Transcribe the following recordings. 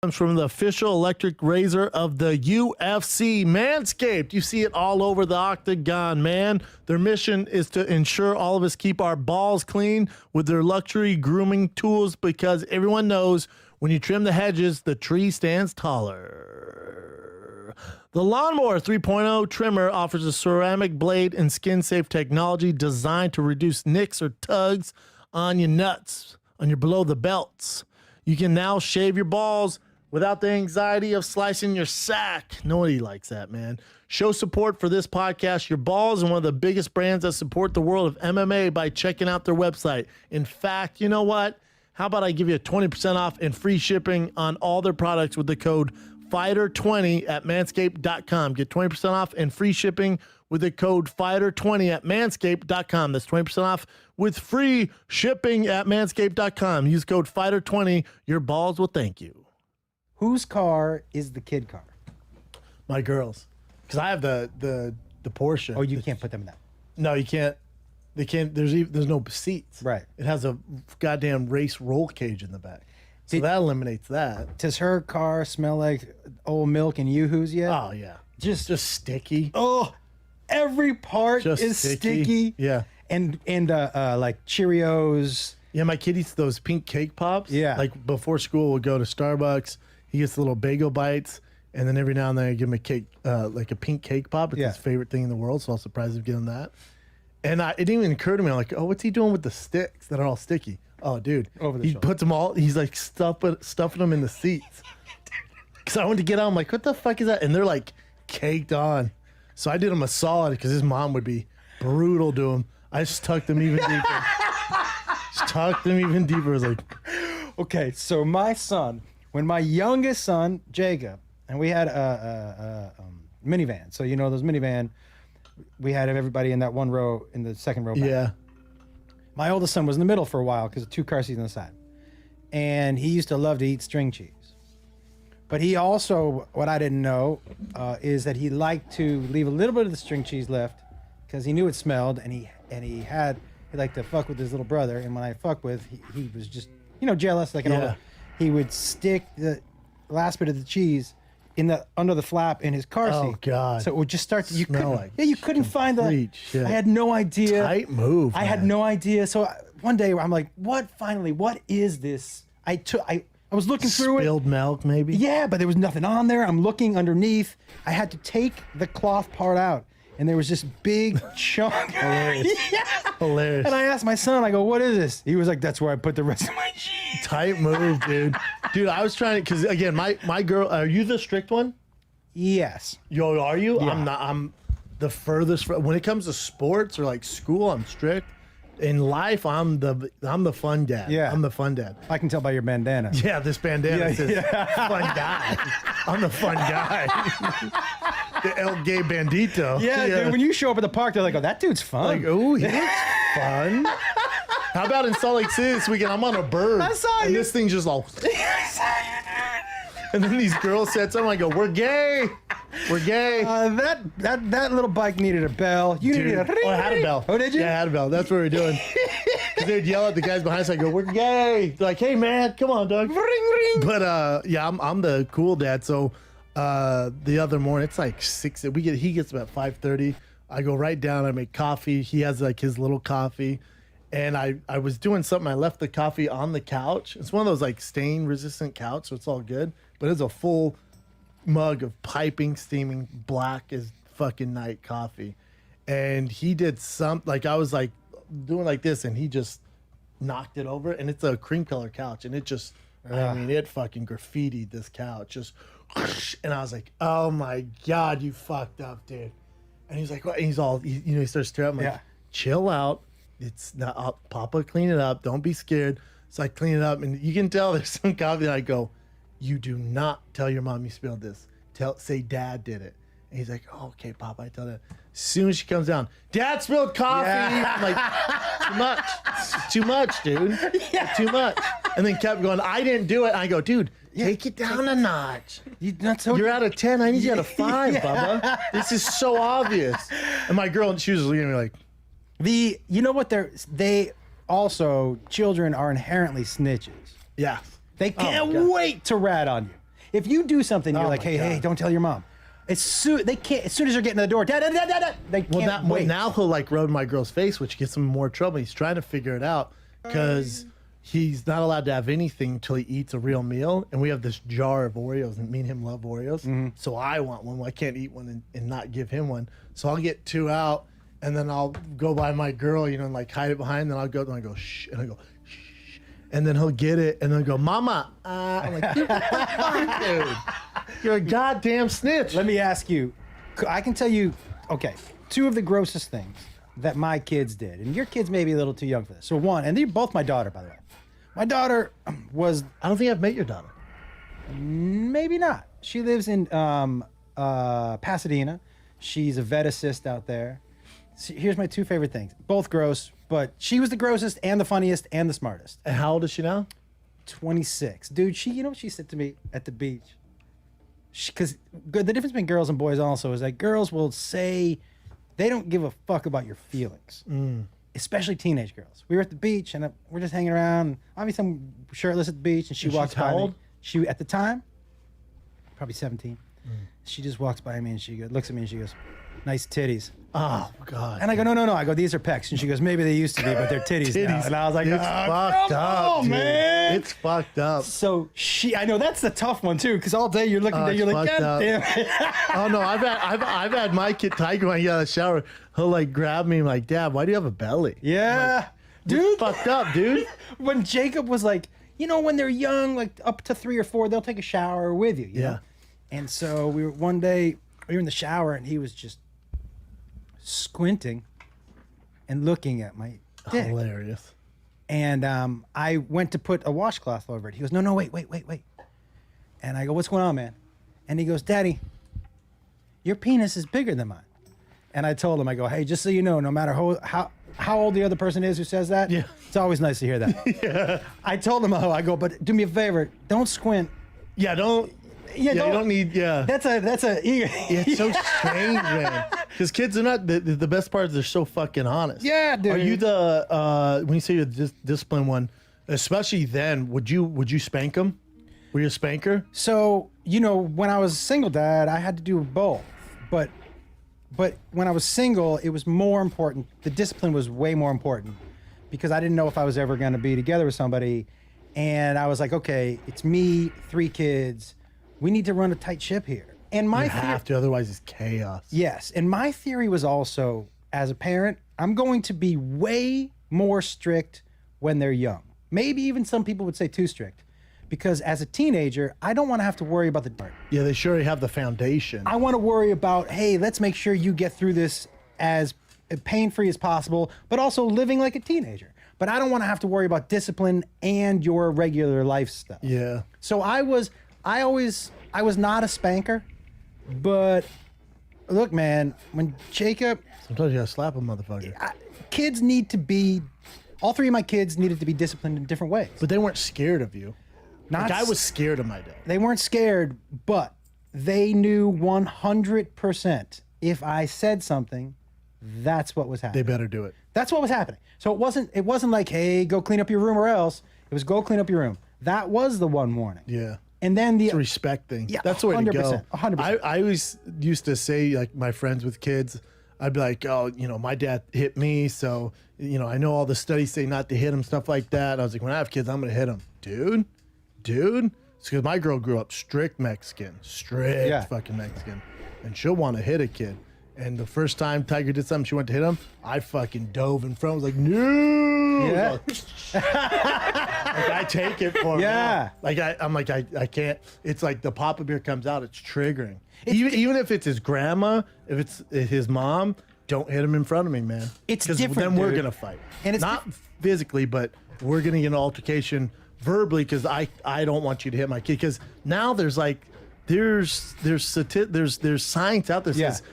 Comes from the official electric razor of the UFC, Manscaped. You see it all over the octagon, man. Their mission is to ensure all of us keep our balls clean with their luxury grooming tools, because everyone knows when you trim the hedges, the tree stands taller. The Lawnmower 3.0 trimmer offers a ceramic blade and skin-safe technology designed to reduce nicks or tugs on your nuts, on your below the belts. You can now shave your balls without the anxiety of slicing your sack. Nobody likes that, man. Show support for this podcast, your balls, and one of the biggest brands that support the world of MMA by checking out their website. In fact, you know what? How about I give you 20% off and free shipping on all their products with the code FIGHTER20 at manscaped.com. Get 20% off and free shipping with the code FIGHTER20 at manscaped.com. That's 20% off with free shipping at manscaped.com. Use code FIGHTER20. Your balls will thank you. Whose car is the kid car? My girls. Because I have the Porsche. Oh, you can't put them in that. No, you can't. They can't. There's no seats. Right. It has a goddamn race roll cage in the back. So that eliminates that. Does her car smell like old milk and Yoo-Hoo's yet? Oh, yeah. Just sticky. Oh, every part is sticky. Yeah. And like Cheerios. Yeah, my kid eats those pink cake pops. Yeah. Like before school, we'll go to Starbucks. He gets the little bagel bites. And then every now and then I give him a cake, like a pink cake pop. It's his favorite thing in the world. So I'll surprise him getting that. And it didn't even occur to me. I'm like, oh, what's he doing with the sticks that are all sticky? Oh, dude. He puts them all, he's like stuffing them in the seats. Because I went to get out. I'm like, what the fuck is that? And they're like caked on. So I did him a solid because his mom would be brutal to him. I just tucked them even deeper. I was like, okay, so my son, when my youngest son, Jacob, and we had a minivan. So, you know, those minivan, we had everybody in that one row, in the second row back. Yeah. My oldest son was in the middle for a while because of 2 car seats on the side. And he used to love to eat string cheese. But he also, what I didn't know, is that he liked to leave a little bit of the string cheese left because he knew it smelled, and he liked to fuck with his little brother. And when I fuck with, he was just, you know, jealous. Like he would stick the last bit of the cheese under the flap in his car seat. Oh God! So it would just start to you couldn't find the. Shit. I had no idea. Tight move. I had no idea. So one day I'm like, what is this? I was looking through it. Spilled milk, maybe. Yeah, but there was nothing on there. I'm looking underneath. I had to take the cloth part out, and there was this big chunk. Hilarious. Yeah. Hilarious. And I asked my son, I go, what is this? He was like, that's where I put the rest of my cheese. Tight move, dude. Dude, I was trying to, because again, my girl, are you the strict one? Yes. Yo, are you? Yeah. I'm not. I'm the furthest. When it comes to sports or like school, I'm strict. In life, I'm the fun dad. Yeah. I'm the fun dad. I can tell by your bandana. Yeah, this bandana says fun guy. I'm the fun guy. The El Gay Bandito. Yeah, dude, when you show up at the park, they're like, oh, that dude's fun. Like, oh, he looks fun. How about in Salt Lake City this weekend? I'm on a bird. I saw and you. this thing's just all. And then these girls said something. I go, we're gay. We're gay. That little bike needed a bell. You needed a ring. Oh, I had a bell. Oh, did you? Yeah, I had a bell. That's what we're doing. Because they'd yell at the guys behind us. I go, we're gay. They're like, hey, man, come on, dog. Ring, ring. But, yeah, I'm the cool dad. So the other morning, it's like 6. He gets about 5:30. I go right down. I make coffee. He has, like, his little coffee. And I was doing something. I left the coffee on the couch. It's one of those, like, stain-resistant couch, so it's all good. But it's a full mug of piping, steaming, black as fucking night coffee. And he did like, I was like doing like this, and he just knocked it over. And it's a cream color couch, and it just, I mean, it fucking graffitied this couch. Just, and I was like, oh my God, you fucked up, dude. And he's like, what? And he's all, he starts staring. I'm like, chill out. It's not, Papa, clean it up. Don't be scared. So I clean it up, and you can tell there's some coffee, and I go, you do not tell your mom you spilled this. Say Dad did it. And he's like, oh, okay, Papa, I tell that. As soon as she comes down, Dad spilled coffee. Yeah. I'm like, too much. It's too much, dude. Yeah. Too much. And then kept going, I didn't do it. And I go, dude, take it down a notch. You're out of 10. I need you at a 5, Bubba. This is so obvious. And my girl, she was looking at me like. You know what, they also, children are inherently snitches. Yeah. They can't wait to rat on you. If you do something, you're Oh like, my hey, God. hey, don't tell your mom. They can't. As soon as they're getting to the door, they can't wait. Now he'll like rub my girl's face, which gets him in more trouble. He's trying to figure it out because he's not allowed to have anything until he eats a real meal. And we have this jar of Oreos, and me and him love Oreos. So I want one. Well, I can't eat one and not give him one. So I'll get 2 out, and then I'll go by my girl, and like hide it behind. Then I'll go, and I go, shh, and I go, shh. And then he'll get it, and then go, Mama. I'm like, dude, you're a goddamn snitch. Let me ask you. I can tell you, okay, 2 of the grossest things that my kids did, and your kids may be a little too young for this. So one, and they're both my daughter, by the way. My daughter was I don't think I've met your daughter. maybe not. She lives in Pasadena. She's a vet assist out there. So here's my 2 favorite things. Both gross, but she was the grossest and the funniest and the smartest. And how old is she now? 26. Dude, she said to me at the beach? Because the difference between girls and boys also is that girls will say they don't give a fuck about your feelings, especially teenage girls. We were at the beach and we're just hanging around. And obviously, I'm shirtless at the beach, and she walks by how me. old? She at the time, probably 17. She just walks by me and she looks at me and she goes, "Nice titties." Oh God. And I go, no. I go, "These are pecs." And she goes, "Maybe they used to be, but they're titties now." And I was like, it's fucked up, dude. man. It's fucked up. So I know that's the tough one too, because all day you're looking there, it's you're like, fucked God up. damn it. Oh no, I've had my kid Tiger when I get out of the shower. He'll like grab me and like, Dad, why do you have a belly? Yeah, Dude, dude. fucked up, dude. When Jacob was like, when they're young, like up to 3 or 4, they'll take a shower with you. You Yeah. know? And so one day we were in the shower and he was just squinting and looking at my dick. Hilarious. And I went to put a washcloth over it. He goes, no, wait. And I go, "What's going on, man?" And he goes, "Daddy, your penis is bigger than mine." And I told him, I go, "Hey, just so you know, no matter how old the other person is who says that, Yeah. it's always nice to hear that." Yeah. I told him, I go, "But do me a favor, don't squint." Yeah, don't. Yeah, You don't need. Yeah. That's a. Yeah, it's so strange, man. Because kids are not the best part is they're so fucking honest. Yeah, dude. Are you the when you say you're the disciplined one, especially then? Would you spank them? Were you a spanker? So, when I was single dad, I had to do both. But when I was single, it was more important. The discipline was way more important because I didn't know if I was ever going to be together with somebody. And I was like, okay, it's me, 3 kids. We need to run a tight ship here. And my You have to, otherwise it's chaos. Yes. And my theory was also, as a parent, I'm going to be way more strict when they're young. Maybe even some people would say too strict. Because as a teenager, I don't want to have to worry about the dirt. Yeah, they sure have the foundation. I want to worry about, hey, let's make sure you get through this as pain-free as possible, but also living like a teenager. But I don't want to have to worry about discipline and your regular lifestyle. Yeah. So I was not a spanker, but look, man, when Jacob, Sometimes you gotta slap a motherfucker. kids need to be, all 3 of my kids needed to be disciplined in different ways. But they weren't scared of you. Not Like I was scared of my dad. They weren't scared, but they knew 100% if I said something, that's what was They happening. better do it. That's what was happening. So it wasn't like, hey, go clean up your room or else. It was go clean up your room. That was the one warning. Yeah. And then the It's a respect thing. Yeah, That's the way to go. 100%. I always used to say, like, my friends with kids, I'd be like, oh, my dad hit me, so, I know all the studies say not to hit him, stuff like that. And I was like, when I have kids, I'm going to hit him. Dude. It's because my girl grew up strict Mexican. Fucking Mexican. And she'll want to hit a kid. And the first time Tiger did something, she went to hit him, I fucking dove in front. I was like, no. Yeah. Like, I take it for him. Yeah. Like I'm like I can't. It's like the Papa Bear comes out. It's triggering. Even if it's his grandma, if it's his mom, don't hit him in front of me, man. It's 'Cause different, then we're dude. gonna fight. And it's not physically, but we're gonna get an altercation verbally because I don't want you to hit my kid. Because now there's like there's science out there that says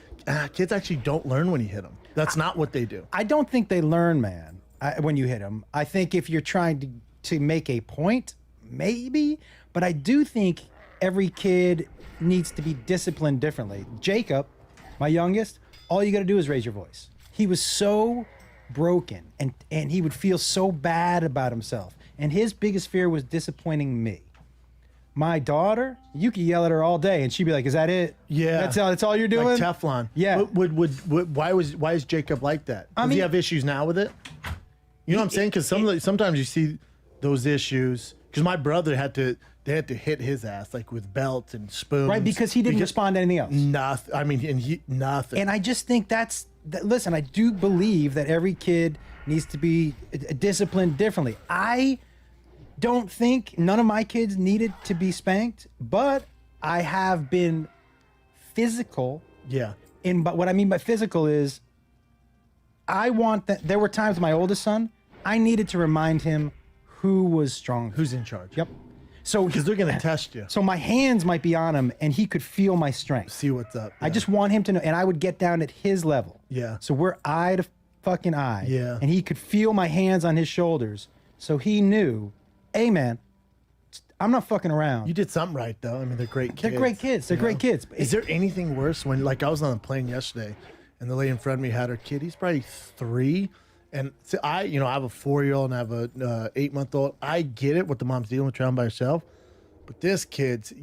kids actually don't learn when you hit them. That's not what they do. I don't think they learn, man, when you hit them. I think if you're trying to make a point, maybe. But I do think every kid needs to be disciplined differently. Jacob, my youngest, all you got to do is raise your voice. He was so broken and he would feel so bad about himself. And his biggest fear was disappointing me. My daughter, you could yell at her all day, and she'd be like, "Is that it? Yeah. That's all you're doing." Like Teflon. Yeah. Why is Jacob like that? Does mean- he have issues now with it? You know what I'm saying? Because sometimes you see those issues. Because my brother they had to hit his ass like with belts and spoons. Right, because he didn't respond to anything else. Nothing. I mean, nothing. And I just think listen, I do believe that every kid needs to be disciplined differently. I don't think none of my kids needed to be spanked, but I have been physical. Yeah. But what I mean by physical is I want that. There were times with my oldest son, I needed to remind him who was strong. Who's in charge? Yep. So Because they're gonna test you. So my hands might be on him, and he could feel my strength. See what's up. I just want him to know, and I would get down at his level. Yeah. So we're eye to fucking eye. Yeah. And he could feel my hands on his shoulders, so he knew, hey man, I'm not fucking around. You did something right though. I mean, they're great kids. They're great kids. They're you great know? kids. Is there anything worse when, like, I was on a plane yesterday, and the lady in front of me had her kid. He's probably 3, and so I have a 4-year-old and I have a 8-month-old. I get it what the mom's dealing with traveling by herself, but this kid's,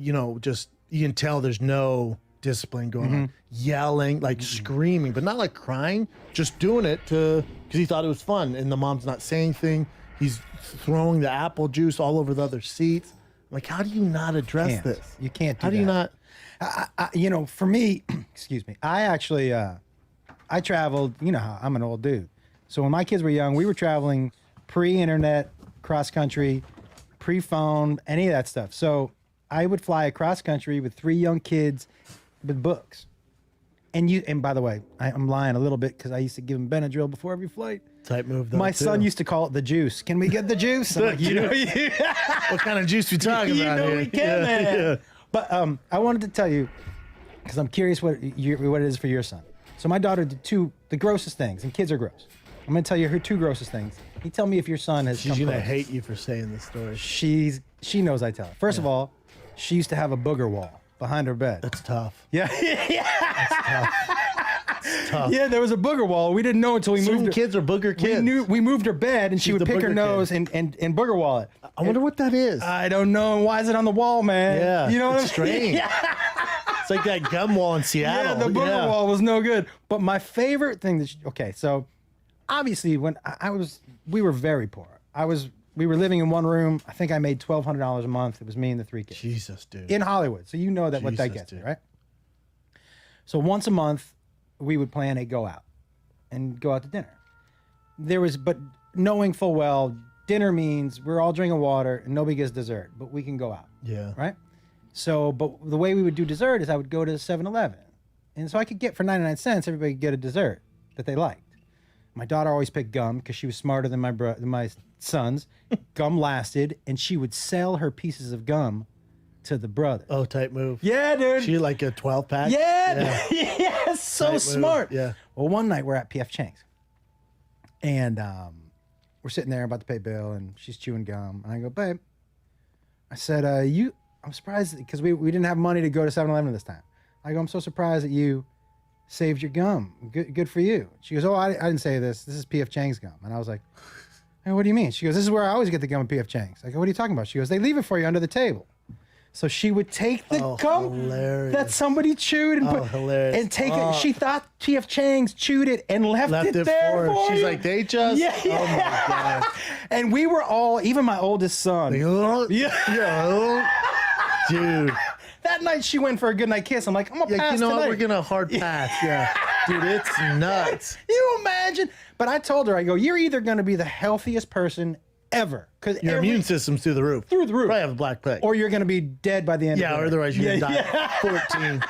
just you can tell there's no discipline going on, yelling, like screaming, but not like crying, just doing it because he thought it was fun, and the mom's not saying anything. He's throwing the apple juice all over the other seats. Like, how do you not address this? You can't do How do you not? For me, excuse me, I actually, I traveled, you know how I'm an old dude. So when my kids were young, we were traveling pre-internet, cross-country, pre-phone, any of that stuff. So I would fly across country with 3 young kids with books. And by the way, I'm lying a little bit because I used to give them Benadryl before every flight. Type move. Though, My too. son used to call it the juice. Can we get the juice? I'm like, What kind of juice we talking about here? we can, man. Yeah. But I wanted to tell you, because I'm curious what it is for your son. So my daughter did the grossest things, and kids are gross. I'm going to tell you her 2 grossest things. You tell me if your son has She's come gonna close. hate you for saying this story. She knows I tell her. First of all, she used to have a booger wall behind her bed. That's tough. Yeah. It's tough. Yeah, there was a booger wall. We didn't know until we Certain moved her. kids are booger kids. We moved her bed, and she She's would the pick her booger nose and booger wall it. I wonder what that is. I don't know. Why is it on the wall, man? Yeah, You know what I'm it's strange. Yeah. It's like that gum wall in Seattle. Yeah, the booger wall was no good. But my favorite thing so obviously when we were very poor. We were living in one room. I think I made $1,200 a month. It was me and the 3 kids. Jesus, dude. In Hollywood. So you know what that Jesus, gets me, dude. right? So once a month, we would plan a go out and go out to dinner. But knowing full well, dinner means we're all drinking water and nobody gets dessert, but we can go out. Yeah. Right? So, but the way we would do dessert is I would go to 7-Eleven. And so I could get for 99 cents, everybody could get a dessert that they liked. My daughter always picked gum because she was smarter than my sons. Gum lasted, and she would sell her pieces of gum to the brothers. Oh, type move. Yeah, dude. She like a 12-pack? Yeah. Yeah, so Type smart. move, yeah. Well, one night we're at P.F. Chang's. And we're sitting there about to pay bill, and she's chewing gum. And I go, babe, I said, I'm surprised because we didn't have money to go to 7-Eleven this time. I go, I'm so surprised that you saved your gum. Good for you. She goes, oh, I didn't say this. This is P.F. Chang's gum. And I was like, hey, what do you mean? She goes, this is where I always get the gum at P.F. Chang's. I go, what are you talking about? She goes, they leave it for you under the table. So she would take the gum hilarious. that somebody chewed and hilarious. and take it. She thought P.F. Chang's chewed it and left it there for her. for She's you. like, they just. Yeah. Oh my god. And we were all, even my oldest son. Yeah. Dude. That night she went for a good night kiss. I'm like, I'm gonna pass You know tonight. what? We're gonna hard pass. Yeah. Dude, it's nuts. You imagine? But I told her, I go, you're either gonna be the healthiest person ever, because Your immune system's through the roof. Through the roof. Probably have a black plague. or you're gonna be dead by the end. Yeah, of or the otherwise you're gonna die at 14.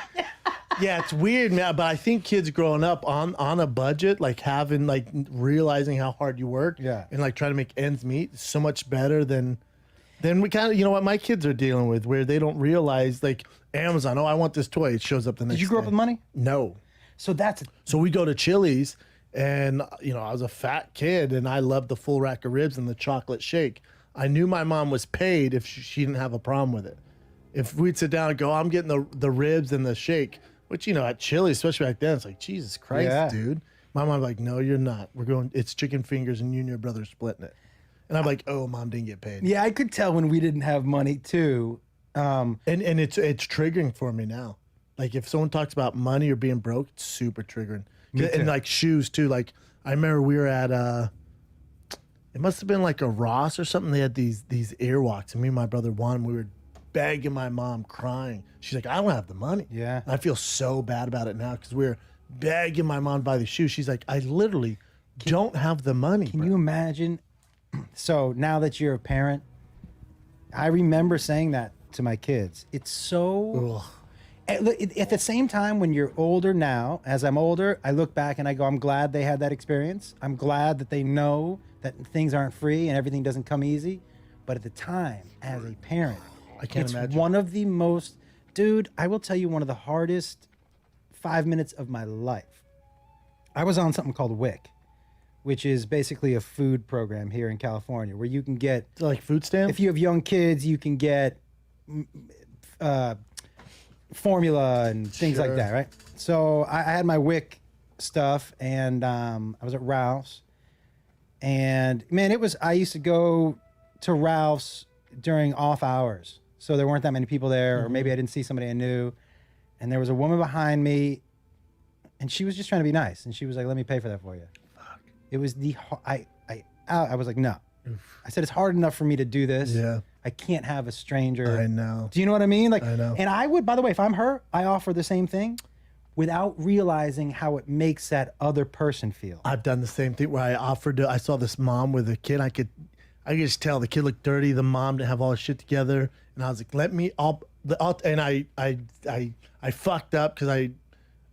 Yeah, it's weird, man. But I think kids growing up on a budget, like having realizing how hard you work, Yeah. and like trying to make ends meet, is so much better than we kind of, you know what my kids are dealing with, where they don't realize, like Amazon. Oh, I want this toy. It shows up the next. Did you grow up day. with money? No. So So we go to Chili's, and I was a fat kid, and I loved the full rack of ribs and the chocolate shake. I knew my mom was paid if she didn't have a problem with it. If we'd sit down and go, I'm getting the ribs and the shake, which at Chili's, especially back then, it's like, Jesus Christ, Yeah. dude. My mom's like, no, you're not. We're going. It's chicken fingers, and you and your brother splitting it. And I'm like, oh, mom didn't get paid. yeah, I could tell when we didn't have money too. And it's triggering for me now. Like if someone talks about money or being broke, it's super triggering. And like shoes too. Like I remember we were at it must have been like a Ross or something. They had these Airwalks, and me and my brother won. We were begging my mom, crying. She's like, I don't have the money. Yeah. And I feel so bad about it now because we're begging my mom to buy the shoes. She's like, I literally don't have the money. Can you imagine? So now that you're a parent, I remember saying that to my kids. It's so. At the same time, when you're older now, as I'm older, I look back and I go, I'm glad they had that experience. I'm glad that they know that things aren't free and everything doesn't come easy. But at the time, as a parent, I can't imagine. One of the most, dude, I will tell you, one of the hardest 5 minutes of my life. I was on something called WIC, which is basically a food program here in California where you can get, like food stamps? if you have young kids, you can get formula and things like that, right? So I had my WIC stuff, and I was at Ralph's, and man, I used to go to Ralph's during off hours, so there weren't that many people there, or maybe I didn't see somebody I knew, and there was a woman behind me, and she was just trying to be nice, and she was like, "Let me pay for that for you." Fuck. It was I was like, no. Oof. I said, it's hard enough for me to do this. Yeah. I can't have a stranger. I know. Do you know what I mean? Like, I know. And I would, by the way, if I'm her, I offer the same thing without realizing how it makes that other person feel. I've done the same thing where I saw this mom with a kid. I could just tell the kid looked dirty. The mom didn't have all his shit together. And I was like, and I fucked up because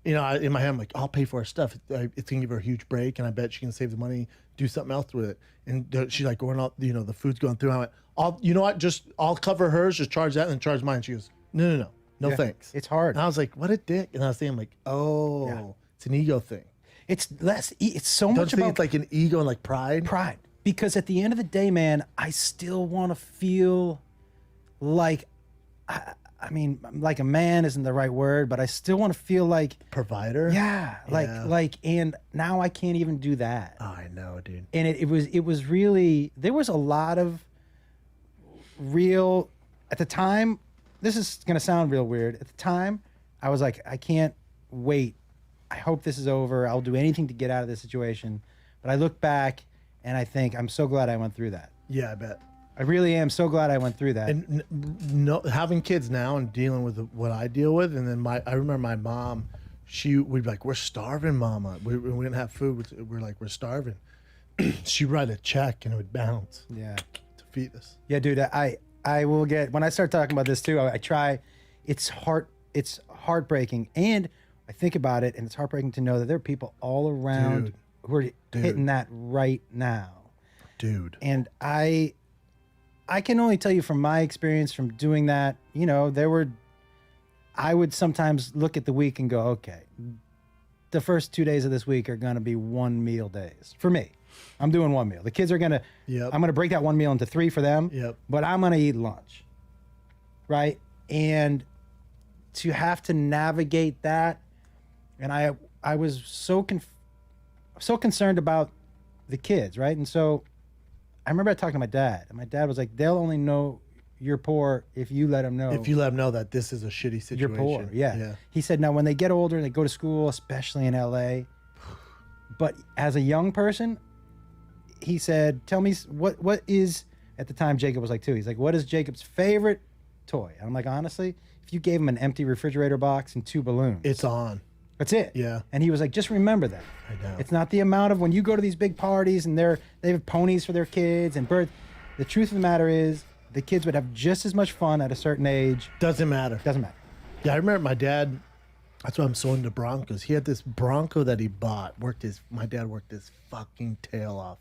in my head, I'm like, I'll pay for her stuff. It's going to give her a huge break. And I bet she can save the money, do something else with it. And she's like, we're not, the food's going through. I went, you know what? I'll cover hers, just charge that and then charge mine. She goes, no, Yeah, thanks. It's hard. And I was like, what a dick. And I was thinking, like, it's an ego thing. It's so Don't much you think about it's like an ego and like pride? pride. Because at the end of the day, man, I still want to feel like, I mean, like a man isn't the right word, but I still want to feel like Provider? yeah, and now I can't even do that. Oh, I know, dude. And it was really, there was a lot of real, at the time, this is going to sound real weird. At the time, I was like, I can't wait. I hope this is over. I'll do anything to get out of this situation. But I look back and I think, I'm so glad I went through that. Yeah, I bet. I really am so glad I went through that. And having kids now and dealing with what I deal with, and then I remember my mom, we'd be like, we're starving, mama. We didn't have food. We're like, we're starving. She'd write a check and it would bounce. Yeah. To feed us. Yeah, dude. I will get, when I start talking about this too, I try. It's heartbreaking, and I think about it, and it's heartbreaking to know that there are people all around who are hitting that right now. Dude. And I can only tell you from my experience from doing that, I would sometimes look at the week and go, okay, the first 2 days of this week are going to be 1 meal days for me. I'm doing 1 meal. The kids are going to, I'm going to break that 1 meal into 3 for them, but I'm going to eat lunch. Right. And to have to navigate that. And I was so concerned about the kids. Right. And so I remember talking to my dad, and my dad was like, they'll only know you're poor if you let them know. If you let them know that this is a shitty situation. You're poor, yeah. He said, now when they get older and they go to school, especially in LA, but as a young person, he said, tell me what is, at the time Jacob was like 2, he's like, what is Jacob's favorite toy? And I'm like, honestly, if you gave him an empty refrigerator box and 2 balloons. It's on. That's it. Yeah. And he was like, just remember that. I know. It's not the amount of when you go to these big parties and they have ponies for their kids and birds. The truth of the matter is the kids would have just as much fun at a certain age. Doesn't matter. Doesn't matter. Yeah, I remember my dad, that's why I'm so into Broncos. He had this Bronco that he bought, my dad worked his fucking tail off.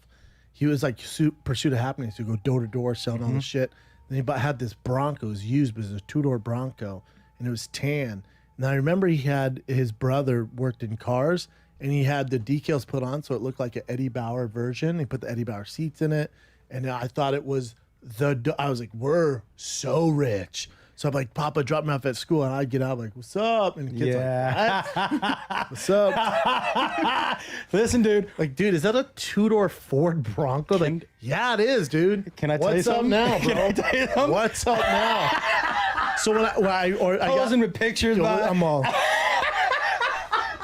He was like pursuit of happiness. He'd go door to door selling all this shit. Then he had this Bronco, it was used, but it was a 2-door Bronco, and it was tan. And I remember his brother worked in cars, and he had the decals put on so it looked like an Eddie Bauer version. He put the Eddie Bauer seats in it, and I thought it was I was like, we're so rich. So I'm like, Papa dropped me off at school, and I'd get out like, what's up? And the kid's like, what's up? Listen, dude. Like, dude, is that a 2-door Ford Bronco? Yeah, it is, dude. Can I tell you something? What's up now, bro? Can I tell you something? What's up now? So I Posing with pictures. I'm all.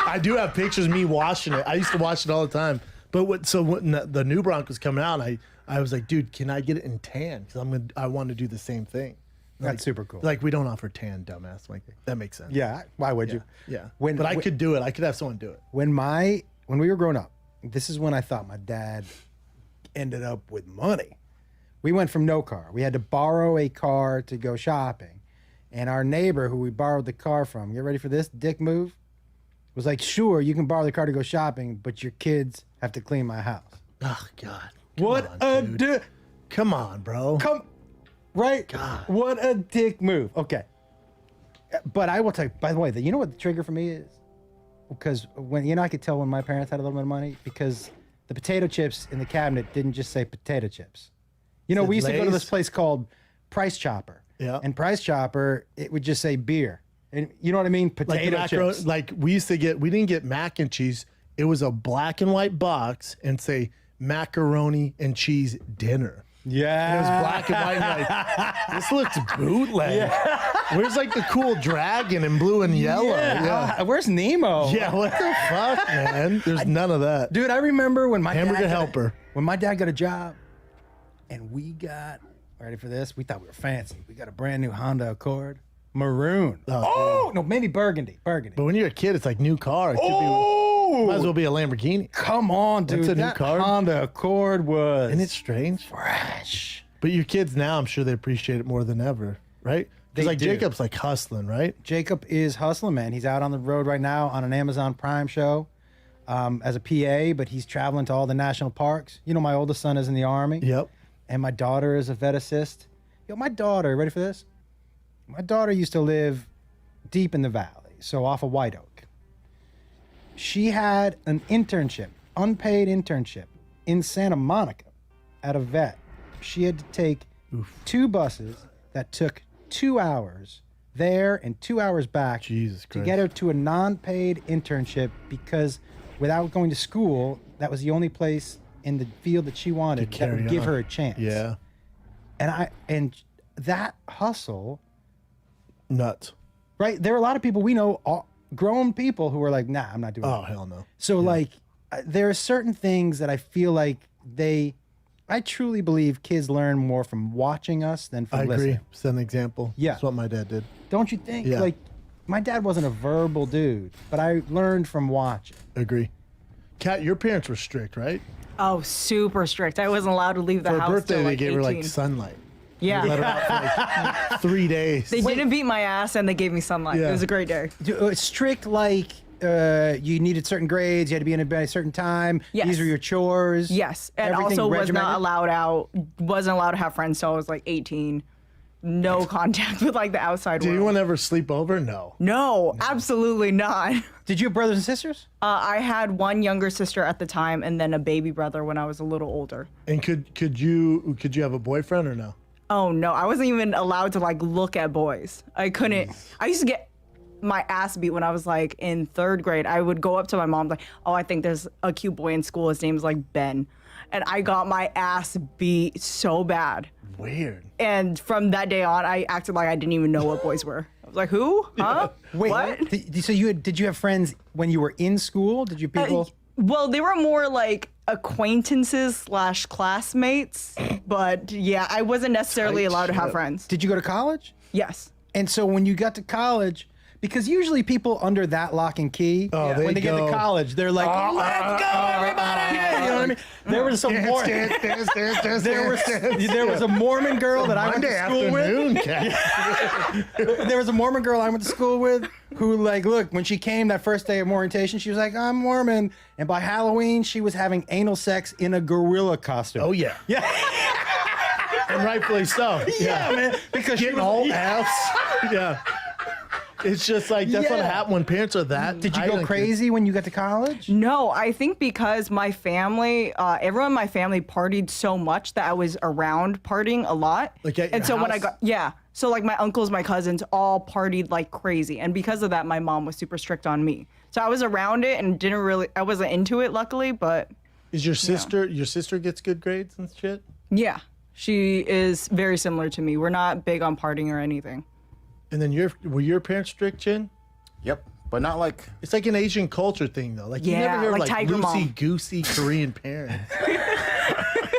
I do have pictures of me watching it. I used to watch it all the time. But when the new Bronc was coming out, I was like, dude, can I get it in tan? Because I want to do the same thing. That's super cool. Like, we don't offer tan, dumbass. Like, that makes sense. Yeah. Why would you? Yeah. But I could do it. I could have someone do it. When we were growing up, this is when I thought my dad ended up with money. We went from no car. We had to borrow a car to go shopping. And our neighbor who we borrowed the car from, get ready for this dick move, was like, sure, you can borrow the car to go shopping, but your kids have to clean my house. Oh, God. Come on, bro. Right? God. What a dick move. Okay. But I will tell you, by the way, you know what the trigger for me is? Because I could tell when my parents had a little bit of money because the potato chips in the cabinet didn't just say potato chips. We used to go to this place called Price Chopper. Yeah. And Price Chopper, it would just say beer. And you know what I mean? Potato chips. Like we didn't get mac and cheese. It was a black and white box and say macaroni and cheese dinner. Yeah. And it was black and white. And like, this looks bootleg. Yeah. Where's like the cool dragon in blue and yellow? Yeah. Where's Nemo? Yeah, what the fuck, man? There's none of that. Dude, I remember when my Hamburger Helper. When my dad got a job and we got, ready for this? We thought we were fancy. We got a brand new Honda Accord. Maroon. Oh, no, maybe burgundy. But when you're a kid, it's like new car. It could be, might as well be a Lamborghini. Come on, dude. That's a new car. Honda Accord was. Isn't it strange? Fresh. But your kids now, I'm sure they appreciate it more than ever, right? Because like Jacob's like hustling, right? Jacob is hustling, man. He's out on the road right now on an Amazon Prime show as a PA, but he's traveling to all the national parks. My oldest son is in the Army. Yep. And my daughter is a vet assist. My daughter, ready for this? My daughter used to live deep in the valley, so off of White Oak. She had an internship, unpaid internship, in Santa Monica at a vet. She had to take 2 buses that took 2 hours there and 2 hours back Jesus Christ. to get her to a non-paid internship because without going to school, that was the only place in the field that she wanted that would give her a chance. Yeah. And that hustle... Nuts. Right? There are a lot of people we know, grown people, who are like, nah, I'm not doing Oh, that. hell no. So, there are certain things that I feel like I truly believe kids learn more from watching us than from listening. I agree. Set an example. Yeah. That's what my dad did. Don't you think? Yeah. Like, my dad wasn't a verbal dude, but I learned from watching. Agree. Kat, your parents were strict, right? Oh, super strict. I wasn't allowed to leave the For house her birthday, till they like gave 18. her like sunlight. Yeah. Let her out for like 3 days. They didn't beat my ass and they gave me sunlight. Yeah. It was a great day. Strict, like, you needed certain grades, you had to be in bed at a certain time. Yes. These are your chores. Yes. And everything also was regimented? not allowed out, wasn't allowed to have friends till I was like 18. No contact with like the outside Did world. anyone ever sleep over? No. No, absolutely not. Did you have brothers and sisters? I had one younger sister at the time and then a baby brother when I was a little older. And could you have a boyfriend or no? Oh no, I wasn't even allowed to like look at boys. I couldn't. I used to get my ass beat when I was like in 3rd grade. I would go up to my mom like, oh, I think there's a cute boy in school. His name's like Ben. And I got my ass beat so bad. Weird. And from that day on, I acted like I didn't even know what boys were. I was like, who? Huh? Wait, what? So did you have friends when you were in school? Did you people? Well, they were more like acquaintances / classmates. But yeah, I wasn't necessarily allowed to have friends. Did you go to college? Yes. And so when you got to college, because usually people under that lock and key, when they get to college, they're like, let's go, everybody! You know what I mean? There was some there was a Mormon girl that I went to school with. There was a Mormon girl I went to school with who, like, look, when she came that first day of orientation, she was like, I'm Mormon. And by Halloween, she was having anal sex in a gorilla costume. Oh, yeah. Yeah. And rightfully so. Yeah, man. Because Getting all F's. Yeah. It's just like, that's what happened when parents are that. Did you go crazy when you got to college? No, I think because my family, everyone in my family partied so much that I was around partying a lot. Like at your and so when I house? got, so like my uncles, my cousins all partied like crazy. And because of that, my mom was super strict on me. So I was around it and I wasn't into it luckily, but. Is your sister gets good grades and shit? Yeah, she is very similar to me. We're not big on partying or anything. And then were your parents strict, Chin? Yep, but not like. It's like an Asian culture thing, though. Like, you Yeah, never hear of like like Tiger Mom. loosey-goosey Korean parents.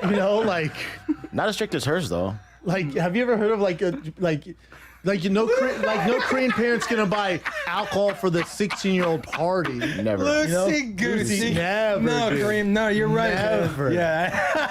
You know, like Not as strict as hers though. have you ever heard of like no Korean parents gonna buy alcohol for the 16-year-old party? Never. Loosey goosey. Never. No, dude. Kareem. No, you're right. Never. Yeah.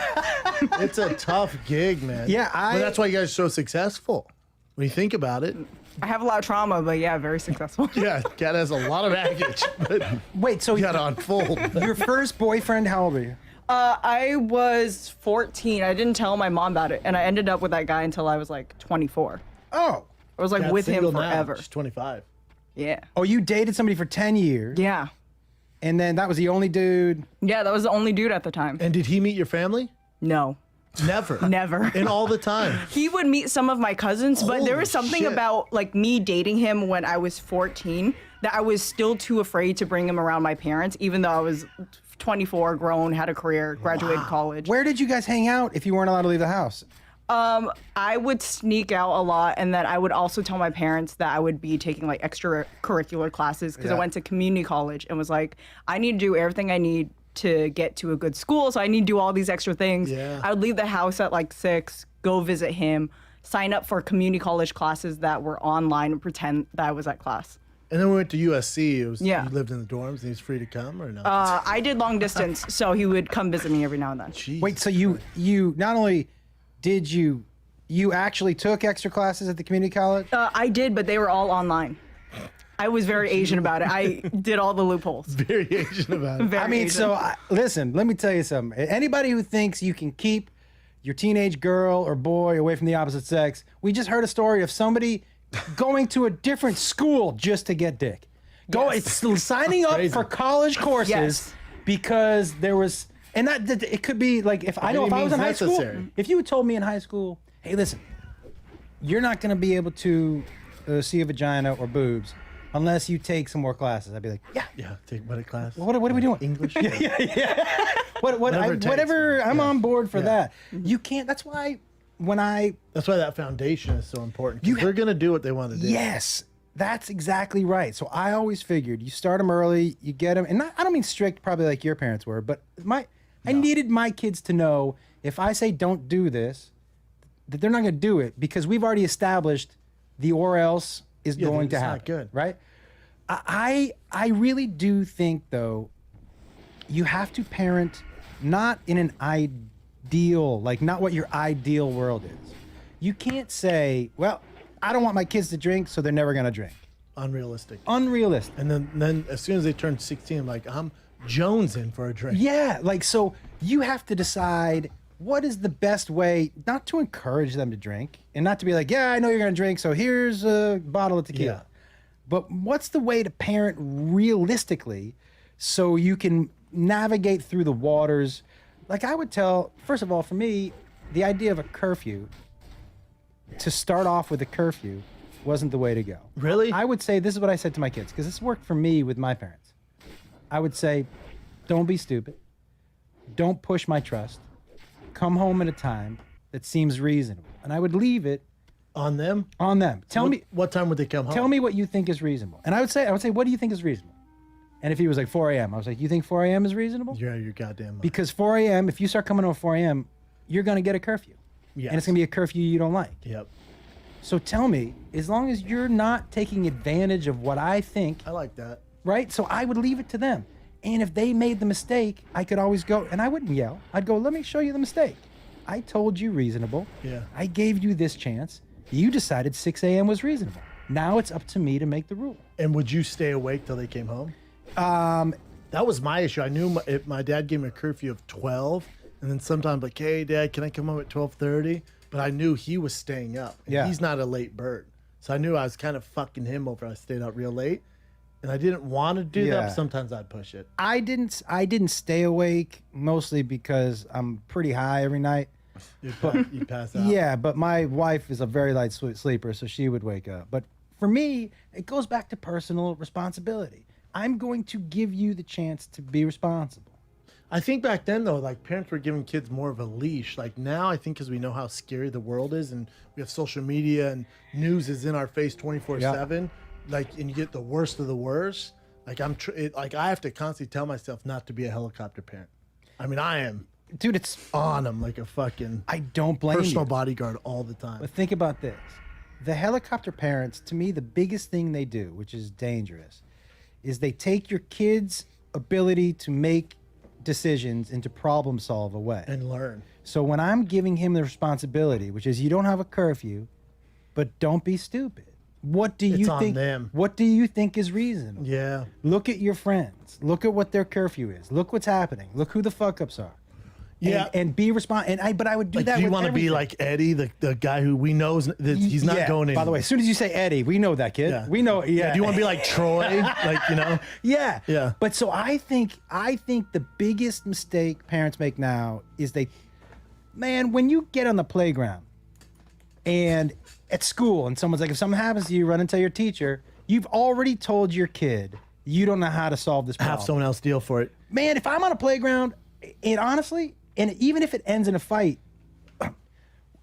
It's a tough gig, man. Yeah, but that's why you guys are so successful. When you think about it, I have a lot of trauma, but yeah, very successful. yeah, Kat has a lot of baggage, but Wait. So you gotta unfold. your first boyfriend? How old were you? I was 14. I didn't tell my mom about it, and I ended up with that guy until I was like 24. Oh. I was like Kat's with him single now. forever. She's 25. Yeah. Oh, you dated somebody for 10 years. Yeah. And then that was the only dude. Yeah, that was the only dude at the time. And did he meet your family? No. Never. Never. And all the time. He would meet some of my cousins, but there Holy was something shit. about like me dating him when I was 14 that I was still too afraid to bring him around my parents, even though I was 24, grown, had a career, graduated college. Where did you guys hang out if you weren't allowed to leave the house? I would sneak out a lot, and then I would also tell my parents that I would be taking like extracurricular classes because I Yeah. went to community college and was like, I need to do everything I need to get to a good school, so I need to do all these extra things. Yeah. I would leave the house at like 6, go visit him, sign up for community college classes that were online and pretend that I was at class. And then we went to USC. It was, Yeah. You lived in the dorms and he was free to come or no? I did long distance, so he would come visit me every now and then. Jeez. Wait, so you not only did you actually took extra classes at the community college? I did, but they were all online. I was very Asian about it. I did all the loopholes. Very Asian about it. Very I mean, Asian. so listen, let me tell you something. Anybody who thinks you can keep your teenage girl or boy away from the opposite sex, we just heard a story of somebody going to a different school just to get dick. Yes. It's signing up Crazy. for college courses Yes. because there was, and that it could be like if I any was means in high school, necessary. if you had told me in high school, hey, listen, you're not going to be able to see a vagina or boobs unless you take some more classes, I'd be like, yeah. Yeah, take what class? What are we doing? English? Whatever, it takes, whatever. I'm yeah. on board for Yeah. that. You can't. That's why when I That's why that foundation is so important. 'Cause You they're going to do what they want to do. yes, that's exactly right. So I always figured you start them early, you get them, and I don't mean strict, probably like your parents were, but I needed my kids to know if I say don't do this, that they're not going to do it because we've already established the or else is Yeah, going to it's not happen. good. Right? I really do think though, you have to parent not in an ideal, like not what your ideal world is. You can't say, well, I don't want my kids to drink, so they're never gonna drink. Unrealistic. Unrealistic. And then as soon as they turn 16, I'm like, I'm jonesing for a drink. Yeah, like so you have to decide what is the best way not to encourage them to drink and not to be like, yeah, I know you're gonna drink, so here's a bottle of tequila. Yeah. But what's the way to parent realistically so you can navigate through the waters? Like I would tell, first of all, for me, the idea of a curfew, to start off with a curfew, wasn't the way to go. Really? I would say, this is what I said to my kids, because this worked for me with my parents. I would say, don't be stupid. Don't push my trust. Come home at a time that seems reasonable. And I would leave it On them? on them. Tell me, What time would they come home? tell me what you think is reasonable. And I would say, what do you think is reasonable? And if he was like 4 a.m., I was like, you think 4 a.m. is reasonable? You're out of your goddamn mind. Because 4 a.m., if you start coming home at 4 a.m., you're going to get a curfew. Yes. And it's going to be a curfew you don't like. Yep. So tell me, as long as you're not taking advantage of what I think, I like that. right? So I would leave it to them. And if they made the mistake, I could always go, and I wouldn't yell. I'd go, let me show you the mistake. I told you reasonable. Yeah. I gave you this chance. You decided 6 a.m. was reasonable. Now it's up to me to make the rule. And would you stay awake till they came home? That was my issue. I knew my dad gave me a curfew of 12, and then sometimes like, hey, Dad, can I come home at 12:30? But I knew he was staying up. And Yeah. he's not a late bird, so I knew I was kind of fucking him over. I stayed out real late, and I didn't want to do that. Yeah. But sometimes I'd push it. I didn't stay awake mostly because I'm pretty high every night. You pass out. Yeah, but my wife is a very light sleeper, so she would wake up. But for me, it goes back to personal responsibility. I'm going to give you the chance to be responsible. I think back then though, like parents were giving kids more of a leash. Like now, I think because we know how scary the world is, and we have social media and news is in our face 24/7. Like, and you get the worst of the worst. Like like I have to constantly tell myself not to be a helicopter parent. I mean, I am, Dude, it's on them like a fucking I don't blame personal you. bodyguard all the time. But think about this. The helicopter parents, to me, the biggest thing they do, which is dangerous, is they take your kid's ability to make decisions and to problem solve away. And learn. So when I'm giving him the responsibility, which is you don't have a curfew, but don't be stupid. What do you It's on think? them. What do you think is reasonable? Yeah. Look at your friends. Look at what their curfew is. Look what's happening. Look who the fuck ups are. Yeah. And be responsible. But I would do Like, that. do you with want to be everything. like Eddie, the guy who we know that he's not Yeah, going anywhere? By the way, as soon as you say Eddie, we know that kid. Yeah. We know. Yeah. Do you want to be like Troy? Like, you know? Yeah. Yeah. But so I think the biggest mistake parents make now is man, when you get on the playground and at school and someone's like, if something happens to you, run and tell your teacher, you've already told your kid you don't know how to solve this problem. Have someone else deal for it. Man, if I'm on a playground, and honestly, and even if it ends in a fight,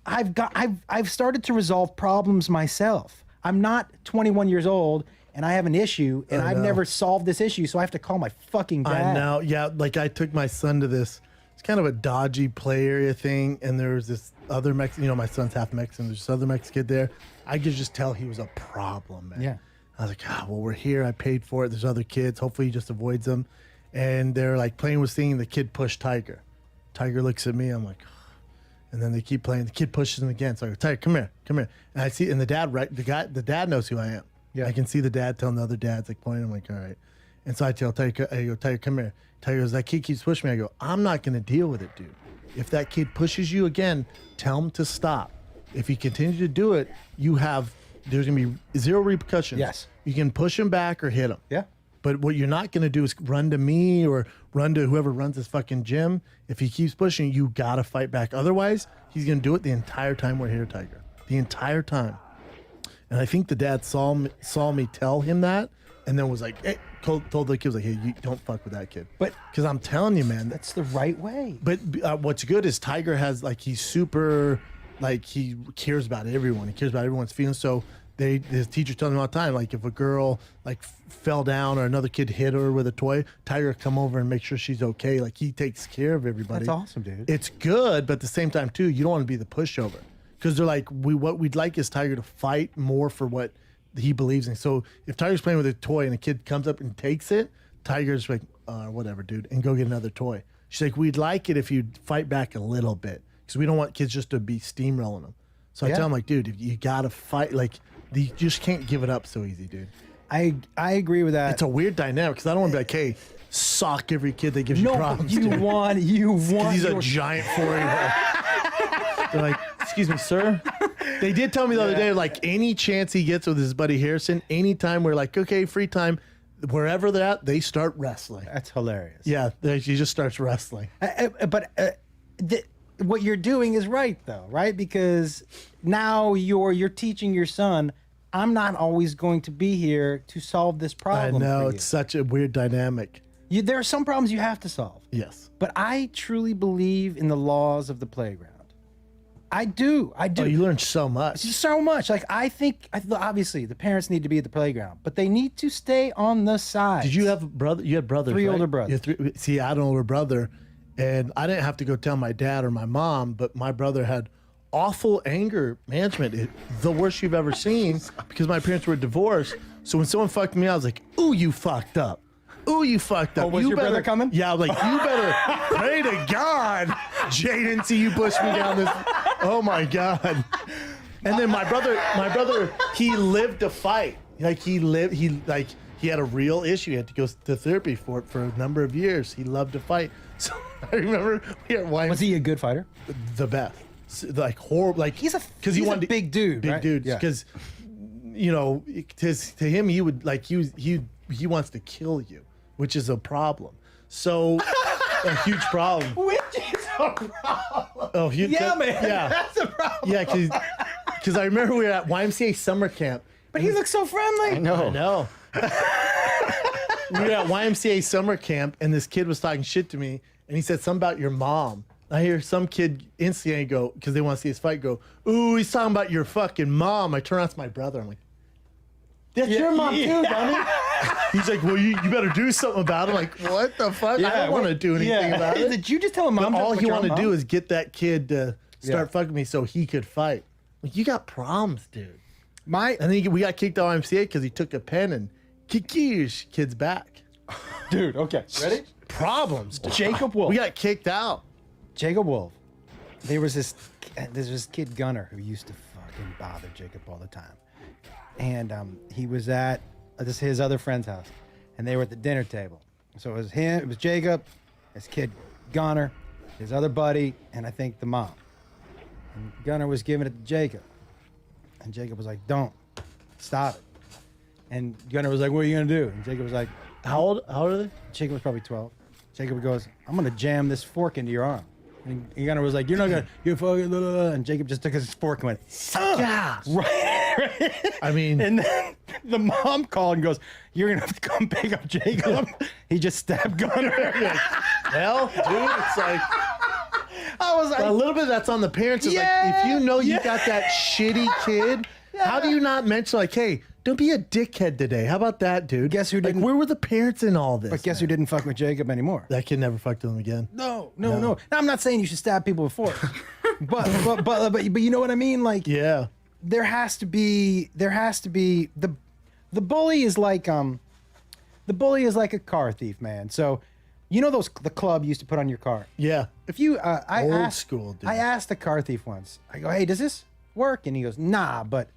I've started to resolve problems myself. I'm not 21 years old and I have an issue and I've know. never solved this issue, so I have to call my fucking dad. I know. Yeah. Like I took my son to this, it's kind of a dodgy play area thing. And there was this other Mexican, my son's half Mexican. There's this other Mexican kid there. I could just tell he was a problem, man. Yeah. I was like, well, we're here. I paid for it. There's other kids. Hopefully he just avoids them. And they're like playing with thing. The kid pushed Tiger. Tiger looks at me. I'm like, and then they keep playing. The kid pushes him again. So I go, Tiger, come here. And I see, and the dad knows who I am. Yeah. I can see the dad telling the other dads, like pointing. I'm like, all right. And so I tell Tiger, Tiger, come here. Tiger goes, that kid keeps pushing me. I go, I'm not going to deal with it, dude. If that kid pushes you again, tell him to stop. If he continues to do it, there's going to be zero repercussions. Yes. You can push him back or hit him. Yeah. But what you're not going to do is run to me or run to whoever runs this fucking gym. If he keeps pushing, you got to fight back. Otherwise, he's going to do it the entire time we're here, Tiger. The entire time. And I think the dad saw me tell him that and then was like, hey, told the kid, was like, hey, you don't fuck with that kid. But because I'm telling you, man. that's the right way. But what's good is Tiger has, like, he's super, like, he cares about everyone. He cares about everyone's feelings. So his teacher tells him all the time, like, if a girl like fell down or another kid hit her with a toy, Tiger will come over and make sure she's okay. Like, he takes care of everybody. That's awesome, dude. It's good, but at the same time too, you don't want to be the pushover because they're like, what we'd like is Tiger to fight more for what he believes in. So if Tiger's playing with a toy and a kid comes up and takes it, Tiger's like, whatever, dude, and go get another toy. She's like, we'd like it if you'd fight back a little bit because we don't want kids just to be steamrolling them. So I Yeah. tell him, like, dude, you gotta fight. Like, you just can't give it up so easy, dude. I agree with that. It's a weird dynamic because I don't want to be like, hey, sock every kid that gives you no, problems. you dude. want He's a your- giant 4-year-old. They're like, excuse me, sir. They did tell me the other day, like, any chance he gets with his buddy Harrison, anytime we're like, okay, free time, wherever they're at, they start wrestling. That's hilarious. Yeah, he just starts wrestling. But what you're doing is right, though, right? Because now you're teaching your son, I'm not always going to be here to solve this I problem. know, for it's such a weird dynamic. there are some problems you have to solve. Yes. But I truly believe in the laws of the playground. I do. Oh, you learn so much. So much. Like, I think, obviously, the parents need to be at the playground, but they need to stay on the side. Did you have a brother? You had brothers, Three right? older brothers. You had see, I had an older brother, and I didn't have to go tell my dad or my mom, but my brother had awful anger management, the worst you've ever seen, because my parents were divorced. So when someone fucked me, I was like, "Ooh, you fucked up. Ooh, you fucked up." Oh, was you your brother coming? Yeah, I was like, you better pray to God, Jay didn't see you push me down this. Oh my God. And then my brother, he lived to fight. Like he had a real issue. He had to go to therapy for it for a number of years. He loved to fight. So I remember we were Was he a good fighter? the best. Like horrible. Like He's a wanted big dude, big right? dude. Yeah. Because to him he would like he wants to kill you, which is a problem. So a huge problem. Which is a problem. Oh, huge. Yeah, man. Yeah, That's a problem. yeah. Because I remember we were at YMCA summer camp. But he looks so friendly. I know. I know. We were at YMCA summer camp, and this kid was talking shit to me, and he said something about your mom. I hear some kid instantly go, because they want to see his fight, go, ooh, he's talking about your fucking mom. I turn around to my brother. I'm like, that's your mom too, dummy. He's like, well, you better do something about it. I'm like, what the fuck? I don't want to do anything about it. Did you just tell him mom? But all he wanted to do is get that kid to start fucking me so he could fight. Like, you got problems, dude. And then we got kicked out of MCA because he took a pen and kikish kid's back. Dude, okay. Ready? Problems, dude. Jacob Wolf. We got kicked out. Jacob Wolf. There was this kid Gunner who used to fucking bother Jacob all the time. And he was at his other friend's house, and they were at the dinner table. So it was him, it was Jacob, his kid Gunner, his other buddy, and I think the mom. And Gunner was giving it to Jacob, and Jacob was like, "Don't stop it." And Gunner was like, "What are you gonna do?" And Jacob was like, How old are they? Jacob was probably 12. Jacob goes, "I'm gonna jam this fork into your arm." And Gunner was like, "You're not gonna, you fucking blah, blah, blah." And Jacob just took his fork and went, Yeah. right. I mean, And then the mom called and goes, "You're gonna have to come pick up Jacob." He just stabbed Gunner. well, dude, it's like I was like, a little bit that's on the parents. It's like, if you know you got that shitty kid, how do you not mention, like, hey, don't be a dickhead today? How about that, dude? Guess who like, didn't- where were the parents in all this? but guess who didn't fuck with Jacob anymore? That kid never fucked with him again. No. Now, I'm not saying you should stab people with forks, but you know what I mean? Like, Yeah. there has to be the bully is like a car thief, man. So you know the club you used to put on your car. Yeah. If you I Old asked, school, dude. I asked the car thief once. I go, "Hey, does this work?" And he goes, "Nah," but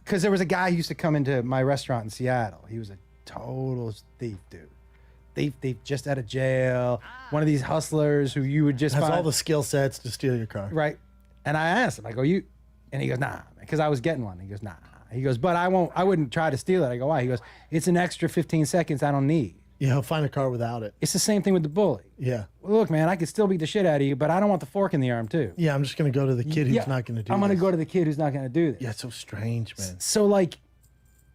because there was a guy who used to come into my restaurant in Seattle. He was a total thief, dude. Thief just out of jail. One of these hustlers who you would just Has find, all the skill sets to steal your car. right. And I asked him, I go, "You?" And he goes, "Nah," because I was getting one. He goes, "Nah." He goes, "But I wouldn't try to steal it." I go, "Why?" He goes, "It's an extra 15 seconds I don't need." Yeah, he'll find a car without it. It's the same thing with the bully. Yeah. Well, look, man, I could still beat the shit out of you, but I don't want the fork in the arm too. Yeah, I'm just going to go to the kid who's not going to do I'm going to this. go to the kid who's not going to do this. Yeah, it's so strange, man. So like,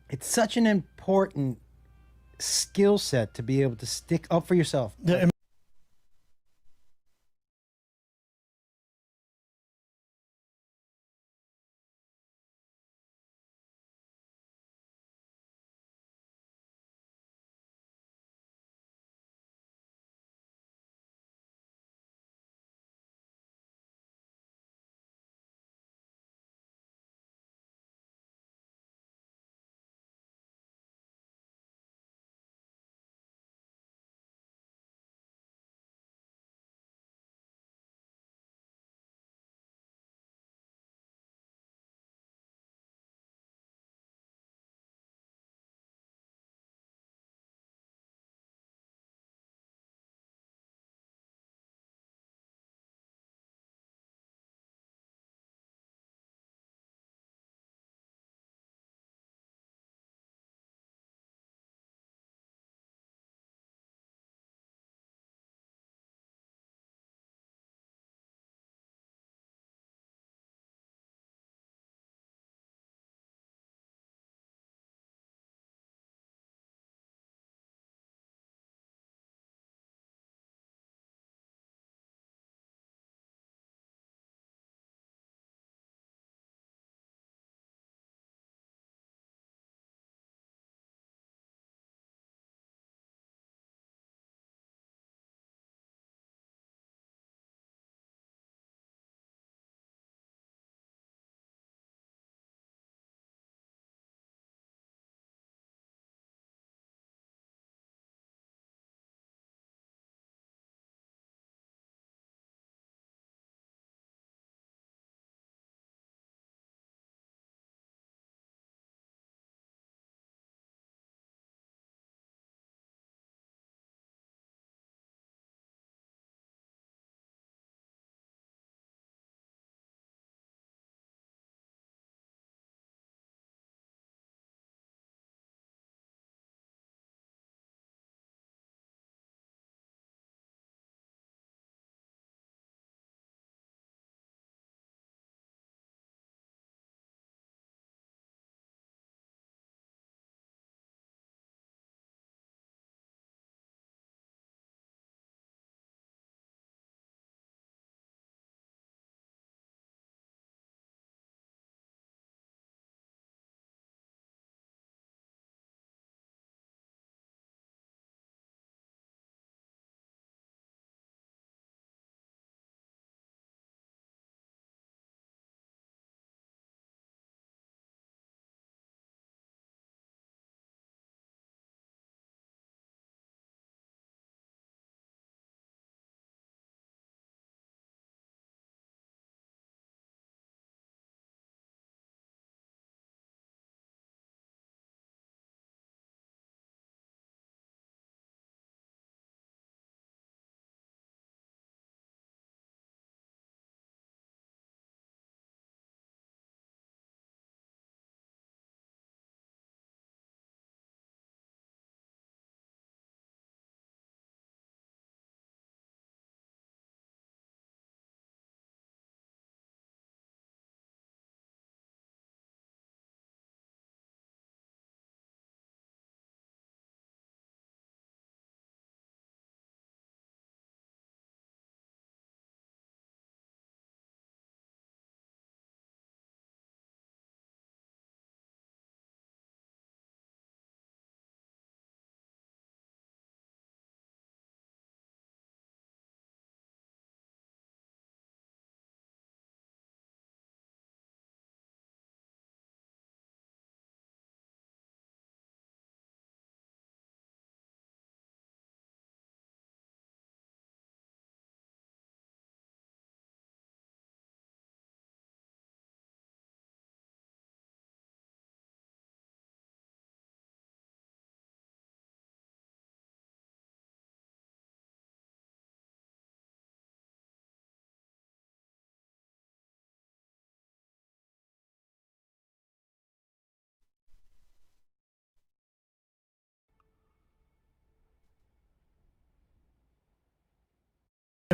it's such an important skill set to be able to stick up for yourself. Yeah,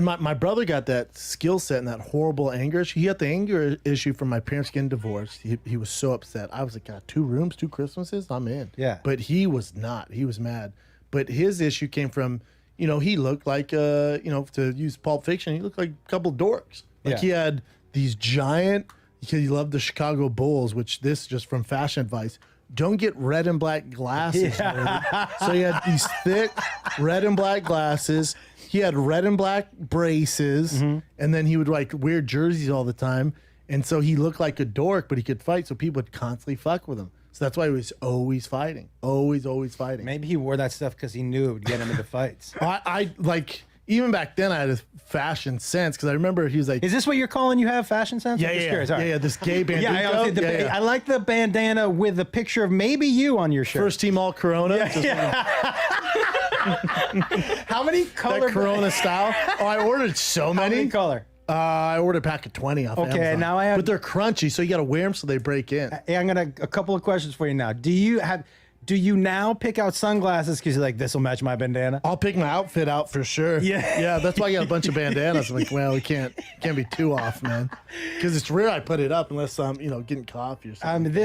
And my brother got that skill set and that horrible anger issue. He had the anger issue from my parents getting divorced. He was so upset. I was like, God, 2 rooms, 2 Christmases, I'm in. Yeah. But he was not. He was mad. But his issue came from, he looked like, to use Pulp Fiction, he looked like a couple dorks. Like Yeah. he had these giant, he loved the Chicago Bulls, which this just from fashion advice, don't get red and black glasses. So he had these thick red and black glasses. He had red and black braces, and then he would wear jerseys all the time. And so he looked like a dork, but he could fight. So people would constantly fuck with him. So that's why he was always fighting, always fighting. Maybe he wore that stuff because he knew it would get him into fights. I even back then I had a fashion sense because I remember he was like, Is this what you're calling you have fashion sense? I'm just curious. All right. yeah, this gay bandana. I like the bandana with the picture of maybe you on your shirt. First team all Corona. How many color? That Corona style. Oh, I ordered so How many. many color? I ordered a pack of 20 off Okay, Amazon. now I have- But they're crunchy, so you got to wear them so they break in. Hey, a couple of questions for you now. Do you now pick out sunglasses because you're like, this will match my bandana? I'll pick my outfit out for sure. Yeah. That's why I got a bunch of bandanas. I'm like, well, we can't be too off, man, because it's rare I put it up unless I'm getting coffee or something.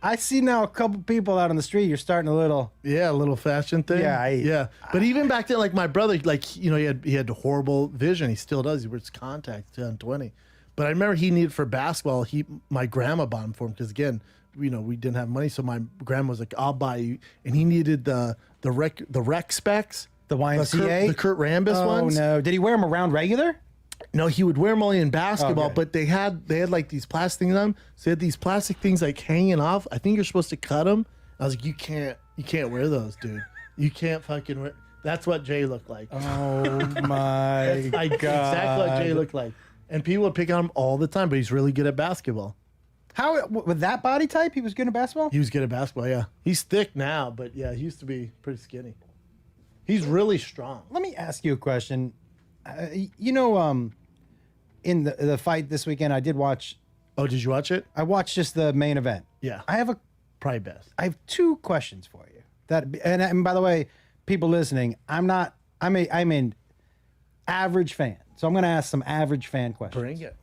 I see now a couple people out on the street. You're starting a little. Yeah, a little fashion thing. Yeah, But even back then, like my brother, he had horrible vision. He still does. He wears contacts 10-20. But I remember he needed for basketball. My grandma bought him for him because again, we didn't have money. So my grandma was like, "I'll buy you," and he needed the rec specs, The YMCA? the Kurt Rambis ones. Oh no! Did he wear them around regular? No, he would wear them only in basketball, Okay. but they had like these plastic things on them. So they had these plastic things like hanging off. I think you're supposed to cut them. I was like, you can't wear those, dude. You can't fucking wear. That's what Jay looked like. Oh my god! Exactly what Jay looked like. And people would pick on him all the time, but he's really good at basketball. How with that body type, he was good at basketball? He was good at basketball, yeah. He's thick now, but yeah, he used to be pretty skinny. He's really strong. Let me ask you a question. In the fight this weekend, I did watch. Oh, did you watch it? I watched just the main event. Yeah. I have Probably best. 2 questions for you. And by the way, people listening, I'm an average fan, so I'm going to ask some average fan questions. Bring it.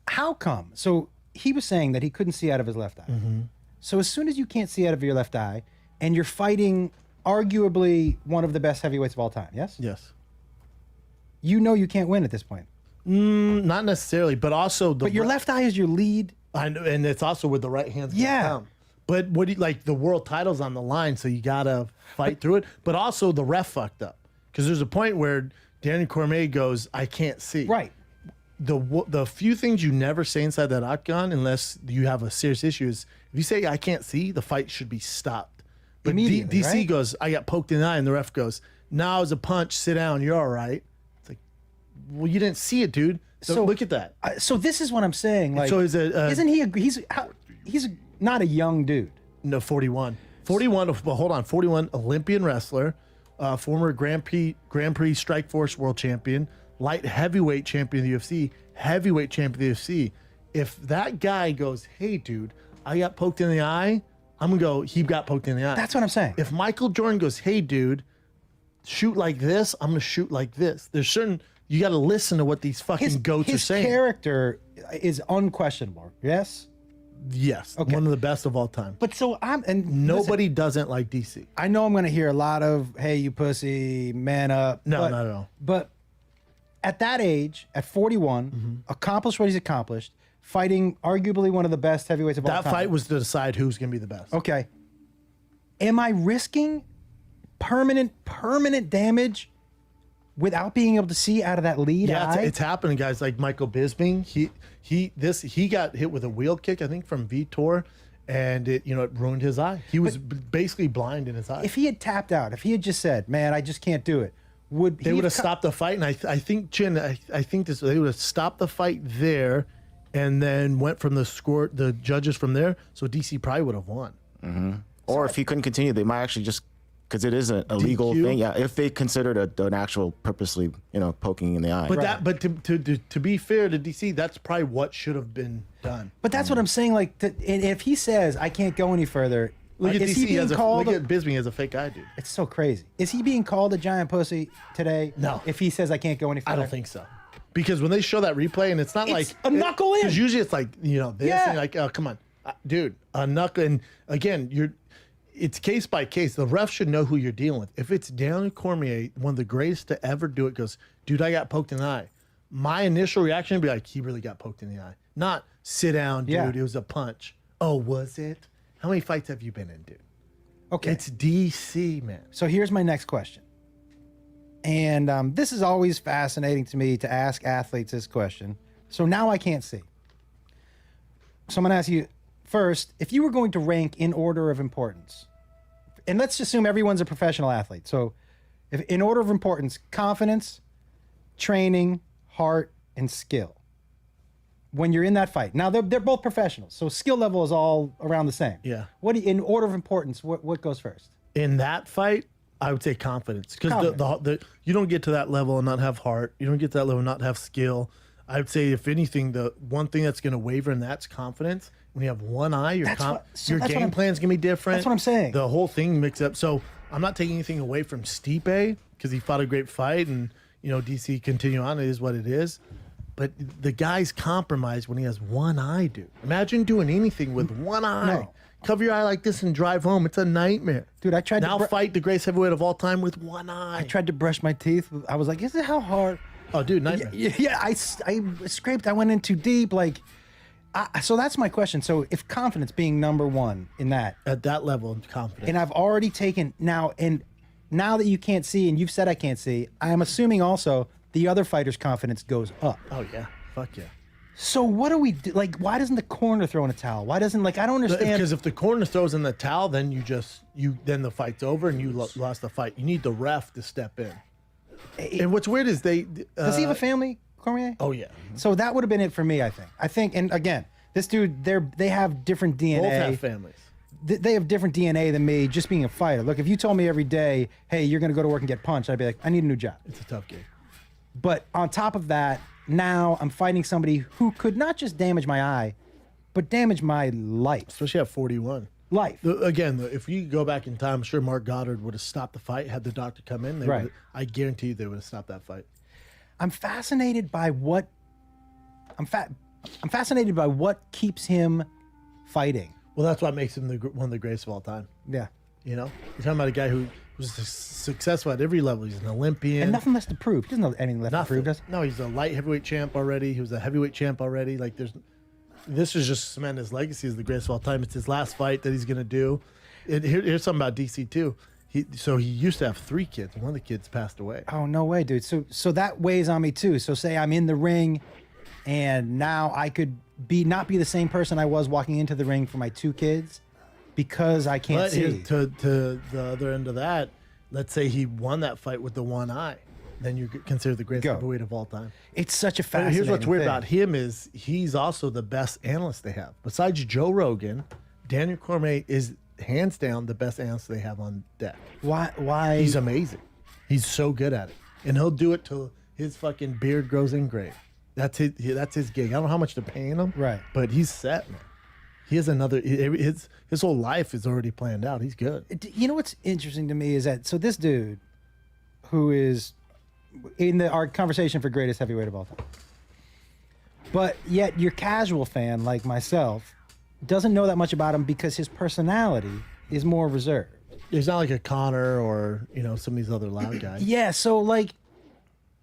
How come? So he was saying that he couldn't see out of his left eye. Mm-hmm. So as soon as you can't see out of your left eye, and you're fighting arguably one of the best heavyweights of all time, yes? Yes. You know you can't win at this point. Not necessarily, but also But your left eye is your lead. I know, and it's also with the right hand's gonna Yeah. count. But what do you the world title's on the line, so you gotta fight through it. But also the ref fucked up because there's a point where Daniel Cormier goes, "I can't see." Right. The few things you never say inside that octagon, unless you have a serious issue, is if you say I can't see, the fight should be stopped. But Immediately, DC right? goes, I got poked in the eye, and the ref goes, now it's a punch, sit down, you're all right. It's like, well, you didn't see it, dude. So look at that. So this is what I'm saying. Like, So is it, isn't he? He's not a young dude. No, 41. 41, well, hold on, 41 Olympian wrestler, former Grand Prix Strikeforce world champion, light heavyweight champion of the UFC, heavyweight champion of the UFC. If that guy goes, hey, dude, I got poked in the eye, I'm going to go, he got poked in the eye. That's what I'm saying. If Michael Jordan goes, hey, dude, shoot like this, I'm going to shoot like this. There's certain, you got to listen to what these fucking goats are saying. His character is unquestionable. Yes. Yes. Okay. One of the best of all time. But so Nobody doesn't like DC. I know I'm going to hear a lot of, hey, you pussy, man up. No, but, not at all. But at that age, at 41, accomplished what he's accomplished, fighting arguably one of the best heavyweights of all time. That fight was to decide who's going to be the best. Okay. Am I risking permanent damage without being able to see out of that lead Yeah, eye? it's happening, guys. Like Michael Bisping, he got hit with a wheel kick, I think, from Vitor, and it ruined his eye. He was basically blind in his eye. If he had tapped out, if he had just said, "Man, I just can't do it," They would have stopped the fight, and I think they would have stopped the fight there, and then went from the judges from there. So DC probably would have won. Or if he couldn't continue, they might actually just, because it is a legal DQ? thing. Yeah, if they considered an actual purposely, poking in the eye. But to be fair to DC, that's probably what should have been done. But that's what I'm saying. Like, and if he says, "I can't go any further," Look at Is DC. he being called? Look at Bisbee as a fake eye, dude. It's so crazy. Is he being called a giant pussy today? No. If he says I can't go any I further, don't think so. Because when they show that replay, and it's not It's like a knuckle in. Because usually it's like this, Yeah. and like, oh, come on, dude, a knuckle. And again, it's case by case. The ref should know who you're dealing with. If it's Daniel Cormier, one of the greatest to ever do it, goes, dude, I got poked in the eye. My initial reaction would be like, he really got poked in the eye. Not sit down, dude. Yeah. It was a punch. Oh, was it? How many fights have you been in, dude? Okay. It's DC, man. So here's my next question. And this is always fascinating to me to ask athletes this question. So now I can't see. So I'm going to ask you first, if you were going to rank in order of importance, and let's assume everyone's a professional athlete. So if in order of importance, confidence, training, heart, and skill. When you're in that fight. Now they're both professionals. So skill level is all around the same. Yeah. What do you, in order of importance, what goes first? In that fight, I would say confidence, because you don't get to that level and not have heart. You don't get to that level and not have skill. I would say, if anything, the one thing that's going to waver in that's confidence. When you have one eye, your game plan's going to be different. That's what I'm saying. The whole thing mixed up. So I'm not taking anything away from Stipe, because he fought a great fight, and DC continue on. It is what it is. But the guy's compromised when he has one eye, dude. Imagine doing anything with one eye. No. Cover your eye like this and drive home. It's a nightmare. Dude, I tried now to fight the greatest heavyweight of all time with one eye. I tried to brush my teeth. I was like, is it how hard? Oh, dude, nightmare. Yeah, I scraped. I went in too deep. So that's my question. So if confidence being number one in that. At that level of confidence. And I've already taken now that you can't see and you've said I can't see, I am assuming also the other fighter's confidence goes up. Oh, yeah. Fuck yeah. So what do we do? Like, why doesn't the corner throw in a towel? Why doesn't, I don't understand. Because if the corner throws in the towel, then then the fight's over and you lost the fight. You need the ref to step in. And what's weird is does he have a family, Cormier? Oh, yeah. So that would have been it for me, I think. And again, this dude, they have different DNA. Both have families. They have different DNA than me, just being a fighter. Look, if you told me every day, hey, you're going to go to work and get punched, I'd be like, I need a new job. It's a tough game. But on top of that, now I'm fighting somebody who could not just damage my eye, but damage my life. Especially at 41. Life. Again, if you go back in time, I'm sure Mark Goddard would have stopped the fight had the doctor come in. Right. I guarantee you they would have stopped that fight. I'm fascinated by what I'm fascinated by what keeps him fighting. Well, that's what makes him one of the greatest of all time. Yeah. You're talking about a guy who was successful at every level. He's an Olympian. And nothing left to prove. He doesn't have anything left to prove, does he? No, he's a light heavyweight champ already. He was a heavyweight champ already. This is just cement his legacy as the greatest of all time. It's his last fight that he's going to do. Here's something about DC too. He used to have 3 kids. One of the kids passed away. Oh, no way, dude. So that weighs on me too. So say I'm in the ring and now I could not be the same person I was walking into the ring for my 2 kids because I can't But see. to the other end of that, let's say he won that fight with the one eye. Then you're considered the greatest heavyweight of all time. It's such a But fascinating here's what's weird thing. about him is he's also the best analyst they have. Besides Joe Rogan, Daniel Cormier is hands down the best analyst they have on deck. Why? He's amazing. He's so good at it. And he'll do it till his fucking beard grows in gray. That's his gig. I don't know how much they're paying him. Right. But he's set, man. He has his whole life is already planned out. He's good. You know what's interesting to me is that this dude, who is in our conversation for greatest heavyweight of all time, but yet your casual fan like myself doesn't know that much about him because his personality is more reserved. He's not like a Connor or some of these other loud guys. Yeah. So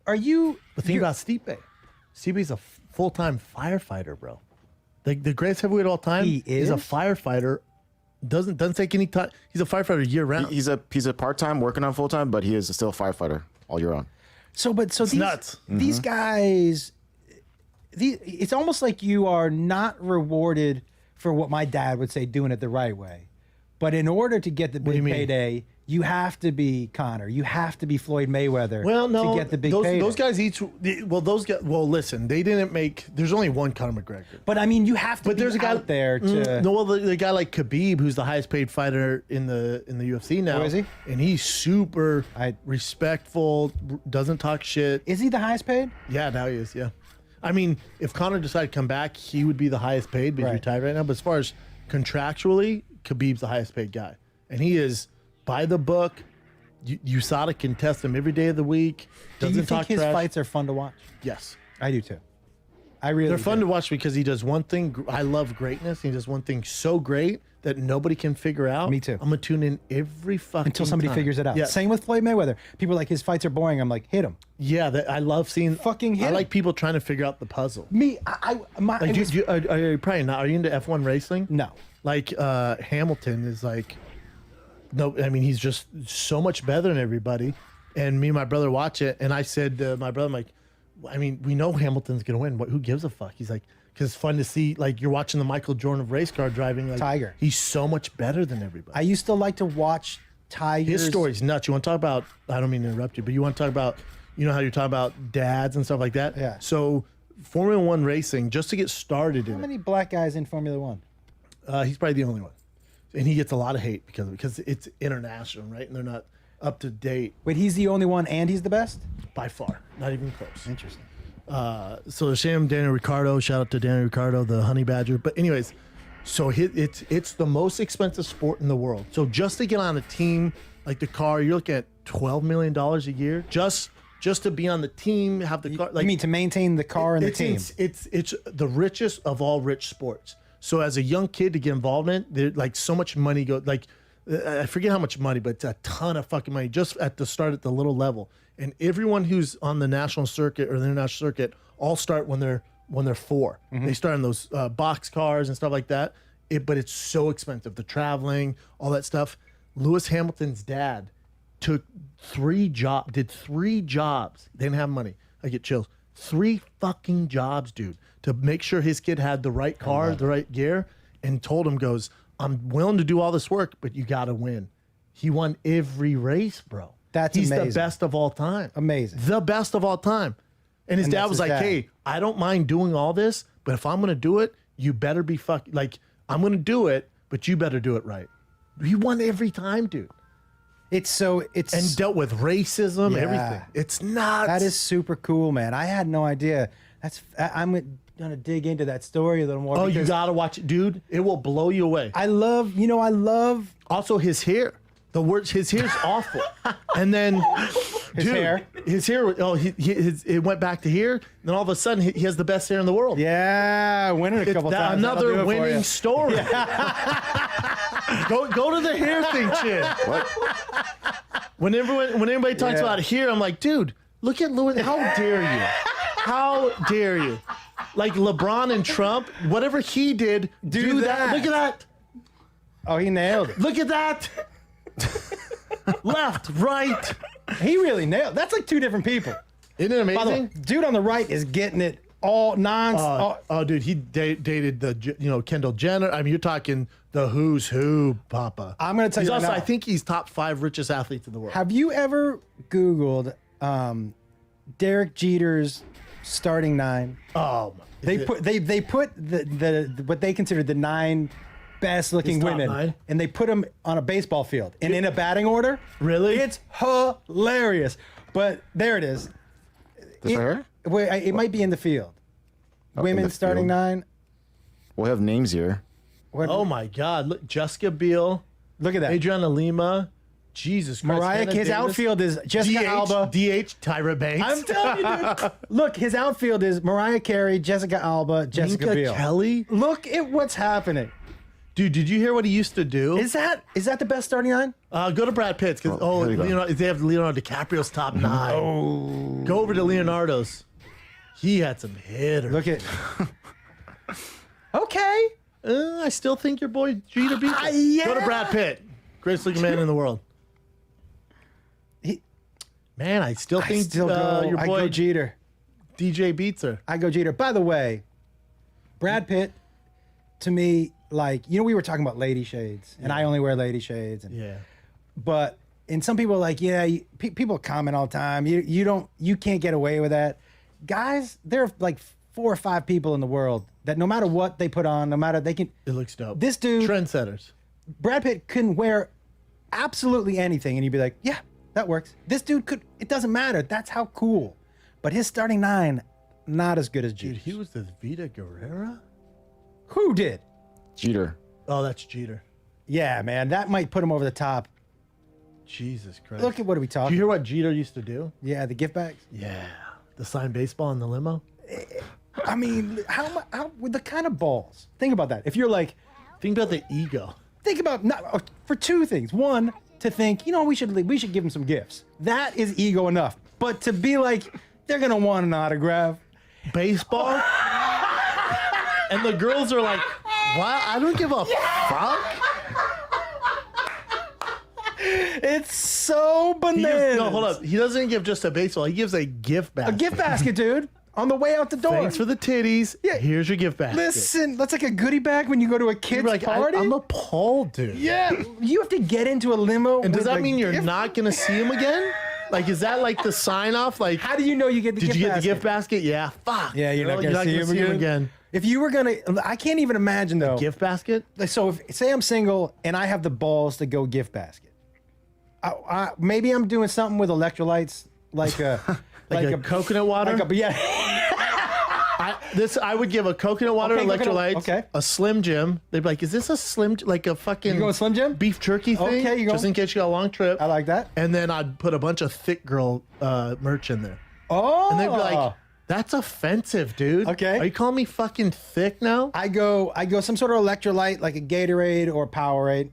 are you? But think about Stipe. Stipe's a full-time firefighter, bro. The greatest heavyweight of all time. He is a firefighter. Doesn't take any time. He's a firefighter year round. He's a part-time working on full-time, but he is still a firefighter all year round. So these nuts. These guys, it's almost like you are not rewarded for what my dad would say doing it the right way. But in order to get the do you big mean? payday, you have to be Connor. You have to be Floyd Mayweather Well, no, to get the big payday. those guys each. Listen, they didn't make. There's only one Conor McGregor. But I mean, you have to. But there's a guy out there to. No, well, the guy like Khabib, who's the highest paid fighter in the UFC now. Oh, is he? And he's super respectful. Doesn't talk shit. Is he the highest paid? Yeah, now he is. Yeah, I mean, if Conor decided to come back, he would be the highest paid, but he's Right. retired right now. But as far as contractually, Khabib's the highest paid guy, and he is by the book. USADA can test him every day of the week. Do Doesn't you think talk his trash. fights are fun to watch? Yes. I do too. I really They're fun do. to watch because he does one thing. I love greatness. He does one thing so great that nobody can figure out. Me too. I'm gonna tune in every fucking Until somebody time. figures it out. Yeah, Same with Floyd Mayweather. People are like his fights are boring. I'm like, hit him. yeah. I love seeing. Fucking hit I him. like people trying to figure out the puzzle. Me, my, Like, it was- are you probably not? Are you into F1 racing? no. Like Hamilton is like, no. I mean, he's just so much better than everybody. And me and my brother watch it, and I said to my brother, I'm like, I mean, we know Hamilton's gonna win. Who gives a fuck? He's like, because it's fun to see. Like you're watching the Michael Jordan of race car driving. Like, Tiger. He's so much better than everybody. I used to like to watch Tigers. His story's nuts. You want to talk about? I don't mean to interrupt you, but you want to talk about? You know how you're talking about dads and stuff like that. Yeah. So Formula One racing, just to get started How in it, many black guys in Formula One? he's probably the only one, and he gets a lot of hate because it's international, right? And they're not up to date Wait, he's the only one and he's the best? by far, not even close. Interesting. So shame Daniel Ricciardo. Shout out to Daniel Ricciardo, the honey badger. But anyways, so it's the most expensive sport in the world. So just to get on a team like the car, you're looking at $12 million a year just to be on the team, have the car. Like You mean to maintain the car and the team? It's the richest of all rich sports. So as a young kid to get involved in it, there like so much money go like I forget how much money, but it's a ton of fucking money just at the start at the little level. And everyone who's on the national circuit or the international circuit all start when they're 4. They start in those box cars and stuff like that. But it's so expensive. The traveling, all that stuff. Lewis Hamilton's dad did 3 jobs. They didn't have money. I get chills. 3 fucking jobs, dude, to make sure his kid had the right car, the right gear, and told him, goes, I'm willing to do all this work, but you got to win. He won every race, bro. He's amazing. the best of all time. Amazing. The best of all time. And his And dad that's was his like, dad. hey, I don't mind doing all this, but if I'm going to do it, you better be like, I'm going to do it, but you better do it right. He won every time, dude. It's And dealt with racism, Yeah. everything. It's nuts. that is super cool, man. I had no idea. I'm gonna dig into that story a little more. Oh, you because got to watch it, dude. It will blow you away. I love Also, his hair. His hair's awful. And then His hair? His hair. Oh, it went back to here. Then all of a sudden, he has the best hair in the world. Yeah, winning a couple times. That'll do it Another for winning you. story. go to the hair thing, Chin. When anybody talks Yeah. about hair, I'm like, dude, look at Lewis. How dare you? How dare you? Like LeBron and Trump, whatever he did, do that. that. Look at that. Oh, he nailed it. Look at that. Left, right. He really nailed. That's like 2 different people. Isn't it By the way, amazing? dude on the right is getting it all non. Oh, dude, he dated the Kendall Jenner. I mean, you're talking the who's who, Papa. I'm gonna tell He's you right also, now. I think he's top 5 richest athletes in the world. Have you ever Googled Derek Jeter's starting 9? They put the what they considered the 9 best looking His top women, 9? and they put them on a baseball field and in a batting order. Really? It's hilarious. But there it is. This right here? Wait, it might be in the field. in Women the starting field. 9. We'll have names here. What, Oh my God! Look, Jessica Biel, look at that. Adriana Lima, Jesus Christ. Mariah, Hannah his Davis, outfield is Jessica Alba. DH, Tyra Banks. I'm telling you, dude. Look, his outfield is Mariah Carey, Jessica Alba, Jessica Minka Biel. Kelly. Look at what's happening. Dude, did you hear what he used to do? Is that the best starting 9? Go to Brad Pitt's because here you go. they have Leonardo DiCaprio's top 9. Oh, Go over to Leonardo's. He had some hitters. look at. Okay. I still think your boy Jeter beat you. Yeah. Go to Brad Pitt, greatest looking man in the world. He- Man, I still I think still go. your I boy go Jeter. DJ beats her. I go Jeter. By the way, Brad Pitt, to me, like we were talking about lady shades, and I only wear lady shades, and Yeah. but and some people are like, yeah, people comment all the time. You can't get away with that, guys. There are like 4 or 5 people in the world that no matter what they put on, no matter they can. It looks dope. This dude, Trendsetters. Brad Pitt, couldn't wear absolutely anything, and you'd be like, yeah, that works. This dude could. It doesn't matter. That's how cool. But his starting 9, not as good as Dude, Jeter. he was the Vita Guerrera? Who did? Jeter. Oh, that's Jeter. Yeah, man, that might put him over the top. Jesus Christ. Look at what are we Did talking? you hear what Jeter used to do? Yeah, the gift bags. Yeah. The signed baseball in the limo. I mean, how with the kind of balls? Think about that. If you're like, Think about the ego. think about for two things. One, to think, we should give him some gifts. That is ego enough. But to be like, they're gonna want an autograph. Baseball. And the girls are like, what? I don't give a fuck. It's so He bananas. gives, no, hold up. He doesn't give just a baseball. He gives a gift A basket. gift basket, dude. On the way out the door. Thanks for the titties. Yeah. Here's your gift basket. Listen, that's like a goodie bag when you go to a kid's You're like, party. I'm appalled, dude. Yeah, you have to get into a limo. And does with that a mean you're gift- not gonna see him again? Like, is that like the sign off? Like, How do you know you get the did gift you get basket? the gift basket? Yeah. Fuck. Yeah, you're not gonna see him again. If you were gonna, I can't even imagine though. Gift basket? So if say I'm single and I have the balls to go gift basket, maybe I'm doing something with electrolytes, like a Like a coconut water? I would give a coconut water, Okay, coconut- electrolytes, okay. a Slim Jim. They'd be like, is this a Slim, like a fucking You going Slim Jim? beef jerky thing? Okay, you go. Just in case you got a long trip. I like that. And then I'd put a bunch of thick girl merch in there. Oh, And they'd be like, that's offensive, dude. Okay. Are you calling me fucking thick now? I go some sort of electrolyte, like a Gatorade or Powerade.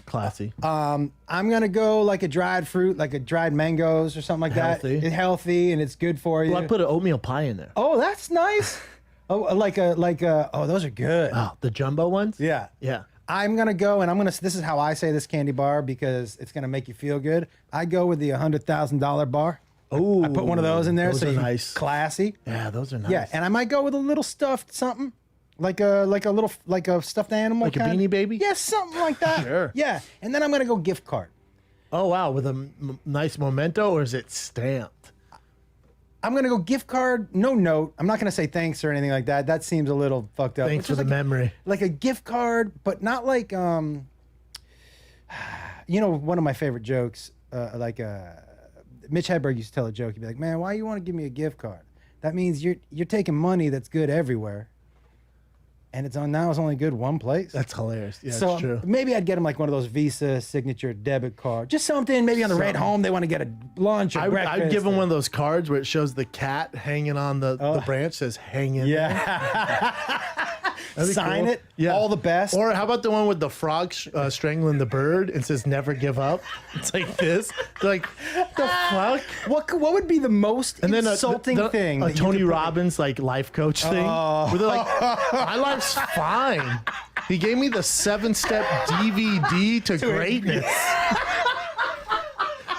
Classy. I'm gonna go like a dried fruit, like a dried mangoes or something like Healthy. that. It's healthy and it's good for you. Well, I put an oatmeal pie in there. Oh, that's nice. Oh, like a. Oh, those are good. Oh, the jumbo ones? Yeah. Yeah. I'm gonna go and this is how I say this candy bar because it's gonna make you feel good. I go with the $100,000 bar. Oh, I put one of those in there, those so are you nice. classy. Yeah, those are nice. Yeah, and I might go with a little stuffed something, like a little stuffed animal, Like a kind. Beanie Baby? Yeah, something like that. Sure. Yeah, and then I'm gonna go gift card. Oh wow, with a nice memento, or is it stamped? I'm gonna go gift card, no note. I'm not gonna say thanks or anything like that. That seems a little fucked up. Thanks But for just the like memory. like a gift card, but not like one of my favorite jokes, Mitch Hedberg used to tell a joke. He'd be like, "Man, why you want to give me a gift card? That means you're taking money that's good everywhere, and it's only good one place." That's hilarious. Yeah, So it's true. maybe I'd get him like one of those Visa signature debit card, just something. Maybe on the ride home they want to get a lunch or breakfast. I'd give him one of those cards where it shows the cat hanging on the branch, says hanging. Yeah. That'd be Sign cool. it. All the best. Or how about the one with the frog strangling the bird and says never give up? It's like this. They're like, the fuck? What would be the most And then insulting thing? a that you Tony could put- Robbins like life coach thing where they're like, my life's fine. He gave me the 7-step DVD to greatness.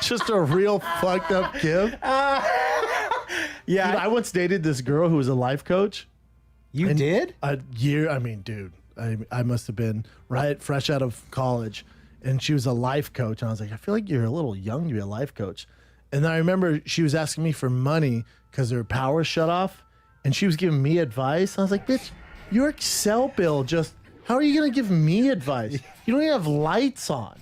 Just a real fucked up gift. Yeah, Dude, I once dated this girl who was a life coach. you did. A year, I mean, dude, I must have been fresh out of college, and she was a life coach. And I was like, I feel like you're a little young to be a life coach. And then I remember she was asking me for money because her power shut off, and she was giving me advice. I was like, bitch, your Excel bill how are you going to give me advice? You don't even have lights on.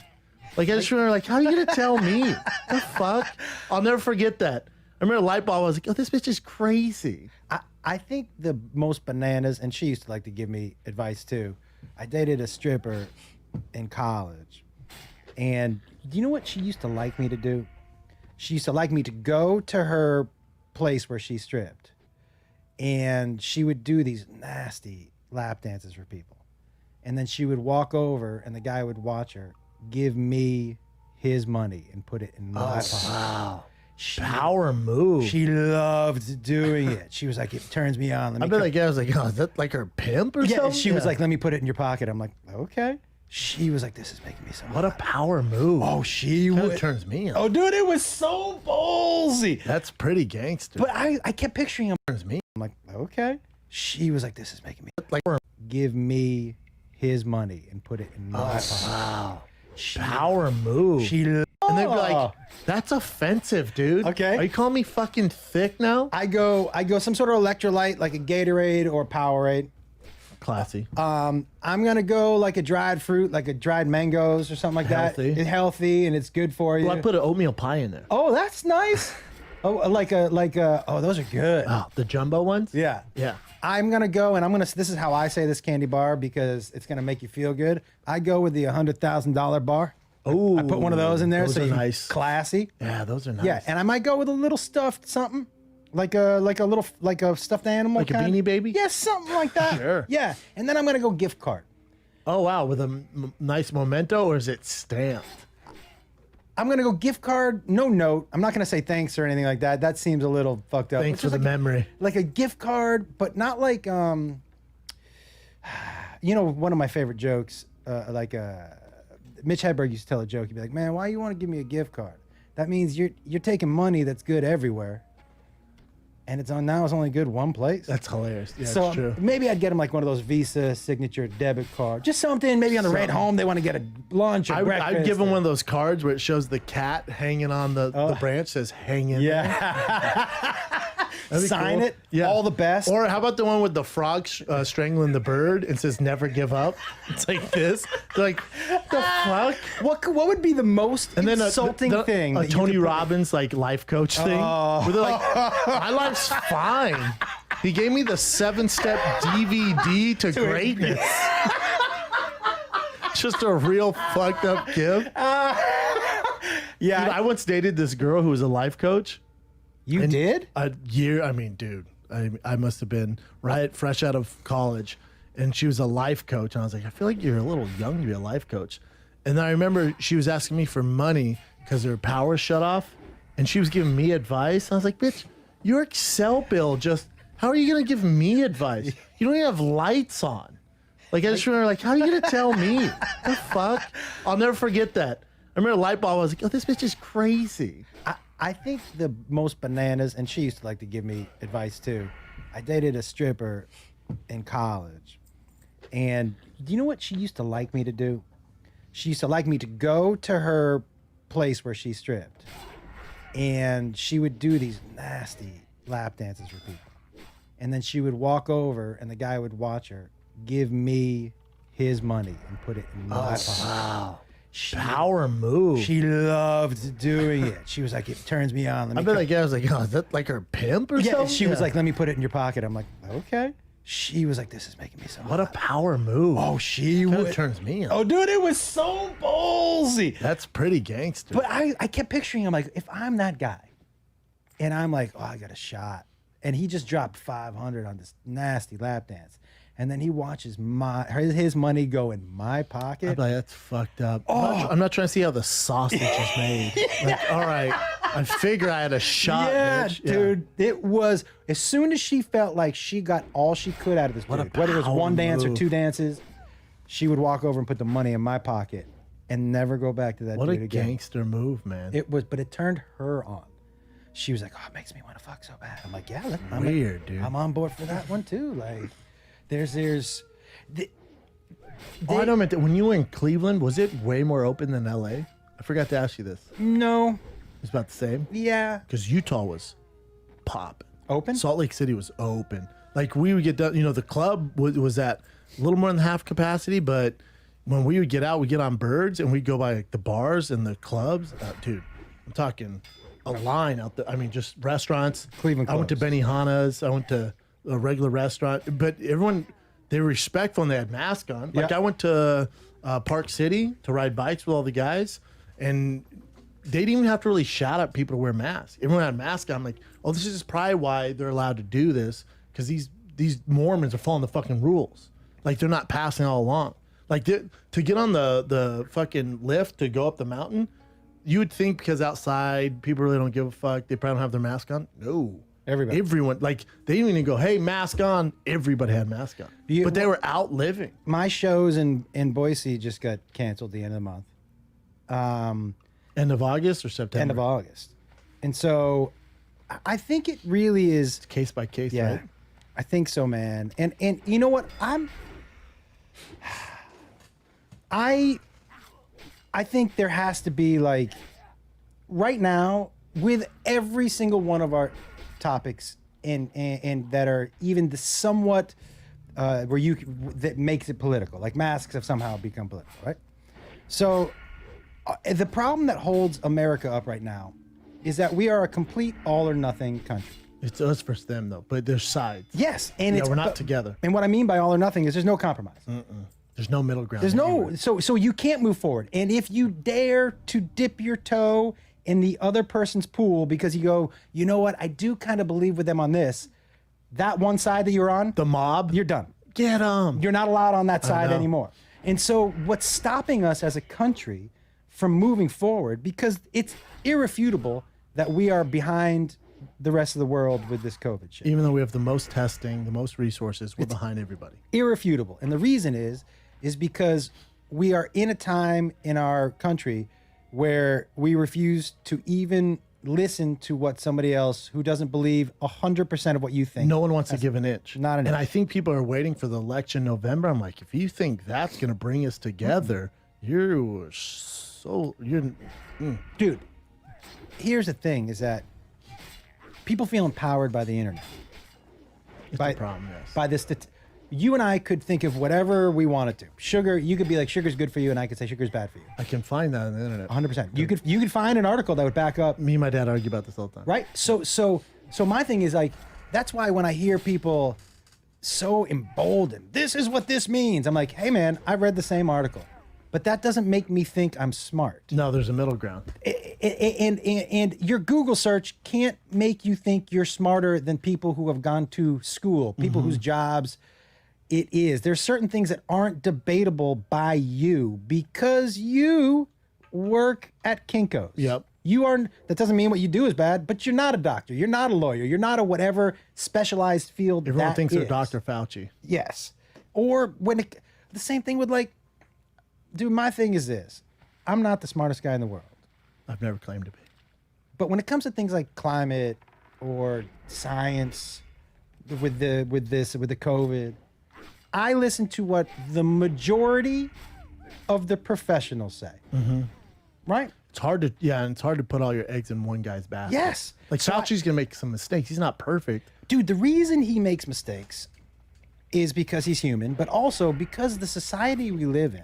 Like, I just remember, like, how are you going to tell me? The fuck? I'll never forget that. I remember a light bulb. I was like, oh, this bitch is crazy. I think the most bananas, and she used to like to give me advice too. I dated a stripper in college, and do you know what she used to like me to do? She used to like me to go to her place where she stripped, and she would do these nasty lap dances for people. And then she would walk over, and the guy would watch her give me his money and put it in my pocket. Wow. She, Power move. she loved doing it. She was like, it turns me on. Let me I bet come- that guy was like, oh, is that like her pimp or Yeah, something? she was like, let me put it in your pocket. I'm like, okay. She was like, this is making me so what a power move. Oh, she Kind would. of turns me on. Oh, dude, it was so ballsy. That's pretty gangster. But I kept picturing him. turns me I'm like, okay. She was like, this is making me like, give me his money and put it in my pocket. wow. Power move. She and they'd be like, that's offensive, dude. Okay. Are you calling me fucking thick now? I go some sort of electrolyte, like a Gatorade or Powerade. Classy. I'm gonna go like a dried fruit, like a dried mangoes or something like Healthy. that. It's healthy and it's good for you. Well, I put an oatmeal pie in there. Oh, that's nice. Oh, like a. Oh, those are good. Oh, the jumbo ones? Yeah. Yeah. I'm gonna go and this is how I say this candy bar because it's gonna make you feel good. I go with the $100,000 bar. Oh, I put one of those in there, those so are you nice. classy. Yeah, those are nice. Yeah, and I might go with a little stuffed something, like a stuffed animal, Like a Beanie Baby? Yeah, something like that. Sure. Yeah, and then I'm gonna go gift card. Oh wow, with a nice memento, or is it stamped? I'm gonna go gift card, no note. I'm not gonna say thanks or anything like that. That seems a little fucked up. Thanks It's for just the like memory. like a gift card, but not like one of my favorite jokes, Mitch Hedberg used to tell a joke. He'd be like, "Man, why you want to give me a gift card? That means you're taking money that's good everywhere, and it's only good one place." That's hilarious. Yeah, So it's true. maybe I'd get him like one of those Visa signature debit card, just something. Maybe on the ride home they want to get a lunch or breakfast. I'd give him one of those cards where it shows the cat hanging on the branch, says "hang in." Yeah. That'd be Sign cool. it. Yeah. All the best. Or how about the one with the frog strangling the bird and says "never give up"? It's like this. They're like, the fuck? What would be the most And then insulting thing? a that you Tony could put- Robbins like life coach thing. Oh. Where they're like, my life's fine. He gave me the 7-step DVD to greatness. Just a real fucked up gift. Yeah. Dude, I once dated this girl who was a life coach. You And did? A year, I mean, dude, I must have been fresh out of college, and she was a life coach, and I was like, I feel like you're a little young to be a life coach. And then I remember she was asking me for money because her power shut off, and she was giving me advice. I was like, bitch, your Excel bill how are you gonna give me advice? You don't even have lights on. Like, I just remember, like, how are you gonna tell me? The fuck? I'll never forget that. I remember light bulb. I was like, oh, this bitch is crazy. I think the most bananas, and she used to like to give me advice too. I dated a stripper in college, and do you know what she used to like me to do? She used to like me to go to her place where she stripped, and she would do these nasty lap dances for people. And then she would walk over, and the guy would watch her, give me his money, and put it in my pocket. Wow. Power move. She loved doing it. She was like, it turns me on. I bet that guy was like, oh, is that like her pimp or Yeah, something? she was like, let me put it in your pocket. I'm like, okay. She was like, this is making me so what a hot. power move. Oh, she Kinda would. turns me on. Oh, dude, it was so ballsy. That's pretty gangster. But I kept picturing him like, if I'm that guy and I'm like, oh, I got a shot. And he just dropped 500 on this nasty lap dance. And then he watches his money go in my pocket. I'm like, that's fucked up. Oh. I'm not trying to see how the sausage is made. Like, all right, I figure I had a shot, Yeah, bitch. dude. It was as soon as she felt like she got all she could out of this What a dude, whether it was power one dance or move. 2 dances, she would walk over and put the money in my pocket and never go back to that What a dude again. gangster move, man. But it turned her on. She was like, "Oh, it makes me want to fuck so bad." I'm like, "Yeah, Weird, dude. I'm on board for that one too." Like, there's I don't mean when you were in Cleveland, was it way more open than LA? I forgot to ask you this. no, It's about the same. yeah, Because Utah was popping. open. Salt Lake City was open. Like we would get done, the club was at a little more than half capacity, but when we would get out, we get on birds and we'd go by like the bars and the clubs. Dude, I'm talking a line out there. I mean, just restaurants. Cleveland I went to clubs. Benihana's. I went to a regular restaurant, but everyone, they were respectful and they had masks on. Like Yeah. I went to Park City to ride bikes with all the guys, and they didn't even have to really shout at people to wear masks. Everyone had masks on. I'm like, oh, this is probably why they're allowed to do this, because these Mormons are following the fucking rules. Like they're not passing all along. Like to get on the fucking lift to go up the mountain, you would think because outside people really don't give a fuck. They probably don't have their mask on. No. Everybody. Everyone. Like they didn't even go, hey, mask on. Everybody had mask on. But they were out living. My shows in Boise just got canceled the end of the month. End of August or September? End of August. And so I think it really is. Case by case, Yeah, right? I think so, man. And you know what? I think there has to be like right now with every single one of our topics and that are even the somewhat that makes it political. Like masks have somehow become political, right? So the problem that holds America up right now is that we are a complete all or nothing country. It's us versus them though, but there's sides. Yes, and Yeah, it's we're not together. And what I mean by all or nothing is there's no compromise. There's no middle ground. There's no anywhere. so you can't move forward. And if you dare to dip your toe in the other person's pool because you go, you know what, I do kind of believe with them on this, that one side that you're on, The mob. you're done. Get them. You're not allowed on that side know. anymore. And so what's stopping us as a country from moving forward, because it's irrefutable that we are behind the rest of the world with this COVID shit. Even though we have the most testing, the most resources, we're behind everybody. Irrefutable. And the reason is because we are in a time in our country where we refuse to even listen to what somebody else who doesn't believe 100% of what you think. No one wants to give an inch. Not an And inch. I think people are waiting for the election in November. I'm like, if you think that's going to bring us together, you're. Dude, here's the thing is that people feel empowered by the internet. It's By- a problem, yes. By this, you and I could think of whatever we wanted to. Sugar, you could be like, sugar's good for you, and I could say sugar's bad for you. I can find that on the internet. 100%. You could find an article that would back up, Me and my dad argue about this all the time. right? So my thing is like, that's why when I hear people so emboldened, this is what this means. I'm like, hey man, I read the same article, but that doesn't make me think I'm smart. No, there's a middle ground. And your Google search can't make you think you're smarter than people who have gone to school, people whose jobs it is. There's certain things that aren't debatable by you because you work at Kinko's. Yep. You are. That doesn't mean what you do is bad, but you're not a doctor. You're not a lawyer. You're not a whatever specialized field. Everyone that thinks they're is. Dr. Fauci. Yes. Or when the same thing with like, dude, my thing is this. I'm not the smartest guy in the world. I've never claimed to be. But when it comes to things like climate or science with the COVID, I listen to what the majority of the professionals say. Right? It's hard to, and it's hard to put all your eggs in one guy's basket. Yes. Like So Fauci's going to make some mistakes. He's not perfect. Dude, the reason he makes mistakes is because he's human, but also because the society we live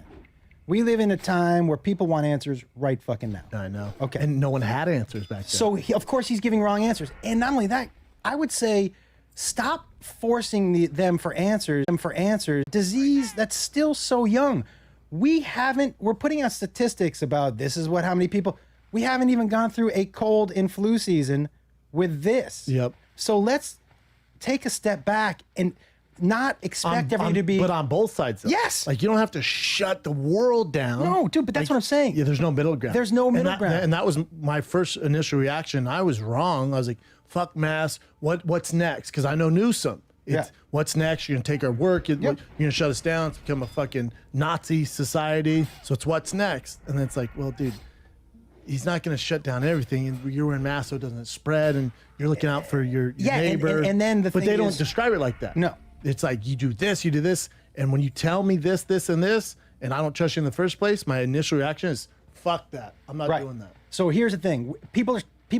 in a time where people want answers right fucking now. I know. Okay. And no one had answers back then. So of course he's giving wrong answers. And not only that, I would say stop forcing them for answers. Disease that's still so young. We're putting out statistics about this is how many people. We haven't even gone through a cold and flu season with this. Yep. So let's take a step back and not expect everything to be. But on both sides, though. Yes. Like you don't have to shut the world down. No, dude, but that's what I'm saying. Yeah, there's no middle ground. There's no middle and ground. And that was my first initial reaction. I was wrong. I was like, fuck masks. What's next? Because I know Newsom. It's what's next? You're going to take our work. You're going to shut us down. It's become a fucking Nazi society. So it's what's next. And then it's like, well, dude, he's not going to shut down everything. And you're wearing masks so it doesn't spread. And you're looking out for your neighbor. And then but thing they don't is- describe it like that. No. It's like you do this, and when you tell me this, this, and this, and I don't trust you in the first place, my initial reaction is, fuck that. I'm not doing that. So here's the thing: people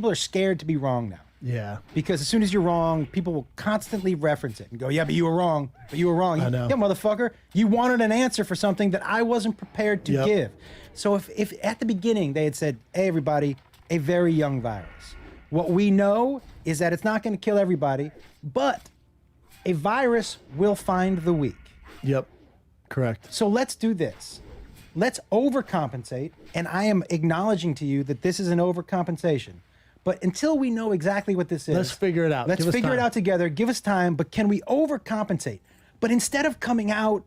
are scared to be wrong now Yeah. because as soon as you're wrong, people will constantly reference it and go, "Yeah, but you were wrong. But you were wrong." I know. Yeah, motherfucker, you wanted an answer for something that I wasn't prepared to Yep. give. So if at the beginning they had said, "Hey, everybody, a very young virus," what we know is that it's not going to kill everybody, but a virus will find the weak. Yep. Correct. So let's do this. Let's overcompensate. And I am acknowledging to you that this is an overcompensation. But until we know exactly what this is, Let's figure it out. Let's Give us figure it time. out together. Give us time. But can we overcompensate? But instead of coming out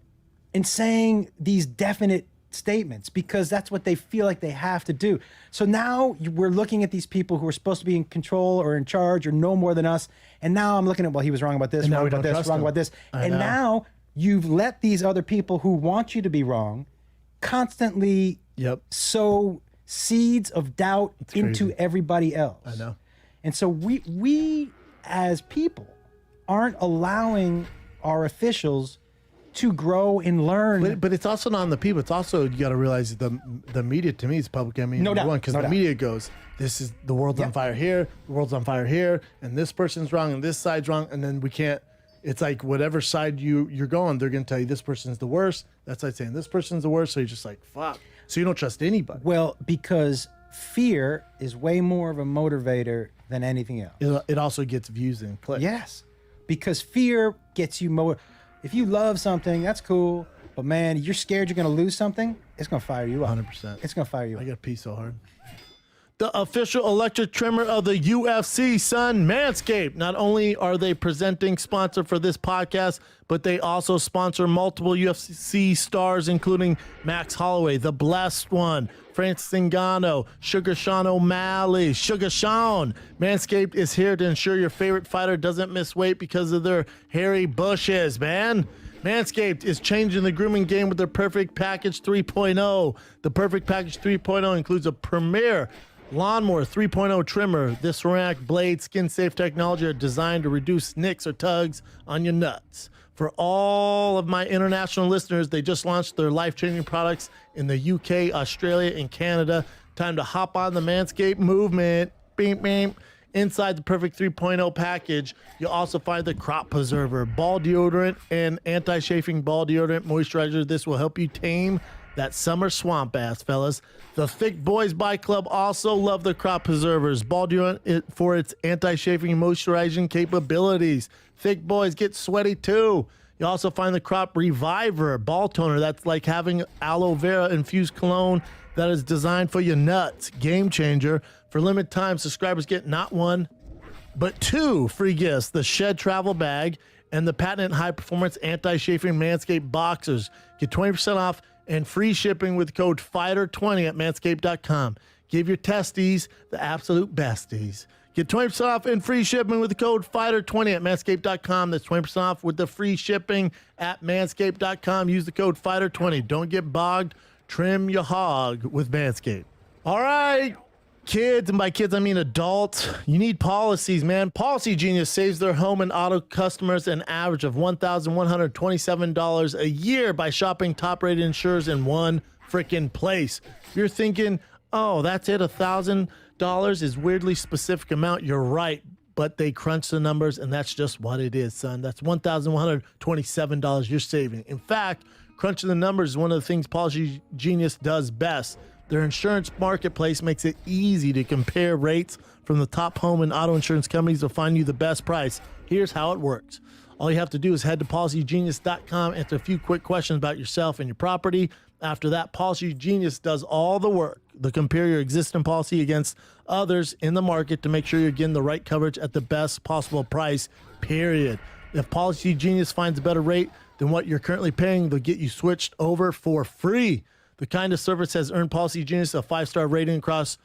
and saying these definite statements, because that's what they feel like they have to do. So now we're looking at these people who are supposed to be in control or in charge or know more than us. And now I'm looking at, well, he was wrong about this, And now wrong we about don't this, trust wrong him. about this. I And know. now you've let these other people who want you to be wrong constantly Yep. sow seeds of doubt into crazy. everybody else. I know. And so we as people aren't allowing our officials to grow and learn. But it's also not on the people. It's also, you got to realize the media to me is public enemy No number doubt. one, because No the doubt. media goes, this is the world's on Yep. fire here, the world's on fire here, and this person's wrong and this side's wrong, and then we can't. It's like whatever side you're going, they're going to tell you this person's the worst. That side's saying this person's the worst. So you're just like, fuck. So you don't trust anybody. Well, because fear is way more of a motivator than anything else. It also gets views and clicks. Yes, because fear gets you more. If you love something, that's cool. But man, you're scared you're gonna lose something. It's gonna fire you up. 100%. It's gonna fire you I up. got to pee so hard. The official electric trimmer of the UFC, son, Manscaped. Not only are they presenting sponsor for this podcast, but they also sponsor multiple UFC stars, including Max Holloway, the Blessed One, Francis Ngannou, Sugar Sean O'Malley, Sugar Sean. Manscaped is here to ensure your favorite fighter doesn't miss weight because of their hairy bushes, man. Manscaped is changing the grooming game with their Perfect Package 3.0. The Perfect Package 3.0 includes a premier Lawnmower 3.0 trimmer. This ceramic blade, skin-safe technology are designed to reduce nicks or tugs on your nuts. For all of my international listeners, they just launched their life-changing products in the UK, Australia, and Canada. Time to hop on the Manscaped movement. Beep, beep. Inside the Perfect 3.0 package, you'll also find the Crop Preserver, ball deodorant, and anti-chafing ball deodorant moisturizer. This will help you tame that summer swamp ass, fellas. The Thick Boys Bike Club also love the Crop Preservers. Ball deodorant for its anti-chafing moisturizing capabilities. Thick Boys get sweaty too. You also find the Crop Reviver ball toner. That's like having aloe vera infused cologne that is designed for your nuts. Game changer. For limited time, subscribers get not one, but two free gifts. The Shed Travel Bag and the patented high-performance anti-chafing Manscaped Boxers. Get 20% off and free shipping with code FIGHTER20 at manscaped.com. Give your testes the absolute besties. Get 20% off and free shipping with the code FIGHTER20 at manscaped.com. That's 20% off with the free shipping at manscaped.com. Use the code FIGHTER20. Don't get bogged. Trim your hog with Manscaped. All right, kids, and by kids I mean adults, you need policies, man. Policy Genius saves their home and auto customers an average of $1,127 a year by shopping top-rated insurers in one freaking place. If you're thinking, oh, that's it, $1,000 is weirdly specific amount, you're right, but they crunch the numbers, and that's just what it is, son. That's $1,127 you're saving. In fact, crunching the numbers is one of the things Policy Genius does best. Their insurance marketplace makes it easy to compare rates from the top home and auto insurance companies to find you the best price. Here's how it works. All you have to do is head to policygenius.com, answer a few quick questions about yourself and your property. After that, Policy Genius does all the work. They'll compare your existing policy against others in the market to make sure you're getting the right coverage at the best possible price, period. If Policy Genius finds a better rate than what you're currently paying, they'll get you switched over for free. The kind of service has earned Policy Genius a 5-star rating across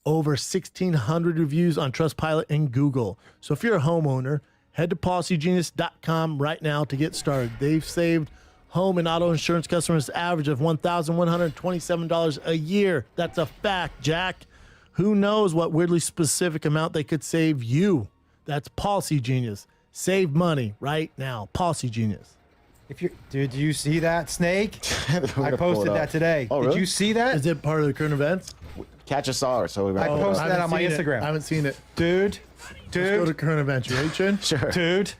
over 1,600 reviews on Trustpilot and Google. So if you're a homeowner, head to policygenius.com right now to get started. They've saved home and auto insurance customers an average of $1,127 a year. That's a fact, Jack. Who knows what weirdly specific amount they could save you? That's Policy Genius. Save money right now. Policy Genius. If you did you see that, Snake? I pull posted it that up. today. Oh, Did really? you see that? Is it part of the current events? Catch a saw, so we I posted I that haven't on my seen it. Instagram. I haven't seen it. Dude, Let's go to current events. You ready, Chin? Sure. dude,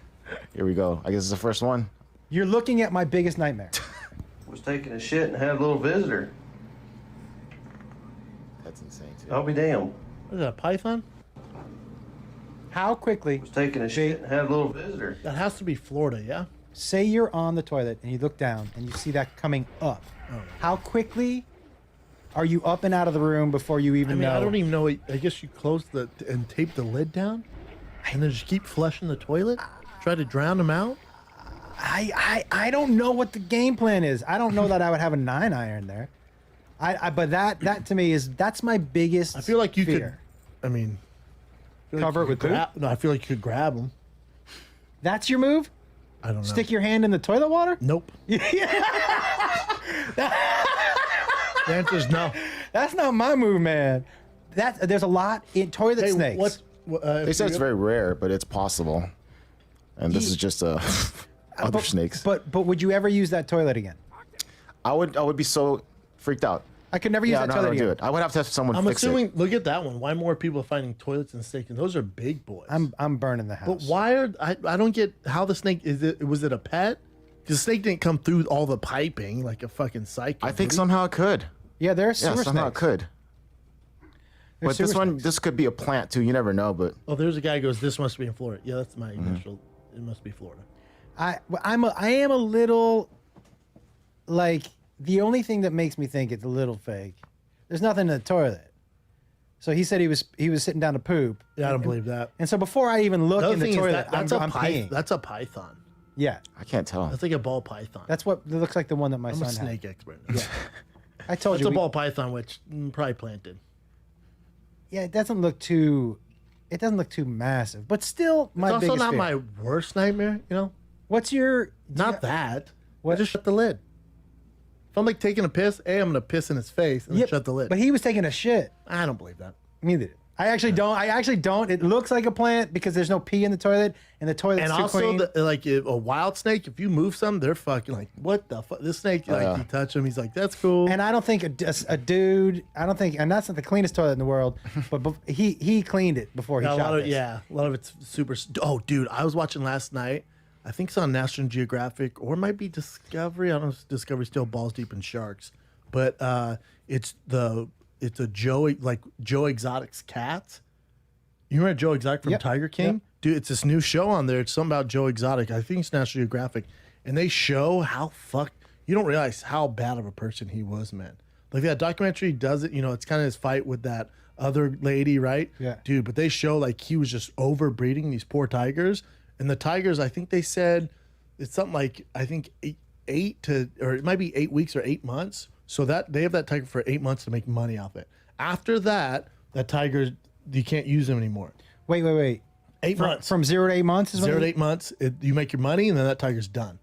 Here we go. I guess it's the first one. you're looking at my biggest nightmare. Was taking a shit and had a little visitor. That's insane, too. I'll be damned. What is that, a python? How quickly, Was taking a shit and had a little visitor. That has to be Florida, yeah? say you're on the toilet and you look down and you see that coming up. How quickly are you up and out of the room before you even I mean, know? I don't even know. I guess you close the and tape the lid down, and then just keep flushing the toilet. Try to drown them out. I don't know what the game plan is. I don't know that I would have a 9-iron there. But that to me that's my biggest. I feel like you fear. could. I mean, I feel Cover you it with could poop? No, I feel like you could grab them. That's your move? I don't know. Stick your hand in the toilet water? Nope. The answer's no. That's not my move, man. There's a lot in toilet Hey, snakes. They said it's very rare, but it's possible. And this is just other but, snakes. But would you ever use that toilet again? I would be so freaked out. I could never use Yeah, that no, toilet don't again. do it. I would have to have someone I'm fix assuming. it. Look at that one. Why more people are finding toilets and snakes? And those are big boys. I'm burning the house. But why are I don't get how the snake is it? Was it a pet? Because the snake didn't come through all the piping like a fucking psycho. I think did he? somehow it could. Yeah, there's Yeah, sewer somehow it snakes. could. They're But this sewer one, snakes. this could be a plant too. You never know. But Oh, there's a guy who goes, this must be in Florida. Yeah, that's my initial. It must be Florida. I am a little like the only thing that makes me think it's a little fake. There's nothing in the toilet. So he said he was sitting down to poop. Yeah, I don't believe that. And so before I even look The other in the thing is toilet, that's I'm peeing. That's a python. Yeah, I can't tell. That's like a ball python. that's what it looks like. The one that my I'm son a snake had. expert. Yeah, I told It's you. a ball python, which probably planted. Yeah, it doesn't look too. It doesn't look too massive, but still, my It's also biggest not fear. my worst nightmare. You know, What's your? not that. What? I just shut the lid. If I'm like taking a piss, I'm gonna piss in his face and then Yep, shut the lid. But he was taking a shit. I don't believe that. Neither. I actually don't. I actually don't. It looks like a plant because there's no pee in the toilet, and the toilet's And too also, clean. like a wild snake, if you move some, they're fucking like, what the fuck? This snake, like, you touch him, he's like, that's cool. And I don't think a dude. I don't think, and that's not the cleanest toilet in the world. But he cleaned it before he Yeah, shot this. a lot of it's super. Oh, dude, I was watching last night. I think it's on National Geographic or it might be Discovery. I don't know if Discovery still balls deep in sharks, but it's a Joe Exotic's cat. You remember Joe Exotic from Yep, Tiger King? yep. Dude, it's this new show on there. It's something about Joe Exotic. I think it's National Geographic, and they show how you don't realize how bad of a person he was, man. Like that documentary does it. You know, it's kind of his fight with that other lady, right? Yeah. Dude, but they show like he was just overbreeding these poor tigers. And the tigers, I think they said it's something like, I think or it might be 8 weeks or 8 months. So that they have that tiger for 8 months to make money off it. After that tiger, you can't use him anymore. Wait. 8 months. From 0 to 8 months is when 0 to 8 months, you make your money and then that tiger's done.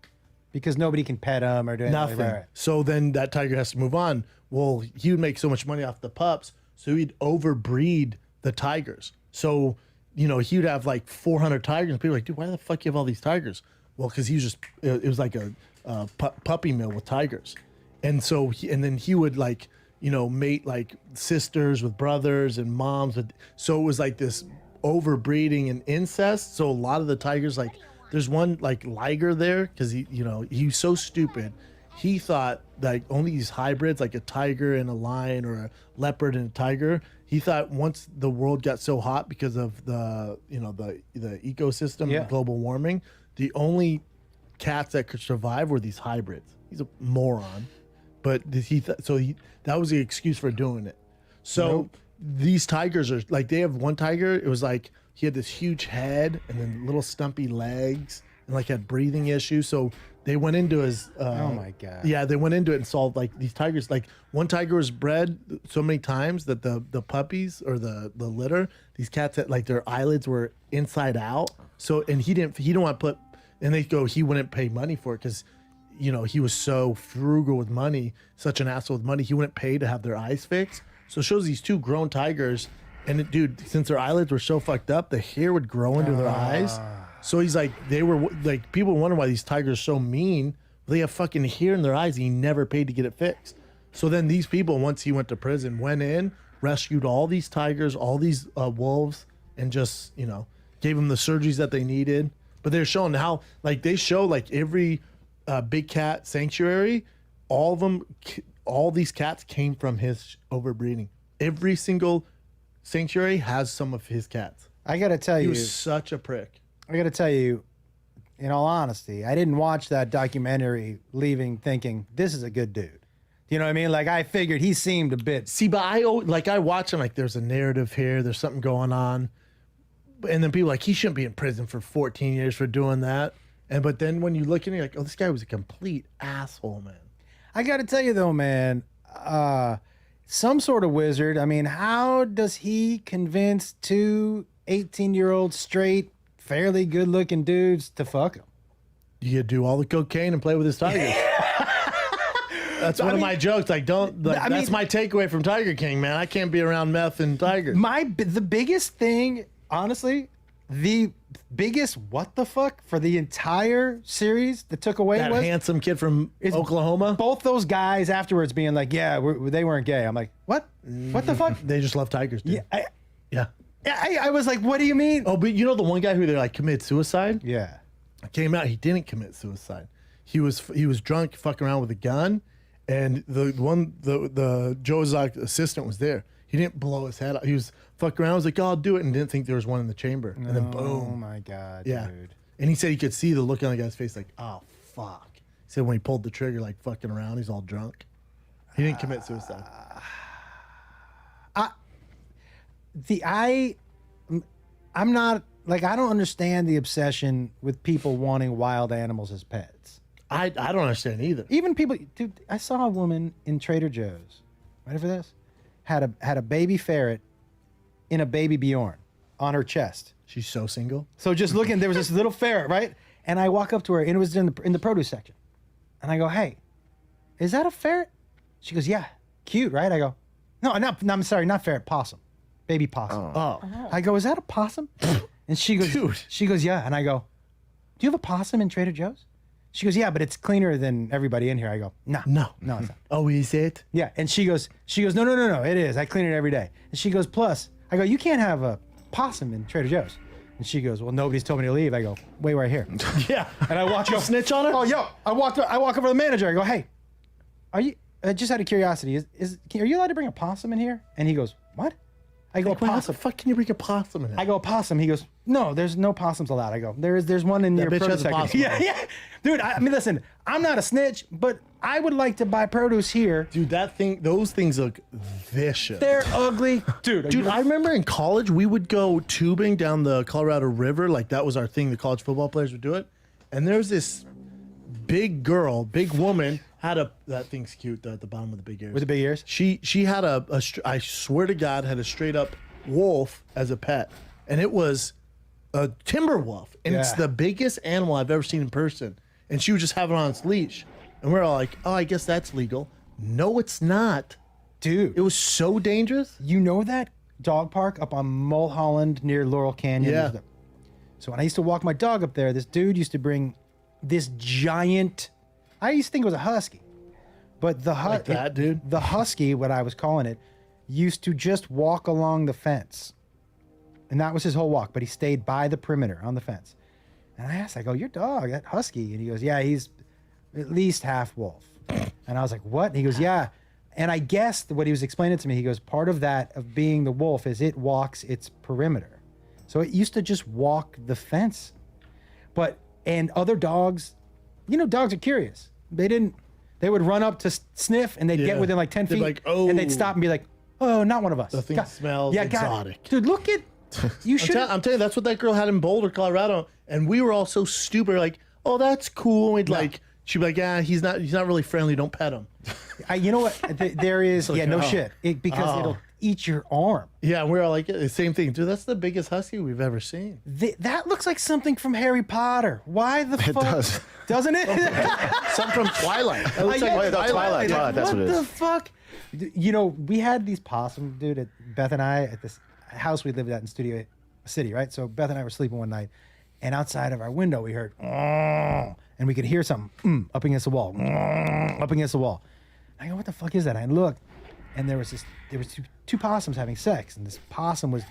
because nobody can pet him or do anything. Nothing. Like that. So then that tiger has to move on. Well, he would make so much money off the pups, so he'd overbreed the tigers. So, you know, he would have like 400 tigers, and people are like, dude, why the fuck you have all these tigers? Well, because he was just, it was like a puppy mill with tigers. And so, then he would like, you know, mate like sisters with brothers and moms. So it was like this overbreeding and incest. So a lot of the tigers, like, there's one like Liger there because he's so stupid. He thought like only these hybrids, like a tiger and a lion or a leopard and a tiger. He thought once the world got so hot because of the ecosystem Yeah. and global warming, the only cats that could survive were these hybrids. He's a moron, but that was the excuse for doing it. So these tigers are like, they have one tiger. It was like he had this huge head and then little stumpy legs and like had breathing issues. So they went into his. Oh my God. Yeah, they went into it and solved like these tigers. Like one tiger was bred so many times that the puppies or the litter, these cats had like their eyelids were inside out. So and he didn't want to put, and they go, he wouldn't pay money for it because, you know, he was so frugal with money, such an asshole with money. He wouldn't pay to have their eyes fixed. So it shows these two grown tigers, and dude, since their eyelids were so fucked up, the hair would grow into their eyes. So he's like, people wonder why these tigers are so mean. They have fucking hair in their eyes, and he never paid to get it fixed. So then these people, once he went to prison, went in, rescued all these tigers, all these wolves, and just, you know, gave them the surgeries that they needed. But they're showing how, like, they show like every big cat sanctuary, all of them, all these cats came from his overbreeding. Every single sanctuary has some of his cats. I gotta tell He you, was such a prick. I gotta tell you, in all honesty, I didn't watch that documentary leaving thinking this is a good dude. You know what I mean? Like I figured he seemed a bit. See, but I watch him like there's a narrative here, there's something going on. And then people are like, he shouldn't be in prison for 14 years for doing that. But then when you look at it, you're like, oh, this guy was a complete asshole, man. I gotta tell you though, man, some sort of wizard. I mean, how does he convince two 18-year-old straight, fairly good-looking dudes to fuck him? You could do all the cocaine and play with his tigers. That's one of my jokes. Like, that's my takeaway from Tiger King, man. I can't be around meth and tigers. The biggest thing, honestly, the biggest what the fuck for the entire series that took away That was handsome kid from Oklahoma. both those guys afterwards being like, yeah, they weren't gay. I'm like, what? What the fuck? They just love tigers, dude. Yeah, Yeah. I was like, what do you mean? Oh, but you know the one guy who they like committed suicide? Yeah. Came out, he didn't commit suicide. He was drunk, fucking around with a gun, and the Joe Exotic assistant was there. He didn't blow his head out. He was fucking around. I was like, oh, I'll do it. And didn't think there was one in the chamber. And then boom. Oh my God, Yeah. dude. And he said he could see the look on the guy's face like, oh, fuck. He said when he pulled the trigger, like fucking around, he's all drunk. He didn't commit suicide. I'm not, like, I don't understand the obsession with people wanting wild animals as pets. I don't understand either. Even people, dude, I saw a woman in Trader Joe's, ready for this? Had a baby ferret in a baby Bjorn on her chest. She's so single. So just looking, there was this little ferret, right? And I walk up to her, and it was in the produce section. And I go, hey, is that a ferret? She goes, yeah, cute, right? I go, no, I'm sorry, not ferret, possum, baby possum. Oh. I go, is that a possum? And she goes, Dude. She goes, yeah. And I go, do you have a possum in Trader Joe's? She goes, yeah, but it's cleaner than everybody in here. I go, no, No. it's not. Oh, is it? Yeah, and she goes, no, it is. I clean it every day. And she goes, plus, I go, you can't have a possum in Trader Joe's. And she goes, well, nobody's told me to leave. I go, wait right here. Yeah. And I walk You up, snitch on her? Oh, yo, I walk over to the manager. I go, hey, are you? Just out of curiosity, are you allowed to bring a possum in here? And he goes, what? I go, Like, wait, what the possum. fuck can you bring a possum in it? I go, possum. He goes, no, there's no possums allowed. I go, there's one in your bitch produce has a section. possum. Yeah, yeah. Dude, I mean, listen, I'm not a snitch, but I would like to buy produce here. Dude, those things look vicious. They're ugly. Dude, I remember in college, we would go tubing down the Colorado River. Like, that was our thing. The college football players would do it. And there's this big woman, that thing's cute, at the bottom of the big ears. with the big ears. She had I swear to God, had a straight up wolf as a pet. And it was a timber wolf. And it's Yeah. the biggest animal I've ever seen in person. And she would just have it on its leash. And we're all like, oh, I guess that's legal. No, it's not. Dude, It was so dangerous. you know that dog park up on Mulholland near Laurel Canyon? Yeah. So when I used to walk my dog up there, this dude used to bring this giant, I used to think it was a husky. But Like that, dude? The husky, what I was calling it, used to just walk along the fence. And that was his whole walk, but he stayed by the perimeter on the fence. And I asked, I go, your dog, that husky? And he goes, yeah, he's at least half wolf. And I was like, what? And he goes, yeah. And I guessed what he was explaining to me, he goes, part of that, of being the wolf, is it walks its perimeter. So it used to just walk the fence. And other dogs, dogs are curious. They would run up to sniff, and they'd Yeah. get within like 10 They'd feet. be like, "Oh." And they'd stop and be like, oh, not one of us. The thing smells exotic. Dude, look at, you should. I'm telling you, that's what that girl had in Boulder, Colorado. And we were all so stupid. We're like, oh, that's cool. And we'd she'd be like, yeah, he's not really friendly. Don't pet him. You know what? There is, like, no oh. shit. Because Oh. it'll eat your arm. Yeah, and we're all like, the same thing. Dude, that's the biggest husky we've ever seen. That looks like something from Harry Potter. Why the fuck? does. Doesn't it? Some from Twilight. It looks Yeah, like Twilight, that's what it What the is. fuck? We had these possum, dude, at Beth and I, at this house we lived at in Studio City, right? So Beth and I were sleeping one night, and outside of our window we heard, and we could hear something up against the wall, up against the wall. I go, what the fuck is that? I looked, and there was two possums having sex, and this possum was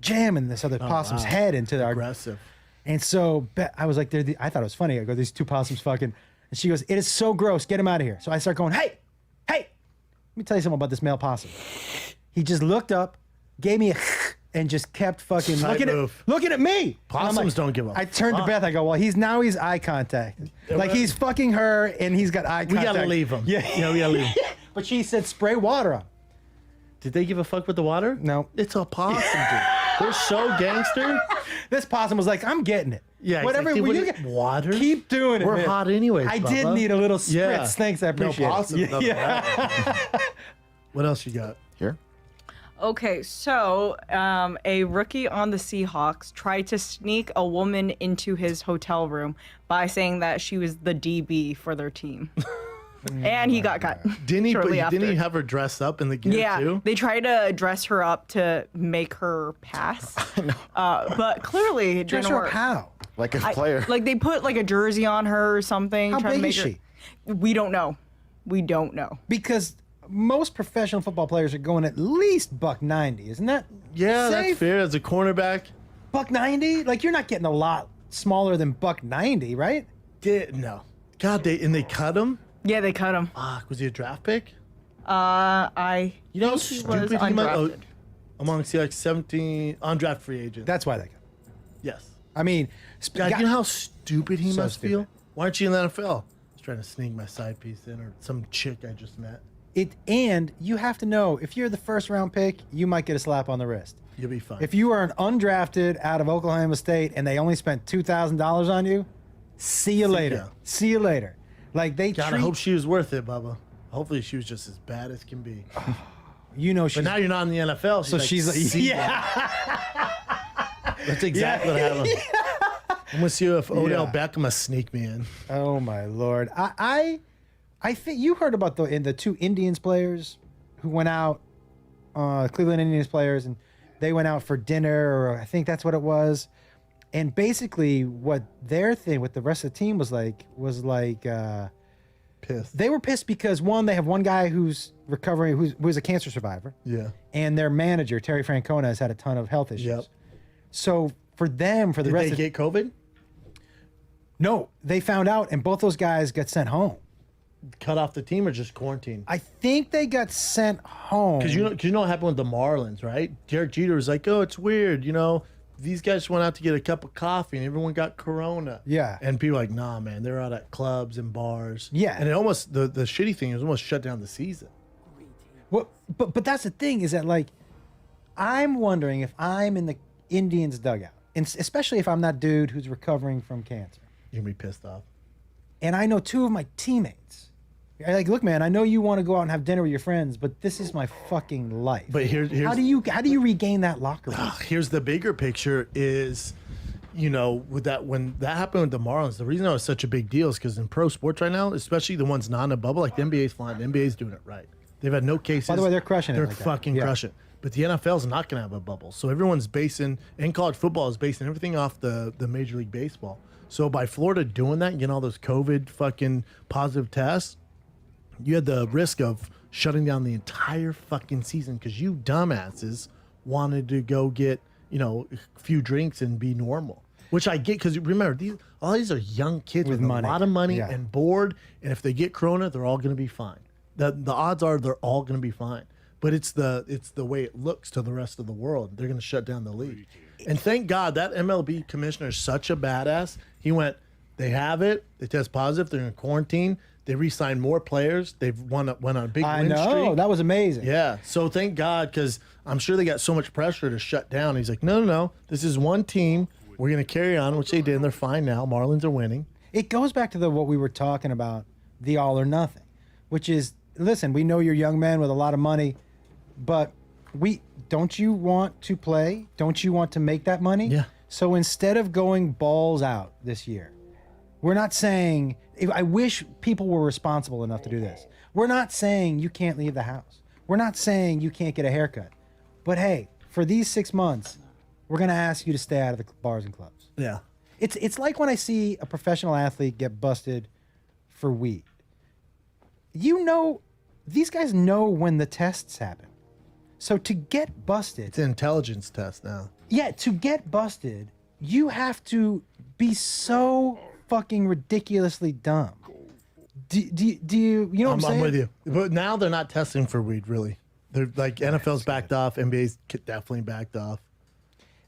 jamming this other possum's head into our. aggressive. And so I was like, I thought it was funny. I go, these two possums fucking. And she goes, it is so gross. Get him out of here. So I start going, hey, let me tell you something about this male possum. He just looked up, gave me a and just kept fucking Tight move. looking at me. And I'm Possums don't give a I turned to fuck. Beth. I go, well, he's eye contact. Like he's fucking her and he's got eye We contact. gotta leave him. Yeah. We gotta leave him. But she said spray water on him. Did they give a fuck with the water? No. It's a possum, dude. They're so gangster. This possum was like, I'm getting it. Yeah, he's Whatever. like, dude, will what you is- water? Keep doing it. We're man. hot anyways, I did Bubba. need a little spritz. Yeah. Thanks. I appreciate No it. possum. nothing like that. What else you got? Here? Okay, so a rookie on the Seahawks tried to sneak a woman into his hotel room by saying that she was the DB for their team. And he got cut. Didn't he shortly after. didn't he have her dress up in the gear Yeah, too? they tried to dress her up to make her pass. But clearly it Dress didn't her up work. how? Like a player. Like they put like a jersey on her or something. How trying to big make is her, she? We don't know. We don't know. Because most professional football players are going at least $190, isn't that? Yeah, safe? that's fair. As a cornerback, $190? Like you're not getting a lot smaller than $190, right? no. God, they cut him. Yeah, they cut him. Fuck, was he a draft pick? I You know how think he was stupid he might. undrafted. Amongst the like 17 undrafted free agents. That's why they got. Yes. I mean, God, you know how stupid he So must stupid. feel? Why aren't you in the NFL? I was trying to sneak my side piece in, or some chick I just met. And you have to know, if you're the first round pick, you might get a slap on the wrist. You'll be fine. If you are an undrafted out of Oklahoma State and they only spent $2,000 on you, see you later. ya. See you later. Like they God, I treat, hope she was worth it, Bubba. Hopefully she was just as bad as can be. you know, But she's now you're not in the NFL. so she's like, "See ya." yeah. That's exactly what happened. I'm gonna see if Odell Yeah. Beckham will sneak me in. Oh my Lord. I think you heard about the two Indians players who went out, Cleveland Indians players, and they went out for dinner, or I think that's what it was. And basically, what their thing with the rest of the team was like Pissed. they were pissed because one, they have one guy who's recovering, who's a cancer survivor, Yeah. and their manager Terry Francona has had a ton of health issues. Yep. So for them, for the Did rest they of get COVID? no, they found out, and both those guys got sent home. Cut off the team or just quarantine? I think they got sent home. Because you know what happened with the Marlins, right? Derek Jeter was like, "Oh, it's weird, you know. These guys went out to get a cup of coffee, and everyone got corona." Yeah. And people were like, "Nah, man, they're out at clubs and bars." Yeah. And it almost the shitty thing is almost shut down the season. Well, but that's the thing, is that like, I'm wondering if I'm in the Indians dugout, and especially if I'm that dude who's recovering from cancer, You're gonna be pissed off. and I know two of my teammates. I'm like, look, man, I know you want to go out and have dinner with your friends, but this is my fucking life. But here's how do you regain that locker room? here's the bigger picture is, you know, with that when that happened with the Marlins, the reason that was such a big deal is because in pro sports right now, especially the ones not in a bubble, like the NBA's flying, the NBA's doing it right. They've had no cases. By the way, they're crushing it They're like that. fucking Yeah. crushing. But the NFL's not going to have a bubble, so everyone's basing, and college football is basing everything off the Major League Baseball. So by Florida doing that, getting all those COVID fucking positive tests, you had the risk of shutting down the entire fucking season because you dumbasses wanted to go get, you know, a few drinks and be normal. Which I get, because remember, all these are young kids with money. a lot of money Yeah. and bored, and if they get corona, they're all going to be fine. The odds are they're all going to be fine. But it's the way it looks to the rest of the world. They're going to shut down the league. And thank God that MLB commissioner is such a badass. He went, they have it, they test positive, they're in quarantine. They re-signed more players. They've went on a big I win know, streak. that was amazing. Yeah. So thank God, because I'm sure they got so much pressure to shut down. He's like, no. This is one team. We're going to carry on, which they did, and they're fine now. Marlins are winning. It goes back to what we were talking about, the all or nothing, which is, listen, we know you're young men with a lot of money, but don't you want to play? Don't you want to make that money? Yeah. So instead of going balls out this year, we're not saying, I wish people were responsible enough to do this. We're not saying you can't leave the house. We're not saying you can't get a haircut. But hey, for these 6 months, we're going to ask you to stay out of the bars and clubs. Yeah. It's like when I see a professional athlete get busted for weed. You know, these guys know when the tests happen. So to get busted, It's an intelligence test now. yeah, to get busted, you have to be so fucking ridiculously dumb. Do you know what I'm saying? I'm with you. But now they're not testing for weed, really. They're like, NFL's backed off. NBA's definitely backed off.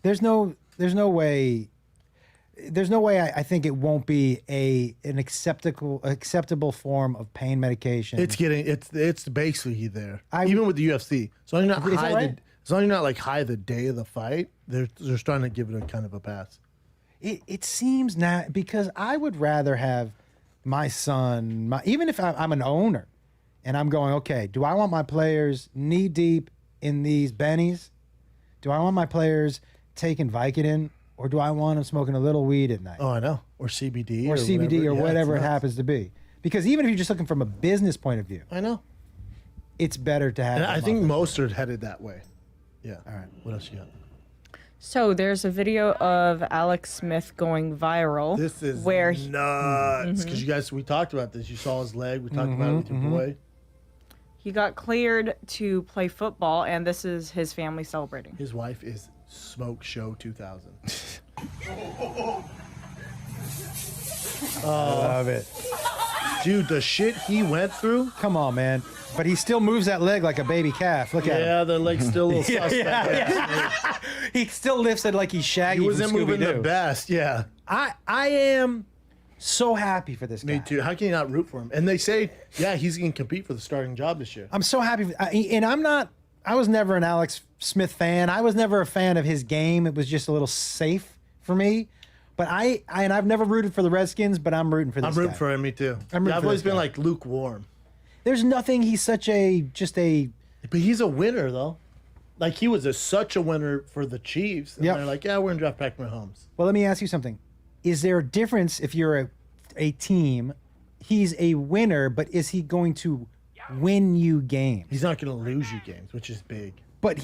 There's no way. There's no way I think it won't be an acceptable form of pain medication. It's basically there. I- Even with the UFC. So you're not Is that high. right? As long as you're not like high the day of the fight, they're starting to give it a kind of a pass. It seems not, because I would rather have my son, even if I'm an owner, and I'm going, okay, do I want my players knee deep in these bennies? Do I want my players taking Vicodin, or do I want them smoking a little weed at night? Oh, I know. Or CBD. or CBD whatever. or Yeah, whatever it it's nuts. happens to be. Because even if you're just looking from a business point of view, I know. it's better to have. And them I think off. most are headed that way. Yeah. All right. What else you got? So there's a video of Alex Smith going viral. This is where nuts. Because you guys, we talked about this. You saw his leg. We talked about it with your boy. he got cleared to play football, and this is his family celebrating. His wife is Smoke Show 2000. I love it. Dude, the shit he went through. Come on, man. But he still moves that leg like a baby calf. Look at him. Yeah, the leg's still a little suspect. He still lifts it like he's Shaggy. He wasn't from moving the Scooby-Doo. best. Yeah. I am so happy for this guy. Me too. How can you not root for him? And they say, yeah, he's going to compete for the starting job this year. I'm so happy. And I was never an Alex Smith fan. I was never a fan of his game. It was just a little safe for me. But I've never rooted for the Redskins, but I'm rooting for this I'm rooting guy. for him. Me too. I'm rooting I've for always this been guy. like lukewarm. There's nothing. He's such a But he's a winner, though. Like, he was such a winner for the Chiefs. And Yep. they're like, yeah, we're going to draft Patrick Mahomes. Well, let me ask you something. Is there a difference if you're a team? He's a winner, but is he going to win you games? He's not going to lose you games, which is big. But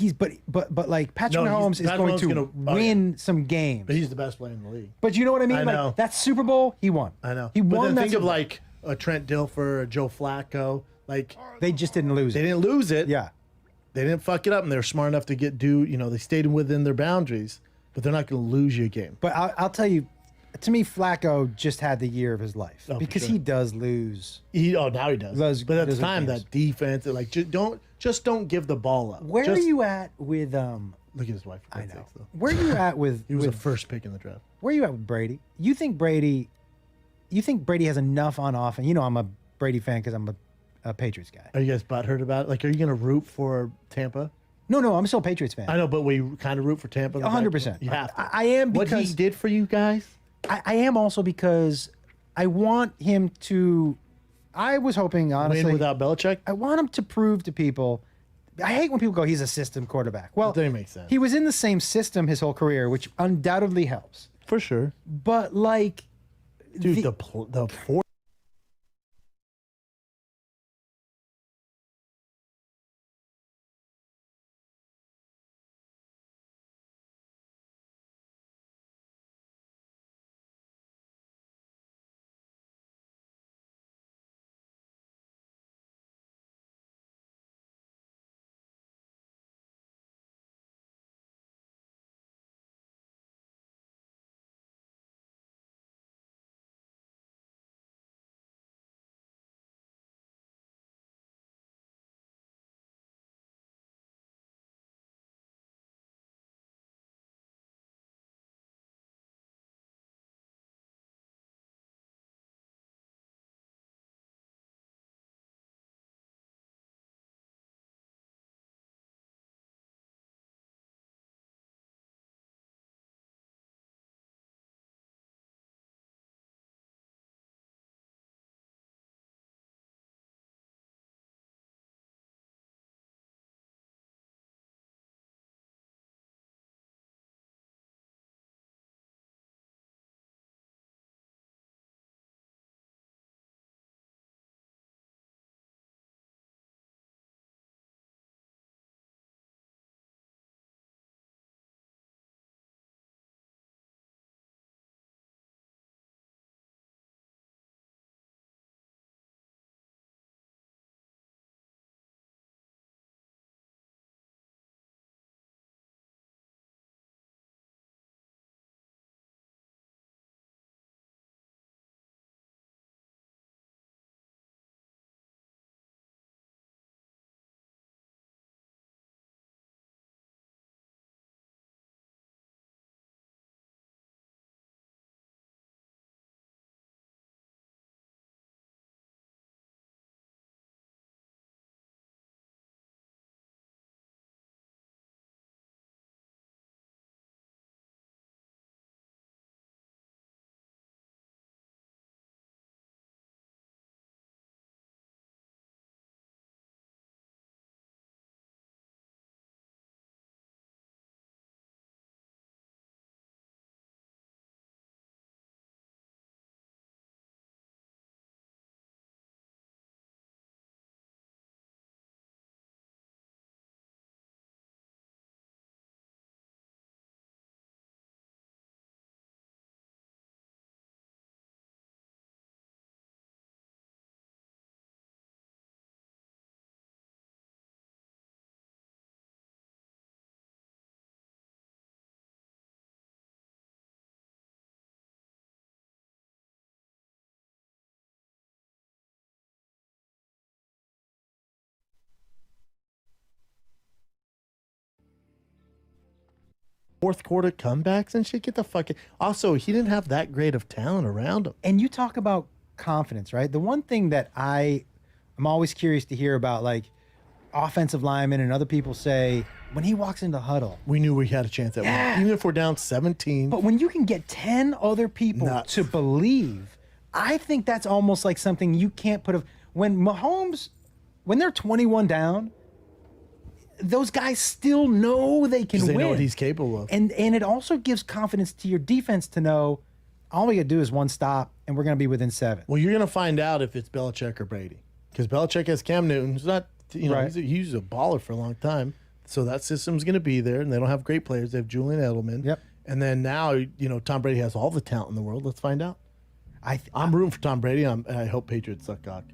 like Patrick No, Mahomes is Patrick going Mahomes to gonna- win some games. But he's the best player in the league. But you know what I mean? I know. Like that Super Bowl, he won. I know. He but won then that think of Super Bowl. like a Trent Dilfer, a Joe Flacco. Like, They just didn't lose they it. didn't lose it. Yeah. They didn't fuck it up, and they were smart enough to they stayed within their boundaries, but they're not going to lose you a game. But I'll tell you, to me, Flacco just had the year of his life Oh, for because sure. he does lose. Now he does. But at the those time, games. that defense, like, just don't give the ball up. Where Just are you at with Look at his wife. For I God's know. sakes, though. Where are you at with He was with the first pick in the draft. where are you at with Brady? You think Brady has enough on offense? You know I'm a Brady fan because I'm a Patriots guy. Are you guys butthurt about it? Like, are you going to root for Tampa? No, I'm still a Patriots fan. I know, but we kind of root for Tampa. 100%. You have to. I am What because he did for you guys? I am also because I want him to. I was hoping honestly. Win without Belichick? I want him to prove to people. I hate when people go, he's a system quarterback. Well, That makes sense. he was in the same system his whole career, which undoubtedly helps. For sure. But like, Dude, the- the four fourth quarter comebacks and shit. Get the fuck. Also, he didn't have that great of talent around him. And you talk about confidence, right? The one thing that I'm always curious to hear about, like offensive linemen and other people say, when he walks into the huddle, We knew we had a chance at winning, even if we're down 17. but when you can get 10 other people Nuts. to believe, I think that's almost like something you can't put when Mahomes, when they're 21 down, those guys still know they can 'Cause they win. know what he's capable of. And it also gives confidence to your defense to know all we got to do is one stop and we're going to be within 7. Well, you're going to find out if it's Belichick or Brady. Because Belichick has Cam Newton, who's not, Right. he was a baller for a long time. So that system's going to be there, and they don't have great players. They have Julian Edelman. Yep. And then now, Tom Brady has all the talent in the world. Let's find out. I'm rooting for Tom Brady. I hope Patriots suck cock.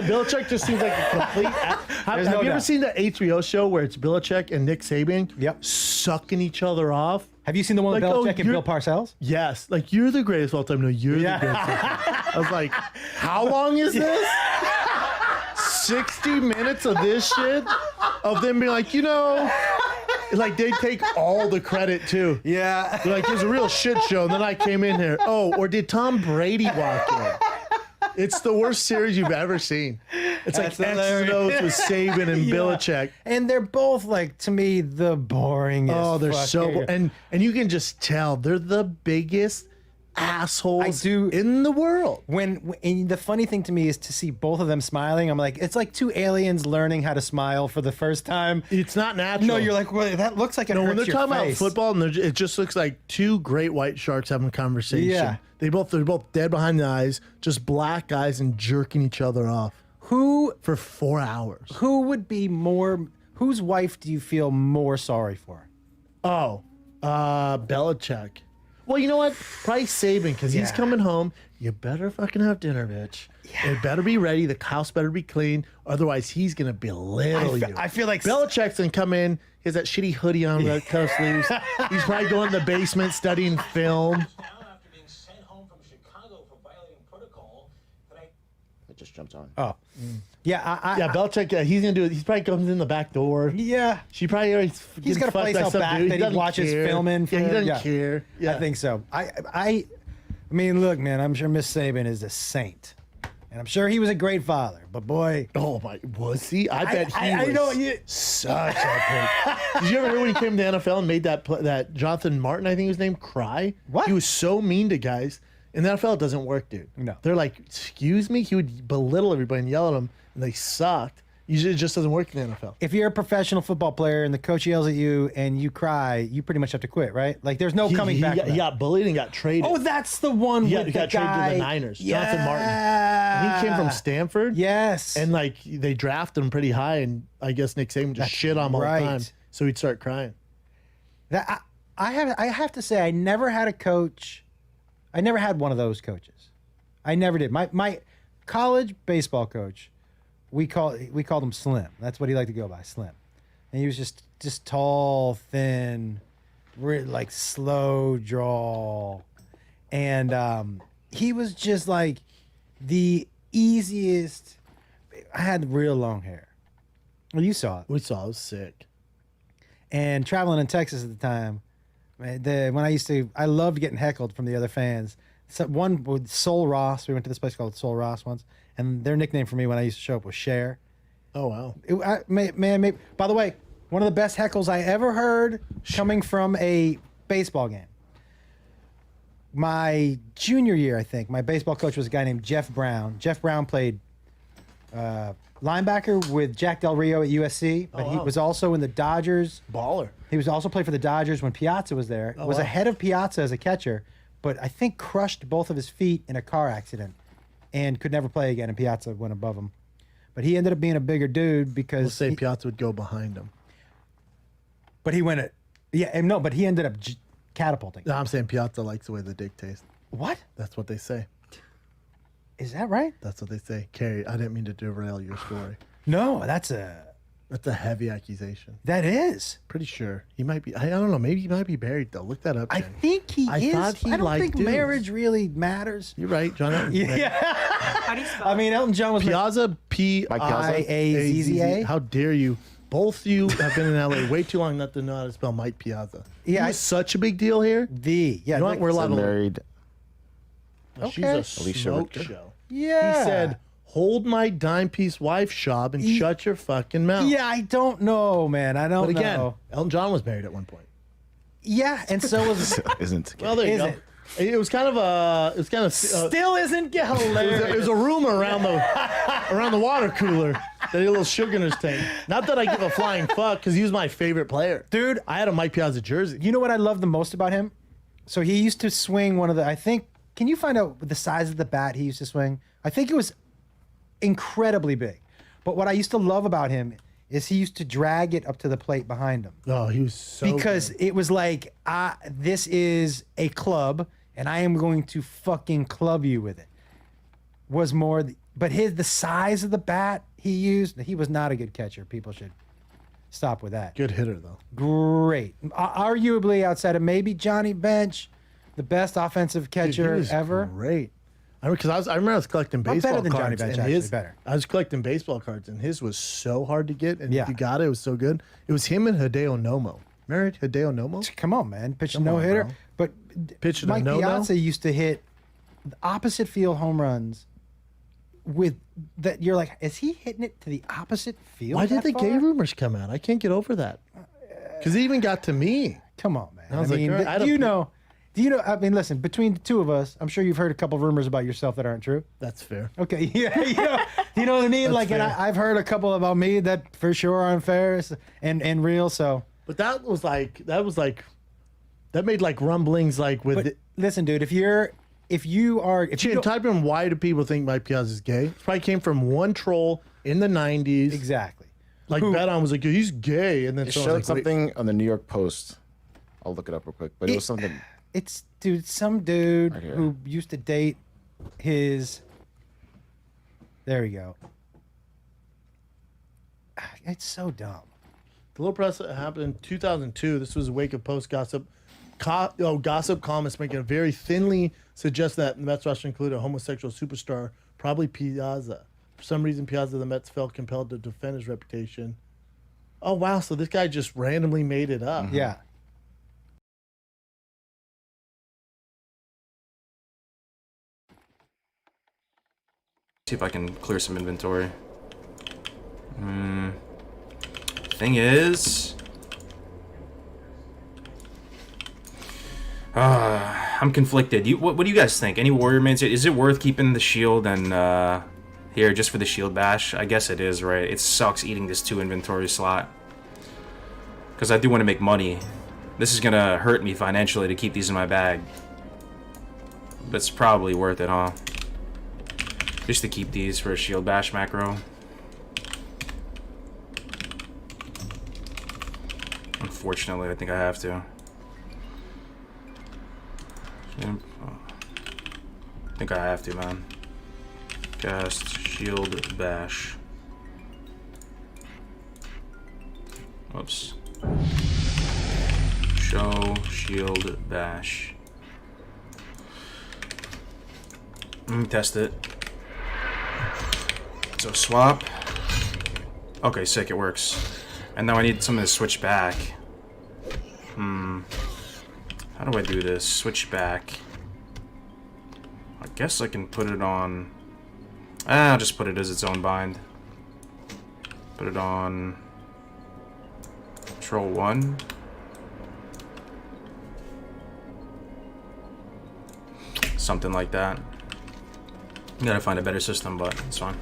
Belichick just seems like a complete. Have no you ever doubt. seen the HBO show where it's Belichick and Nick Saban Yep. sucking each other off? Have you seen the one with Like, oh, Belichick and you're- Bill Parcells? Yes, like you're the greatest of all time. No, you're Yeah. the greatest. Of all time. I was like, how long is this? 60 minutes of this shit? Of them being like, like they take all the credit too. Yeah. They're like, it's a real shit show. And then I came in here. Oh, or did Tom Brady walk in? It's the worst series you've ever seen. It's That's like X's and hilarious. O's with Saban and Belichick. And they're both like, to me, the boringest. Oh, they're so fucking- and you can just tell they're the biggest assholes I do- in the world. And the funny thing to me is to see both of them smiling. I'm like, it's like two aliens learning how to smile for the first time. It's not natural. No, you're like, well, that looks like it No, hurts when they're your talking face. about football, and it just looks like two great white sharks having a conversation. Yeah. They're both dead behind the eyes, just black guys and jerking each other off Who for 4 hours. would be more? Whose wife do you feel more sorry for? Oh, Belichick. Well, you know what? Probably Saban, because he's Yeah. coming home. You better fucking have dinner, bitch. It better be ready. The house better be clean. Otherwise, he's going to belittle you. I feel like Belichick's going to come in. He has that shitty hoodie on with cuff sleeves. He's probably going to the basement studying film. Down after being sent home from Chicago for violating protocol. Tonight, It just jumped on. Oh, yeah. Yeah, Belichick, he's going to do it. He's probably comes in the back door. Yeah. She probably already He's got a place out back that he watches film in. Yeah, he doesn't yeah. care. Yeah. I think so. I mean, look, man, I'm sure Miss Saban is a saint. And I'm sure he was a great father, but boy. Oh my, was he? I bet he I was know, you- such a prick. Did you ever hear when he came to the NFL and made that Jonathan Martin, I think his name, cry? What? He was so mean to guys. In the NFL, it doesn't work, dude. No. They're like, excuse me? He would belittle everybody and yell at them, and they sucked. Usually it just doesn't work in the NFL. If you're a professional football player and the coach yells at you and you cry, you pretty much have to quit, right? Like there's no coming back. He got bullied and got traded. Oh, that's the one he with got the traded guy. to the Niners. Yeah. Jonathan Martin. And he came from Stanford. Yes. And like they drafted him pretty high, and I guess Nick Saban just That's shit on him all right. the time. So he'd start crying. That I have to say I never had a coach. I never had one of those coaches. I never did. My college baseball coach, we called him Slim. That's what he liked to go by, Slim. And he was just tall, thin, like slow draw, and he was just like the easiest. I had real long hair. Well, you saw it. We saw it was sick. And traveling in Texas at the time, when I loved getting heckled from the other fans. So one with Soul Ross, we went to this place called Soul Ross once, and their nickname for me when I used to show up was Cher. Oh wow. By the way, one of the best heckles I ever heard coming from a baseball game. My junior year, I think, my baseball coach was a guy named Jeff Brown. Jeff Brown played linebacker with Jack Del Rio at USC, but he wow. was also in the Dodgers. Baller. He was also played for the Dodgers when Piazza was there. Was wow. ahead of Piazza as a catcher, but I think crushed both of his feet in a car accident and could never play again, and Piazza went above him. But he ended up being a bigger dude because Let's say Piazza would go behind him. but he went but he ended up catapulting. No, I'm saying Piazza likes the way the dick tastes. What? That's what they say. Is that right? That's what they say. Carrie, I didn't mean to derail your story. No, That's a heavy accusation. that is. Pretty sure he might be. I don't know. Maybe he might be buried though. Look that up. I Jenny. think he I is. thought he I don't liked think dudes. marriage really matters. You're right, John. Yeah. How do you spell I mean, Elton John was Piazza, P Mike Piazza? I A Z Z A. How dare you both of you have been in LA way too long not to know how to spell Mike Piazza. Yeah, He was such a big deal here. Yeah. You know what? We're allowed to. Married. She's Okay. a Alicia smoke Richter. show. Yeah. He said, "Hold my dime piece wife shop and shut your fucking mouth." Yeah, I don't know, man. I don't But again, know. Elton John was married at one point. Yeah, and so was Isn't. Well, there you Is go. it? It was kind of still isn't hilarious. It was a rumor around the water cooler that he had a little sugar in his tank. Not that I give a flying fuck, because he was my favorite player. Dude, I had a Mike Piazza jersey. You know what I love the most about him? So he used to swing one of the, I think, can you find out the size of the bat he used to swing? I think it was incredibly big. But what I used to love about him is he used to drag it up to the plate behind him. Oh, he was so Because good. it was like, this is a club, and I am going to fucking club you with it. Was more, but the size of the bat he used, he was not a good catcher. People should stop with that. Good hitter, though. Great. Arguably, outside of maybe Johnny Bench, the best offensive Dude, catcher he was ever. Great. I remember I was collecting Not baseball better than Johnny cards. Bench, and actually, his, better. I was collecting baseball cards, and his was so hard to get. And Yeah. if you got it, it was so good. It was him and Hideo Nomo. Remember Hideo Nomo? Come on, man. Pitch a Come on, no hitter. bro. But Pitched a Mike no-no? Piazza used to hit opposite field home runs with that. You're like, is he hitting it to the opposite field? Why did that the gay far? rumors come out? I can't get over that. Because it even got to me. Come on, man. I was like, mean, all right, I do don't- you know? I mean, listen. Between the two of us, I'm sure you've heard a couple rumors about yourself that aren't true. That's fair. Okay, yeah, you know what I mean. Like, and fair. I've heard a couple about me that for sure are unfair and real. So, But that made like rumblings like with but the, listen, dude, if you don't- type in why do people think Mike Piazza is gay? It probably came from one troll in the 90s. exactly. Like Bet On was like, he's gay. And then It someone showed was like, wait, something on the New York Post. I'll look it up real quick, but it was something. It's some dude Right here. who used to date his. There we go. It's so dumb. The little press that happened in 2002. This was a wake of post gossip. Gossip columnists making a very thinly suggest that the Mets roster included a homosexual superstar, probably Piazza. For some reason, Piazza, the Mets felt compelled to defend his reputation. Oh, wow. So this guy just randomly made it up. Yeah. See if I can clear some inventory. Thing is, I'm conflicted. What do you guys think? Any warrior mains? Is it worth keeping the shield and here just for the shield bash? I guess it is, right? It sucks eating this 2 inventory slot because I do want to make money. This is gonna hurt me financially to keep these in my bag, but it's probably worth it, huh? Just to keep these for a shield bash macro. Unfortunately, I think I have to. I think I have to, man. Cast shield bash. Whoops. Show shield bash. Let me test it. So swap. Okay, sick, it works. And now I need something to switch back. How do I do this? Switch back. I guess I can put it on... I'll just put it as its own bind. Put it on... Control 1. Something like that. Gotta find a better system, but it's fine.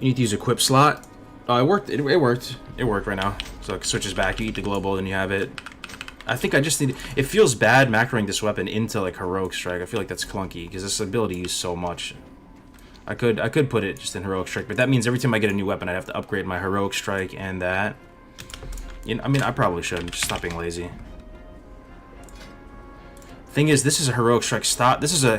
You need to use equip slot. It worked. It worked. It worked right now. So it switches back. You eat the global, and you have it. I think I just need. It feels bad macroing this weapon into like heroic strike. I feel like that's clunky because this ability used so much. I could put it just in heroic strike, but that means every time I get a new weapon, I have to upgrade my heroic strike and that. You know, I mean, I probably should just stop being lazy. Thing is, this is a heroic strike stop. This is a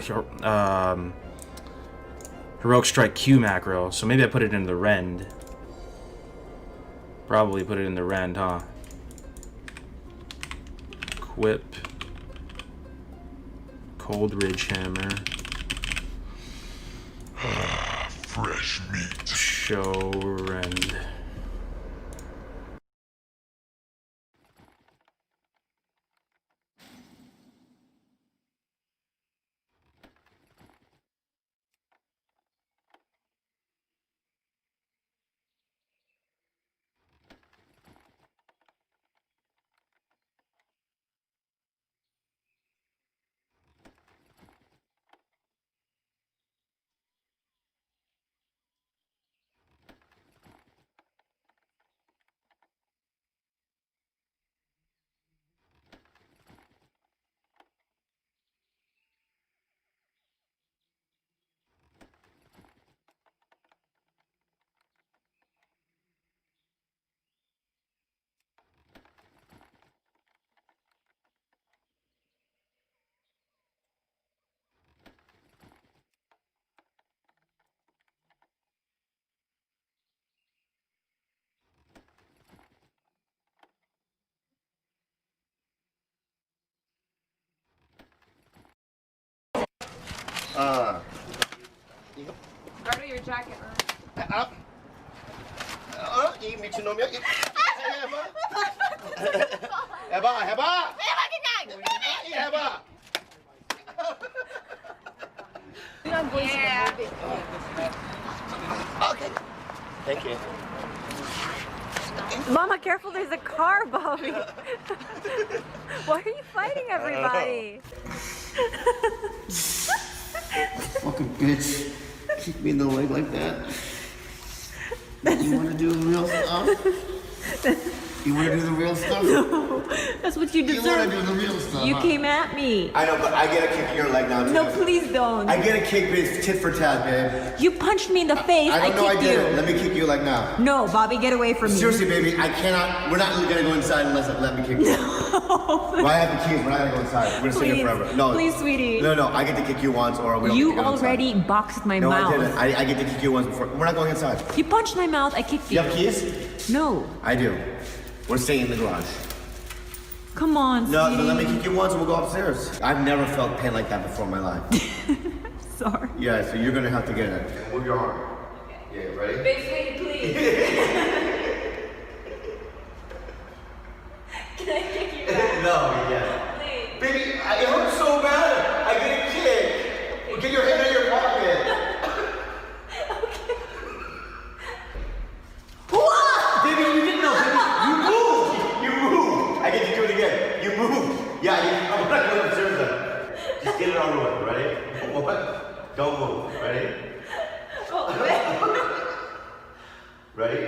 heroic strike Q macro, so maybe I put it in the rend. Probably put it in the rend, huh? Equip. Cold Ridge Hammer. Fresh meat. show end. Guard your jacket. 이 미친놈이야? 해봐, 해봐! 해봐! Yeah. Okay. Thank you. Mama, careful, there's a car, Bobby. Why are you fighting everybody? Fucking bitch. Kick me in the leg like that. You wanna do the real stuff? You wanna do the real stuff? No, that's what you You wanna deserve. do the real stuff? You huh? came at me. I know, but I get a kick in your leg now too. No, please don't. I get a kick, but it's tit for tat, babe. You punched me in the face. I don't know I kicked did you. it. Let me kick you like now. No, Bobby, get away from me. Seriously, baby, I cannot. We're not gonna go inside unless I let me kick you. Well, I have the keys. We're not gonna go inside. We're gonna stay here Please, forever. No, please, sweetie. No, I get to kick you once, or we don't You get to go inside. already boxed my No, mouth. I didn't. I get to kick you once before. We're not going inside. You punched my mouth. I kicked you. You have keys? No. I do. We're staying in the garage. Come on, No, sweetie. so let me kick you once and we'll go upstairs. I've never felt pain like that before in my life. Sorry. Yeah, so you're gonna have to get it. Move your arm. Yeah, ready? Big sweetie, please. Can I kick you back? No, yeah. Please. Baby, it hurts so bad. I get a kick. Well, get your hand in your pocket. Baby, you didn't know. Baby. You moved. You moved. I get to do it again. You moved. Yeah, I'm not going upstairs then. Just get it on the way. Ready? What? Don't move. Ready? Ready?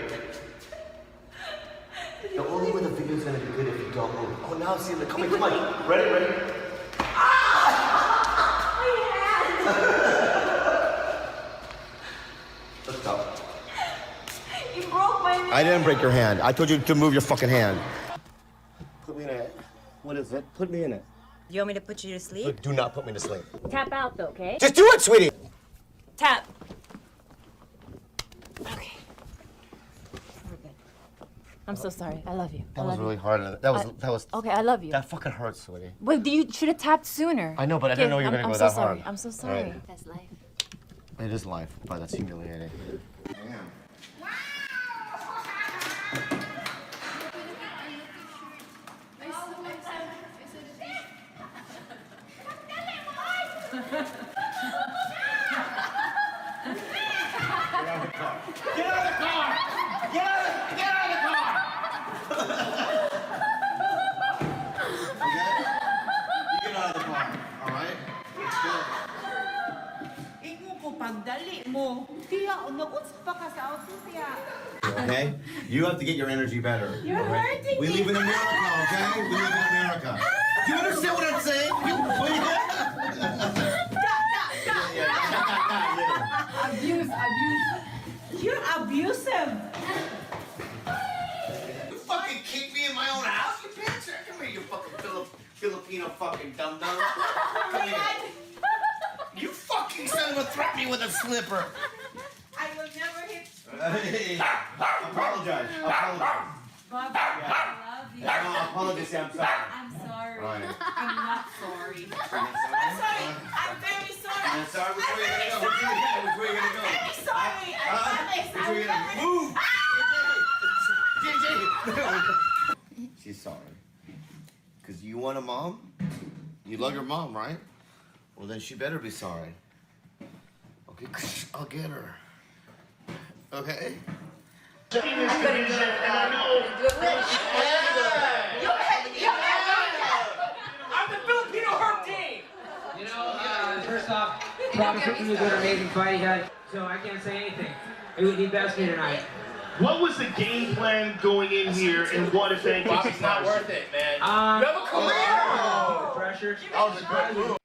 The only way the video is going to be good if you don't move. Oh, now see, come on. Ready? Let's go. You broke my knee. I didn't break your hand. I told you to move your fucking hand. Put me in it. What is it? Put me in it. You want me to put you to sleep? Do not put me to sleep. Tap out, though, okay? Just do it, sweetie. Tap. Okay. We're good. I'm so sorry. I love you. That was really hard. That was. Okay, I love you. That fucking hurts, sweetie. Wait, you should have tapped sooner. I know, but I didn't know you were gonna go that hard. I'm so sorry. Right. That's life. It is life, but that's humiliating. Damn. Okay? You have to get your energy better. You're hurting We live in America, okay? We live in America. Do you understand what I'm saying? Abuse. You're abusive. You fucking kick me in my own house, you bitch? Come here, you fucking Filipino fucking dum-dum. Come here. You fucking son of a threat me with a slipper. I will never hit. Hey, apologize. Bobby, I love you. I apologize. I'm sorry. I'm sorry. Right. I'm not sorry. I'm I'm sorry. I'm very sorry. I'm sorry. Which way you gonna go? Which way you gonna go? I'm very sorry. I promise. Which way you gonna move? JJ. She's sorry. Cause you want a mom? You love your mom, right? Well, then she better be sorry. Okay, I'll get her. Okay. I'm the Filipino Herb team. You know, first off, props for you, good, amazing fight you had. So I can't say anything. It would be best me tonight. What was the game plan going in here, and what if anything? It's not worth it, man. You have a career. Pressure. That was a good move.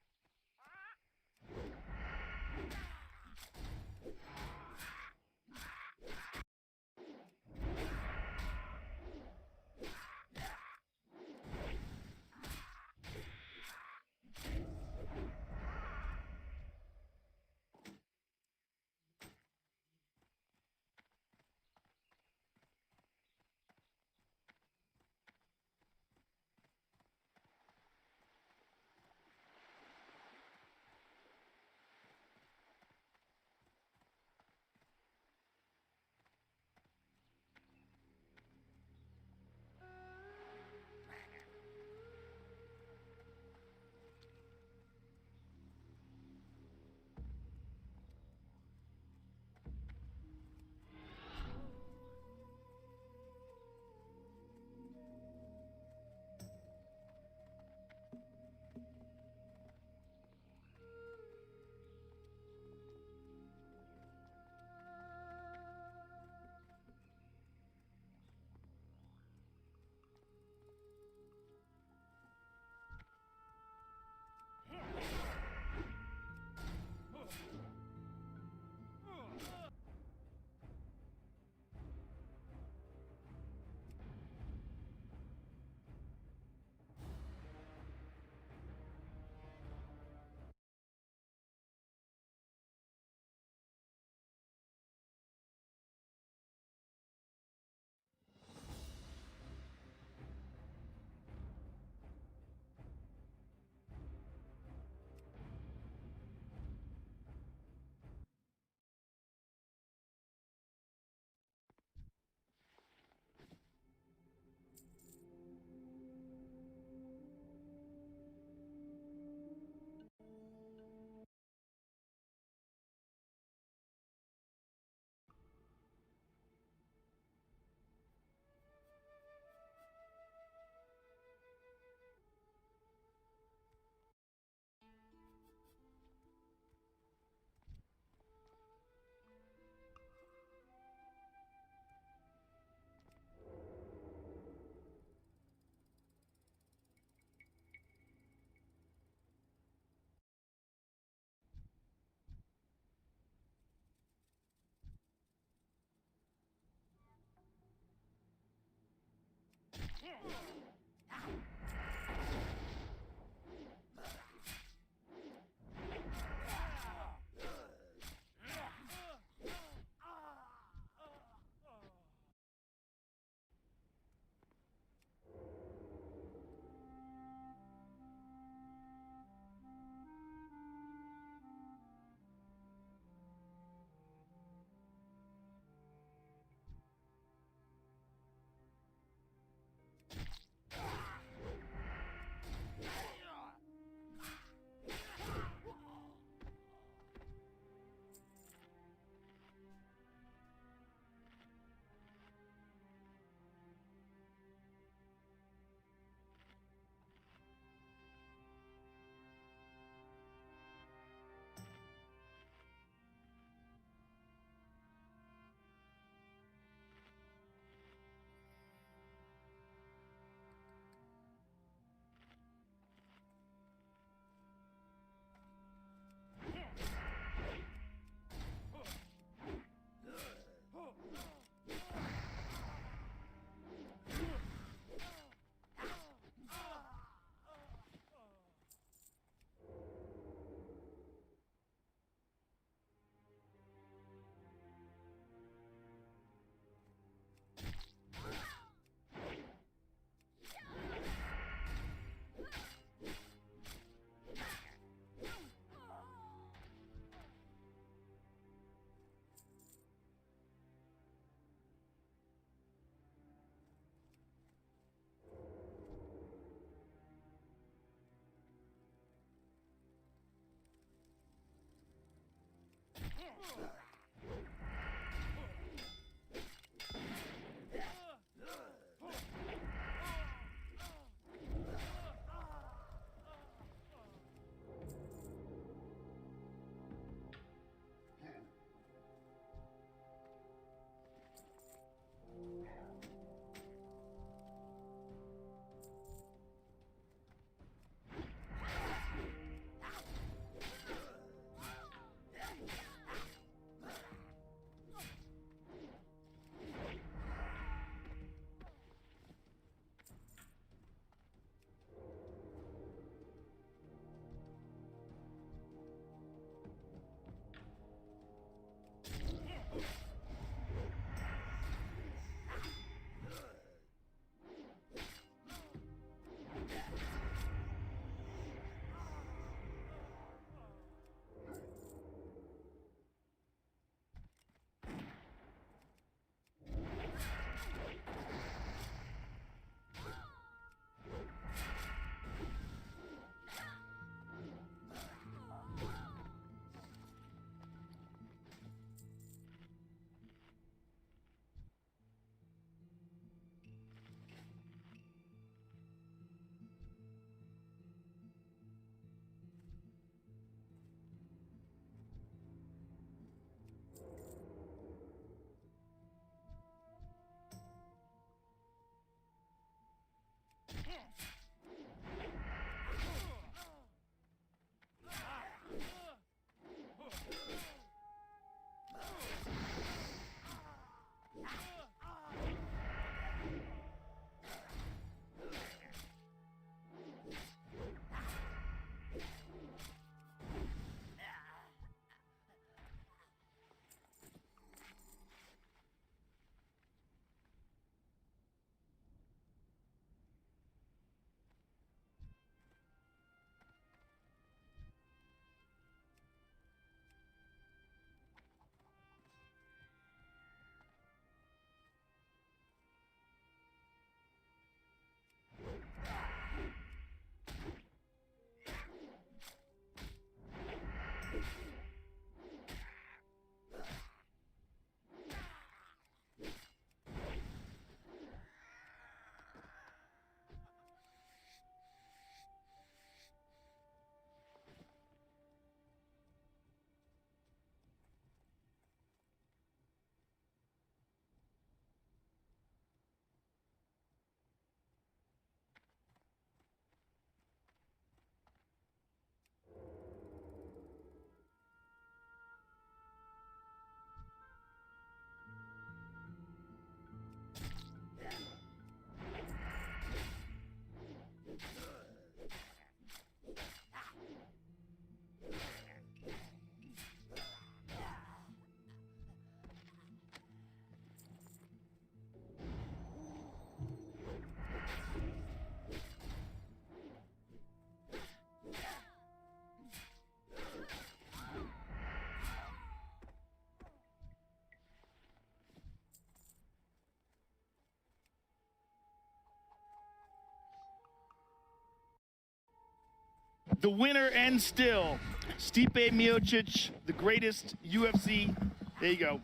The winner and still, Stipe Miocic, the greatest UFC, there you go,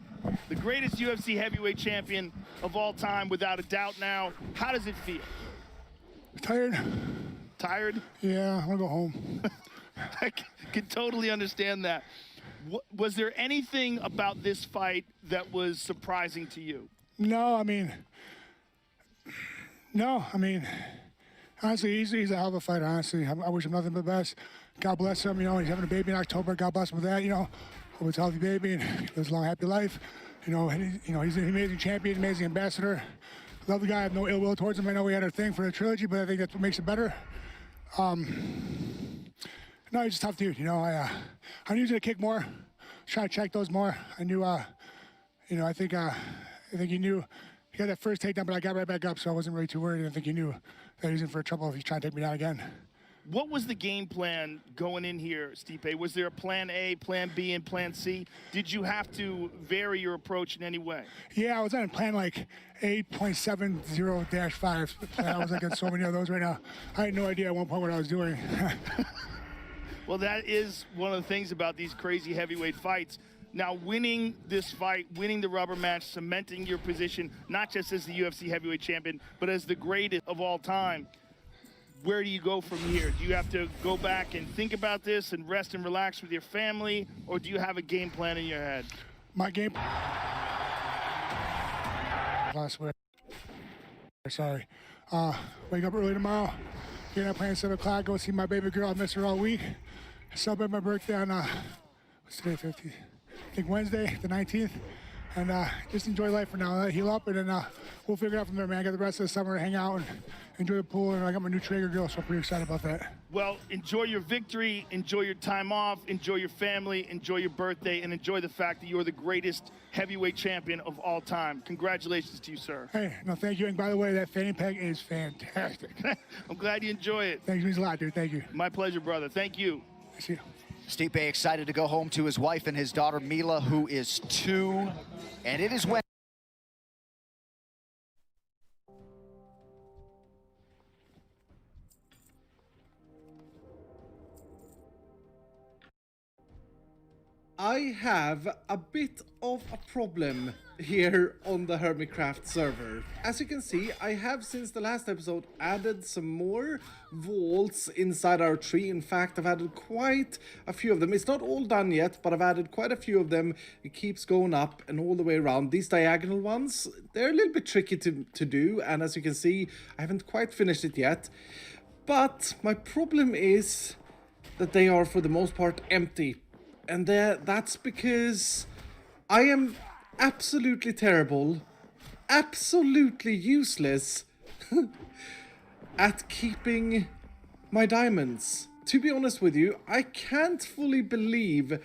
the greatest UFC heavyweight champion of all time, without a doubt now. How does it feel? Tired. Tired? Yeah, I want to go home. I can totally understand that. Was there anything about this fight that was surprising to you? No, I mean, honestly, he's a hell of a fighter, honestly. I wish him nothing but the best. God bless him, you know, he's having a baby in October. God bless him with that, you know. Hope it's a healthy baby and lives a long, happy life. You know, and he's an amazing champion, amazing ambassador. Love the guy. I have no ill will towards him. I know we had our thing for the trilogy, but I think that's what makes it better. No, he's a tough dude, you know. I knew he was going to kick more. Try to check those more. I knew, you know, I think he knew he got that first takedown, but I got right back up, so I wasn't really too worried. I think he knew that he was in for trouble if he's trying to take me down again. What was the game plan going in here, Stipe? Was there a plan A, plan B, and plan C? Did you have to vary your approach in any way? Yeah, I was on plan like 8.70-5. I was like at so many of those right now. I had no idea at one point what I was doing. Well, that is one of the things about these crazy heavyweight fights. Now, winning this fight, winning the rubber match, cementing your position, not just as the UFC heavyweight champion, but as the greatest of all time. Where do you go from here? Do you have to go back and think about this and rest and relax with your family, or do you have a game plan in your head? My game. I swear. Sorry. Wake up early tomorrow. Get up playing 7 o'clock. Go see my baby girl. I miss her all week. Celebrate my birthday on what's today? 50. I think Wednesday, the 19th. And just enjoy life for now. Heal up, and then we'll figure it out from there, man. I got the rest of the summer to hang out and enjoy the pool, and I got my new Traeger grill, so I'm pretty excited about that. Well, enjoy your victory, enjoy your time off, enjoy your family, enjoy your birthday, and enjoy the fact that you are the greatest heavyweight champion of all time. Congratulations to you, sir. Hey, no, thank you. And by the way, that fanny pack is fantastic. I'm glad you enjoy it. Thanks, means a lot, dude. Thank you. My pleasure, brother. Thank you. See you. Stipe excited to go home to his wife and his daughter Mila, who is 2, and it is when. I have a bit of a problem here on the Hermitcraft server. As you can see, I have since the last episode added some more vaults inside our tree. In fact, I've added quite a few of them. It's not all done yet, but I've added quite a few of them. It keeps going up and all the way around. These diagonal ones, they're a little bit tricky to do, and as you can see, I haven't quite finished it yet. But my problem is that they are for the most part empty. And that's because I am absolutely terrible, absolutely useless at keeping my diamonds. To be honest with you, I can't fully believe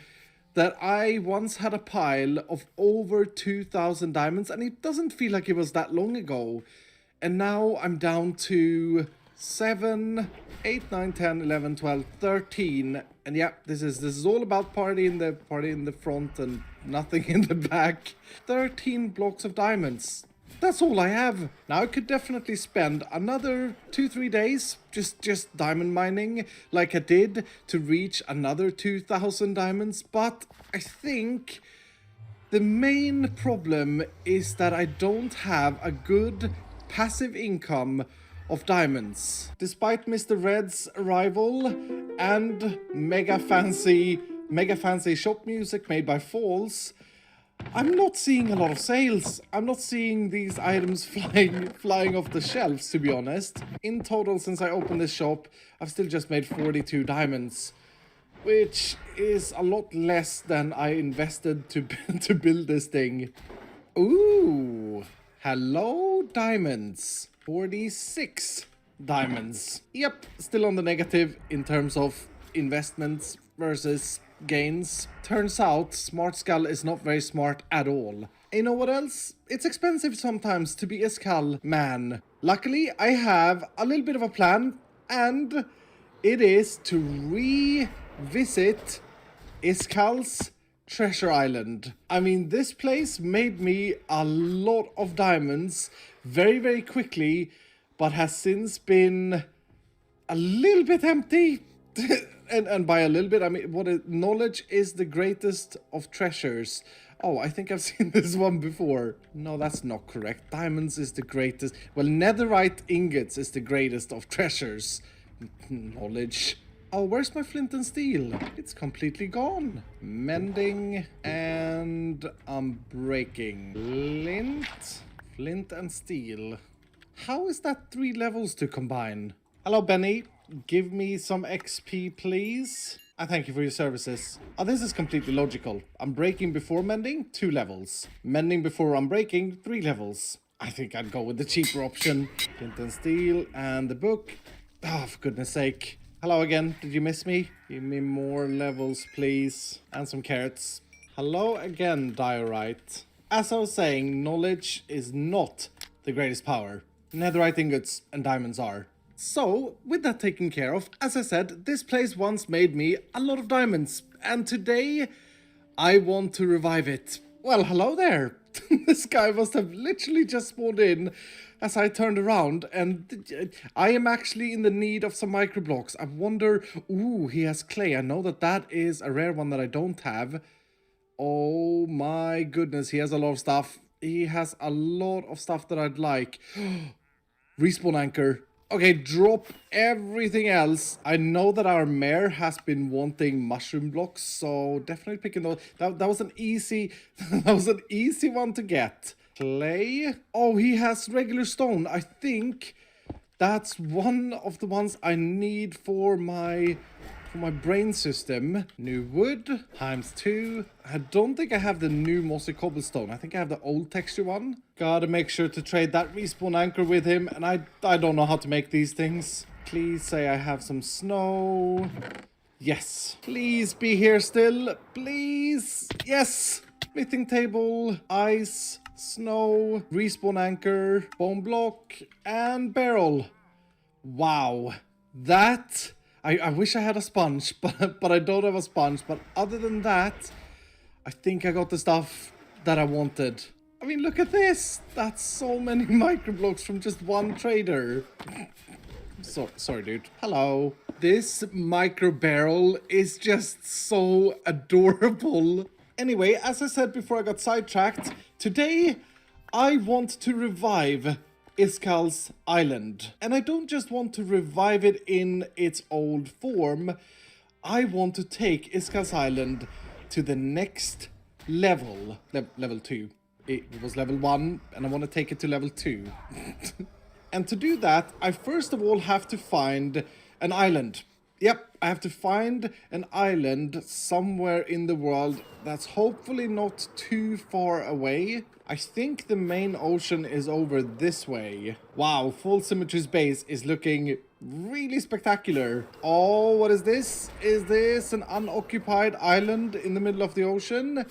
that I once had a pile of over 2,000 diamonds, and it doesn't feel like it was that long ago. And now I'm down to 7, 8, 9, 10, 11, 12, 13. And yeah, this is all about party in the front and nothing in the back. 13 blocks of diamonds. That's all I have. Now I could definitely spend another 2-3 days just diamond mining like I did to reach another 2,000 diamonds, but I think the main problem is that I don't have a good passive income of diamonds. Despite Mr. Red's arrival and mega fancy shop music made by Falls, I'm not seeing a lot of sales. I'm not seeing these items flying off the shelves, to be honest. In total, since I opened this shop, I've still just made 42 diamonds, which is a lot less than I invested to build this thing. Ooh, hello diamonds. 46 diamonds. Yep, still on the negative in terms of investments versus gains. Turns out Smart Skull is not very smart at all. You know what else? It's expensive sometimes to be a Skull man. Luckily, I have a little bit of a plan, and it is to revisit Iskal's Treasure Island. I mean, this place made me a lot of diamonds very, very quickly, but has since been a little bit empty. and by a little bit, I mean, knowledge is the greatest of treasures. Oh, I think I've seen this one before. No, that's not correct. Diamonds is the greatest. Well, netherite ingots is the greatest of treasures. Knowledge. Oh, where's my flint and steel? It's completely gone. Mending and unbreaking. Flint and steel. How is that 3 levels to combine? Hello, Benny. Give me some XP, please. I thank you for your services. Oh, this is completely logical. Unbreaking before mending, 2 levels. Mending before unbreaking, 3 levels. I think I'd go with the cheaper option. Flint and steel and the book. Oh, for goodness sake. Hello again. Did you miss me? Give me more levels, please. And some carrots. Hello again, Diorite. As I was saying, knowledge is not the greatest power. Netherite ingots and diamonds are. So, with that taken care of, as I said, this place once made me a lot of diamonds. And today, I want to revive it. Well, hello there. This guy must have literally just spawned in as I turned around, and I am actually in the need of some microblocks. I wonder, ooh, he has clay. I know that is a rare one that I don't have. Oh my goodness, he has a lot of stuff. He has a lot of stuff that I'd like. Respawn anchor. Okay, drop everything else. I know that our mayor has been wanting mushroom blocks, so definitely picking those. That was an easy that was an easy one to get. Clay. Oh, he has regular stone. I think that's one of the ones I need for my brain system. New wood times 2. I don't think I have the new mossy cobblestone. I think I have the old texture one. Gotta make sure to trade that respawn anchor with him. And I don't know how to make these things. Please say I have some snow. Yes. Please be here still. Please. Yes. Smithing table. Ice. Snow. Respawn anchor. Bone block. And barrel. Wow. That... I wish I had a sponge, but I don't have a sponge. But other than that, I think I got the stuff that I wanted. I mean, look at this. That's so many microblocks from just one trader. Sorry, dude. Hello. This micro barrel is just so adorable. Anyway, as I said before I got sidetracked, today I want to revive Iskal's Island. And I don't just want to revive it in its old form. I want to take Iskal's Island to the next level. Level 2. It was level 1, and I want to take it to level 2. And to do that, I first of all have to find an island. Yep, I have to find an island somewhere in the world that's hopefully not too far away. I think the main ocean is over this way. Wow, Full Symmetry's base is looking really spectacular. Oh, what is this? Is this an unoccupied island in the middle of the ocean?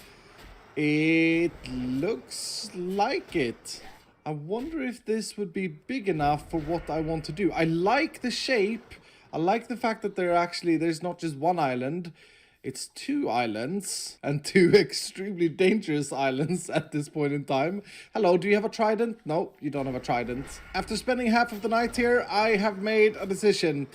It looks like it. I wonder if this would be big enough for what I want to do. I like the shape. I like the fact that there's not just one island. It's 2 islands, and 2 extremely dangerous islands at this point in time. Hello, do you have a trident? No, you don't have a trident. After spending half of the night here, I have made a decision.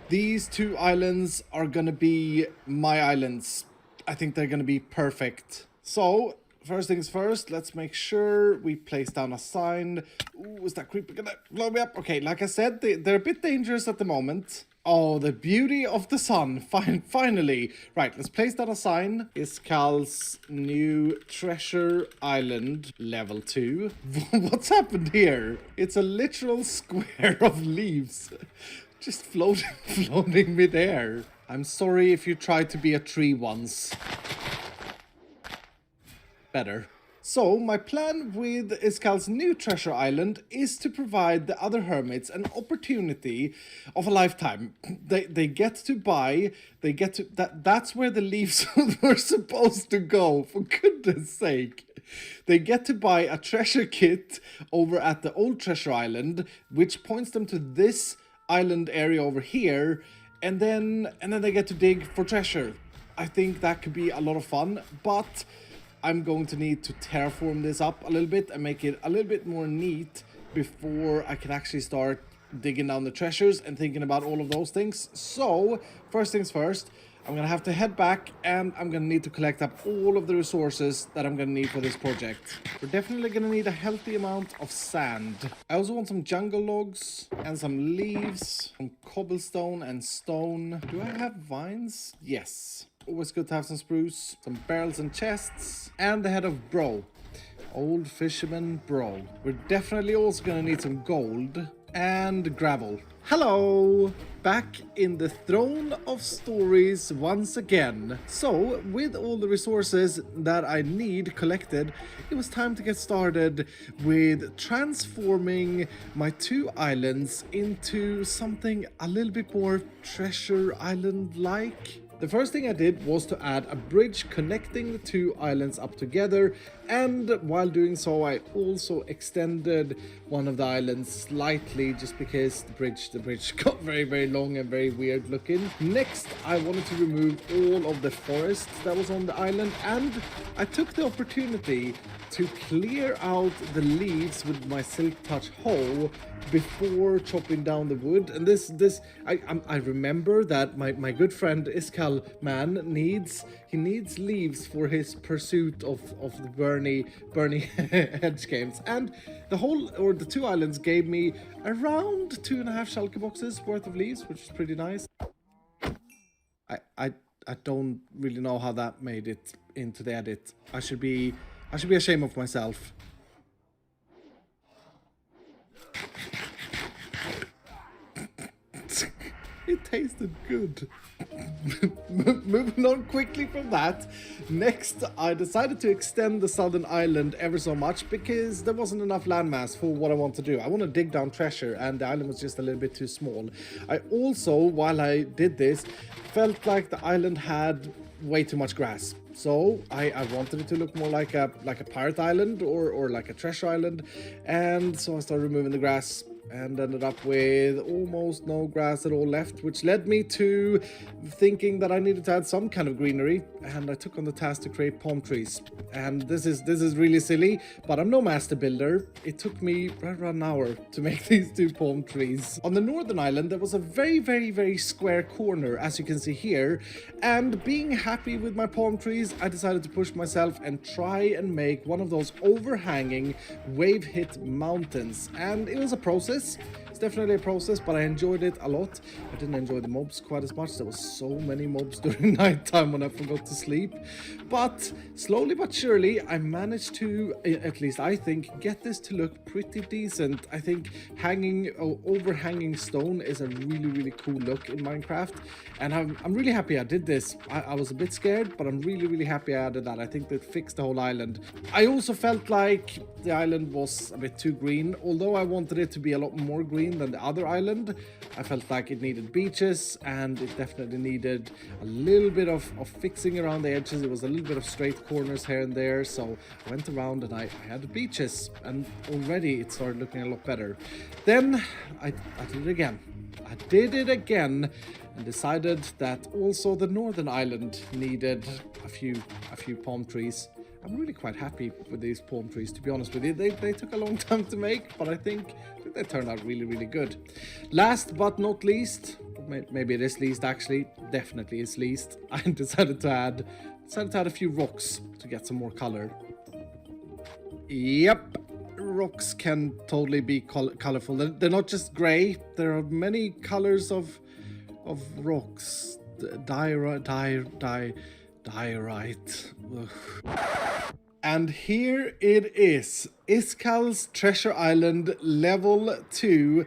These 2 islands are gonna be my islands. I think they're gonna be perfect. So, first things first, let's make sure we place down a sign. Ooh, is that creeper gonna blow me up? Okay, like I said, they're a bit dangerous at the moment. Oh, the beauty of the sun. Finally. Right, let's place down a sign. Iskal's new treasure island, level 2. What's happened here? It's a literal square of leaves. Just floating midair. I'm sorry if you tried to be a tree once. Better. So, my plan with Iskal's new treasure island is to provide the other hermits an opportunity of a lifetime. They get to buy, that's where the leaves were supposed to go, for goodness sake. They get to buy a treasure kit over at the old treasure island, which points them to this island area over here, and then they get to dig for treasure. I think that could be a lot of fun, but I'm going to need to terraform this up a little bit and make it a little bit more neat before I can actually start digging down the treasures and thinking about all of those things. So, first things first, I'm gonna have to head back and I'm gonna need to collect up all of the resources that I'm gonna need for this project. We're definitely gonna need a healthy amount of sand. I also want some jungle logs and some leaves, some cobblestone and stone. Do I have vines? Yes. Always good to have some spruce, some barrels and chests, and the head of Bro. Old fisherman Bro. We're definitely also gonna need some gold and gravel. Hello! Back in the throne of stories once again. So, with all the resources that I need collected, it was time to get started with transforming my 2 islands into something a little bit more treasure island-like. The first thing I did was to add a bridge connecting the 2 islands up together, and while doing so I also extended one of the islands slightly just because the bridge got very long and very weird looking. Next, I wanted to remove all of the forest that was on the island, and I took the opportunity to clear out the leaves with my silk touch hoe before chopping down the wood. And I remember that my good friend Iskal shell man needs leaves for his pursuit of the Bernie hedge games. And the 2 islands gave me around 2.5 shulker boxes worth of leaves, which is pretty nice. I don't really know how that made it into the edit. I should be ashamed of myself. It tasted good. Moving on quickly from that, next I decided to extend the southern island ever so much because there wasn't enough landmass for what I want to do. I want to dig down treasure and the island was just a little bit too small. I also, while I did this, felt like the island had way too much grass. So I wanted it to look more like a pirate island or like a treasure island, and so I started removing the grass and ended up with almost no grass at all left, which led me to thinking that I needed to add some kind of greenery, and I took on the task to create palm trees. And this is really silly, but I'm no master builder. It took me right around an hour to make these 2 palm trees. On the northern island, there was a very square corner, as you can see here, and being happy with my palm trees, I decided to push myself and try and make one of those overhanging wave-hit mountains. And it was a process. It's definitely a process, but I enjoyed it a lot. I didn't enjoy the mobs quite as much. There was so many mobs during nighttime when I forgot to sleep. But slowly but surely, I managed to, at least I think, get this to look pretty decent. I think overhanging stone is a really cool look in Minecraft. And I'm really happy I did this. I was a bit scared, but I'm really happy I added that. I think that fixed the whole island. I also felt like the island was a bit too green. Although I wanted it to be a lot more green than the other island, I felt like it needed beaches, and it definitely needed a little bit of fixing around the edges. It was a little bit of straight corners here and there, so I went around and I had beaches, and already it started looking a lot better. Then I did it again. I did it again and decided that also the northern island needed a few palm trees. I'm really quite happy with these palm trees, to be honest with you. They took a long time to make, but I think they turned out really good. Last but not least, maybe it is least actually, definitely is least, I decided to add a few rocks to get some more color. Yep, rocks can totally be colorful. They're not just gray. There are many colors of rocks. Diorite. Ugh. And here it is, Iskal's Treasure Island level 2.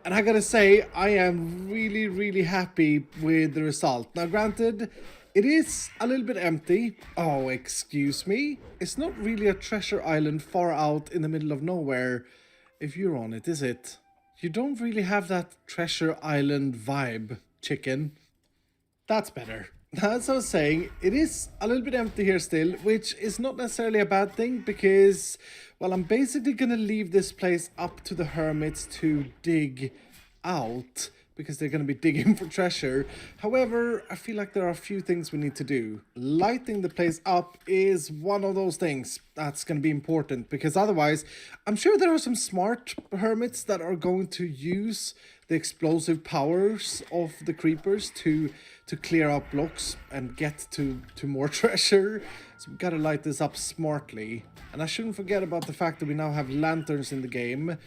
And I gotta say, I am really happy with the result. Now granted, it is a little bit empty. Oh, excuse me? It's not really a treasure island far out in the middle of nowhere if you're on it, is it? You don't really have that treasure island vibe, chicken. That's better. As I was saying, it is a little bit empty here still, which is not necessarily a bad thing because, well, I'm basically gonna leave this place up to the hermits to dig out because they're gonna be digging for treasure. However, I feel like there are a few things we need to do. Lighting the place up is one of those things that's gonna be important because otherwise, I'm sure there are some smart hermits that are going to use the explosive powers of the creepers to clear out blocks and get to more treasure. So we gotta light this up smartly. And I shouldn't forget about the fact that we now have lanterns in the game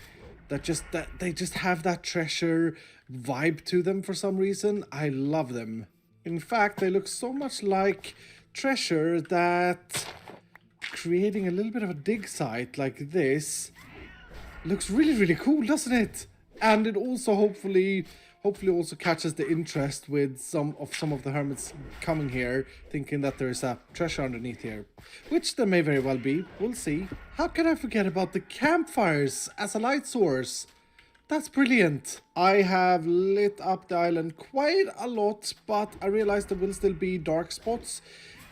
that they just have that treasure vibe to them for some reason. I love them. In fact, they look so much like treasure that creating a little bit of a dig site like this looks really cool, doesn't it? And it also hopefully also catches the interest with some of the hermits coming here, thinking that there is a treasure underneath here. Which there may very well be, we'll see. How can I forget about the campfires as a light source? That's brilliant. I have lit up the island quite a lot, but I realized there will still be dark spots.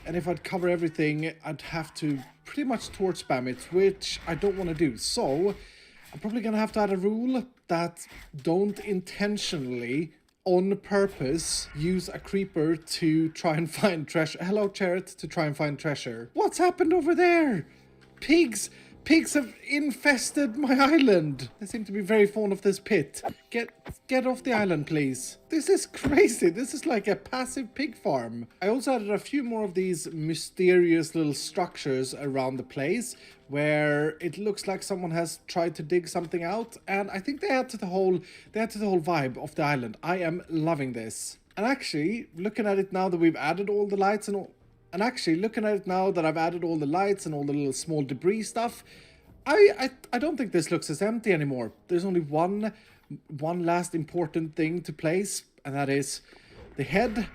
And if I'd cover everything, I'd have to pretty much torch spam it, which I don't want to do. So I'm probably gonna have to add a rule that don't intentionally, on purpose, use a creeper to try and find treasure. Hello, Chariot, to try and find treasure. What's happened over there? Pigs Pigs have infested my island. They seem to be very fond of this pit. Get off the island, please. This is crazy. This is like a passive pig farm. I also added a few more of these mysterious little structures around the place where it looks like someone has tried to dig something out, and I think they add to the whole vibe of the island. I am loving this. And actually, looking at it now that we've added all the lights and all, and actually, looking at it now that I've added all the lights and all the little small debris stuff, I don't think this looks as empty anymore. There's only one last important thing to place, and that is the head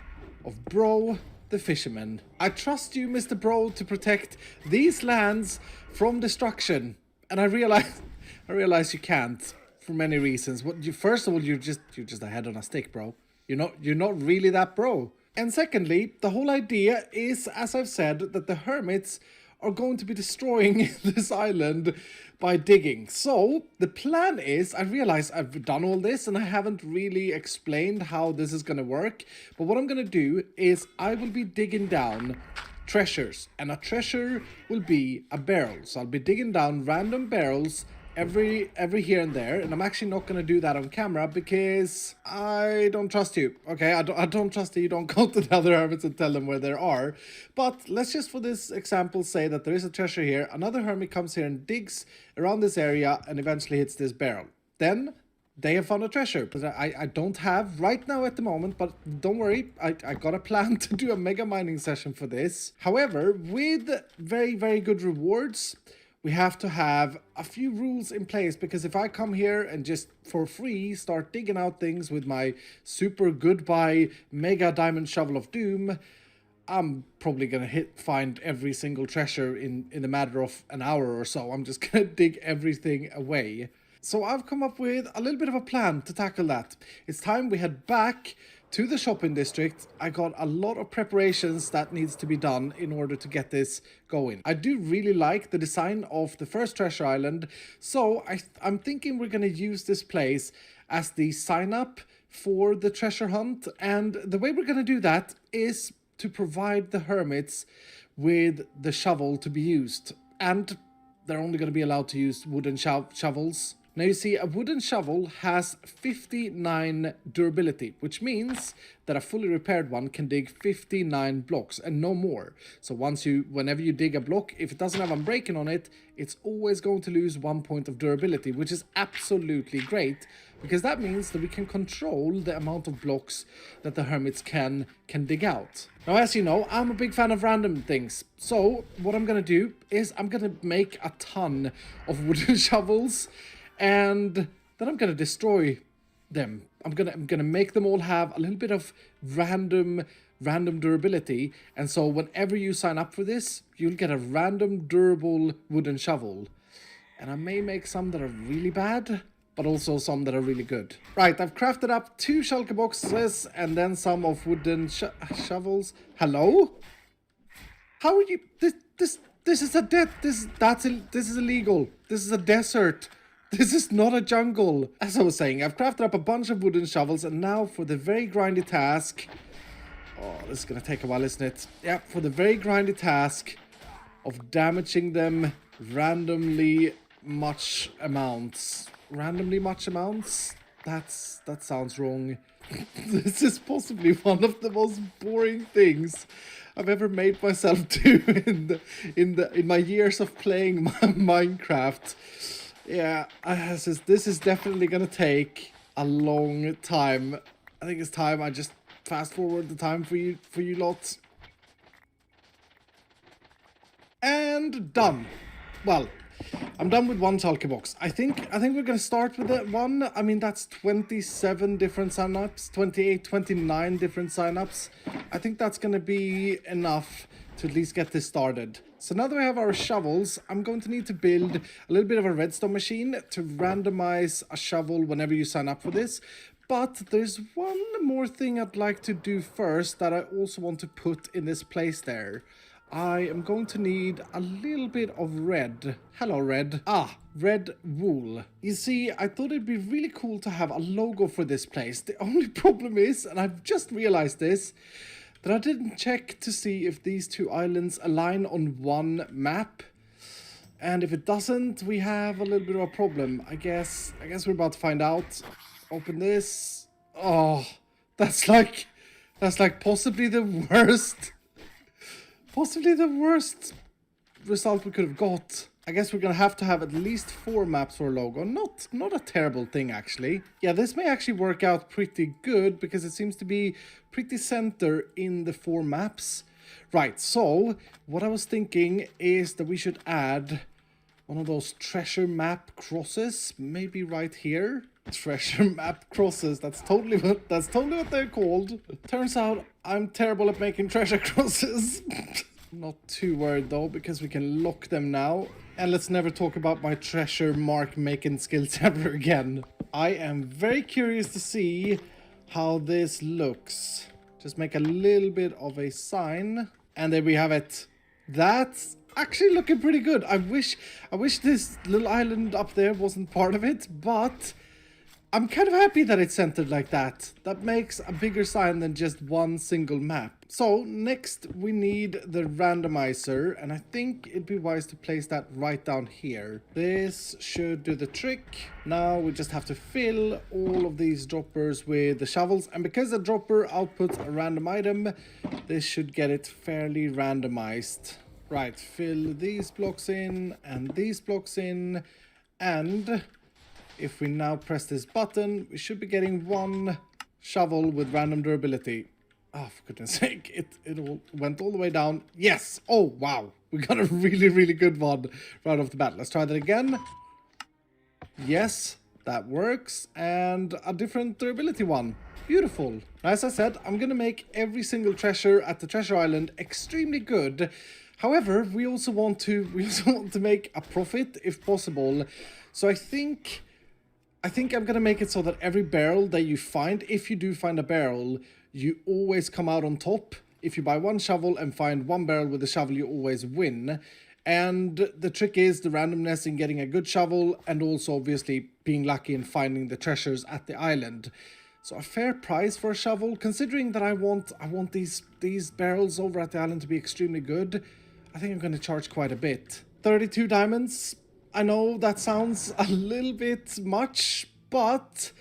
of Bro the Fisherman. I trust you, Mr. Bro, to protect these lands from destruction, and I realize you can't for many reasons. First of all, you're just a head on a stick, bro. You're not really that bro. And secondly, the whole idea is, as I've said, that the hermits are going to be destroying this island by digging. So the plan is, I realize I've done all this and I haven't really explained how this is going to work. But what I'm going to do is I will be digging down treasures, and a treasure will be a barrel. So I'll be digging down random barrels every here and there, and I'm actually not going to do that on camera because I don't trust you. Okay, I don't trust that you don't go to the other hermits and tell them where they are. But let's just, for this example, say that there is a treasure here. Another hermit comes here and digs around this area and eventually hits this barrel. Then they have found a treasure, but I don't have right now at the moment, but don't worry, I got a plan to do a mega mining session for this. However, with very, very good rewards, we have to have a few rules in place, because if I come here and just for free start digging out things with my super goodbye mega diamond shovel of doom, I'm probably gonna find every single treasure in the matter of an hour or so. I'm just gonna dig everything away. So I've come up with a little bit of a plan to tackle that. It's time we head back to the shopping district. I got a lot of preparations that needs to be done in order to get this going. I do really like the design of the first treasure island, so I'm thinking we're going to use this place as the sign up for the treasure hunt, and the way we're going to do that is to provide the hermits with the shovel to be used, and they're only going to be allowed to use wooden shovels. Now you see, a wooden shovel has 59 durability, which means that a fully repaired one can dig 59 blocks and no more. So whenever you dig a block, if it doesn't have unbreaking on it, it's always going to lose 1 point of durability, which is absolutely great, because that means that we can control the amount of blocks that the hermits can dig out. Now, as you know, I'm a big fan of random things. So what I'm going to do is I'm going to make a ton of wooden shovels, and then I'm gonna destroy them. I'm gonna make them all have a little bit of random durability, and so whenever you sign up for this, you'll get a random durable wooden shovel. And I may make some that are really bad, but also some that are really good. Right, I've crafted up 2 shulker boxes and then some of wooden shovels. Hello? How are you? This is this is illegal. This is a desert. This is not a jungle. As I was saying, I've crafted up a bunch of wooden shovels, and now for the very grindy task. Oh, this is gonna take a while, isn't it? Yeah, for the very grindy task of damaging them randomly much amounts. Randomly much amounts? That sounds wrong. This is possibly one of the most boring things I've ever made myself do in my years of playing Minecraft. Yeah, this is definitely gonna take a long time. I think it's time I just fast forward the time for you lot. And done. Well, I'm done with 1 shulker box. I think we're gonna start with that one. I mean, that's 27 different signups, 28, 29 different signups. I think that's gonna be enough to at least get this started. So now that we have our shovels, I'm going to need to build a little bit of a redstone machine to randomize a shovel whenever you sign up for this. But there's one more thing I'd like to do first that I also want to put in this place there. I am going to need a little bit of red. Hello, red. Red wool. You see, I thought it'd be really cool to have a logo for this place. The only problem is, and I've just realized this, that I didn't check to see if these 2 islands align on one map. And if it doesn't, we have a little bit of a problem. I guess we're about to find out. Open this. Oh, that's like possibly the worst result we could have got. I guess we're gonna have to have at least 4 maps for a logo. Not a terrible thing, actually. Yeah, this may actually work out pretty good because it seems to be pretty center in the 4 maps. Right, so what I was thinking is that we should add one of those treasure map crosses, maybe right here. Treasure map crosses, that's totally what they're called. Turns out I'm terrible at making treasure crosses. Not too worried though, because we can lock them now. And let's never talk about my treasure mark making skills ever again. I am very curious to see how this looks. Just make a little bit of a sign. And there we have it. That's actually looking pretty good. I wish this little island up there wasn't part of it, but I'm kind of happy that it's centered like that. That makes a bigger sign than just one single map. So next we need the randomizer, and I think it'd be wise to place that right down here. This should do the trick. Now we just have to fill all of these droppers with the shovels, and because the dropper outputs a random item, this should get it fairly randomized. Right, fill these blocks in and these blocks in, and if we now press this button, we should be getting 1 shovel with random durability. Oh, for goodness sake, it all went all the way down. Yes! Oh, wow. We got a really, really good one right off the bat. Let's try that again. Yes, that works. And a different durability one. Beautiful. As I said, I'm going to make every single treasure at the treasure island extremely good. However, we also want to make a profit if possible. So I think I'm going to make it so that every barrel that you find, if you do find a barrel, you always come out on top. If you buy 1 shovel and find 1 barrel with a shovel, you always win. And the trick is the randomness in getting a good shovel, and also obviously being lucky in finding the treasures at the island. So a fair price for a shovel, considering that I want these barrels over at the island to be extremely good. I think I'm going to charge quite a bit. 32 diamonds. I know that sounds a little bit much, but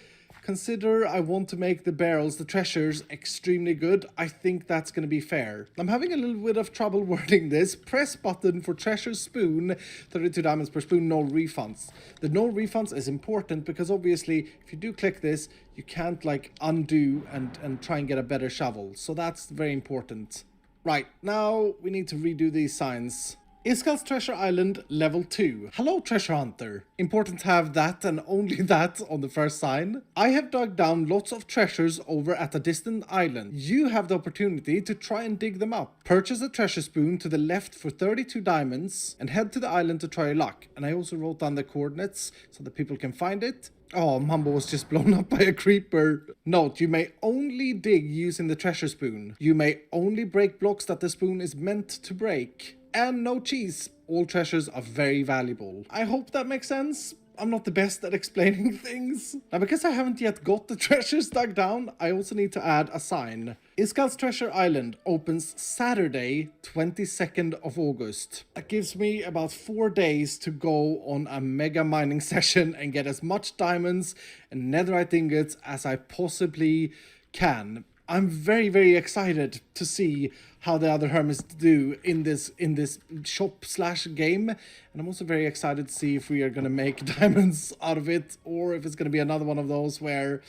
consider I want to make the barrels, the treasures, extremely good. I think that's going to be fair. I'm having a little bit of trouble wording this. Press button for treasure spoon, 32 diamonds per spoon, no refunds. The no refunds is important because obviously if you do click this, you can't like undo and try and get a better shovel. So that's very important. Right, now we need to redo these signs. Iskal's Treasure Island Level 2. Hello, Treasure Hunter. Important to have that and only that on the first sign. I have dug down lots of treasures over at a distant island. You have the opportunity to try and dig them up. Purchase a treasure spoon to the left for 32 diamonds and head to the island to try your luck. And I also wrote down the coordinates so that people can find it. Oh, Mambo was just blown up by a creeper. Note, you may only dig using the treasure spoon. You may only break blocks that the spoon is meant to break. And no cheese. All treasures are very valuable. I hope that makes sense. I'm not the best at explaining things. Now, because I haven't yet got the treasures dug down, I also need to add a sign. Iskal's Treasure Island opens Saturday, 22nd of August. That gives me about 4 days to go on a mega mining session and get as much diamonds and netherite ingots as I possibly can. I'm very, very excited to see how the other hermits do in this shop/game, and I'm also very excited to see if we are gonna make diamonds out of it, or if it's gonna be another one of those where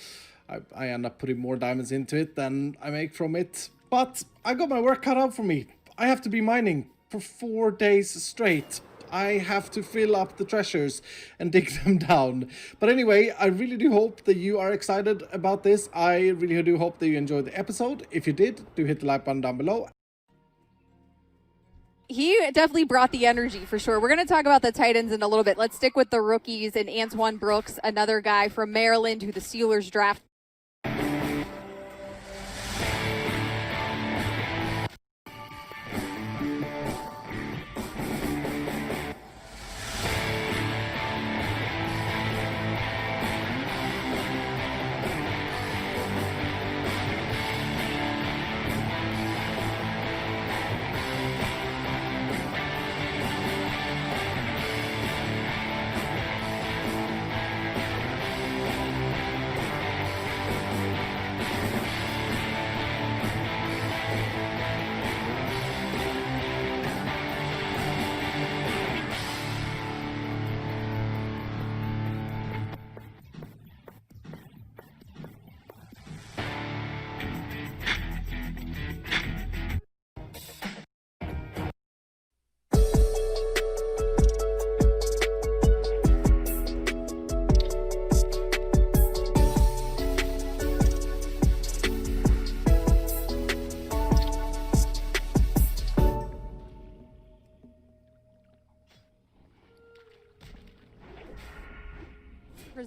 I end up putting more diamonds into it than I make from it. But I got my work cut out for me. I have to be mining for 4 days straight. I have to fill up the treasures and dig them down. But anyway, I really do hope that you are excited about this. I really do hope that you enjoyed the episode. If you did, do hit the like button down below. He definitely brought the energy for sure. We're going to talk about the Titans in a little bit. Let's stick with the rookies and Antoine Brooks, another guy from Maryland who the Steelers draft.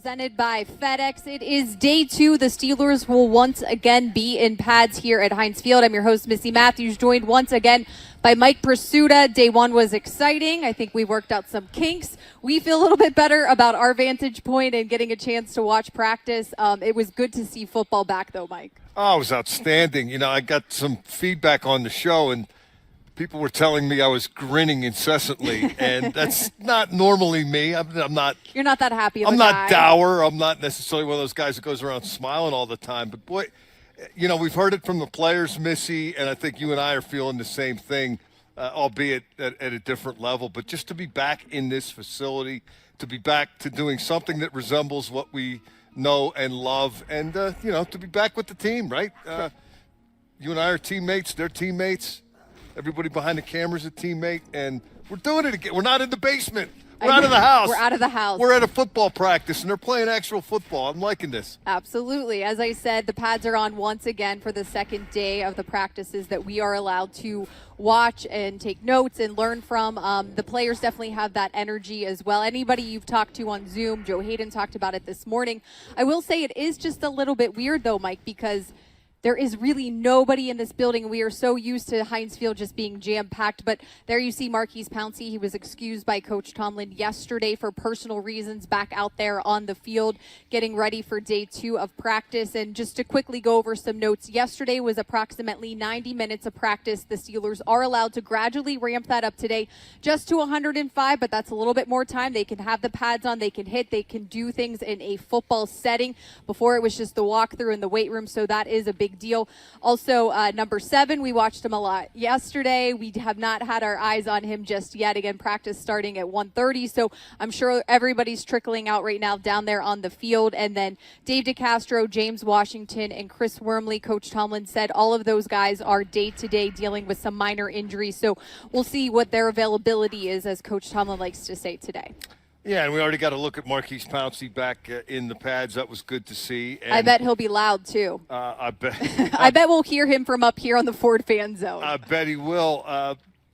presented by FedEx. It is day 2. The Steelers will once again be in pads here at Heinz Field. I'm your host, Missy Matthews, joined once again by Mike Pursuta. Day 1 was exciting. I think we worked out some kinks. We feel a little bit better about our vantage point and getting a chance to watch practice. It was good to see football back, though, Mike. Oh, it was outstanding. You know, I got some feedback on the show, and people were telling me I was grinning incessantly, and that's not normally me. I'm not. You're not that happy. I'm not dour. I'm not necessarily one of those guys that goes around smiling all the time. But boy, you know, we've heard it from the players, Missy, and I think you and I are feeling the same thing, albeit at a different level. But just to be back in this facility, to be back to doing something that resembles what we know and love, and you know, to be back with the team, right? You and I are teammates. They're teammates. Everybody behind the camera's a teammate, and we're doing it again. We're not in the basement. We're out of the house. We're out of the house. We're at a football practice, and they're playing actual football. I'm liking this. Absolutely. As I said, the pads are on once again for the second day of the practices that we are allowed to watch and take notes and learn from. The players definitely have that energy as well. Anybody you've talked to on Zoom, Joe Hayden talked about it this morning. I will say it is just a little bit weird, though, Mike, because there is really nobody in this building. We are so used to Heinz Field just being jam-packed, but there you see Marquise Pouncey. He was excused by Coach Tomlin yesterday for personal reasons, back out there on the field getting ready for day 2 of practice. And just to quickly go over some notes, yesterday was approximately 90 minutes of practice. The Steelers are allowed to gradually ramp that up today just to 105, but that's a little bit more time. They can have the pads on, they can hit, they can do things in a football setting. Before it was just the walkthrough in the weight room, so that is a big deal. Also, number 7, we watched him a lot yesterday. We have not had our eyes on him just yet. Again, practice starting at 1:30, so I'm sure everybody's trickling out right now down there on the field. And then Dave DeCastro, James Washington, and Chris Wormley, Coach Tomlin said all of those guys are day-to-day dealing with some minor injuries, so we'll see what their availability is, as Coach Tomlin likes to say today. Yeah, and we already got a look at Marquise Pouncey back in the pads. That was good to see. And I bet he'll be loud, too. I bet. I bet we'll hear him from up here on the Ford Fan Zone. I bet he will.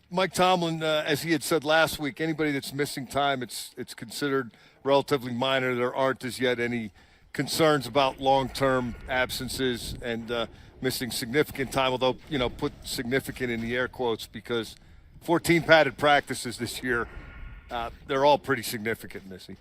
Mike Tomlin, as he had said last week, anybody that's missing time, it's considered relatively minor. There aren't as yet any concerns about long-term absences and missing significant time, although, you know, put significant in the air quotes, because 14 padded practices this year, they're all pretty significant, Missy.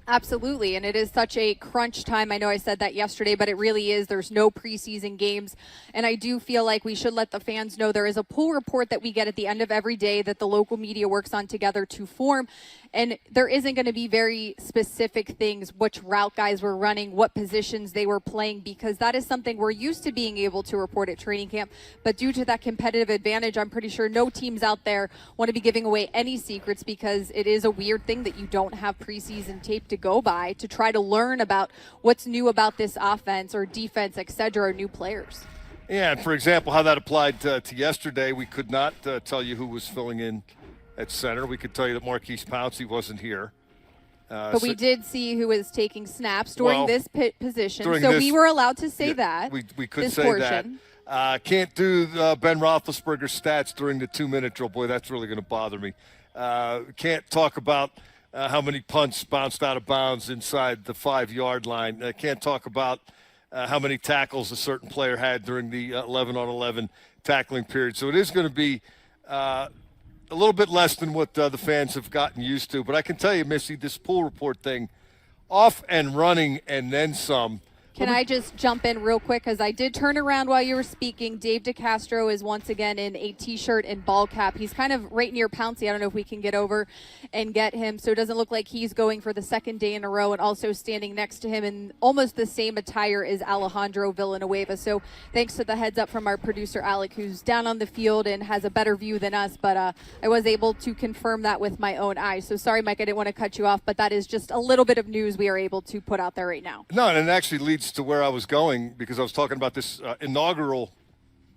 Absolutely, and it is such a crunch time. I know I said that yesterday, but it really is. There's no preseason games, and I do feel like we should let the fans know there is a pool report that we get at the end of every day that the local media works on together to form, and there isn't going to be very specific things, which route guys were running, what positions they were playing, because that is something we're used to being able to report at training camp, but due to that competitive advantage, I'm pretty sure no teams out there want to be giving away any secrets, because it is a weird thing that you don't have preseason tape to go by to try to learn about what's new about this offense or defense, etc., or new players. Yeah, and for example, how that applied to yesterday, we could not tell you who was filling in at center. We could tell you that Marquise Pouncey wasn't here. But we did see who was taking snaps during this position, during so this, we were allowed to say that. We could this say portion. that. Can't do Ben Roethlisberger's stats during the 2-minute drill. Boy, that's really going to bother me. Can't talk about how many punts bounced out of bounds inside the 5-yard line. Can't talk about how many tackles a certain player had during the 11-on-11 tackling period. So it is going to be a little bit less than what the fans have gotten used to. But I can tell you, Missy, this pool report thing, off and running and then some. Can I just jump in real quick? Because I did turn around while you were speaking. Dave DeCastro is once again in a T-shirt and ball cap. He's kind of right near Pouncey. I don't know if we can get over and get him. So it doesn't look like he's going for the second day in a row. And also standing next to him in almost the same attire is Alejandro Villanueva. So thanks to the heads up from our producer, Alec, who's down on the field and has a better view than us. But I was able to confirm that with my own eyes. So sorry, Mike, I didn't want to cut you off. But that is just a little bit of news we are able to put out there right now. No, and it actually leads to where I was going, because I was talking about this inaugural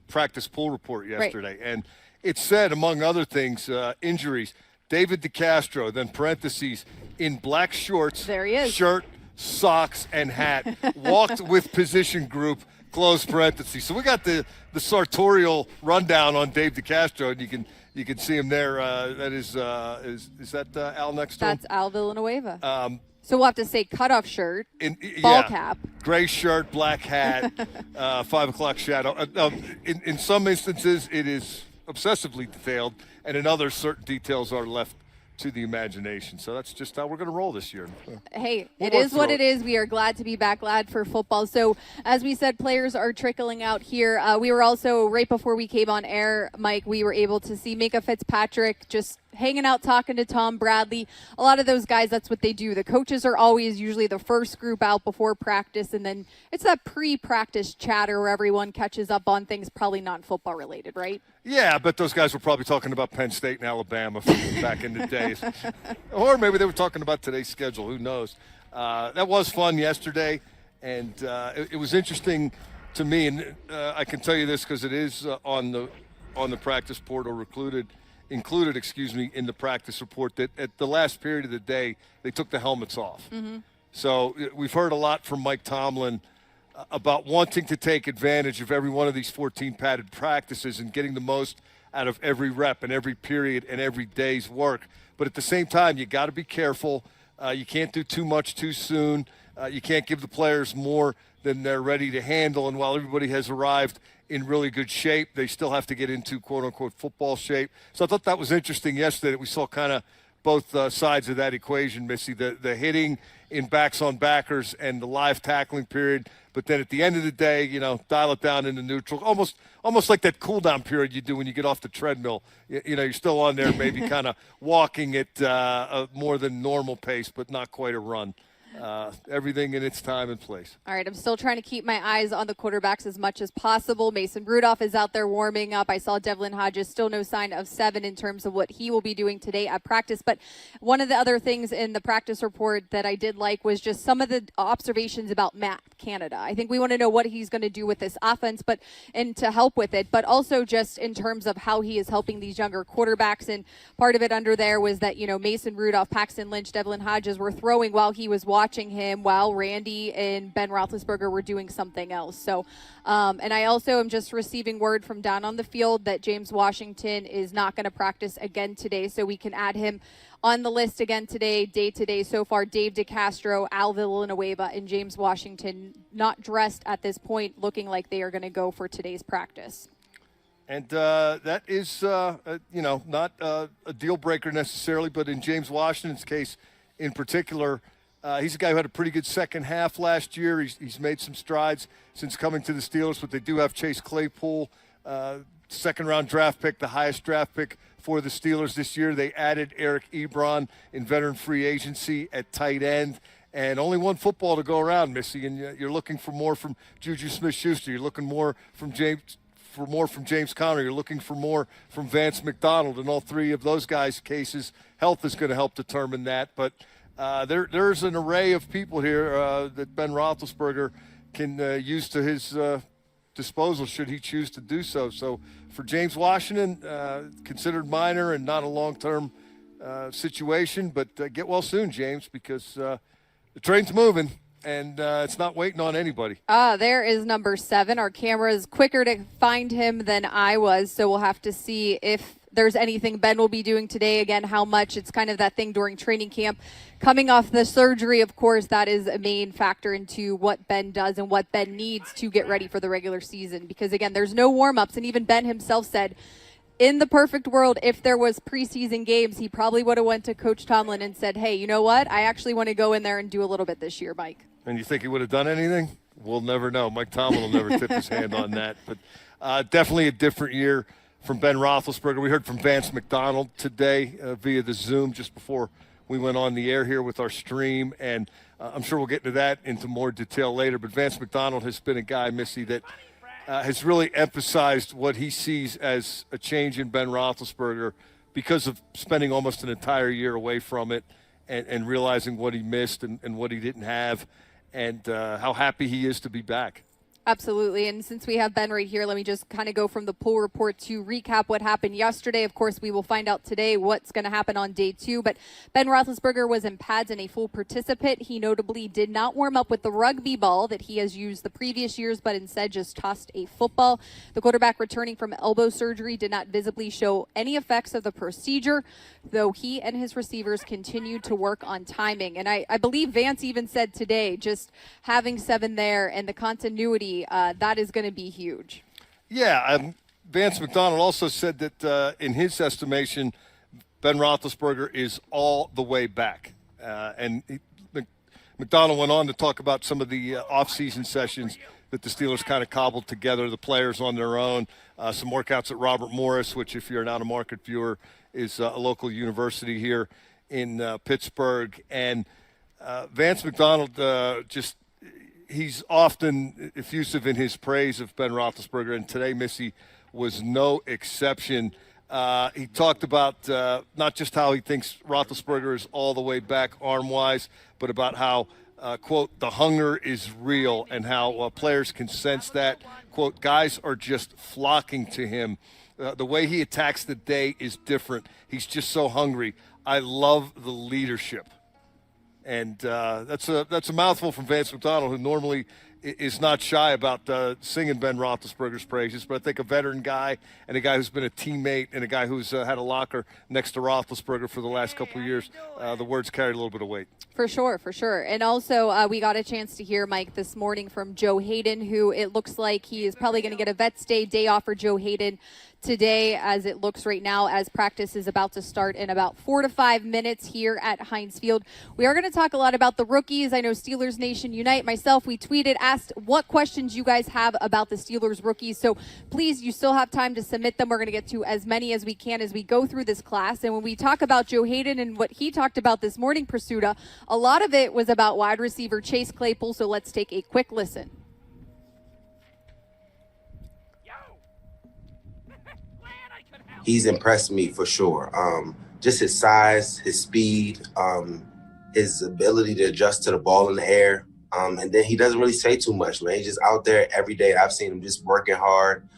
practice pool report yesterday. Right. And it said, among other things, injuries, David DeCastro, then parentheses, in black shorts, there he is, shirt, socks, and hat, walked with position group, close parentheses. So we got the sartorial rundown on Dave DeCastro, and you can see him there. That is that Al next to him? That's Al Villanueva. So we'll have to say cutoff shirt, ball cap. Gray shirt, black hat, 5 o'clock shadow. In some instances, it is obsessively detailed, and in others, certain details are left to the imagination. So that's just how we're going to roll this year. Hey, it is what it is. We are glad to be back, glad for football. So as we said, players are trickling out here. We were also, right before we came on air, Mike, we were able to see Mika Fitzpatrick just hanging out, talking to Tom Bradley. A lot of those guys, that's what they do. The coaches are always usually the first group out before practice, and then it's that pre-practice chatter where everyone catches up on things probably not football related, right? Yeah, but those guys were probably talking about Penn State and Alabama from back in the days. Or maybe they were talking about today's schedule. Who knows? That was fun yesterday, and it was interesting to me. And I can tell you this because it is on the practice portal included, in the practice report, that at the last period of the day, they took the helmets off. Mm-hmm. So we've heard a lot from Mike Tomlin about wanting to take advantage of every one of these 14 padded practices and getting the most out of every rep and every period and every day's work. But at the same time, you got to be careful. You can't do too much too soon. You can't give the players more than they're ready to handle. And while everybody has arrived in really good shape, they still have to get into quote-unquote football shape. So I thought that was interesting yesterday that we saw kind of both sides of that equation, Missy, the hitting in backs on backers and the live tackling period. But then at the end of the day, dial it down into neutral, almost like that cool down period you do when you get off the treadmill. You're still on there, maybe kind of walking at a more than normal pace, but not quite a run. Everything in its time and place. All right, I'm still trying to keep my eyes on the quarterbacks as much as possible. Mason Rudolph is out there warming up. I saw Devlin Hodges, still no sign of 7 in terms of what he will be doing today at practice. But one of the other things in the practice report that I did like was just some of the observations about Matt Canada. I think we want to know what he's going to do with this offense, and to help with it, but also just in terms of how he is helping these younger quarterbacks. And part of it under there was that, Mason Rudolph, Paxton Lynch, Devlin Hodges were throwing while he was watching him, while Randy and Ben Roethlisberger were doing something else. So, and I also am just receiving word from down on the field that James Washington is not going to practice again today, so we can add him on the list again today, day to day. So far, Dave DeCastro, Al Villanueva, and James Washington not dressed at this point, looking like they are going to go for today's practice. And that is, not a deal breaker necessarily, but in James Washington's case in particular, he's a guy who had a pretty good second half last year. He's made some strides since coming to the Steelers, but they do have Chase Claypool, second-round draft pick, the highest draft pick for the Steelers this year. They added Eric Ebron in veteran free agency at tight end. And only one football to go around, Missy, and you're looking for more from Juju Smith-Schuster. You're looking more from James Conner. You're looking for more from Vance McDonald. In all three of those guys' cases, health is going to help determine that. But there's an array of people here that Ben Roethlisberger can use to his disposal should he choose to do so. So for James Washington, considered minor and not a long-term situation, but get well soon, James, because the train's moving and it's not waiting on anybody. There is number 7. Our camera is quicker to find him than I was, so we'll have to see if there's anything Ben will be doing today. Again, how much. It's kind of that thing during training camp. Coming off the surgery, of course, that is a main factor into what Ben does and what Ben needs to get ready for the regular season. Because, again, there's no warm-ups. And even Ben himself said, in the perfect world, if there was preseason games, he probably would have went to Coach Tomlin and said, hey, you know what? I actually want to go in there and do a little bit this year, Mike. And you think he would have done anything? We'll never know. Mike Tomlin will never tip his hand on that. But definitely a different year from Ben Roethlisberger. We heard from Vance McDonald today via the Zoom just before we went on the air here with our stream, and I'm sure we'll get into that into more detail later. But Vance McDonald has been a guy, Missy, that has really emphasized what he sees as a change in Ben Roethlisberger because of spending almost an entire year away from it and realizing what he missed and what he didn't have and how happy he is to be back. Absolutely. And since we have Ben right here, let me just kind of go from the pool report to recap what happened yesterday. Of course, we will find out today what's going to happen on day 2. But Ben Roethlisberger was in pads and a full participant. He notably did not warm up with the rugby ball that he has used the previous years, but instead just tossed a football. The quarterback returning from elbow surgery did not visibly show any effects of the procedure, though he and his receivers continued to work on timing. And I believe Vance even said today, just having 7 there and the continuity, that is going to be huge. Yeah, Vance McDonald also said that in his estimation, Ben Roethlisberger is all the way back. McDonald went on to talk about some of the offseason sessions that the Steelers kind of cobbled together, the players on their own, some workouts at Robert Morris, which if you're an out-of-market viewer is a local university here in Pittsburgh. And Vance McDonald he's often effusive in his praise of Ben Roethlisberger, and today Missy was no exception. He talked about not just how he thinks Roethlisberger is all the way back arm-wise, but about how, quote, the hunger is real and how players can sense that. Quote, guys are just flocking to him. The way he attacks the day is different. He's just so hungry. I love the leadership. And that's a mouthful from Vance McDonald, who normally is not shy about singing Ben Roethlisberger's praises. But I think a veteran guy and a guy who's been a teammate and a guy who's had a locker next to Roethlisberger for the last couple of years, the words carry a little bit of weight. For sure, for sure. And also, we got a chance to hear, Mike, this morning from Joe Hayden, who it looks like he is probably going to get a Vets day off for Joe Hayden today, as it looks right now, as practice is about to start in about 4 to 5 minutes here at Heinz Field. We are going to talk a lot about the rookies. I know Steelers Nation Unite, myself, we tweeted, asked what questions you guys have about the Steelers rookies. So please, you still have time to submit them. We're going to get to as many as we can as we go through this class. And when we talk about Joe Hayden and what he talked about this morning, Pursuta, a lot of it was about wide receiver Chase Claypool. So let's take a quick listen. He's impressed me for sure. Just his size, his speed, his ability to adjust to the ball in the air. And then he doesn't really say too much, man. He's just out there every day. I've seen him just working hard,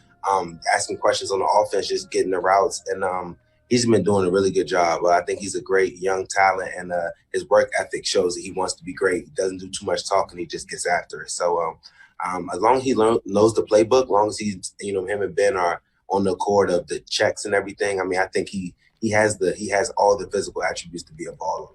asking questions on the offense, just getting the routes. And he's been doing a really good job. I think he's a great young talent, and his work ethic shows that he wants to be great. He doesn't do too much talking. He just gets after it. So as long as he knows the playbook, as long as he's, him and Ben are on the court of the checks and everything. I mean, I think he has all the physical attributes to be a baller.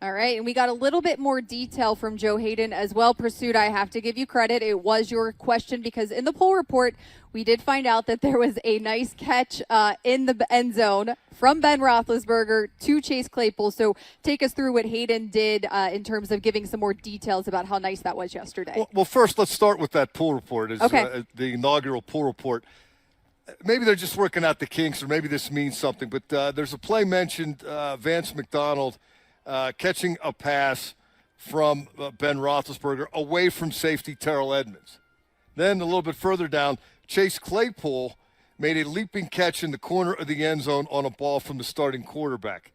All right, and we got a little bit more detail from Joe Hayden as well. Pursuit, I have to give you credit. It was your question, because in the poll report, we did find out that there was a nice catch in the end zone from Ben Roethlisberger to Chase Claypool. So take us through what Hayden did in terms of giving some more details about how nice that was yesterday. Well, first, let's start with that poll report. Okay. The inaugural poll report. Maybe they're just working out the kinks, or maybe this means something, but there's a play mentioned, Vance McDonald catching a pass from Ben Roethlisberger away from safety Terrell Edmonds. Then a little bit further down, Chase Claypool made a leaping catch in the corner of the end zone on a ball from the starting quarterback.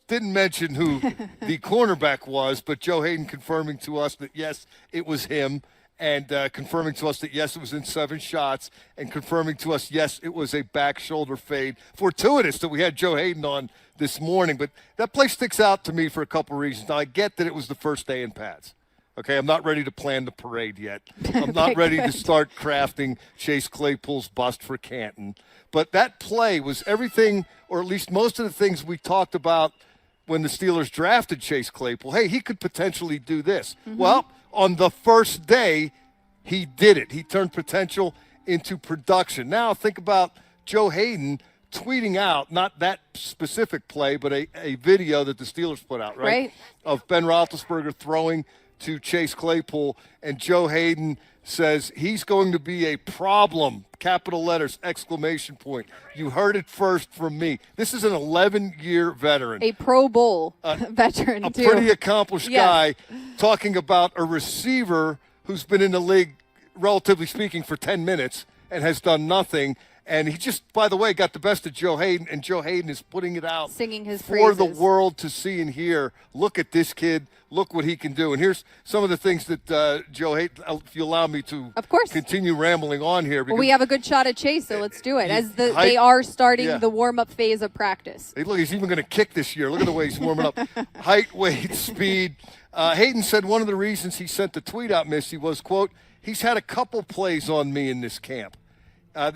Didn't mention who the cornerback was, but Joe Hayden confirming to us that, yes, it was him. And confirming to us that, yes, it was in 7 shots, and confirming to us, yes, it was a back shoulder fade. Fortuitous that we had Joe Hayden on this morning, but that play sticks out to me for a couple reasons. Now, I get that it was the first day in pads. Okay, I'm not ready to plan the parade yet. I'm not ready to start crafting Chase Claypool's bust for Canton. But that play was everything, or at least most of the things we talked about when the Steelers drafted Chase Claypool. Hey, he could potentially do this. Mm-hmm. Well, on the first day, he did it. He turned potential into production. Now think about Joe Hayden tweeting out, not that specific play, but a video that the Steelers put out, right? Of Ben Roethlisberger throwing to Chase Claypool, and Joe Hayden says he's going to be a problem, capital letters, exclamation point. You heard it first from me. This is an 11-year veteran. A Pro Bowl veteran, a too. Pretty accomplished guy talking about a receiver who's been in the league, relatively speaking, for 10 minutes and has done nothing. And he just, by the way, got the best of Joe Hayden, and Joe Hayden is putting it out Singing his for the praises. world to see and hear. Look at this kid. Look what he can do. And here's some of the things that Joe Hayden, if you allow me to continue rambling on here. Well, we have a good shot at Chase, so let's do it. They are starting the warm-up phase of practice. Hey, look, he's even going to kick this year. Look at the way he's warming up. Height, weight, speed. Hayden said one of the reasons he sent the tweet out, Missy, was, quote, he's had a couple plays on me in this camp.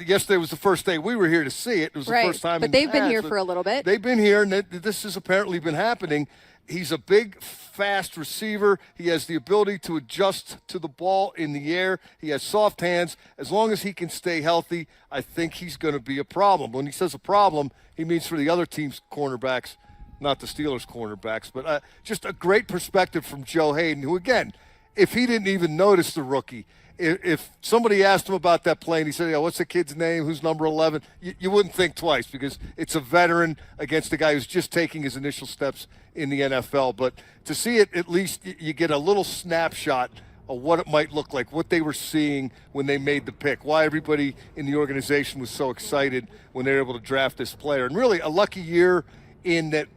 Yesterday was the first day we were here to see it. It was the first time. But they've been here for a little bit. They've been here, and this has apparently been happening. He's a big, fast receiver. He has the ability to adjust to the ball in the air. He has soft hands. As long as he can stay healthy, I think he's going to be a problem. When he says a problem, he means for the other team's cornerbacks, not the Steelers' cornerbacks. But just a great perspective from Joe Hayden, who, again, if he didn't even notice the rookie, if somebody asked him about that play and he said, what's the kid's name, who's number 11, you wouldn't think twice because it's a veteran against a guy who's just taking his initial steps in the NFL. But to see it, at least you get a little snapshot of what it might look like, what they were seeing when they made the pick, why everybody in the organization was so excited when they were able to draft this player. And really a lucky year in that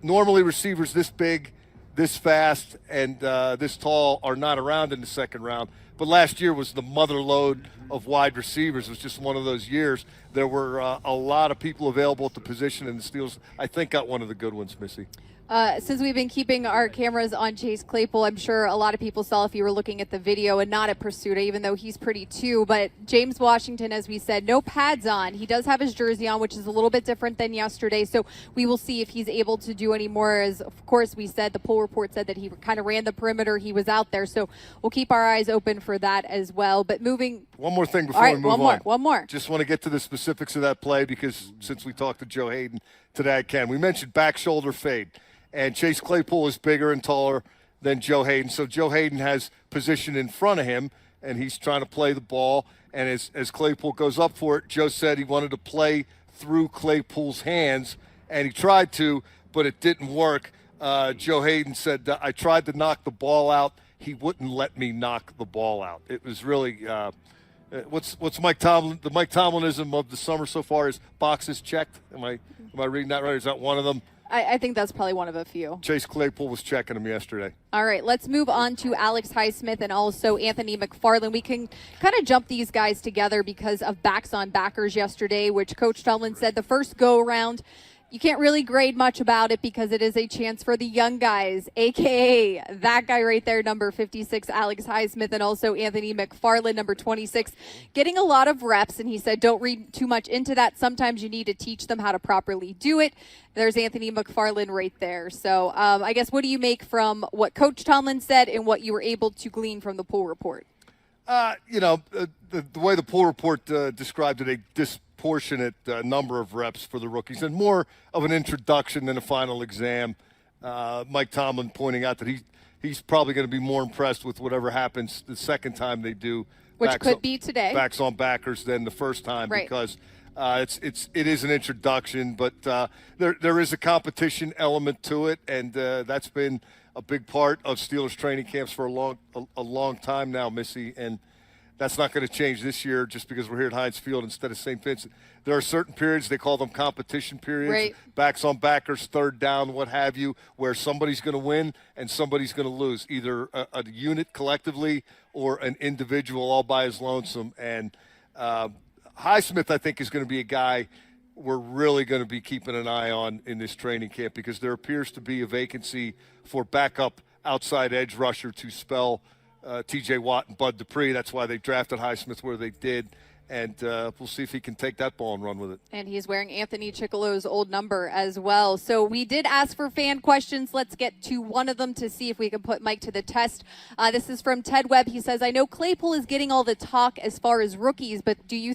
normally receivers this big, this fast, and this tall are not around in the second round. But last year was the mother lode of wide receivers. It was just one of those years. There were a lot of people available at the position, and the Steelers, I think, got one of the good ones, Missy. Since we've been keeping our cameras on Chase Claypool, I'm sure a lot of people saw if you were looking at the video and not at Pursuta, even though he's pretty too. But James Washington, as we said, no pads on. He does have his jersey on, which is a little bit different than yesterday. So we will see if he's able to do any more. As, of course, we said, the poll report said that he kind of ran the perimeter. He was out there. So we'll keep our eyes open for that as well. But moving. One more thing before we move on. One more. Just want to get to the specifics of that play because since we talked to Joe Hayden today, I can. We mentioned back shoulder fade. And Chase Claypool is bigger and taller than Joe Hayden. So Joe Hayden has position in front of him, and he's trying to play the ball. And as Claypool goes up for it, Joe said he wanted to play through Claypool's hands, and he tried to, but it didn't work. Joe Hayden said, I tried to knock the ball out. He wouldn't let me knock the ball out. It was really what's Mike Tomlin? The Mike Tomlinism of the summer so far is boxes checked. Am I reading that right? Is that one of them? I think that's probably one of a few. Chase Claypool was checking him yesterday. All right, let's move on to Alex Highsmith and also Anthony McFarland. We can kind of jump these guys together because of backs on backers yesterday, which Coach Tomlin said the first go-around, you can't really grade much about it because it is a chance for the young guys, a.k.a. that guy right there, number 56, Alex Highsmith, and also Anthony McFarland, number 26, getting a lot of reps. And he said, don't read too much into that. Sometimes you need to teach them how to properly do it. There's Anthony McFarland right there. So I guess what do you make from what Coach Tomlin said and what you were able to glean from the poll report? The way the poll report described it, a disproportionate number of reps for the rookies and more of an introduction than a final exam. Mike Tomlin pointing out that he's probably going to be more impressed with whatever happens the second time they do. Which could be today. Backs on backers than the first time right. Because it is an introduction, but there is a competition element to it, and that's been a big part of Steelers training camps for a long time now, Missy, and that's not going to change this year just because we're here at Heinz Field instead of St. Vincent. There are certain periods, they call them competition periods, right. Backs on backers, third down, what have you, where somebody's going to win and somebody's going to lose, either a unit collectively or an individual all by his lonesome. And Highsmith, I think, is going to be a guy we're really going to be keeping an eye on in this training camp because there appears to be a vacancy for backup outside edge rusher to spell T.J. Watt and Bud Dupree. That's why they drafted Highsmith where they did. And we'll see if he can take that ball and run with it. And he's wearing Anthony Chickalo's old number as well. So we did ask for fan questions. Let's get to one of them to see if we can put Mike to the test. This is from Ted Webb. He says, I know Claypool is getting all the talk as far as rookies, but do you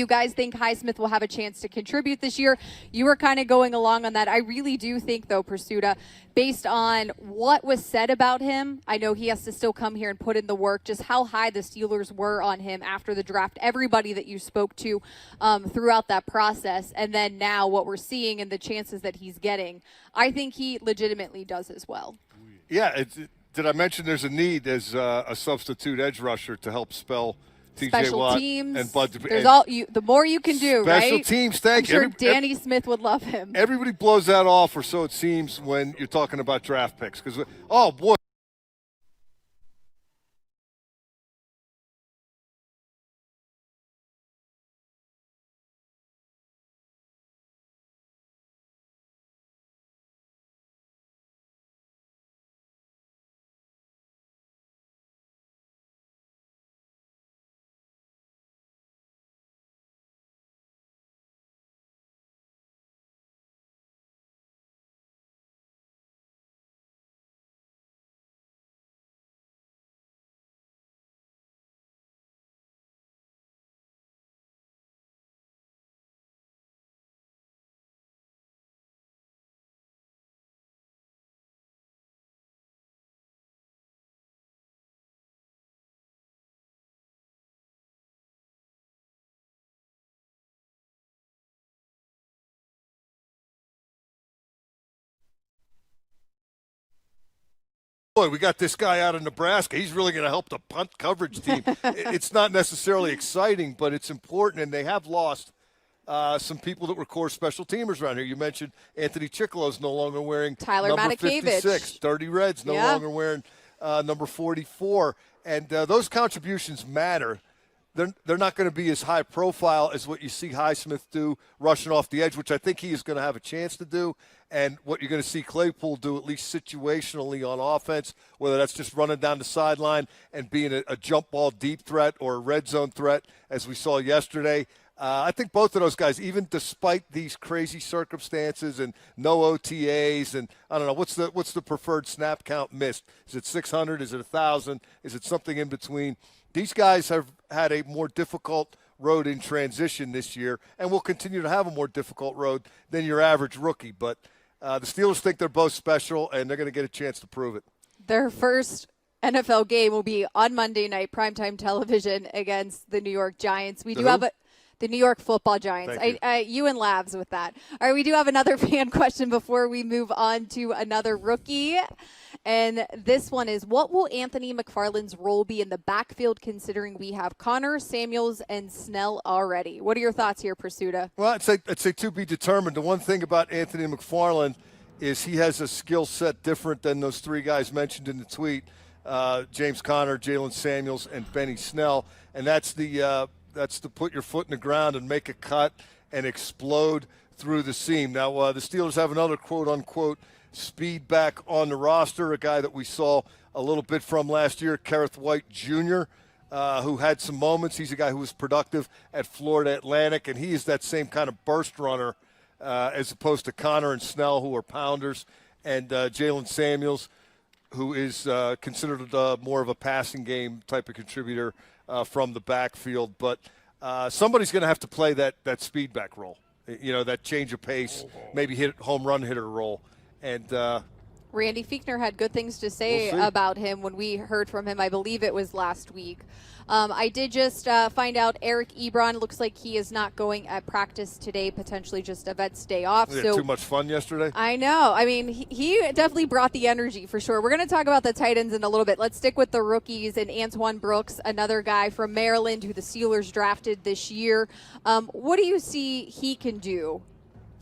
guys think Highsmith will have a chance to contribute this year? You were kind of going along on that. I really do think, though, Pursuta, based on what was said about him, I know he has to still come here and put in the work, just how high the Steelers were on him after the draft, everybody that you spoke to throughout that process, and then now what we're seeing and the chances that he's getting, I think he legitimately does as well. Yeah, did I mention there's a need as a substitute edge rusher to help spell TJ Special Watt teams. and Bud. There's all you. The more you can do, right? Special teams. Thank I'm you. sure Danny Smith would love him. Everybody blows that off, or so it seems, when you're talking about draft picks. Because, oh boy. Boy, we got this guy out of Nebraska. He's really going to help the punt coverage team. It's not necessarily exciting, but it's important, and they have lost some people that were core special teamers around here. You mentioned Anthony Chicolo's no longer wearing Tyler number Matakevich. 56. Dirty Reds no longer wearing number 44. And those contributions matter. They're not going to be as high profile as what you see Highsmith do rushing off the edge, which I think he is going to have a chance to do, and what you're going to see Claypool do, at least situationally on offense, whether that's just running down the sideline and being a jump ball deep threat or a red zone threat, as we saw yesterday. I think both of those guys, even despite these crazy circumstances and no OTAs, and I don't know, what's the preferred snap count missed? Is it 600? Is it 1,000? Is it something in between? These guys have had a more difficult road in transition this year and will continue to have a more difficult road than your average rookie. But the Steelers think they're both special, and they're going to get a chance to prove it. Their first NFL game will be on Monday night, primetime television against the New York Giants. We do have the New York Football Giants. You and Labs with that. All right, we do have another fan question before we move on to another rookie. And this one is, what will Anthony McFarland's role be in the backfield, considering we have Connor, Samuels, and Snell already? What are your thoughts here, Pursuta? Well, I'd say to be determined. The one thing about Anthony McFarland is he has a skill set different than those three guys mentioned in the tweet, James Conner, Jalen Samuels, and Benny Snell. And that's to put your foot in the ground and make a cut and explode through the seam. Now, the Steelers have another quote-unquote speed back on the roster, a guy that we saw a little bit from last year, Kerrith White Jr., who had some moments. He's a guy who was productive at Florida Atlantic, and he is that same kind of burst runner as opposed to Connor and Snell, who are pounders, and Jalen Samuels, who is considered more of a passing game type of contributor from the backfield. But somebody's going to have to play that speed back role, that change of pace, maybe hit home run hitter role. And Randy Fiechner had good things to say about him when we heard from him. I believe it was last week. I did just find out Eric Ebron looks like he is not going at practice today, potentially just a vet's day off. We had too much fun yesterday. I know. I mean, he definitely brought the energy for sure. We're going to talk about the tight ends in a little bit. Let's stick with the rookies and Antoine Brooks, another guy from Maryland who the Steelers drafted this year. What do you see he can do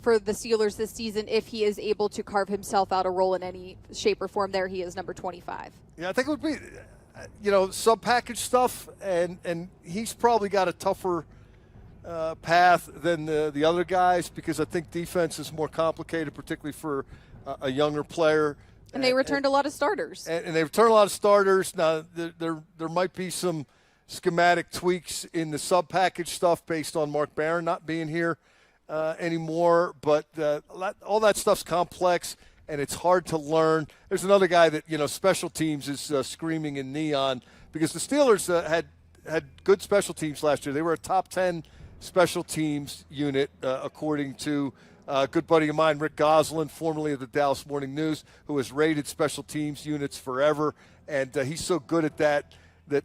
for the Steelers this season if he is able to carve himself out a role in any shape or form? There he is, number 25. Yeah, I think it would be, sub-package stuff, and he's probably got a tougher path than the other guys, because I think defense is more complicated, particularly for a younger player. And they returned a lot of starters. And they returned a lot of starters. Now, there might be some schematic tweaks in the sub-package stuff based on Mark Barron not being here anymore, but all that stuff's complex and it's hard to learn. There's another guy that special teams is screaming in neon, because the Steelers had good special teams last year. They were a top 10 special teams unit according to a good buddy of mine, Rick Goslin, formerly of the Dallas Morning News, who has rated special teams units forever, and he's so good at that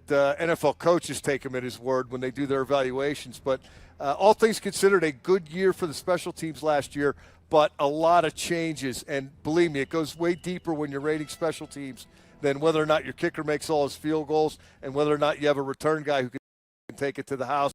NFL coaches take him at his word when they do their evaluations. But all things considered, a good year for the special teams last year, but a lot of changes. And believe me, it goes way deeper when you're rating special teams than whether or not your kicker makes all his field goals and whether or not you have a return guy who can take it to the house.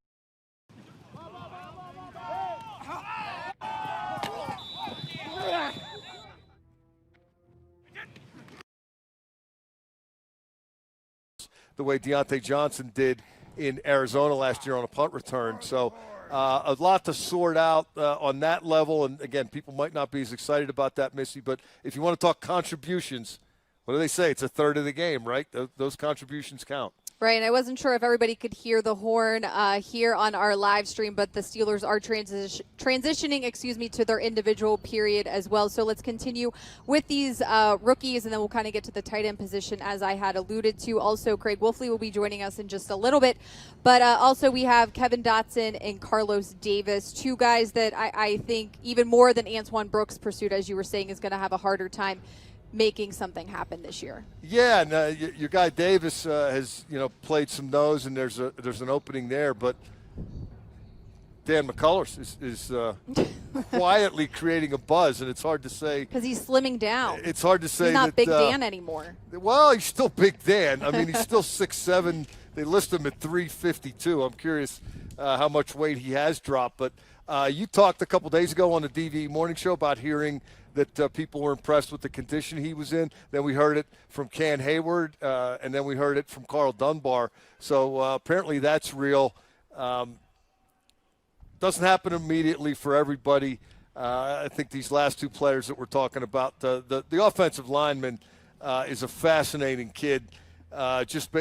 The way Deontay Johnson did in Arizona last year on a punt return. So a lot to sort out on that level. And, again, people might not be as excited about that, Missy. But if you want to talk contributions, what do they say? It's a third of the game, right? Those contributions count. Right, and I wasn't sure if everybody could hear the horn here on our live stream, but the Steelers are transitioning, to their individual period as well. So let's continue with these rookies, and then we'll kind of get to the tight end position as I had alluded to. Also, Craig Wolfley will be joining us in just a little bit. But also we have Kevin Dotson and Carlos Davis, two guys that I think even more than Antoine Brooks' pursuit, as you were saying, is going to have a harder time making something happen this year. Yeah, and your guy Davis has played some nose, and there's an opening there. But Dan McCullers is quietly creating a buzz, and it's hard to say because he's slimming down. It's hard to say he's not that, Big Dan anymore. Well, he's still Big Dan. I mean, he's still 6'7". They list him at 352. I'm curious how much weight he has dropped. But you talked a couple days ago on the DV Morning Show about hearing that people were impressed with the condition he was in. Then we heard it from Can Hayward, and then we heard it from Carl Dunbar. So apparently that's real. Doesn't happen immediately for everybody. I think these last two players that we're talking about, the offensive lineman is a fascinating kid, just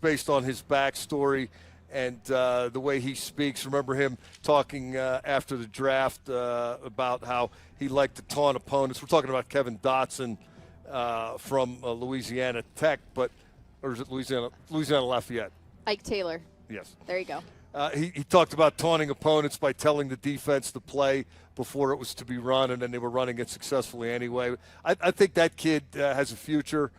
based on his backstory and the way he speaks. Remember him talking after the draft about how he liked to taunt opponents. We're talking about Kevin Dotson from Louisiana Tech, or is it Louisiana Lafayette? Ike Taylor. Yes. There you go. He talked about taunting opponents by telling the defense to play before it was to be run, and then they were running it successfully anyway. I think that kid has a future.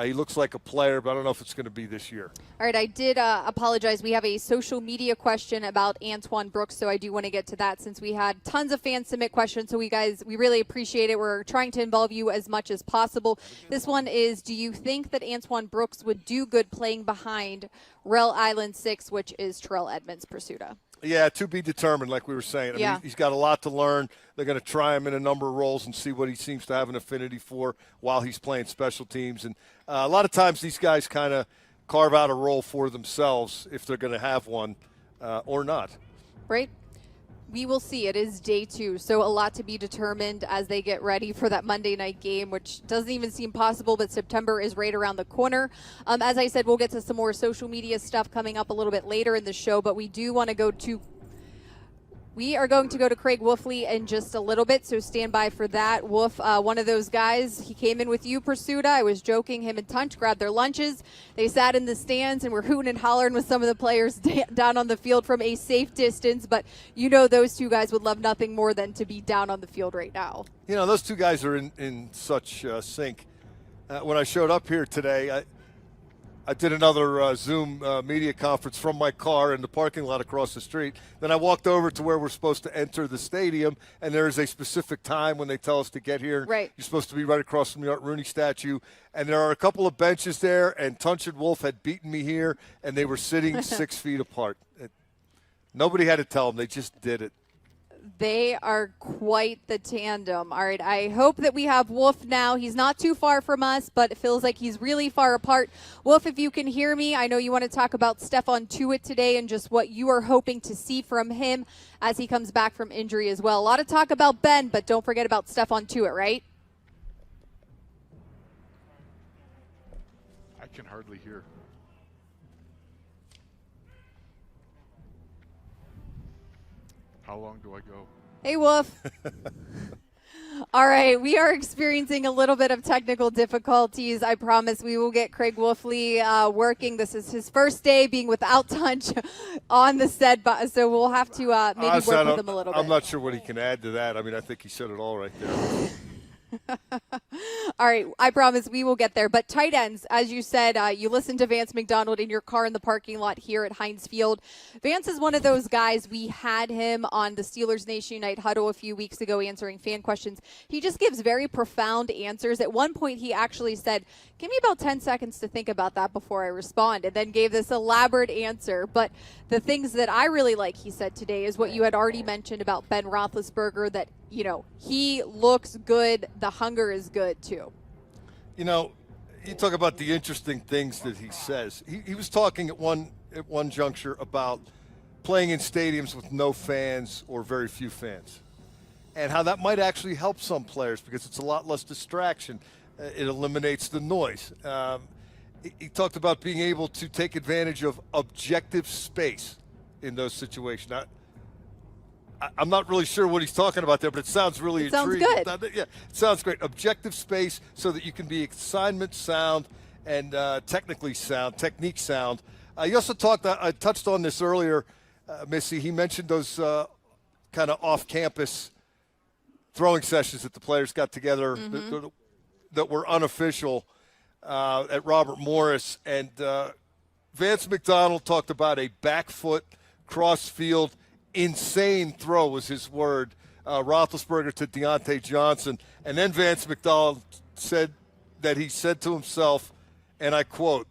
He looks like a player, but I don't know if it's going to be this year. All right, I did apologize. We have a social media question about Antoine Brooks, so I do want to get to that since we had tons of fans submit questions. So we really appreciate it. We're trying to involve you as much as possible. This one is, do you think that Antoine Brooks would do good playing behind Rel Island 6, which is Terrell Edmonds' Pursuta? Yeah, to be determined, like we were saying. I mean, he's got a lot to learn. They're going to try him in a number of roles and see what he seems to have an affinity for while he's playing special teams. And a lot of times these guys kind of carve out a role for themselves if they're going to have one or not. Right. We will see. It is day 2, so a lot to be determined as they get ready for that Monday night game, which doesn't even seem possible, but September is right around the corner. As I said, we'll get to some more social media stuff coming up a little bit later in the show, but we do want to go to We are going to go to Craig Wolfley in just a little bit, so stand by for that. Wolf, one of those guys, he came in with you, Pursuta. I was joking, him and Tunch grabbed their lunches. They sat in the stands and were hooting and hollering with some of the players down on the field from a safe distance, but you know those two guys would love nothing more than to be down on the field right now. You know, those two guys are in such sync. When I showed up here today, I did another Zoom media conference from my car in the parking lot across the street. Then I walked over to where we're supposed to enter the stadium, and there is a specific time when they tell us to get here. Right. You're supposed to be right across from the Art Rooney statue. And there are a couple of benches there, and Tunch and Wolf had beaten me here, and they were sitting 6 feet apart. Nobody had to tell them. They just did it. They are quite the tandem. All right, I hope that we have Wolf now. He's not too far from us, but it feels like he's really far apart. Wolf, if you can hear me, I know you want to talk about Stephon Tuitt today and just what you are hoping to see from him as he comes back from injury as well. A lot of talk about Ben, but don't forget about Stephon Tuitt, right? I can hardly hear. How long do I go? Hey, Wolf. All right, we are experiencing a little bit of technical difficulties. I promise we will get Craig Wolfley working. This is his first day being without Tunch on the set, so we'll have to maybe work with him a little bit. I'm not sure what he can add to that. I mean, I think he said it all right there. All right, I promise we will get there. But tight ends, as you said, you listened to Vance McDonald in your car in the parking lot here at Heinz Field. Vance is one of those guys. We had him on the Steelers Nation Unite huddle a few weeks ago answering fan questions. He just gives very profound answers. At one point, he actually said, give me about 10 seconds to think about that before I respond, and then gave this elaborate answer. But the things that I really like, he said today, is what you had already mentioned about Ben Roethlisberger, that, you know, he looks good. The hunger is good, too. You know, you talk about the interesting things that he says. He was talking at one juncture about playing in stadiums with no fans or very few fans, and how that might actually help some players because it's a lot less distraction. It eliminates the noise. He talked about being able to take advantage of objective space in those situations. I'm not really sure what he's talking about there, but it sounds really intriguing. Sounds good. Yeah, it sounds great. Objective space so that you can be assignment sound and technique sound. You also I touched on this earlier, Missy. He mentioned those kind of off-campus throwing sessions that the players got together that were unofficial at Robert Morris. And Vance McDonald talked about a back foot cross-field insane throw was his word, Roethlisberger to Deontay Johnson. And then Vance McDonald said that he said to himself, and I quote,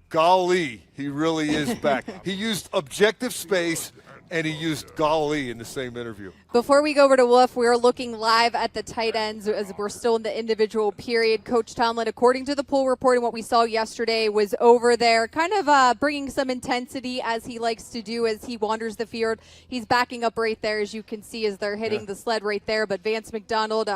golly, he really is back. He used objective space, and he used golly in the same interview. Before we go over to Wolf, we are looking live at the tight ends as we're still in the individual period. Coach Tomlin, according to the pool report and what we saw yesterday, was over there kind of bringing some intensity as he likes to do as he wanders the field. He's backing up right there, as you can see, as they're hitting the sled right there. But Vance McDonald,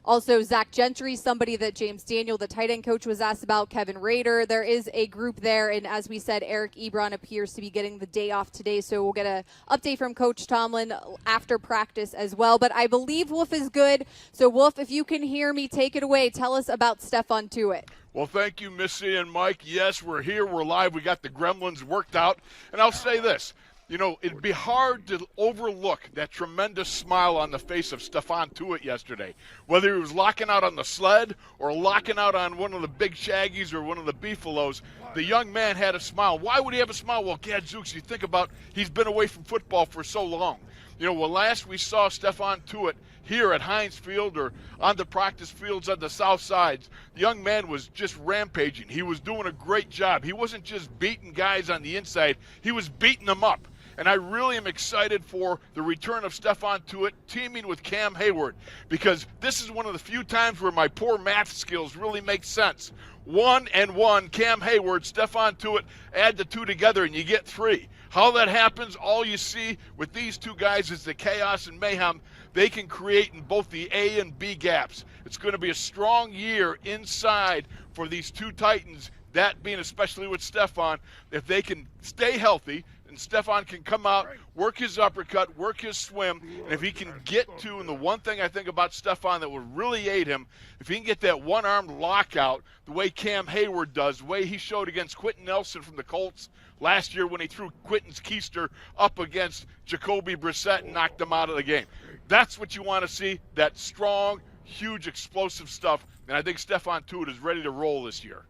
also Zach Gentry, somebody that James Daniel, the tight end coach, was asked about, Kevin Rader. There is a group there, and as we said, Eric Ebron appears to be getting the day off today, so we'll get an update from Coach Tomlin after practice as well. But I believe Wolf is good. So, Wolf, if you can hear me, take it away. Tell us about Stephon Tuitt. Well, thank you, Missy and Mike. Yes, we're here. We're live. We got the gremlins worked out. And I'll say this. You know, it'd be hard to overlook that tremendous smile on the face of Stephon Tuitt yesterday. Whether he was locking out on the sled or locking out on one of the big shaggies or one of the beefaloes, the young man had a smile. Why would he have a smile? Well, gadzooks, you think about he's been away from football for so long. You know, when last we saw Stephon Tuitt here at Heinz Field or on the practice fields on the south sides, the young man was just rampaging. He was doing a great job. He wasn't just beating guys on the inside. He was beating them up. And I really am excited for the return of Stephon Tuitt teaming with Cam Hayward, because this is one of the few times where my poor math skills really make sense. 1 and 1, Cam Hayward, Stephon Tuitt, add the two together and you get 3. How that happens, all you see with these two guys is the chaos and mayhem they can create in both the A and B gaps. It's going to be a strong year inside for these two Titans, that being especially with Stephon, if they can stay healthy. And Stephon can come out, work his uppercut, work his swim, and if he can get to, and the one thing I think about Stephon that would really aid him, if he can get that one-armed lockout the way Cam Hayward does, the way he showed against Quentin Nelson from the Colts last year when he threw Quentin's keister up against Jacoby Brissett and knocked him out of the game. That's what you want to see, that strong, huge, explosive stuff, and I think Stephon Tuitt is ready to roll this year.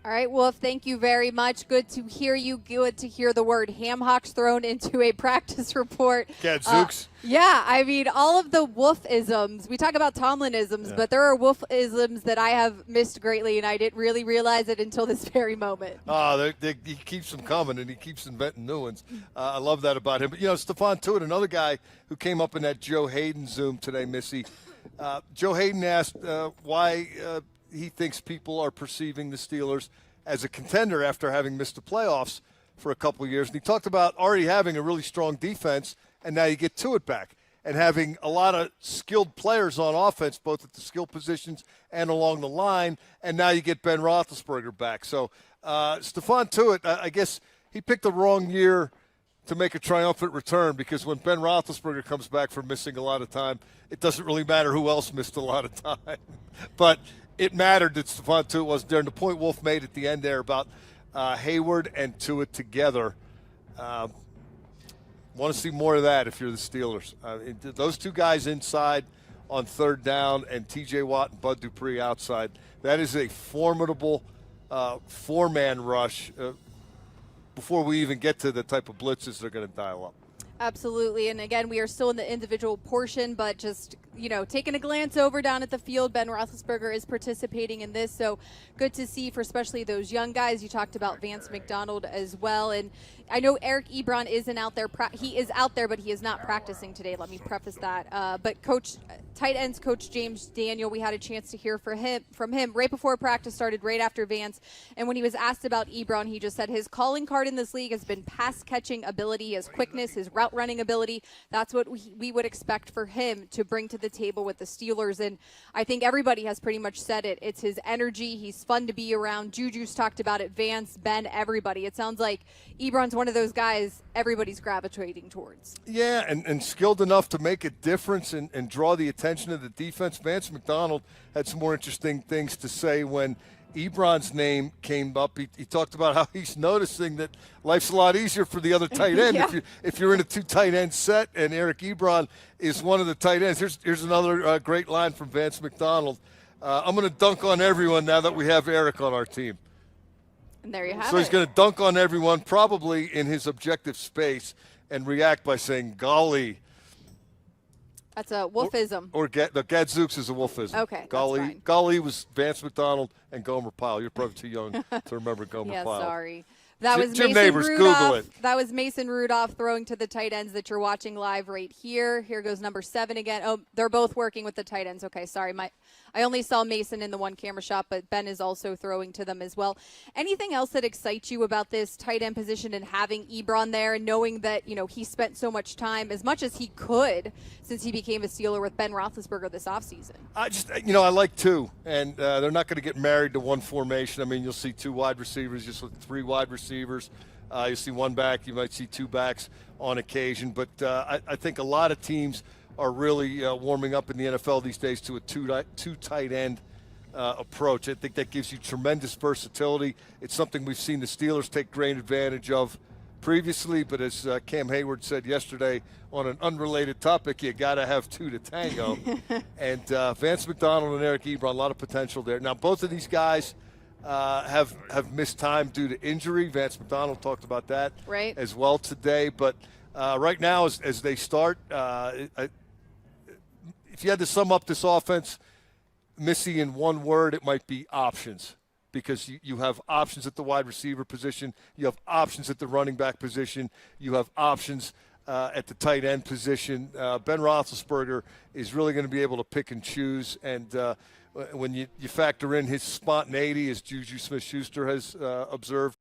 All right, Wolf, thank you very much. Good to hear you. Good to hear the word ham hocks thrown into a practice report. Gadzooks. Yeah, I mean, all of the Wolf-isms. We talk about Tomlin-isms, but there are Wolf-isms that I have missed greatly, and I didn't really realize it until this very moment. He keeps them coming, and he keeps inventing new ones. I love that about him. But, you know, Stephon Tuitt, another guy who came up in that Joe Hayden Zoom today, Missy. Joe Hayden asked why he thinks people are perceiving the Steelers as a contender after having missed the playoffs for a couple of years. And he talked about already having a really strong defense, and now you get Tuitt back, and having a lot of skilled players on offense, both at the skill positions and along the line, and now you get Ben Roethlisberger back. So Stephon Tuitt, I guess he picked the wrong year to make a triumphant return, because when Ben Roethlisberger comes back from missing a lot of time, it doesn't really matter who else missed a lot of time. But it mattered that Stephon Tuitt wasn't there. And the point Wolf made at the end there about Hayward and Tuitt together, want to see more of that if you're the Steelers. Those two guys inside on third down and T.J. Watt and Bud Dupree outside. That is a formidable four-man rush before we even get to the type of blitzes they're going to dial up. Absolutely. And again, we are still in the individual portion, but just, taking a glance over down at the field, Ben Roethlisberger is participating in this. So good to see for especially those young guys. You talked about Vance McDonald as well. And I know Eric Ebron isn't out there. He is out there, but he is not practicing today. Let me preface that. But tight ends coach James Daniel, we had a chance to hear from him right before practice started, right after Vance. And when he was asked about Ebron, he just said his calling card in this league has been pass catching ability, his quickness, his route running ability. That's what we would expect for him to bring to the table with the Steelers. And I think everybody has pretty much said it. It's his energy. He's fun to be around. Juju's talked about it. Vance, Ben, everybody. It sounds like Ebron's one of those guys everybody's gravitating towards. Yeah, and skilled enough to make a difference and draw the attention of the defense. Vance McDonald had some more interesting things to say when Ebron's name came up. He talked about how he's noticing that life's a lot easier for the other tight end if you're in a two tight end set, and Eric Ebron is one of the tight ends. Here's another great line from Vance McDonald. I'm going to dunk on everyone now that we have Eric on our team. And there you have it. So he's going to dunk on everyone, probably in his objective space, and react by saying, golly. That's a wolfism. Or the Gadzooks is a wolfism. Okay, golly was Vance McDonald and Gomer Pyle. You're probably too young to remember Gomer Yeah, Pyle. sorry. That was Jim Mason Neighbors, Rudolph. Google it. That was Mason Rudolph throwing to the tight ends that you're watching live right here. Here goes number 7 again. Oh, they're both working with the tight ends. Okay, sorry. I only saw Mason in the one camera shot, but Ben is also throwing to them as well. Anything else that excites you about this tight end position and having Ebron there and knowing that, he spent so much time, as much as he could, since he became a Steeler with Ben Roethlisberger this offseason? I like two, and they're not going to get married to one formation. I mean, you'll see 2 wide receivers, just with 3 wide receivers. You see 1 back, you might see 2 backs on occasion. But I think a lot of teams are really warming up in the NFL these days to a two tight end approach. I think that gives you tremendous versatility. It's something we've seen the Steelers take great advantage of previously, but as Cam Hayward said yesterday on an unrelated topic, you got to have 2 to tango. And Vance McDonald and Eric Ebron, a lot of potential there. Now, both of these guys have missed time due to injury. Vance McDonald talked about that as well today. But right now, as they start, if you had to sum up this offense, Missy, in one word, it might be options. Because you have options at the wide receiver position, you have options at the running back position, you have options at the tight end position. Ben Roethlisberger is really going to be able to pick and choose, and when you factor in his spontaneity, as Juju Smith-Schuster has observed,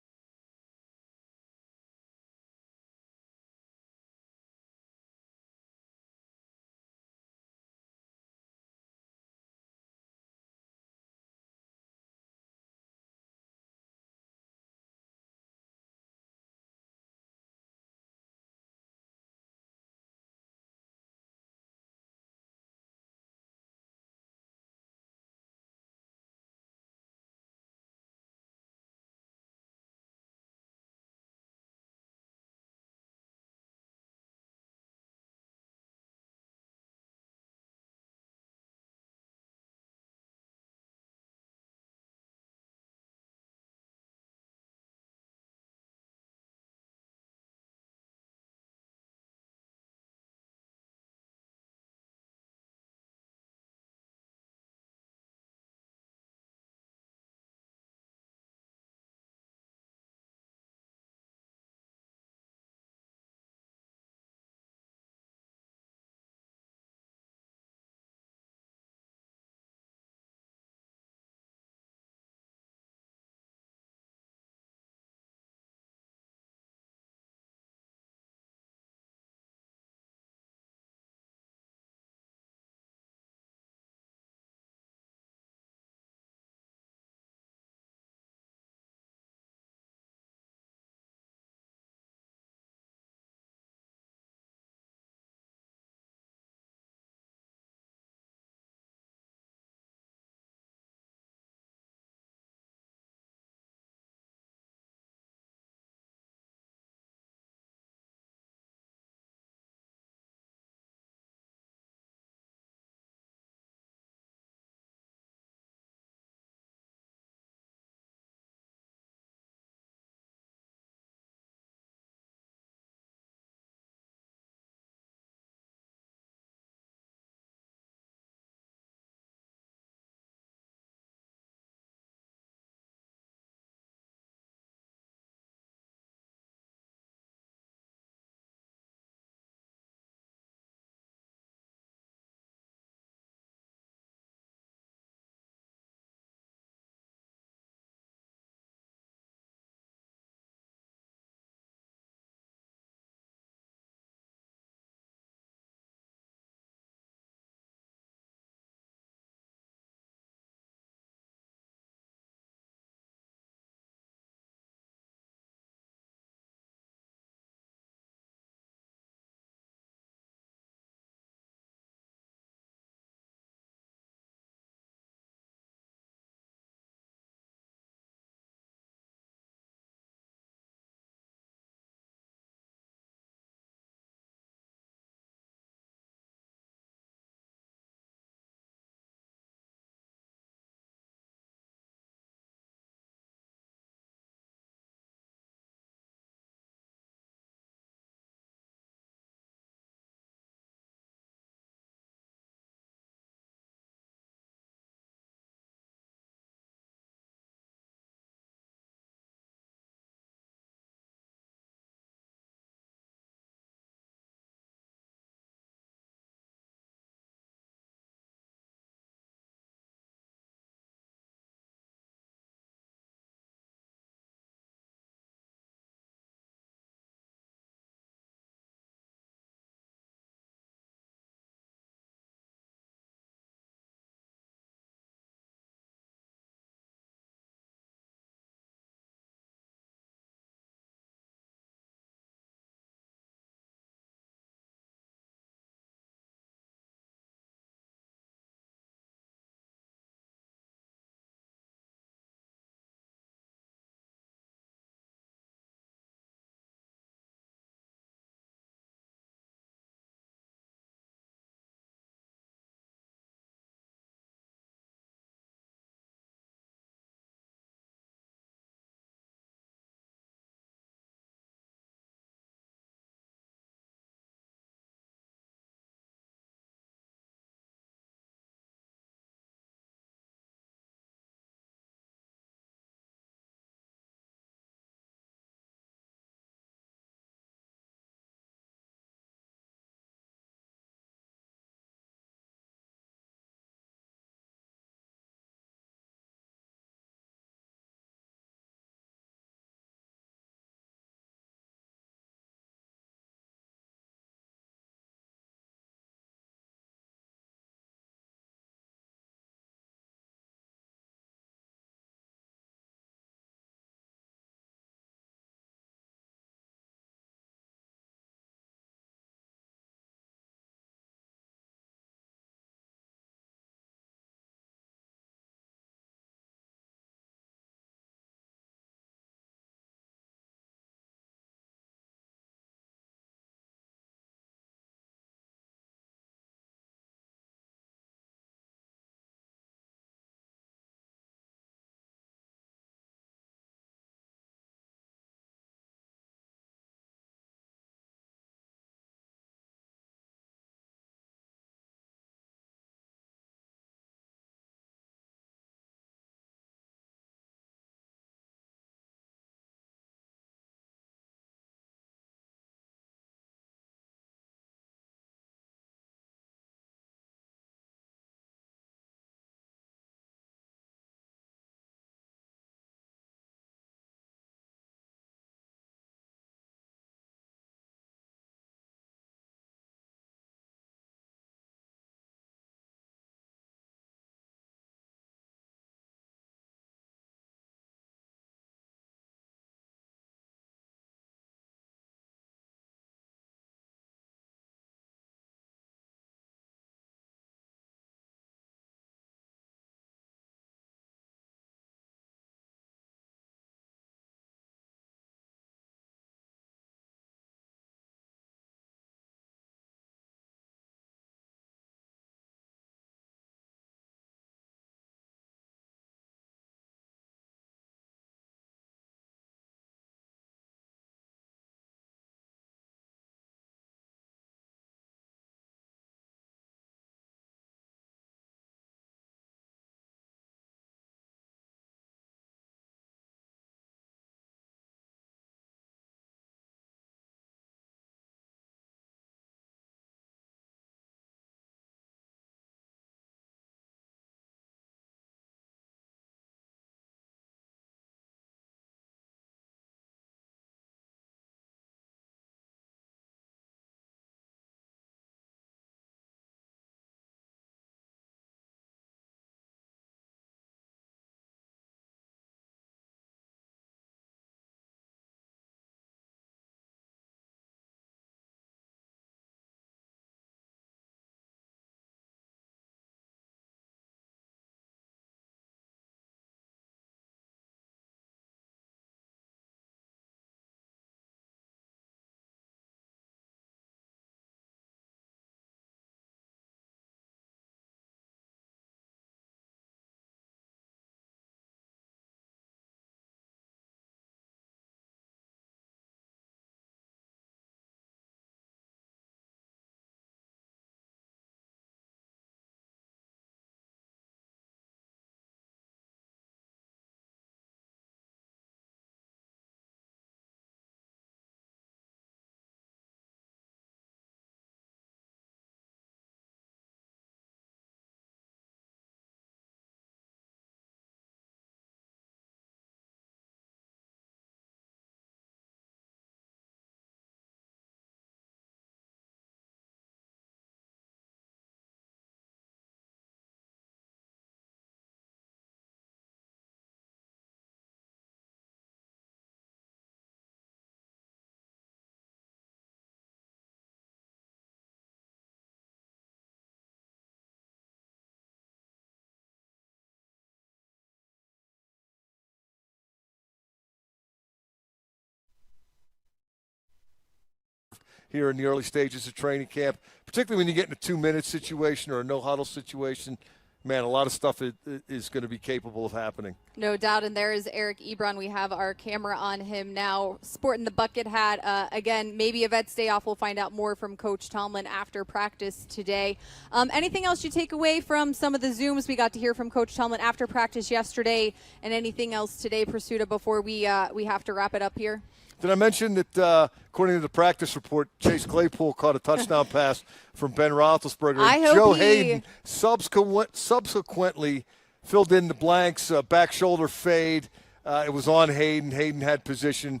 here in the early stages of training camp, particularly when you get in a 2-minute situation or a no-huddle situation. Man, a lot of stuff is going to be capable of happening. No doubt, and there is Eric Ebron. We have our camera on him now, sporting the bucket hat. Again, maybe a vet's day off. We'll find out more from Coach Tomlin after practice today. Anything else you take away from some of the Zooms we got to hear from Coach Tomlin after practice yesterday, and anything else today, Pursuta, before we have to wrap it up here? Did I mention that, according to the practice report, Chase Claypool caught a touchdown pass from Ben Roethlisberger? Joe Hayden subsequently filled in the blanks, back shoulder fade. It was on Hayden. Hayden had position.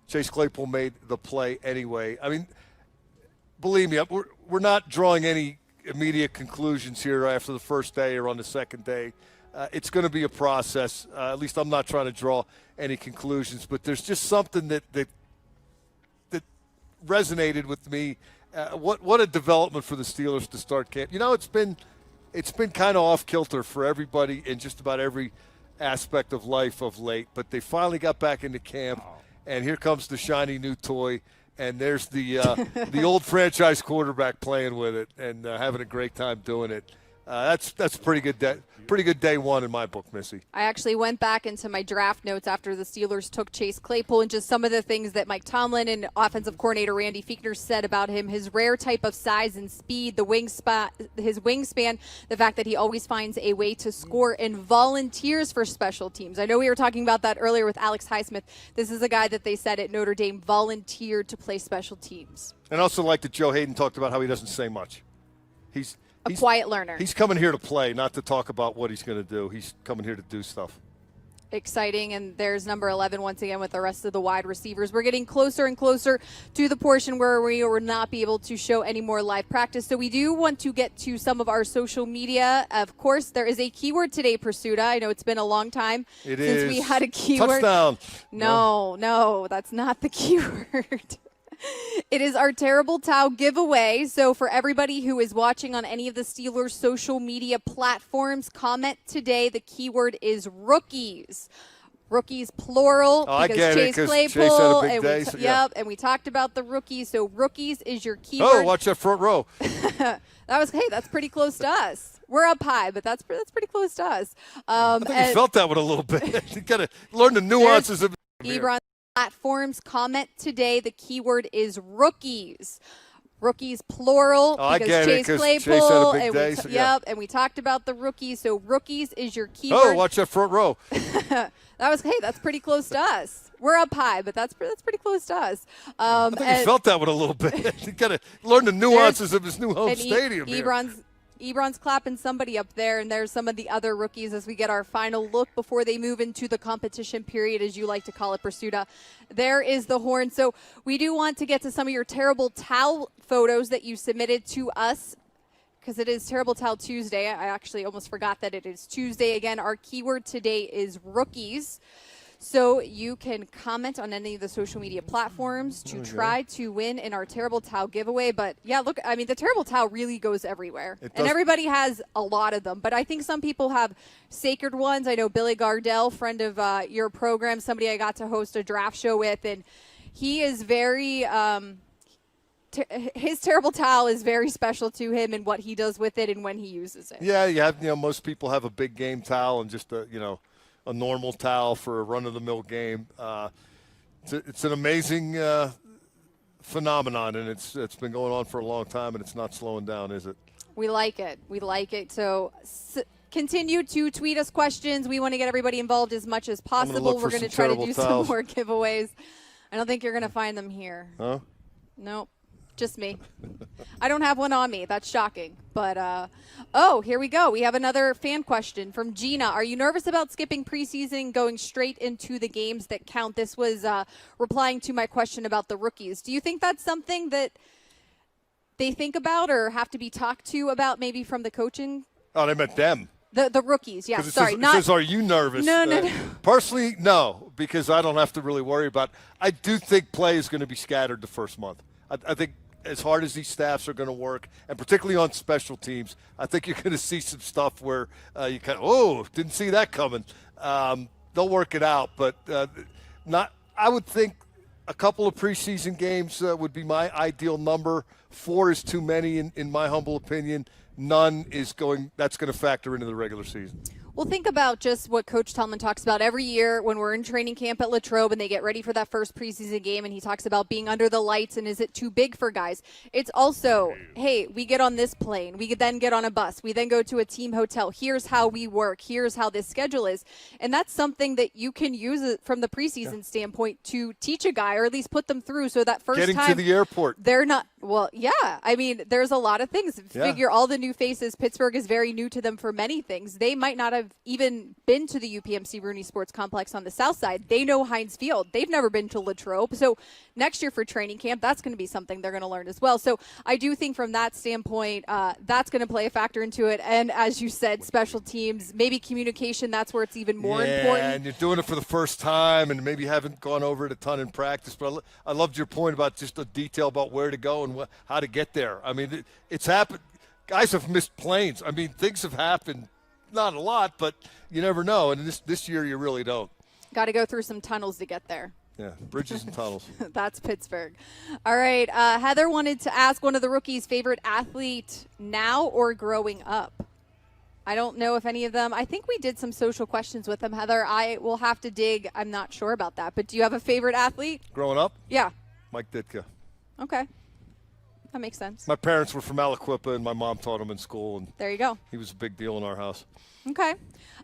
Chase Claypool made the play anyway. I mean, believe me, we're not drawing any immediate conclusions here after the first day or on the second day. It's going to be a process. At least I'm not trying to draw any conclusions, but there's just something that resonated with me. What a development for the Steelers to start camp. You know, it's been kind of off kilter for everybody in just about every aspect of life of late, but they finally got back into camp, and here comes the shiny new toy. And there's the old franchise quarterback playing with it and having a great time doing it. That's pretty good day one in my book, Missy. I actually went back into my draft notes after the Steelers took Chase Claypool and just some of the things that Mike Tomlin and offensive coordinator Randy Fichtner said about him, his rare type of size and speed, his wingspan, the fact that he always finds a way to score and volunteers for special teams. I know we were talking about that earlier with Alex Highsmith. This is a guy that they said at Notre Dame volunteered to play special teams. And also like that Joe Hayden talked about how he doesn't say much. He's a quiet learner. He's coming here to play, not to talk about what he's going to do. He's coming here to do stuff. Exciting, and there's number 11 once again with the rest of the wide receivers. We're getting closer and closer to the portion where we will not be able to show any more live practice. So we do want to get to some of our social media. Of course, there is a keyword today, Pursuta. I know it's been a long time since we had a keyword. Touchdown. No, that's not the keyword. It is our Terrible Towel giveaway. So for everybody who is watching on any of the Steelers social media platforms, comment today. The keyword is rookies. Rookies plural because Chase Claypool. And we talked about the rookies. So rookies is your keyword. Oh, watch that front row. That's pretty close to us. We're up high, but that's pretty close to us. I think you felt that one a little bit. You got to learn the nuances of Ebron platforms, comment today. The keyword is rookies. Rookies plural because Chase Claypool. And we talked about the rookies. So rookies is your keyword. Oh, watch that front row. That's pretty close to us. We're up high, but that's pretty close to us. I think you felt that one a little bit. You got to learn the nuances of his new home stadium. Ebron's clapping somebody up there, and there's some of the other rookies as we get our final look before they move into the competition period, as you like to call it, Pursuta. There is the horn. So we do want to get to some of your Terrible Towel photos that you submitted to us because it is Terrible Towel Tuesday. I actually almost forgot that it is Tuesday. Again, our keyword today is rookies. So you can comment on any of the social media platforms to try to win in our Terrible Towel giveaway. But, yeah, look, I mean, the Terrible Towel really goes everywhere. And everybody has a lot of them. But I think some people have sacred ones. I know Billy Gardell, friend of your program, somebody I got to host a draft show with. And he is very his Terrible Towel is very special to him and what he does with it and when he uses it. Yeah, most people have a big game towel and just a normal towel for a run-of-the-mill game. It's an amazing phenomenon, and it's been going on for a long time, and it's not slowing down, is it? We like it. So continue to tweet us questions. We want to get everybody involved as much as possible. We're going to try to do some more giveaways. I don't think you're going to find them here. Huh? Nope. Just me. I don't have one on me. That's shocking. But, here we go. We have another fan question from Gina. Are you nervous about skipping preseason, going straight into the games that count? This was replying to my question about the rookies. Do you think that's something that they think about or have to be talked to about maybe from the coaching? Oh, they meant them. The rookies, yeah. Sorry. It says, are you nervous? No. Personally, no, because I don't have to really worry about it. I do think play is going to be scattered the first month. I think as hard as these staffs are going to work, and particularly on special teams, I think you're going to see some stuff where you kind of, didn't see that coming. They'll work it out, but I would think a couple of preseason games would be my ideal number. 4 is too many, in my humble opinion. None is that's going to factor into the regular season. Well, think about just what Coach Tillman talks about every year when we're in training camp at Latrobe and they get ready for that first preseason game, and he talks about being under the lights and is it too big for guys? It's also, hey, we get on this plane. We then get on a bus. We then go to a team hotel. Here's how we work. Here's how this schedule is. And that's something that you can use from the preseason standpoint to teach a guy or at least put them through so that first Getting time. to the airport. They're not, well, yeah. I mean, there's a lot of things. Yeah. Figure all the new faces. Pittsburgh is very new to them for many things. They might not have even been to the UPMC Rooney Sports Complex on the south side. They know Heinz Field. They've never been to Latrobe. So next year for training camp, that's going to be something they're going to learn as well. So I do think from that standpoint, that's going to play a factor into it. And as you said, special teams, maybe communication, that's where it's even more important. And you're doing it for the first time and maybe haven't gone over it a ton in practice. But I loved your point about just the detail about where to go and how to get there. I mean, it's happened. Guys have missed planes. I mean, things have happened. Not a lot, but you never know. And this year you really don't. Got to go through some tunnels to get there. Yeah, bridges and tunnels. That's Pittsburgh. All right. Heather wanted to ask one of the rookies' favorite athlete now or growing up. I don't know if any of them. I think we did some social questions with them, Heather. I will have to dig. I'm not sure about that. But do you have a favorite athlete? Growing up? Yeah. Mike Ditka. Okay. That makes sense. My parents were from Aliquippa, and my mom taught him in school. And there you go. He was a big deal in our house. Okay.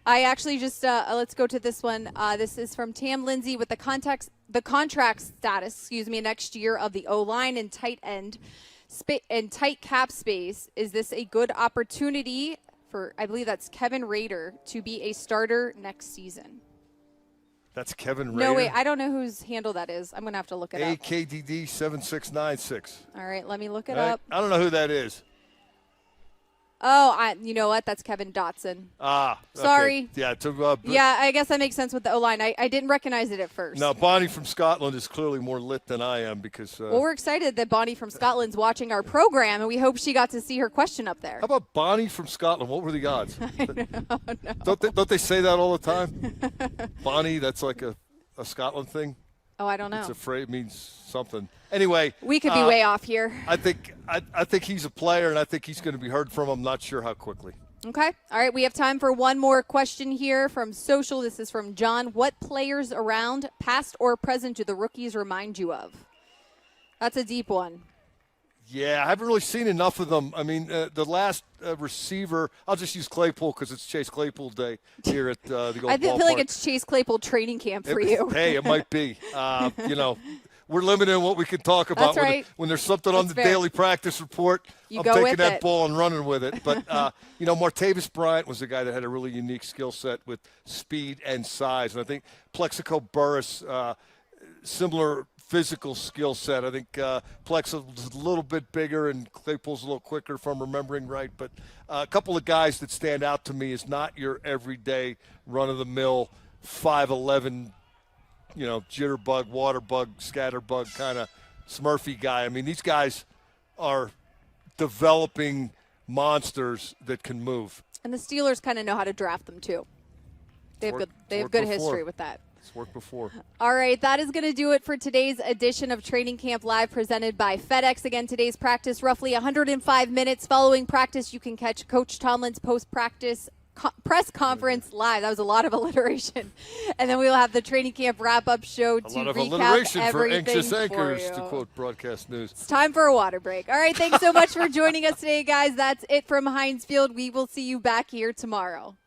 I actually just, let's go to this one. This is from Tam Lindsay with the contract status, next year of the O-line and tight end and tight cap space. Is this a good opportunity for, I believe that's Kevin Rader, to be a starter next season? That's Kevin Rader? No, wait, I don't know whose handle that is. I'm going to have to look it up. AKDD7696. All right, let me look it up. I don't know who that is. Oh, you know what? That's Kevin Dotson. Ah. Sorry. Okay. Yeah. Yeah, I guess that makes sense with the O-line. I didn't recognize it at first. Now, Bonnie from Scotland is clearly more lit than I am because... well, we're excited that Bonnie from Scotland's watching our program, and we hope she got to see her question up there. How about Bonnie from Scotland? What were the odds? No. Don't they say that all the time? Bonnie, that's like a Scotland thing? Oh, I don't know. It's a phrase, it means something. Anyway. We could be way off here. I think he's a player, and I think he's going to be heard from. I'm not sure how quickly. Okay. All right. We have time for one more question here from social. This is from John. What players around, past or present, do the rookies remind you of? That's a deep one. Yeah, I haven't really seen enough of them. I mean, the last receiver, I'll just use Claypool because it's Chase Claypool Day here at the old ballpark. I feel like it's Chase Claypool training camp for you. Hey, it might be. We're limited in what we can talk about. That's right. When there's something on the daily practice report, I'm taking that ball and running with it. But, Martavis Bryant was a guy that had a really unique skill set with speed and size. And I think Plexico Burris, similar physical skill set. I think Plex is a little bit bigger and Claypool's a little quicker if I'm remembering right. But a couple of guys that stand out to me is not your everyday run-of-the-mill 5'11", jitterbug, waterbug, scatterbug kind of Smurfy guy. I mean, these guys are developing monsters that can move. And the Steelers kind of know how to draft them too. They have good history with that. It's worked before. All right, that is going to do it for today's edition of Training Camp Live presented by FedEx. Again, today's practice, roughly 105 minutes. Following practice, you can catch Coach Tomlin's post-practice press conference live. That was a lot of alliteration. And then we will have the training camp wrap-up show to recap everything. A lot of alliteration for anxious anchors, for to quote broadcast news. It's time for a water break. All right, thanks so much for joining us today, guys. That's it from Heinz Field. We will see you back here tomorrow.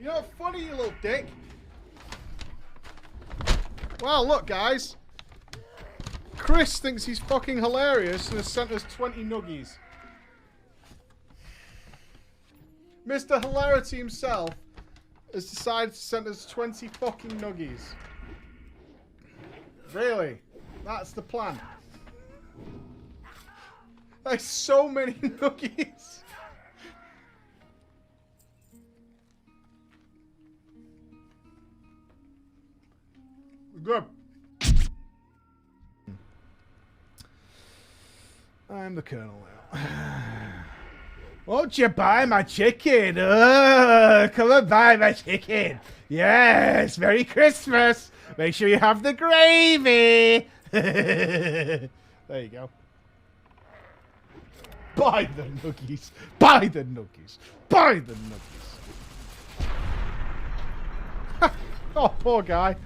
You're not funny, you little dick. Well, look, guys. Chris thinks he's fucking hilarious and has sent us 20 nuggies. Mr. Hilarity himself has decided to send us 20 fucking nuggies. Really? That's the plan. There's so many nuggies. Good. I'm the colonel now. Won't you buy my chicken? Oh, come and buy my chicken. Yes, Merry Christmas. Make sure you have the gravy. There you go. Buy the nuggies. Buy the nuggies. Buy the nuggies. Oh, poor guy.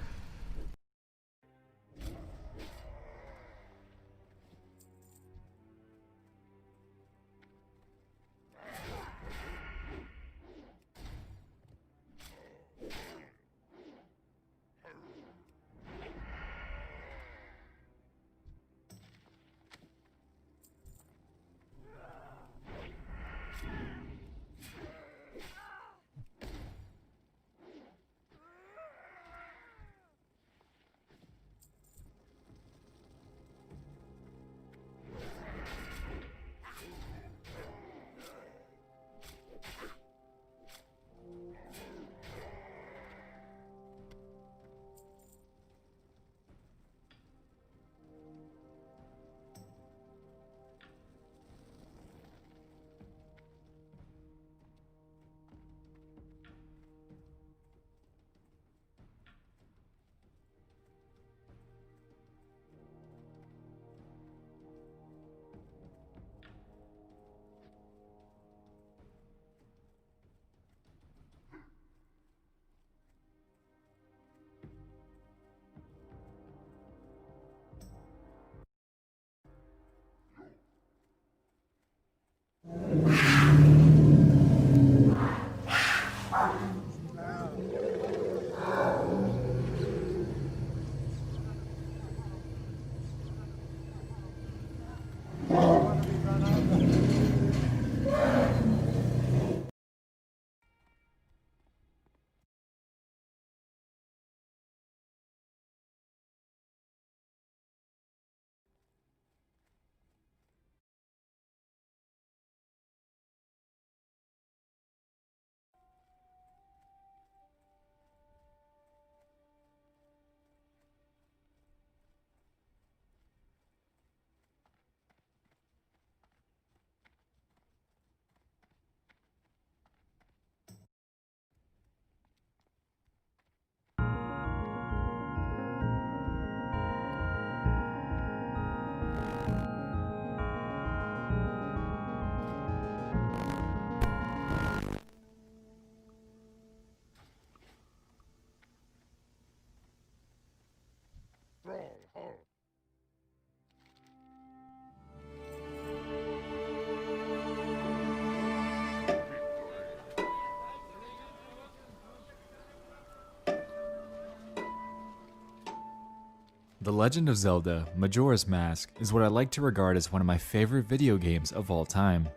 The Legend of Zelda: Majora's Mask is what I like to regard as one of my favorite video games of all time.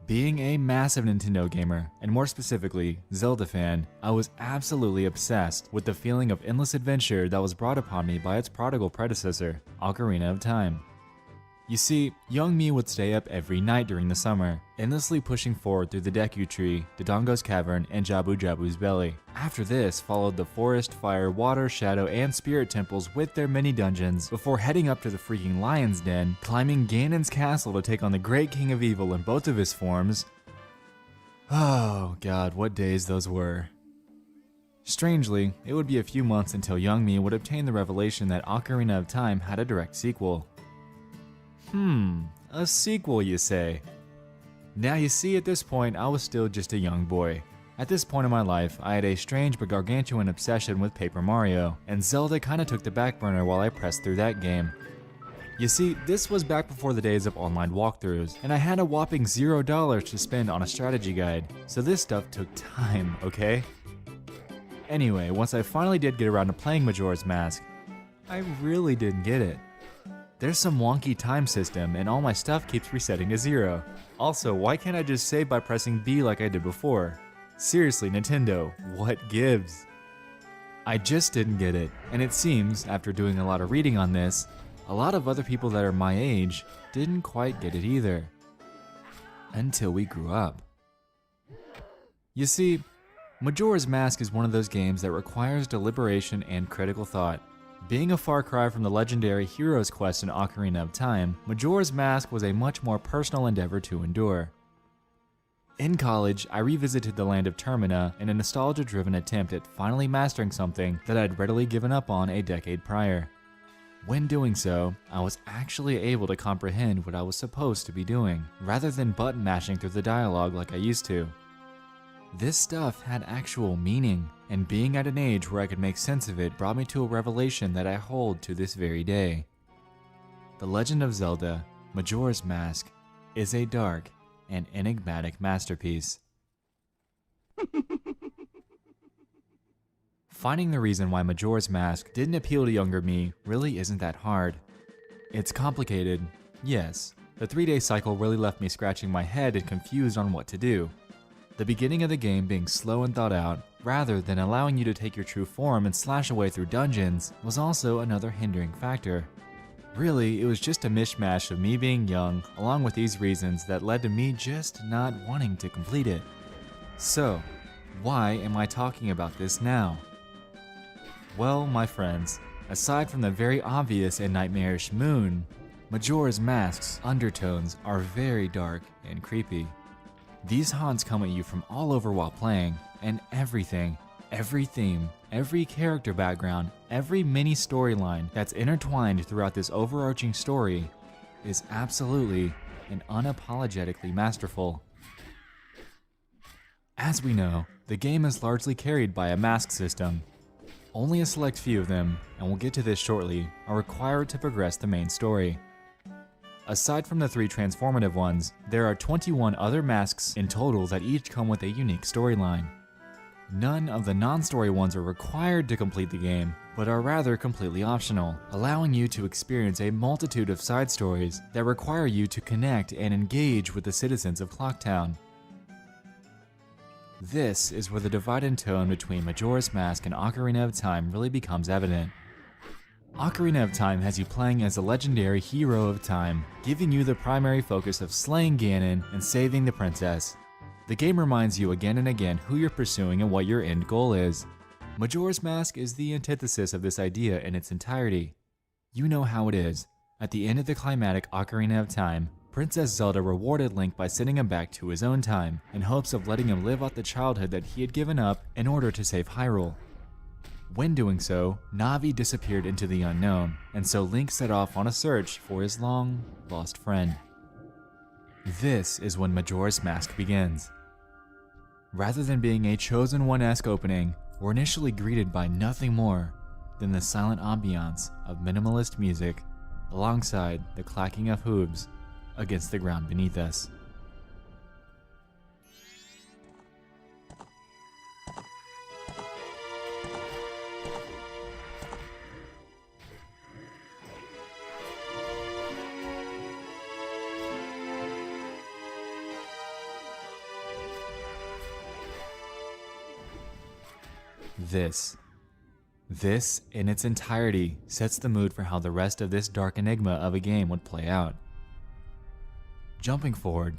Being a massive Nintendo gamer, and more specifically, Zelda fan, I was absolutely obsessed with the feeling of endless adventure that was brought upon me by its prodigal predecessor, Ocarina of Time. You see, young me would stay up every night during the summer, endlessly pushing forward through the Deku Tree, Dodongo's Cavern, and Jabu Jabu's Belly. After this followed the forest, fire, water, shadow, and spirit temples with their mini dungeons, before heading up to the freaking Lion's Den, climbing Ganon's castle to take on the Great King of Evil in both of his forms. Oh god, what days those were. Strangely, it would be a few months until young me would obtain the revelation that Ocarina of Time had a direct sequel. A sequel, you say? Now you see, at this point, I was still just a young boy. At this point in my life, I had a strange but gargantuan obsession with Paper Mario, and Zelda kinda took the back burner while I pressed through that game. You see, this was back before the days of online walkthroughs, and I had a whopping $0 to spend on a strategy guide, so this stuff took time, okay? Anyway, once I finally did get around to playing Majora's Mask, I really didn't get it. There's some wonky time system and all my stuff keeps resetting to 0. Also, why can't I just save by pressing B like I did before? Seriously, Nintendo, what gives? I just didn't get it, and it seems, after doing a lot of reading on this, a lot of other people that are my age didn't quite get it either. Until we grew up. You see, Majora's Mask is one of those games that requires deliberation and critical thought. Being a far cry from the legendary Hero's Quest in Ocarina of Time, Majora's Mask was a much more personal endeavor to endure. In college, I revisited the land of Termina in a nostalgia-driven attempt at finally mastering something that I'd readily given up on a decade prior. When doing so, I was actually able to comprehend what I was supposed to be doing, rather than button mashing through the dialogue like I used to. This stuff had actual meaning, and being at an age where I could make sense of it brought me to a revelation that I hold to this very day. The Legend of Zelda: Majora's Mask is a dark and enigmatic masterpiece. Finding the reason why Majora's Mask didn't appeal to younger me really isn't that hard. It's complicated, yes. The 3-day cycle really left me scratching my head and confused on what to do. The beginning of the game being slow and thought out, rather than allowing you to take your true form and slash away through dungeons, was also another hindering factor. Really, it was just a mishmash of me being young, along with these reasons that led to me just not wanting to complete it. So, why am I talking about this now? Well, my friends, aside from the very obvious and nightmarish moon, Majora's Mask's undertones are very dark and creepy. These haunts come at you from all over while playing, and everything, every theme, every character background, every mini storyline that's intertwined throughout this overarching story is absolutely and unapologetically masterful. As we know, the game is largely carried by a mask system. Only a select few of them, and we'll get to this shortly, are required to progress the main story. Aside from the 3 transformative ones, there are 21 other masks in total that each come with a unique storyline. None of the non-story ones are required to complete the game, but are rather completely optional, allowing you to experience a multitude of side stories that require you to connect and engage with the citizens of Clocktown. This is where the divide in tone between Majora's Mask and Ocarina of Time really becomes evident. Ocarina of Time has you playing as a legendary hero of time, giving you the primary focus of slaying Ganon and saving the princess. The game reminds you again and again who you're pursuing and what your end goal is. Majora's Mask is the antithesis of this idea in its entirety. You know how it is. At the end of the climatic Ocarina of Time, Princess Zelda rewarded Link by sending him back to his own time, in hopes of letting him live out the childhood that he had given up in order to save Hyrule. When doing so, Navi disappeared into the unknown, and so Link set off on a search for his long-lost friend. This is when Majora's Mask begins. Rather than being a Chosen One-esque opening, we're initially greeted by nothing more than the silent ambiance of minimalist music, alongside the clacking of hooves against the ground beneath us. This, in its entirety, sets the mood for how the rest of this dark enigma of a game would play out. Jumping forward,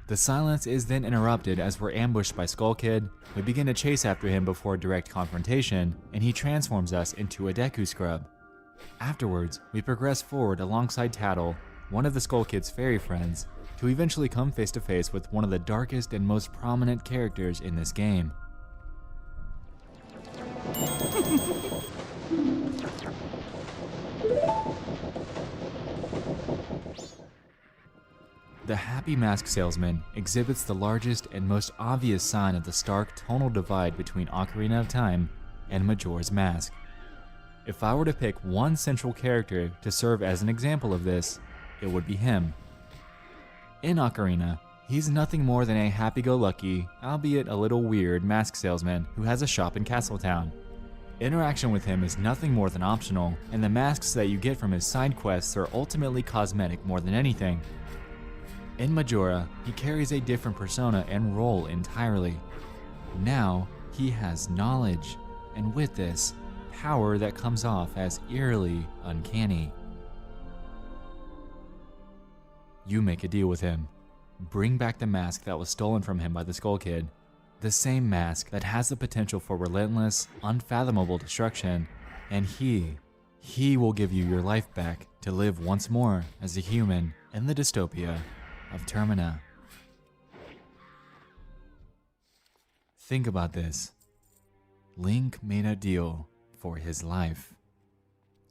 the silence is then interrupted as we're ambushed by Skull Kid. We begin to chase after him before direct confrontation, and he transforms us into a Deku Scrub. Afterwards, we progress forward alongside Tattle, one of the Skull Kid's fairy friends, to eventually come face to face with one of the darkest and most prominent characters in this game. The Happy Mask Salesman exhibits the largest and most obvious sign of the stark tonal divide between Ocarina of Time and Majora's Mask. If I were to pick one central character to serve as an example of this, it would be him. In Ocarina, He's nothing more than a happy-go-lucky, albeit a little weird, mask salesman who has a shop in Castletown. Interaction with him is nothing more than optional, and the masks that you get from his side quests are ultimately cosmetic more than anything. In Majora, he carries a different persona and role entirely. Now, he has knowledge, and with this, power that comes off as eerily uncanny. You make a deal with him. Bring back the mask that was stolen from him by the Skull Kid. The same mask that has the potential for relentless, unfathomable destruction, and he will give you your life back to live once more as a human in the dystopia of Termina. Think about this. Link made a deal for his life.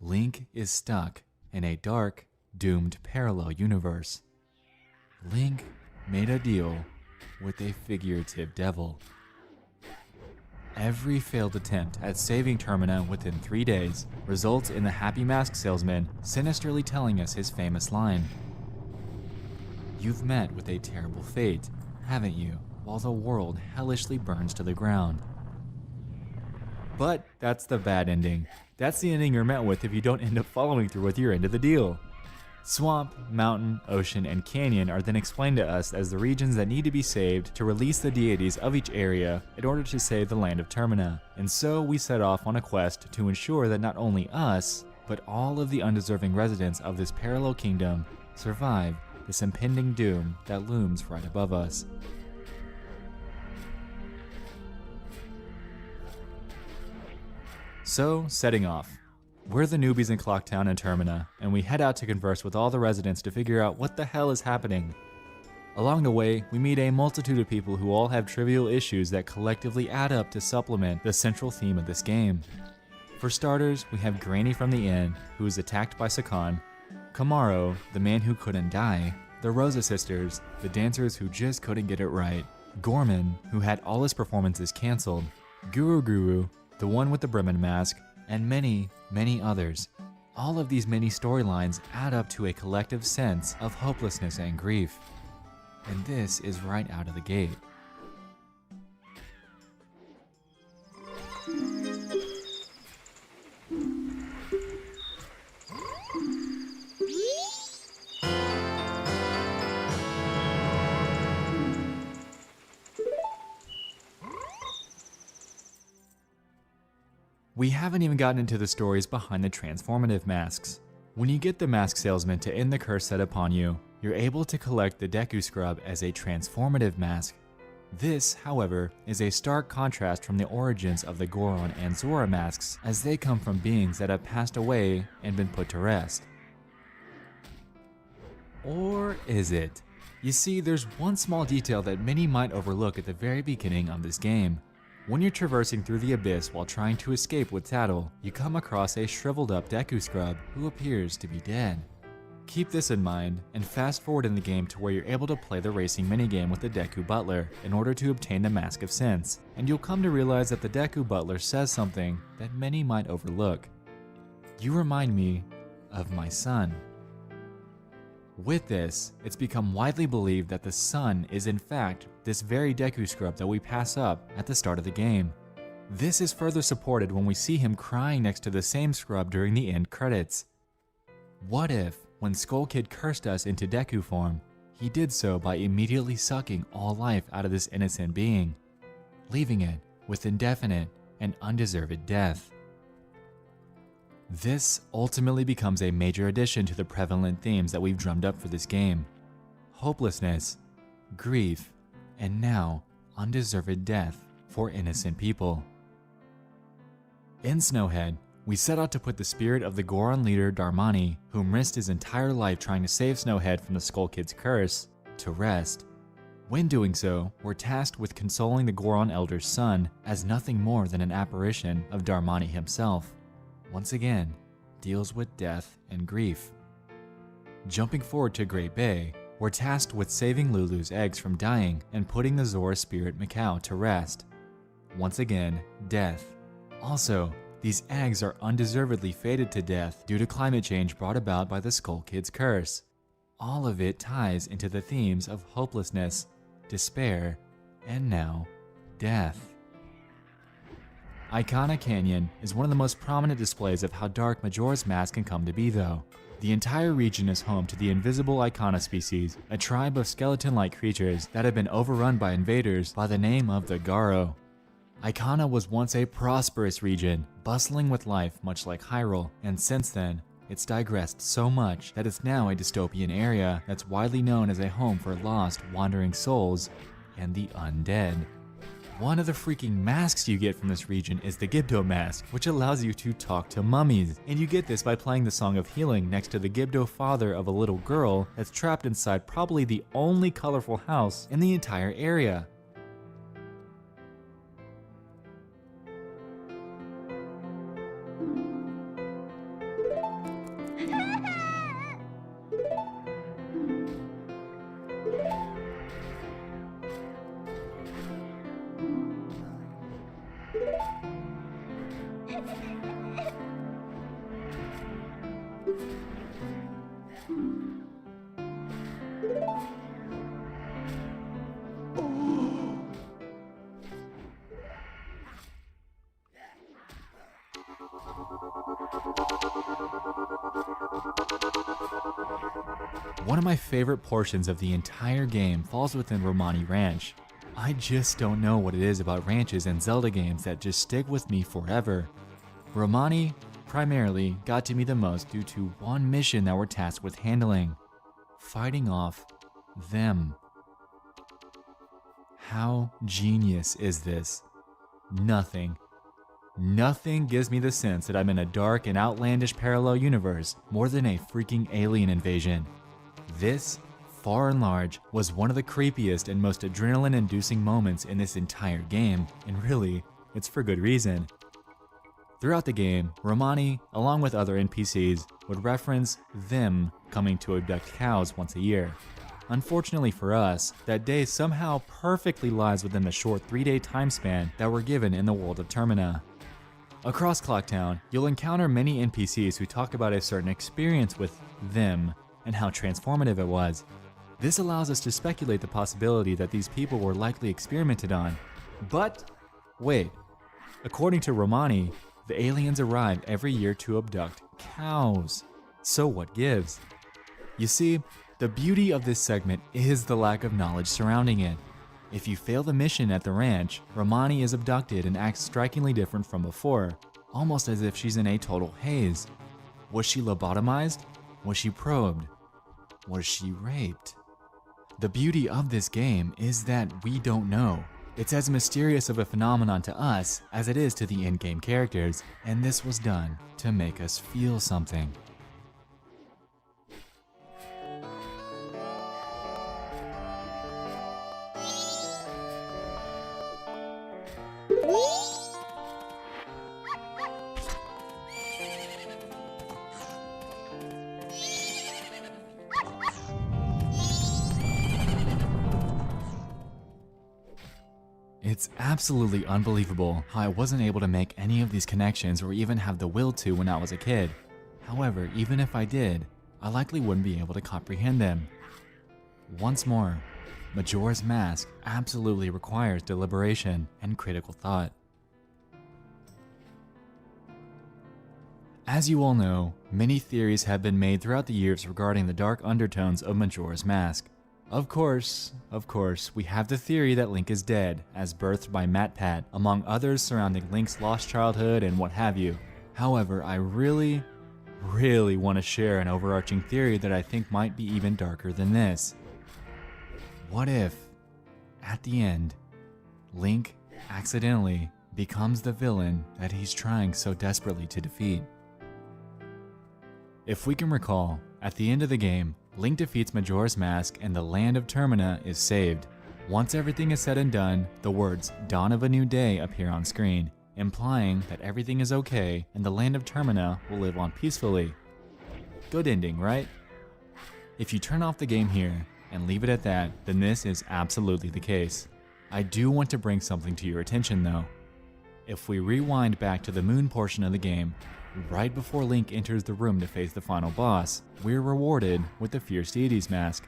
Link is stuck in a dark, doomed parallel universe. Link made a deal with a figurative devil. Every failed attempt at saving Termina within 3 days results in the happy mask salesman sinisterly telling us his famous line. You've met with a terrible fate, haven't you, while the world hellishly burns to the ground. But that's the bad ending. That's the ending you're met with if you don't end up following through with your end of the deal. Swamp, mountain, ocean, and canyon are then explained to us as the regions that need to be saved to release the deities of each area in order to save the land of Termina. And so we set off on a quest to ensure that not only us, but all of the undeserving residents of this parallel kingdom survive this impending doom that looms right above us. So, setting off. We're the newbies in Clocktown and Termina, and we head out to converse with all the residents to figure out what the hell is happening. Along the way, we meet a multitude of people who all have trivial issues that collectively add up to supplement the central theme of this game. For starters, we have Granny from the inn, who is attacked by Sakan, Kamaro, the man who couldn't die, the Rosa sisters, the dancers who just couldn't get it right, Gorman, who had all his performances cancelled, Guru, the one with the Bremen mask, and many, many others. All of these many storylines add up to a collective sense of hopelessness and grief. And this is right out of the gate. We haven't even gotten into the stories behind the transformative masks. When you get the mask salesman to end the curse set upon you, you're able to collect the Deku Scrub as a transformative mask. This, however, is a stark contrast from the origins of the Goron and Zora masks, as they come from beings that have passed away and been put to rest. Or is it? You see, there's one small detail that many might overlook at the very beginning of this game. When you're traversing through the abyss while trying to escape with Tattle, you come across a shriveled up Deku Scrub who appears to be dead. Keep this in mind, and fast forward in the game to where you're able to play the racing minigame with the Deku Butler in order to obtain the Mask of Sense, and you'll come to realize that the Deku Butler says something that many might overlook. You remind me of my son. With this, it's become widely believed that the sun is in fact this very Deku Scrub that we pass up at the start of the game. This is further supported when we see him crying next to the same scrub during the end credits. What if, when Skull Kid cursed us into Deku form, he did so by immediately sucking all life out of this innocent being, leaving it with indefinite and undeserved death? This ultimately becomes a major addition to the prevalent themes that we've drummed up for this game: hopelessness, grief, and now undeserved death for innocent people. In Snowhead, we set out to put the spirit of the Goron leader Darmani, whom risked his entire life trying to save Snowhead from the Skull Kid's curse, to rest. When doing so, we're tasked with consoling the Goron Elder's son as nothing more than an apparition of Darmani himself. Once again, deals with death and grief. Jumping forward to Great Bay, we're tasked with saving Lulu's eggs from dying and putting the Zora spirit Mikau to rest. Once again, death. Also, these eggs are undeservedly fated to death due to climate change brought about by the Skull Kid's curse. all of it ties into the themes of hopelessness, despair, and now, death. Icona Canyon is one of the most prominent displays of how dark Majora's Mask can come to be though. The entire region is home to the invisible Icona species, a tribe of skeleton-like creatures that have been overrun by invaders by the name of the Garo. Icona was once a prosperous region, bustling with life much like Hyrule, and since then, it's digressed so much that it's now a dystopian area that's widely known as a home for lost, wandering souls and the undead. One of the freaking masks you get from this region is the Gibdo mask, which allows you to talk to mummies. And you get this by playing the Song of Healing next to the Gibdo father of a little girl that's trapped inside probably the only colorful house in the entire area. One of my favorite portions of the entire game falls within Romani Ranch. I just don't know what it is about ranches and Zelda games that just stick with me forever. Romani primarily got to me the most due to one mission that we're tasked with handling: fighting off them. How genius is this? Nothing gives me the sense that I'm in a dark and outlandish parallel universe more than a freaking alien invasion. This, far and large, was one of the creepiest and most adrenaline-inducing moments in this entire game, and really, it's for good reason. Throughout the game, Romani, along with other NPCs, would reference them coming to abduct cows once a year. Unfortunately for us, that day somehow perfectly lies within the short 3-day time span that we're given in the world of Termina. Across Clocktown, you'll encounter many NPCs who talk about a certain experience with them and how transformative it was. This allows us to speculate the possibility that these people were likely experimented on. But wait, according to Romani, the aliens arrive every year to abduct cows. So what gives? You see, the beauty of this segment is the lack of knowledge surrounding it. If you fail the mission at the ranch, Romani is abducted and acts strikingly different from before, almost as if she's in a total haze. Was she lobotomized? Was she probed? Was she raped? The beauty of this game is that we don't know. It's as mysterious of a phenomenon to us as it is to the in-game characters, and this was done to make us feel something. It's absolutely unbelievable how I wasn't able to make any of these connections or even have the will to when I was a kid. However, even if I did, I likely wouldn't be able to comprehend them. Once more, Majora's Mask absolutely requires deliberation and critical thought. As you all know, many theories have been made throughout the years regarding the dark undertones of Majora's Mask. Of course, we have the theory that Link is dead, as birthed by MatPat, among others surrounding Link's lost childhood and what have you. However, I really want to share an overarching theory that I think might be even darker than this. What if, at the end, Link accidentally becomes the villain that he's trying so desperately to defeat? If we can recall, at the end of the game, Link defeats Majora's Mask and the land of Termina is saved. Once everything is said and done, the words "Dawn of a New Day" appear on screen, implying that everything is okay and the land of Termina will live on peacefully. Good ending, right? If you turn off the game here and leave it at that, then this is absolutely the case. I do want to bring something to your attention though. If we rewind back to the moon portion of the game, Right before Link enters the room to face the final boss, we're rewarded with the Fierce Deities mask.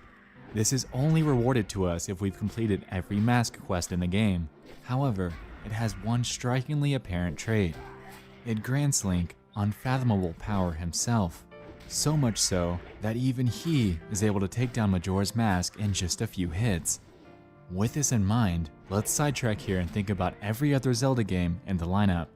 This is only rewarded to us if we've completed every mask quest in the game. However, it has one strikingly apparent trait. It grants Link unfathomable power himself. So much so that even he is able to take down Majora's Mask in just a few hits. With this in mind, let's sidetrack here and think about every other Zelda game in the lineup.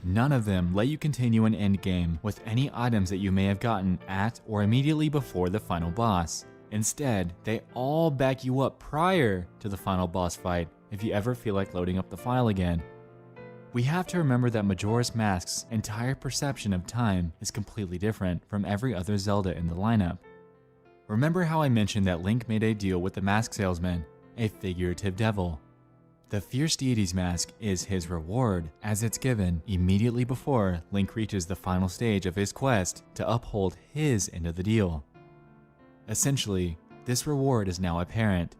None of them let you continue an endgame with any items that you may have gotten at or immediately before the final boss. Instead, they all back you up prior to the final boss fight if you ever feel like loading up the file again. We have to remember that Majora's Mask's entire perception of time is completely different from every other Zelda in the lineup. Remember how I mentioned that Link made a deal with the mask salesman, a figurative devil. The Fierce Deities mask is his reward, as it's given immediately before Link reaches the final stage of his quest to uphold his end of the deal. Essentially, this reward is now apparent.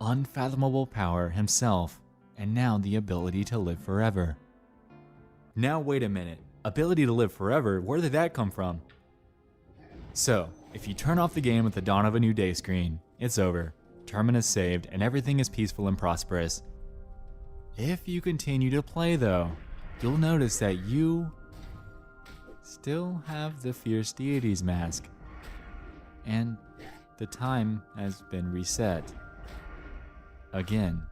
Unfathomable power himself, and now the ability to live forever. Now wait a minute, ability to live forever, where did that come from? So, if you turn off the game at the dawn of a new day screen, it's over. Termina's saved and everything is peaceful and prosperous. If you continue to play though, you'll notice that you still have the Fierce Deities mask. And the time has been reset. Again.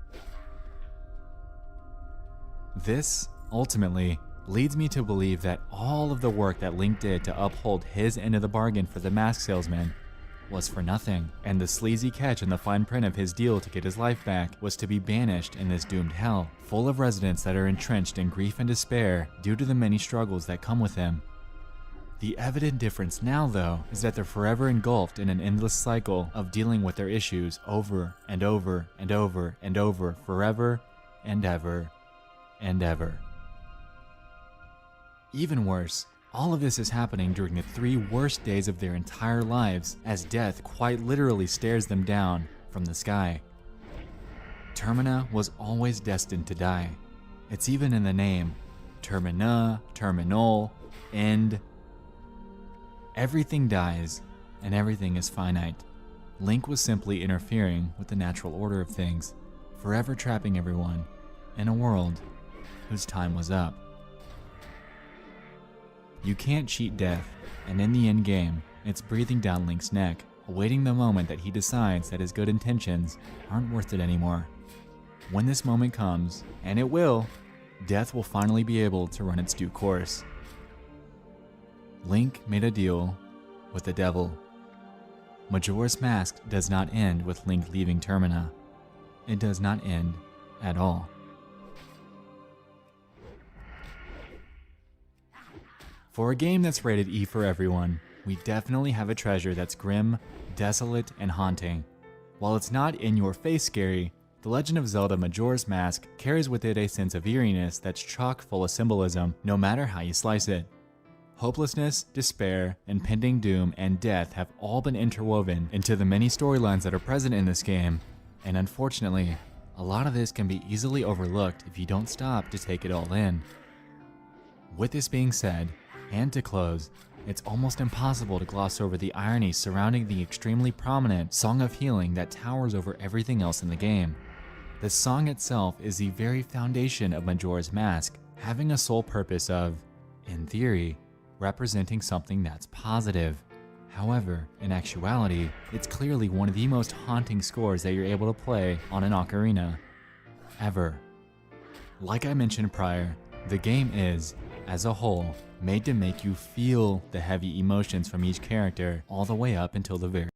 This, ultimately, leads me to believe that all of the work that Link did to uphold his end of the bargain for the mask salesman was for nothing, and the sleazy catch in the fine print of his deal to get his life back was to be banished in this doomed hell, full of residents that are entrenched in grief and despair due to the many struggles that come with him. The evident difference now, though, is that they're forever engulfed in an endless cycle of dealing with their issues over and over and over and over, forever and ever and ever. Even worse, all of this is happening during the 3 worst days of their entire lives, as death quite literally stares them down from the sky. Termina was always destined to die. It's even in the name. Termina, terminal, end. Everything dies, and everything is finite. Link was simply interfering with the natural order of things, forever trapping everyone in a world whose time was up. You can't cheat death, and in the end game, it's breathing down Link's neck, awaiting the moment that he decides that his good intentions aren't worth it anymore. When this moment comes, and it will, death will finally be able to run its due course. Link made a deal with the devil. Majora's Mask does not end with Link leaving Termina. It does not end at all. For a game that's rated E for everyone, we definitely have a treasure that's grim, desolate, and haunting. While it's not in-your-face scary, The Legend of Zelda Majora's Mask carries with it a sense of eeriness that's chock full of symbolism, no matter how you slice it. Hopelessness, despair, impending doom, and death have all been interwoven into the many storylines that are present in this game, and unfortunately, a lot of this can be easily overlooked if you don't stop to take it all in. With this being said, and to close, it's almost impossible to gloss over the irony surrounding the extremely prominent Song of Healing that towers over everything else in the game. The song itself is the very foundation of Majora's Mask, having a sole purpose of, in theory, representing something that's positive. However, in actuality, it's clearly one of the most haunting scores that you're able to play on an ocarina, ever. Like I mentioned prior, the game is, as a whole, made to make you feel the heavy emotions from each character all the way up until the very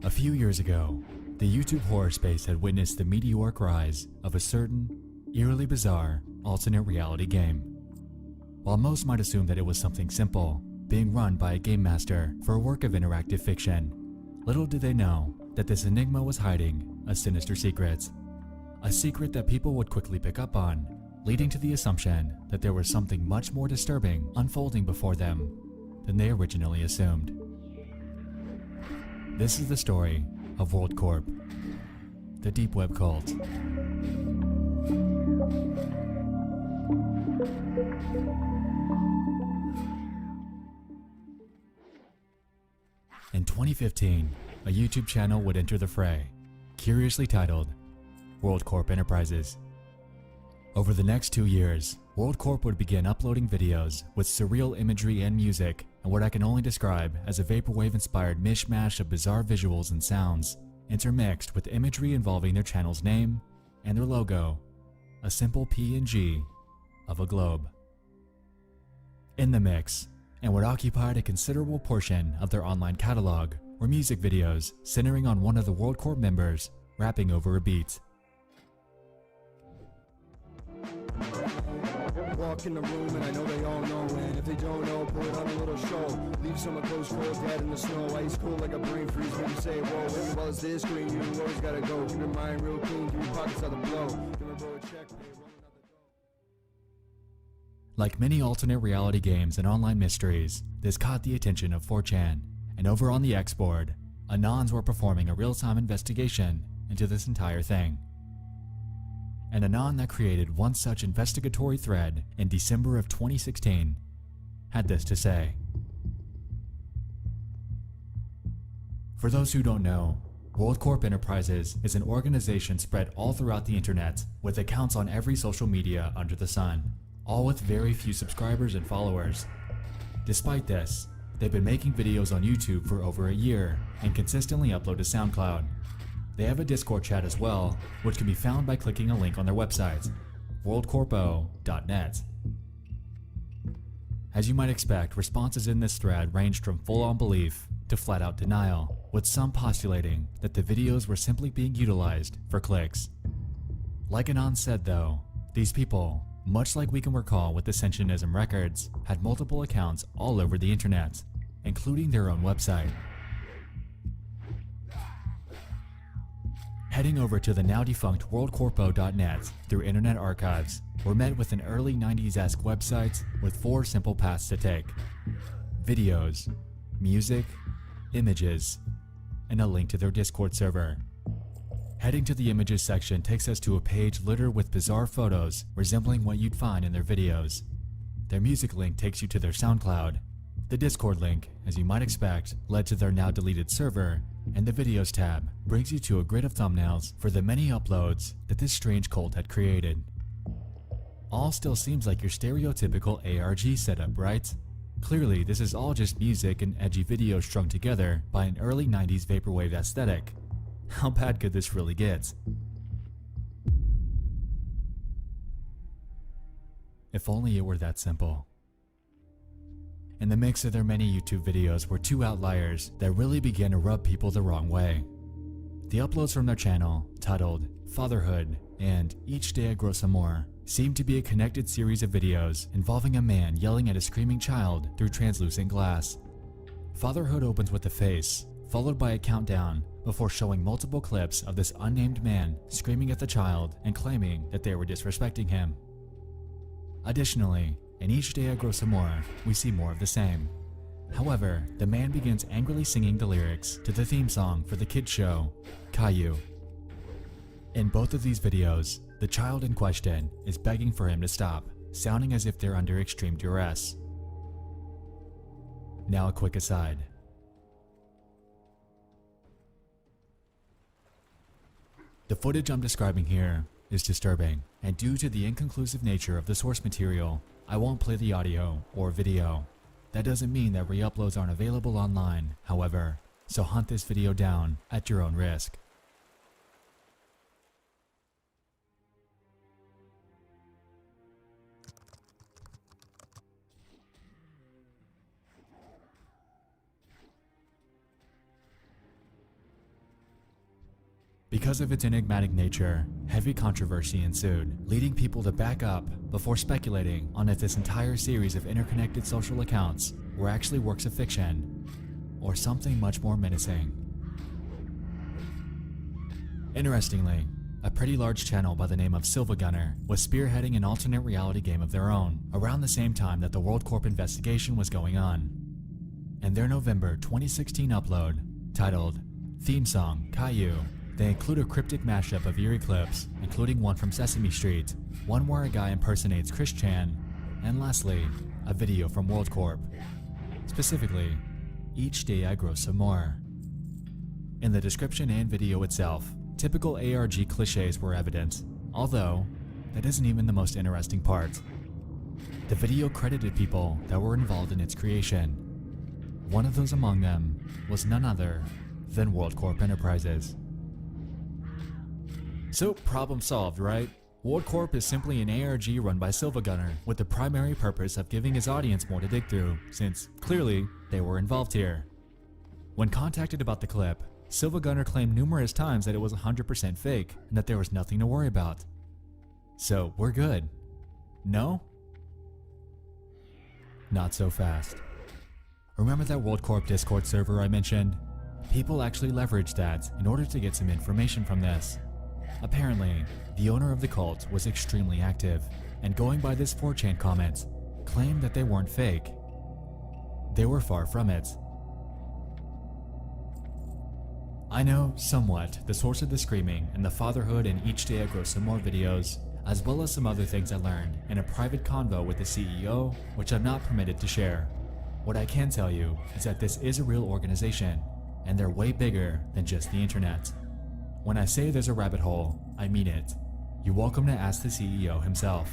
A few years ago, the YouTube horror space had witnessed the meteoric rise of a certain, eerily bizarre, alternate reality game. While most might assume that it was something simple, being run by a game master for a work of interactive fiction, little did they know that this enigma was hiding a sinister secret. A secret that people would quickly pick up on, leading to the assumption that there was something much more disturbing unfolding before them than they originally assumed. This is the story of World Corp, the deep web cult. In 2015, a YouTube channel would enter the fray, curiously titled World Corp Enterprises. Over the next 2 years, World Corp would begin uploading videos with surreal imagery and music and what I can only describe as a vaporwave-inspired mishmash of bizarre visuals and sounds, intermixed with imagery involving their channel's name and their logo, a simple PNG of a globe. In the mix, and what occupied a considerable portion of their online catalog, were music videos centering on one of the World Corp members rapping over a beat. Walk in the room and I know they all know, and if they don't know, put on a little show. Leave some of close for dead in the snow. Ice cold like a brain freeze when you say, whoa, when well as this screen, you always gotta go. Keep your mind real clean, keep your pockets out the blow. Give a bro a check, pay rolling out the dough. Like many alternate reality games and online mysteries, this caught the attention of 4chan, and over on the X board, Anons were performing a real-time investigation into this entire thing. An Anon that created one such investigatory thread in December of 2016 had this to say. For those who don't know, World Corp Enterprises is an organization spread all throughout the internet with accounts on every social media under the sun, all with very few subscribers and followers. Despite this, they've been making videos on YouTube for over a year and consistently upload to SoundCloud. They have a Discord chat as well, which can be found by clicking a link on their website, worldcorpo.net. As you might expect, responses in this thread ranged from full-on belief to flat-out denial, with some postulating that the videos were simply being utilized for clicks. Like Anon said though, these people, much like we can recall with Ascensionism Records, had multiple accounts all over the internet, including their own website. Heading over to the now defunct worldcorpo.net through Internet Archives, we're met with an early 90s-esque website with 4 simple paths to take: videos, music, images, and a link to their Discord server. Heading to the images section takes us to a page littered with bizarre photos resembling what you'd find in their videos. Their music link takes you to their SoundCloud. The Discord link, as you might expect, led to their now deleted server, and the videos tab brings you to a grid of thumbnails for the many uploads that this strange cult had created. All still seems like your stereotypical ARG setup, right? Clearly, this is all just music and edgy videos strung together by an early 90s vaporwave aesthetic. How bad could this really get? If only it were that simple. In the mix of their many YouTube videos were 2 outliers that really began to rub people the wrong way. The uploads from their channel, titled Fatherhood and Each Day I Grow Some More, seemed to be a connected series of videos involving a man yelling at a screaming child through translucent glass. Fatherhood opens with a face, followed by a countdown, before showing multiple clips of this unnamed man screaming at the child and claiming that they were disrespecting him. Additionally, in Each Day I Grow Some More, we see more of the same. However, the man begins angrily singing the lyrics to the theme song for the kids show, Caillou. In both of these videos, the child in question is begging for him to stop, sounding as if they're under extreme duress. Now a quick aside. The footage I'm describing here is disturbing, and due to the inconclusive nature of the source material, I won't play the audio or video. That doesn't mean that re-uploads aren't available online, however, so hunt this video down at your own risk. Because of its enigmatic nature, heavy controversy ensued, leading people to back up before speculating on if this entire series of interconnected social accounts were actually works of fiction or something much more menacing. Interestingly, a pretty large channel by the name of Silva Gunner was spearheading an alternate reality game of their own around the same time that the World Corp investigation was going on. In their November 2016 upload, titled Theme Song Caillou, they include a cryptic mashup of eerie clips, including one from Sesame Street, one where a guy impersonates Chris Chan, and lastly, a video from World Corp. Specifically, Each Day I Grow Some More. In the description and video itself, typical ARG cliches were evident, although that isn't even the most interesting part. The video credited people that were involved in its creation. One of those among them was none other than World Corp Enterprises. So, problem solved, right? World Corp is simply an ARG run by Silva Gunner with the primary purpose of giving his audience more to dig through, since clearly they were involved here. When contacted about the clip, Silva Gunner claimed numerous times that it was 100% fake and that there was nothing to worry about. So, we're good. No? Not so fast. Remember that World Corp Discord server I mentioned? People actually leveraged that in order to get some information from this. Apparently, the owner of the cult was extremely active, and going by this 4chan comment, claimed that they weren't fake. They were far from it. I know, somewhat, the source of the screaming and the fatherhood and Each Day I Grow Some More videos, as well as some other things I learned in a private convo with the CEO, which I'm not permitted to share. What I can tell you is that this is a real organization, and they're way bigger than just the internet. When I say there's a rabbit hole, I mean it. You're welcome to ask the CEO himself.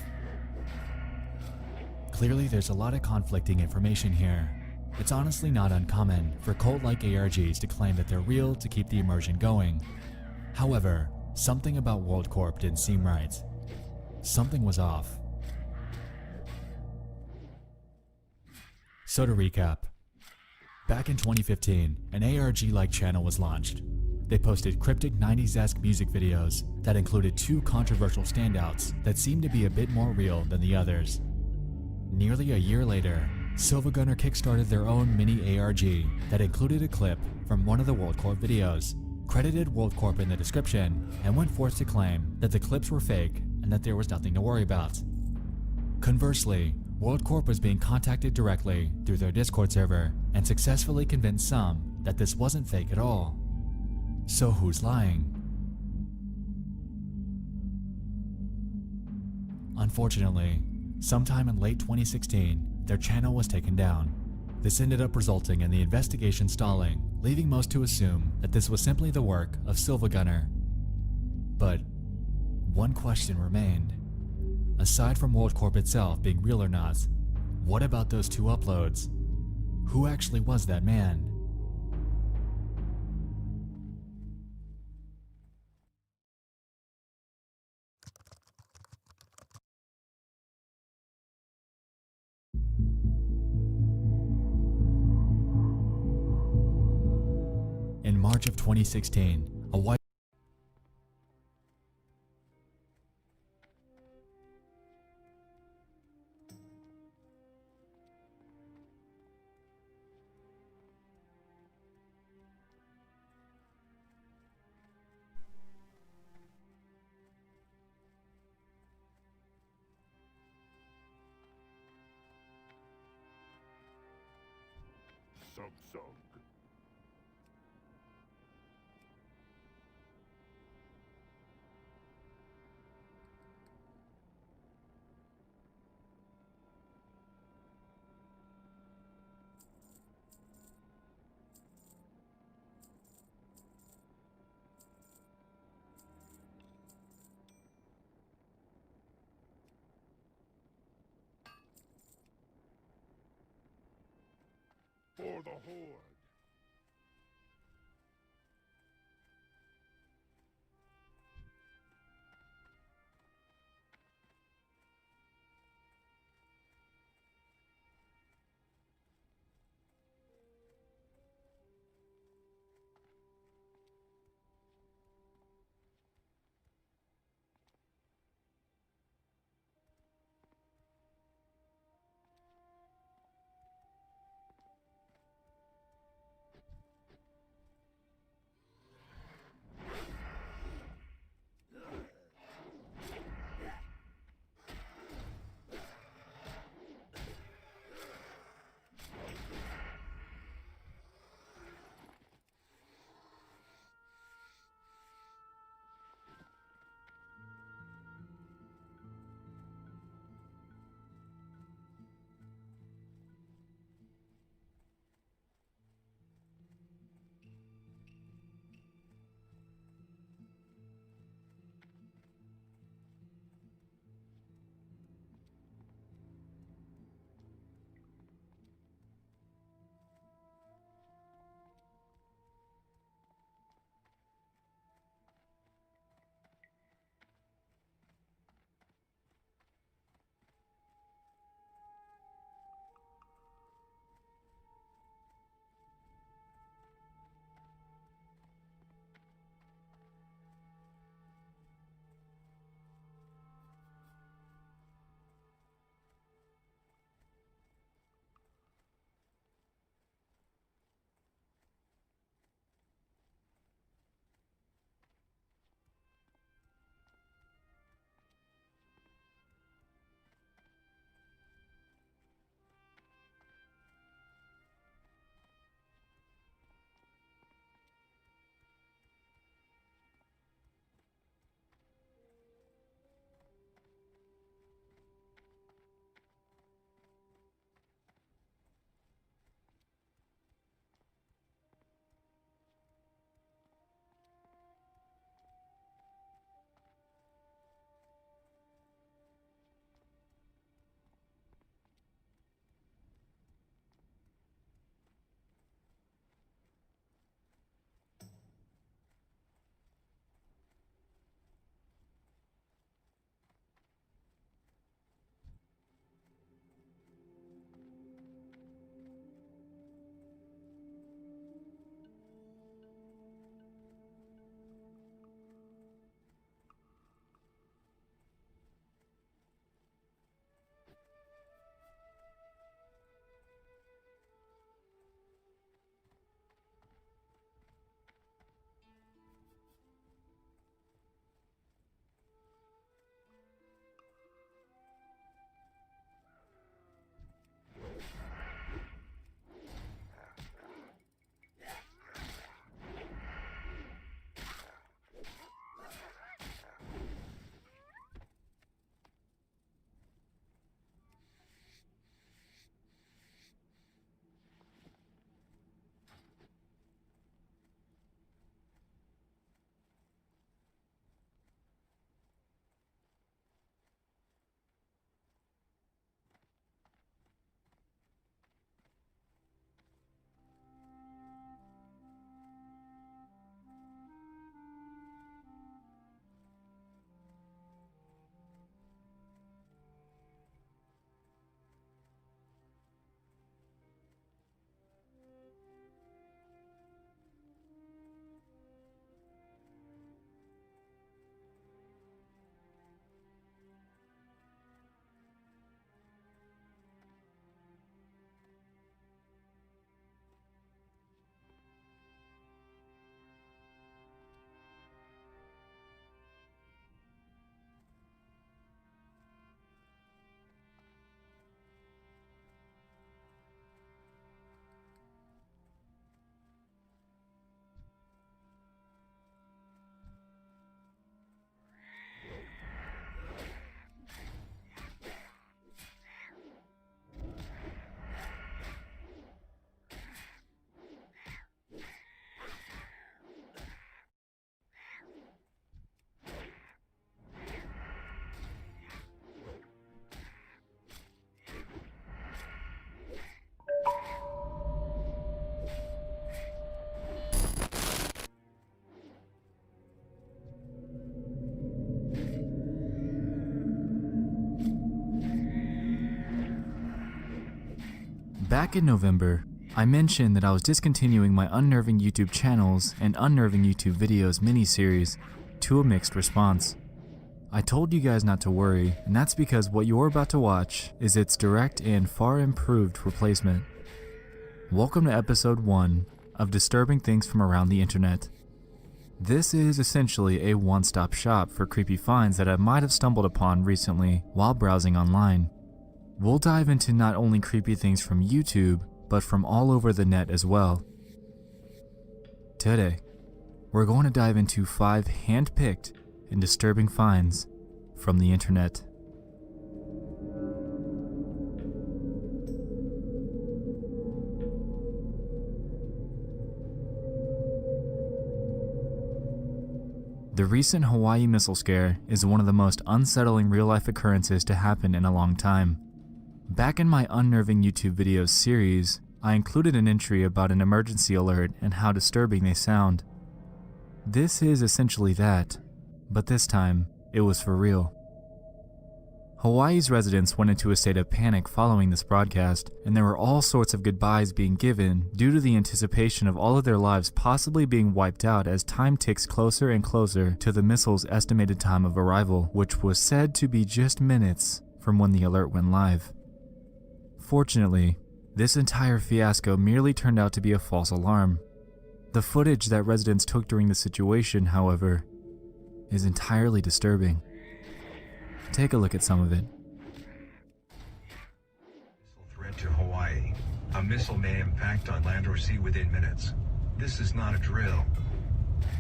Clearly, there's a lot of conflicting information here. It's honestly not uncommon for cult-like ARGs to claim that they're real to keep the immersion going. However, something about World Corp didn't seem right. Something was off. So to recap, back in 2015, an ARG-like channel was launched. They posted cryptic 90s-esque music videos that included two controversial standouts that seemed to be a bit more real than the others. Nearly a year later, Silva Gunner kickstarted their own mini ARG that included a clip from one of the World Corp videos, credited World Corp in the description, and went forth to claim that the clips were fake and that there was nothing to worry about. Conversely, World Corp was being contacted directly through their Discord server and successfully convinced some that this wasn't fake at all. So who's lying? Unfortunately, sometime in late 2016, their channel was taken down. This ended up resulting in the investigation stalling, leaving most to assume that this was simply the work of Silva Gunner. But one question remained. Aside from World Corp itself being real or not, what about those two uploads? Who actually was that man? In March of 2016, a white Samsung. For the Horde. Back in November, I mentioned that I was discontinuing my Unnerving YouTube channels and Unnerving YouTube videos miniseries to a mixed response. I told you guys not to worry, and that's because what you're about to watch is its direct and far improved replacement. Welcome to episode 1 of Disturbing Things from Around the Internet. This is essentially a one-stop shop for creepy finds that I might have stumbled upon recently while browsing online. We'll dive into not only creepy things from YouTube, but from all over the net as well. Today, we're going to dive into 5 hand-picked and disturbing finds from the internet. The recent Hawaii missile scare is one of the most unsettling real-life occurrences to happen in a long time. Back in my Unnerving YouTube videos series, I included an entry about an emergency alert and how disturbing they sound. This is essentially that, but this time, it was for real. Hawaii's residents went into a state of panic following this broadcast, and there were all sorts of goodbyes being given due to the anticipation of all of their lives possibly being wiped out as time ticks closer and closer to the missile's estimated time of arrival, which was said to be just minutes from when the alert went live. Fortunately, this entire fiasco merely turned out to be a false alarm. The footage that residents took during the situation, however, is entirely disturbing. Take a look at some of it. Threat to Hawaii. A missile may impact on land or sea within minutes. This is not a drill.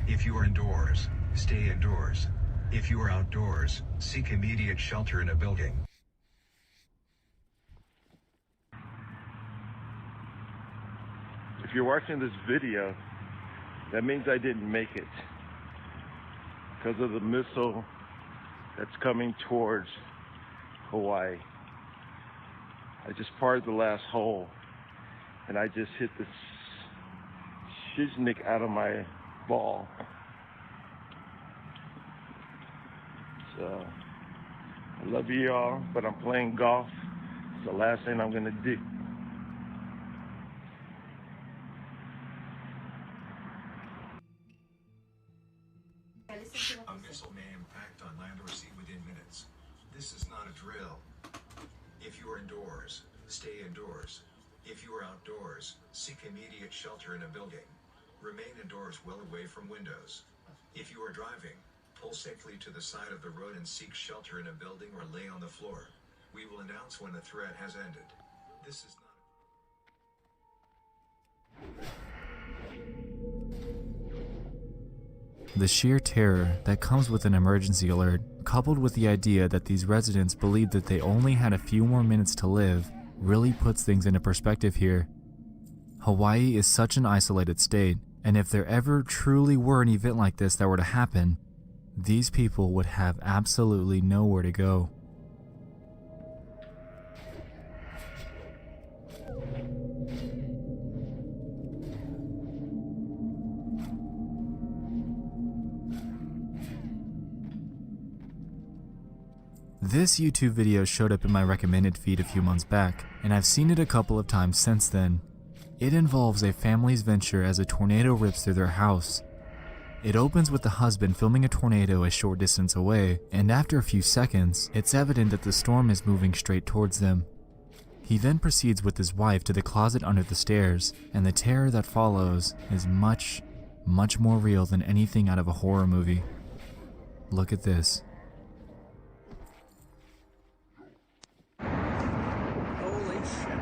If you are indoors, stay indoors. If you are outdoors, seek immediate shelter in a building. If you're watching this video, that means I didn't make it because of the missile that's coming towards Hawaii. I just parted the last hole and I just hit the shiznik out of my ball. So I love you all, but I'm playing golf. It's the last thing I'm gonna do. A missile may impact on land or sea within minutes. This is not a drill. If you are indoors, stay indoors. If you are outdoors, seek immediate shelter in a building. Remain indoors well away from windows. If you are driving, pull safely to the side of the road and seek shelter in a building or lay on the floor. We will announce when the threat has ended. This is not The sheer terror that comes with an emergency alert, coupled with the idea that these residents believed that they only had a few more minutes to live, really puts things into perspective here. Hawaii is such an isolated state, and if there ever truly were an event like this that were to happen, these people would have absolutely nowhere to go. This YouTube video showed up in my recommended feed a few months back, and I've seen it a couple of times since then. It involves a family's venture as a tornado rips through their house. It opens with the husband filming a tornado a short distance away, and after a few seconds, it's evident that the storm is moving straight towards them. He then proceeds with his wife to the closet under the stairs, and the terror that follows is much, much more real than anything out of a horror movie. Look at this. Holy shit.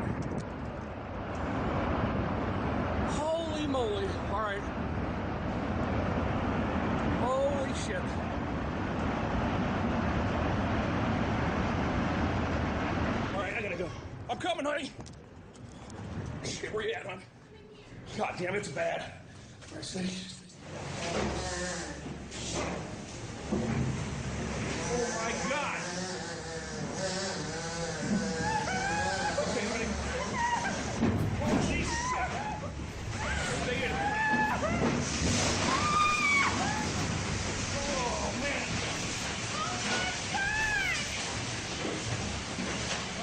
Holy moly. All right. Holy shit. All right, I gotta go. I'm coming, honey. Shit, where you at, hon? God damn, it's bad. All right, steady. Oh my God. Okay, honey. Holy shit. Stay in. Oh, man.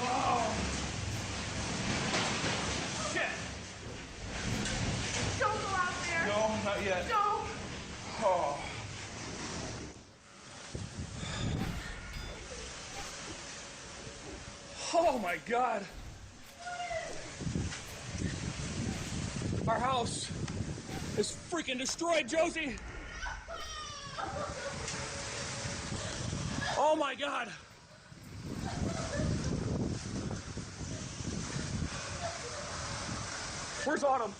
Oh. Oh my God. Our house is freaking destroyed, Josie. Oh my God. Where's Autumn?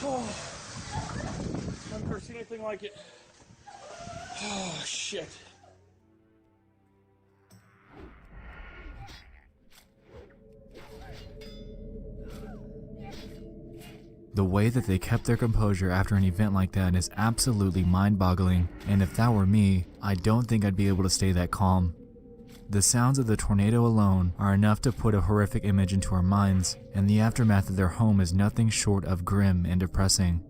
Oh, I've never seen anything like it. Oh, shit. The way that they kept their composure after an event like that is absolutely mind-boggling, and if that were me, I don't think I'd be able to stay that calm. The sounds of the tornado alone are enough to put a horrific image into our minds, and the aftermath of their home is nothing short of grim and depressing.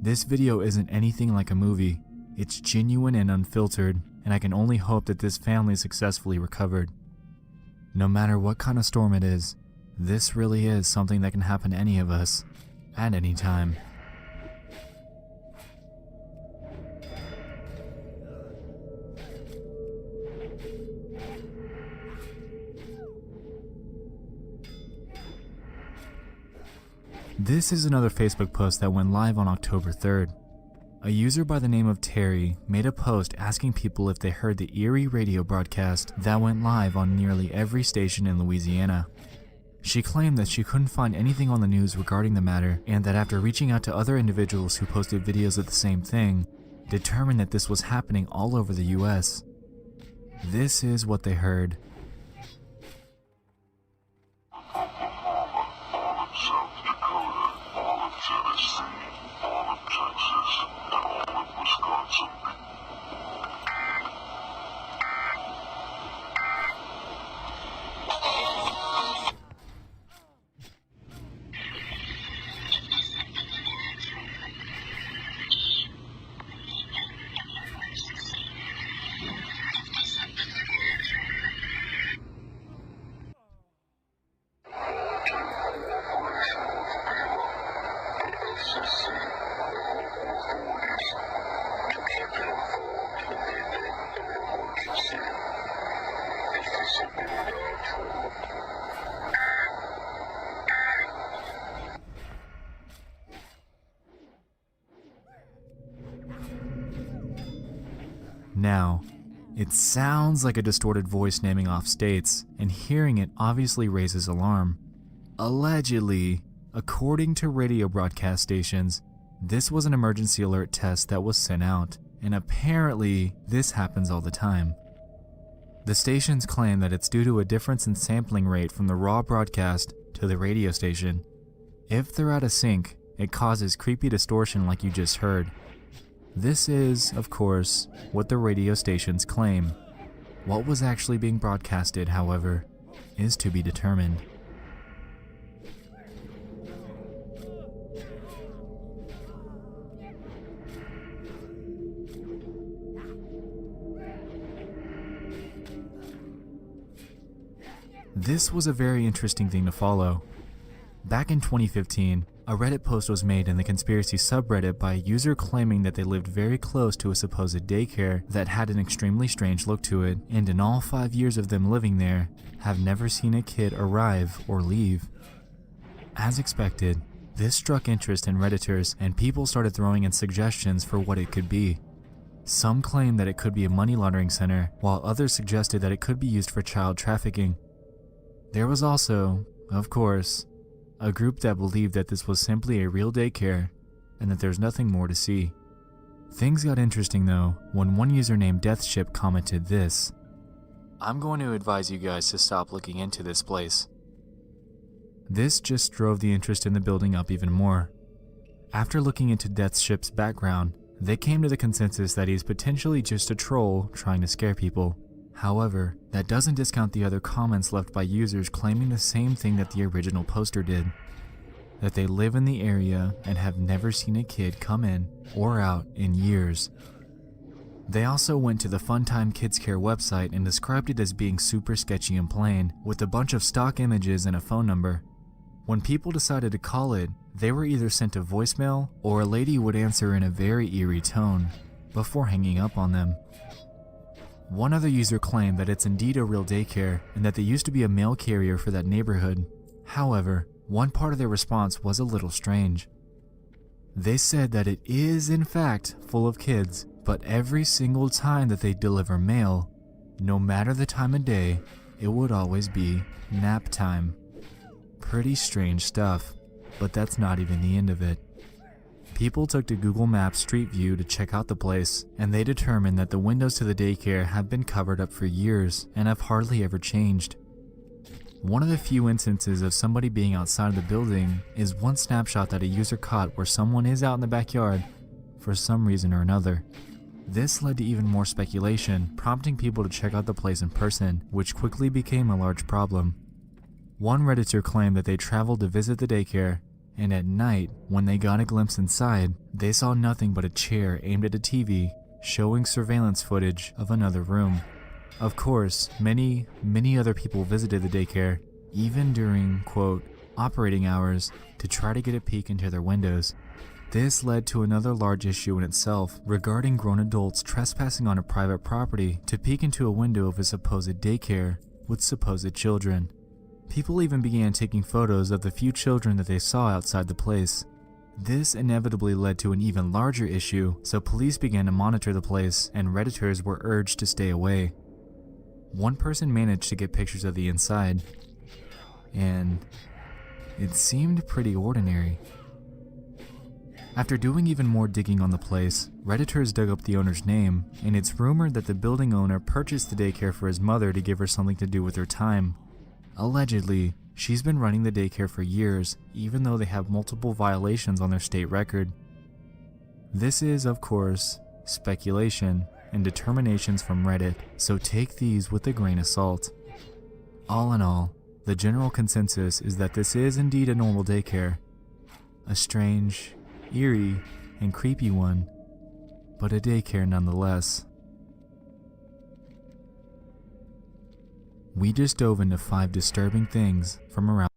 This video isn't anything like a movie, it's genuine and unfiltered, and I can only hope that this family successfully recovered. No matter what kind of storm it is, this really is something that can happen to any of us, at any time. This is another Facebook post that went live on October 3rd. A user by the name of Terry made a post asking people if they heard the eerie radio broadcast that went live on nearly every station in Louisiana. She claimed that she couldn't find anything on the news regarding the matter, and that after reaching out to other individuals who posted videos of the same thing, determined that this was happening all over the US. This is what they heard. Now, it sounds like a distorted voice naming off states, and hearing it obviously raises alarm. Allegedly, according to radio broadcast stations, this was an emergency alert test that was sent out, and apparently this happens all the time. The stations claim that it's due to a difference in sampling rate from the raw broadcast to the radio station. If they're out of sync, it causes creepy distortion like you just heard. This is, of course, what the radio stations claim. What was actually being broadcasted, however, is to be determined. This was a very interesting thing to follow. Back in 2015, a Reddit post was made in the conspiracy subreddit by a user claiming that they lived very close to a supposed daycare that had an extremely strange look to it, and in all 5 years of them living there, have never seen a kid arrive or leave. As expected, this struck interest in Redditors, and people started throwing in suggestions for what it could be. Some claimed that it could be a money laundering center, while others suggested that it could be used for child trafficking. There was also, of course, a group that believed that this was simply a real daycare and that there's nothing more to see. Things got interesting though when one user named Deathship commented this: "I'm going to advise you guys to stop looking into this place." This just drove the interest in the building up even more. After looking into Deathship's background, they came to the consensus that he's potentially just a troll trying to scare people. However, that doesn't discount the other comments left by users claiming the same thing that the original poster did: that they live in the area and have never seen a kid come in or out in years. They also went to the Funtime Kids Care website and described it as being super sketchy and plain, with a bunch of stock images and a phone number. When people decided to call it, they were either sent a voicemail or a lady would answer in a very eerie tone before hanging up on them. One other user claimed that it's indeed a real daycare and that they used to be a mail carrier for that neighborhood. However, one part of their response was a little strange. They said that it is in fact full of kids, but every single time that they deliver mail, no matter the time of day, it would always be nap time. Pretty strange stuff, but that's not even the end of it. People took to Google Maps Street View to check out the place, and they determined that the windows to the daycare have been covered up for years and have hardly ever changed. One of the few instances of somebody being outside of the building is one snapshot that a user caught where someone is out in the backyard for some reason or another. This led to even more speculation, prompting people to check out the place in person, which quickly became a large problem. One Redditor claimed that they traveled to visit the daycare, and at night, when they got a glimpse inside, they saw nothing but a chair aimed at a TV, showing surveillance footage of another room. Of course, many other people visited the daycare, even during, quote, operating hours, to try to get a peek into their windows. This led to another large issue in itself regarding grown adults trespassing on a private property to peek into a window of a supposed daycare with supposed children. People even began taking photos of the few children that they saw outside the place. This inevitably led to an even larger issue, so police began to monitor the place and Redditors were urged to stay away. One person managed to get pictures of the inside, and it seemed pretty ordinary. After doing even more digging on the place, Redditors dug up the owner's name, and it's rumored that the building owner purchased the daycare for his mother to give her something to do with her time. Allegedly, she's been running the daycare for years, even though they have multiple violations on their state record. This is, of course, speculation and determinations from Reddit, so take these with a grain of salt. All in all, the general consensus is that this is indeed a normal daycare. A strange, eerie, and creepy one, but a daycare nonetheless. We just dove into 5 disturbing things from around.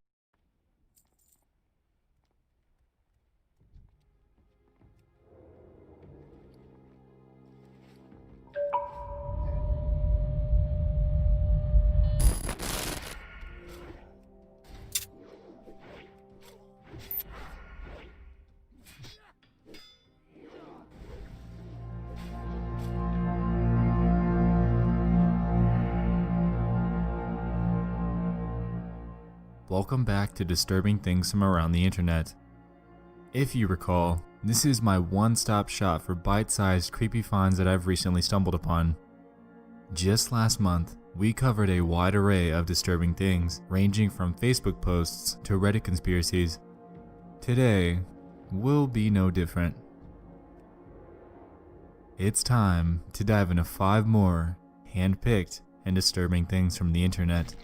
Welcome back to Disturbing Things from Around the Internet. If you recall, this is my one-stop shop for bite-sized creepy finds that I've recently stumbled upon. Just last month, we covered a wide array of disturbing things, ranging from Facebook posts to Reddit conspiracies. Today will be no different. It's time to dive into 5 more hand-picked and disturbing things from the internet.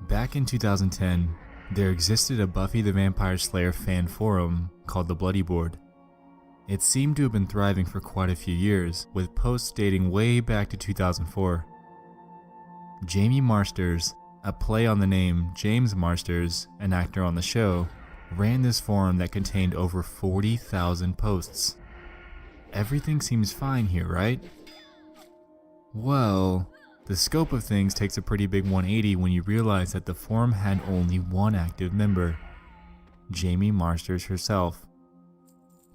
Back in 2010, there existed a Buffy the Vampire Slayer fan forum called the Bloody Board. It seemed to have been thriving for quite a few years, with posts dating way back to 2004. Jamie Marsters, a play on the name James Marsters, an actor on the show, ran this forum that contained over 40,000 posts. Everything seems fine here, right? Well, the scope of things takes a pretty big 180 when you realize that the forum had only one active member, Jamie Marsters herself.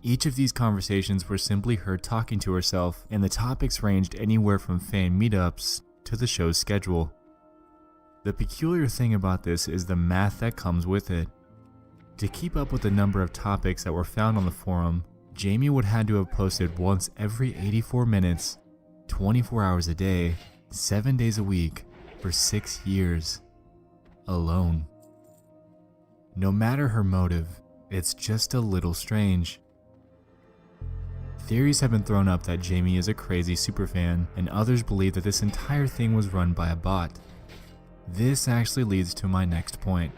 Each of these conversations were simply her talking to herself, and the topics ranged anywhere from fan meetups to the show's schedule. The peculiar thing about this is the math that comes with it. To keep up with the number of topics that were found on the forum, Jamie would have had to have posted once every 84 minutes, 24 hours a day, 7 days a week, for 6 years. Alone. No matter her motive, it's just a little strange. Theories have been thrown up that Jamie is a crazy superfan, and others believe that this entire thing was run by a bot. This actually leads to my next point.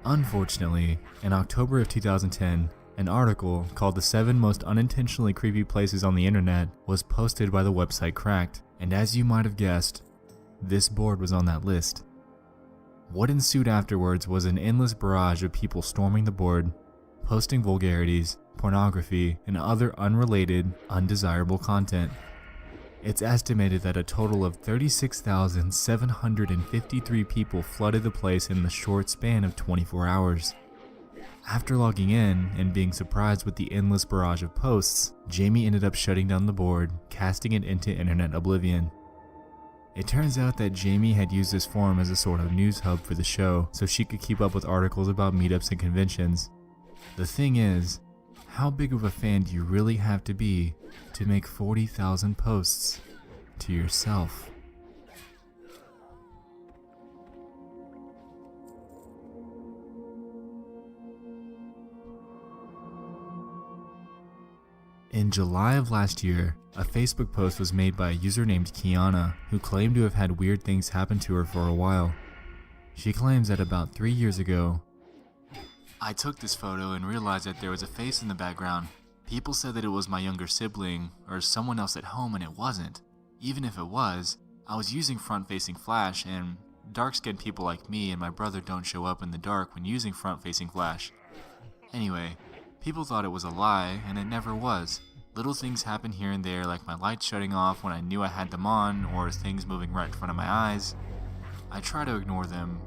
Unfortunately, in October of 2010, an article called The 7 Most Unintentionally Creepy Places on the Internet was posted by the website Cracked, and as you might have guessed, this board was on that list. What ensued afterwards was an endless barrage of people storming the board, posting vulgarities, pornography, and other unrelated, undesirable content. It's estimated that a total of 36,753 people flooded the place in the short span of 24 hours. After logging in and being surprised with the endless barrage of posts, Jamie ended up shutting down the board, casting it into internet oblivion. It turns out that Jamie had used this forum as a sort of news hub for the show so she could keep up with articles about meetups and conventions. The thing is, how big of a fan do you really have to be to make 40,000 posts to yourself? In July of last year, a Facebook post was made by a user named Kiana who claimed to have had weird things happen to her for a while. She claims that about 3 years ago, I took this photo and realized that there was a face in the background. People said that it was my younger sibling or someone else at home, and it wasn't. Even if it was, I was using front-facing flash, and dark-skinned people like me and my brother don't show up in the dark when using front-facing flash. Anyway, people thought it was a lie, and it never was. Little things happen here and there, like my lights shutting off when I knew I had them on, or things moving right in front of my eyes. I try to ignore them,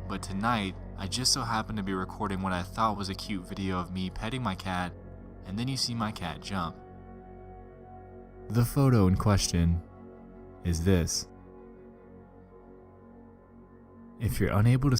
but tonight, I just so happened to be recording what I thought was a cute video of me petting my cat, and then you see my cat jump. The photo in question is this. If you're unable to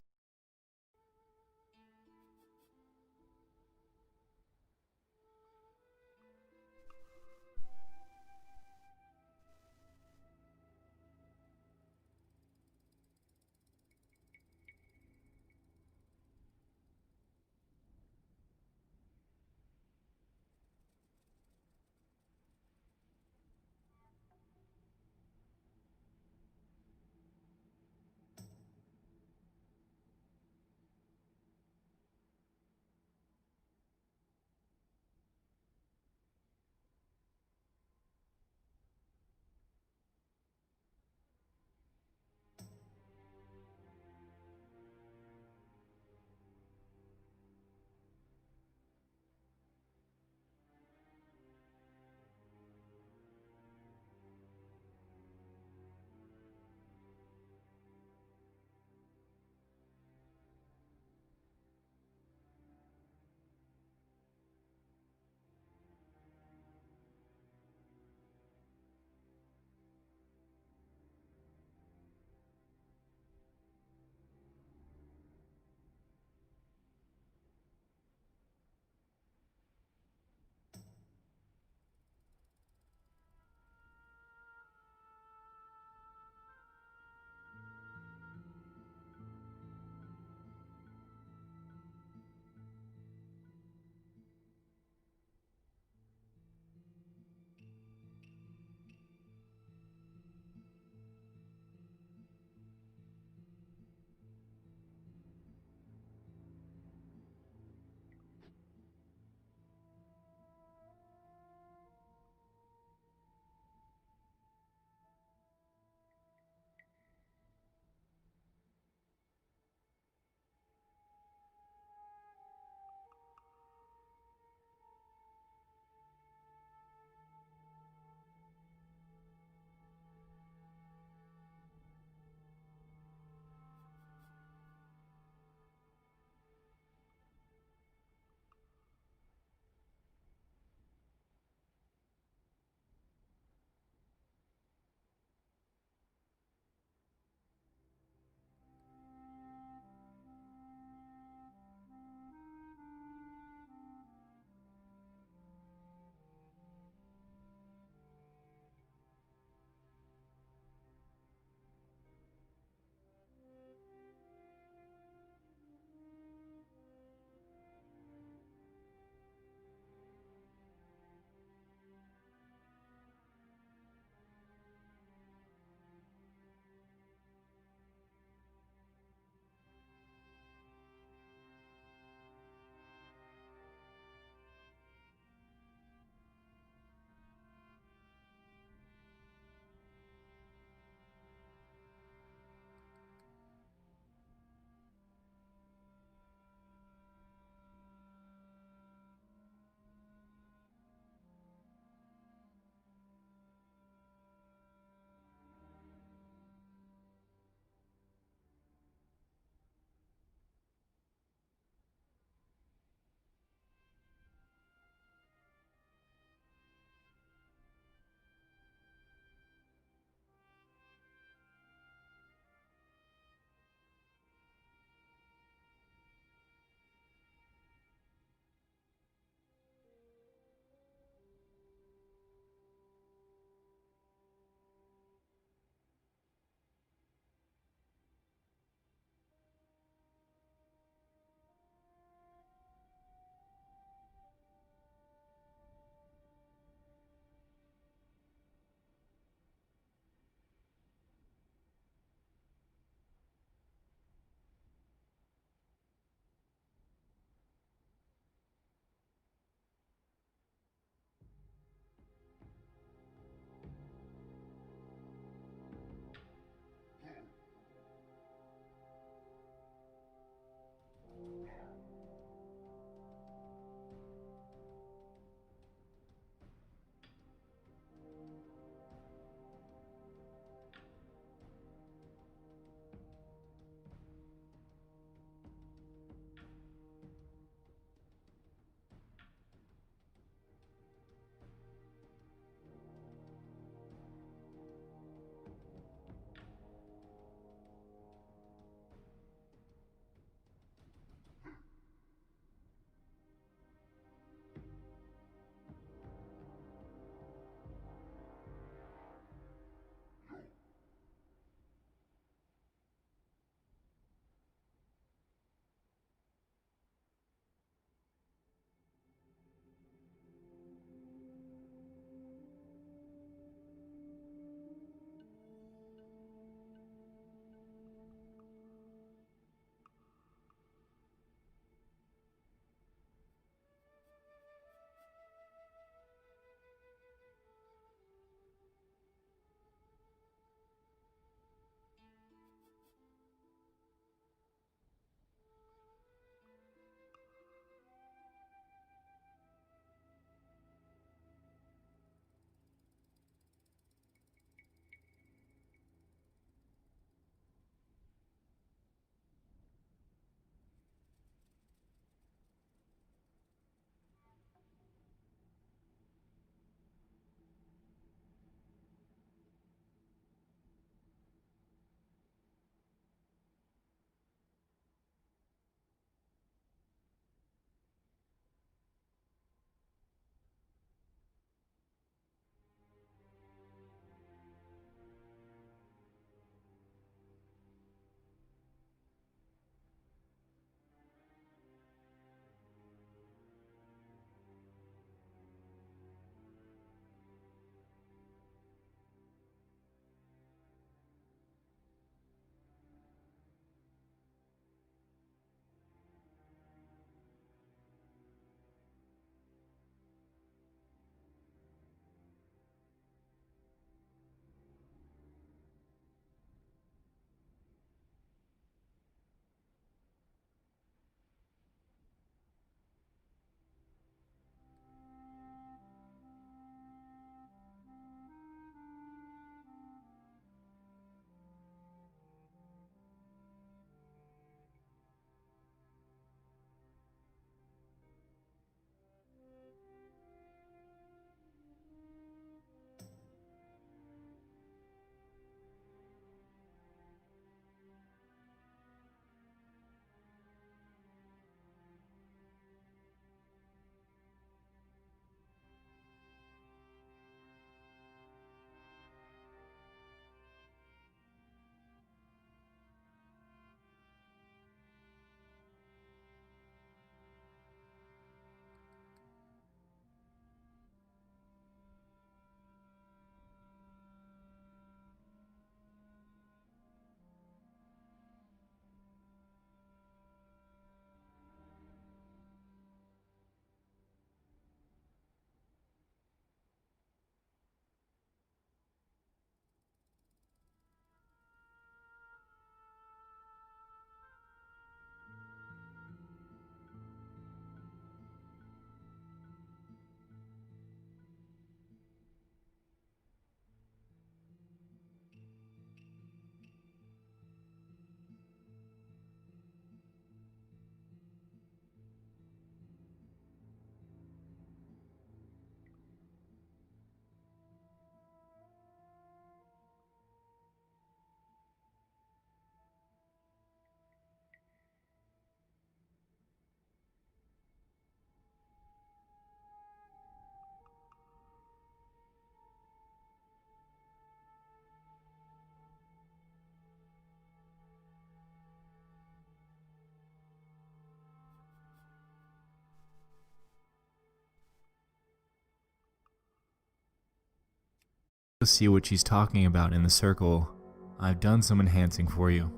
to see what she's talking about in the circle, I've done some enhancing for you.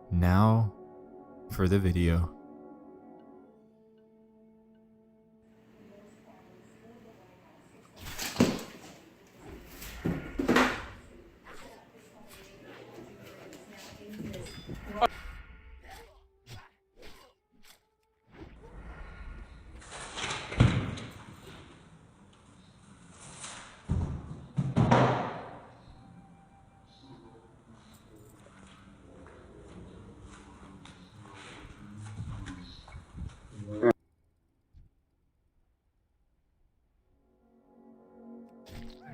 Now, for the video.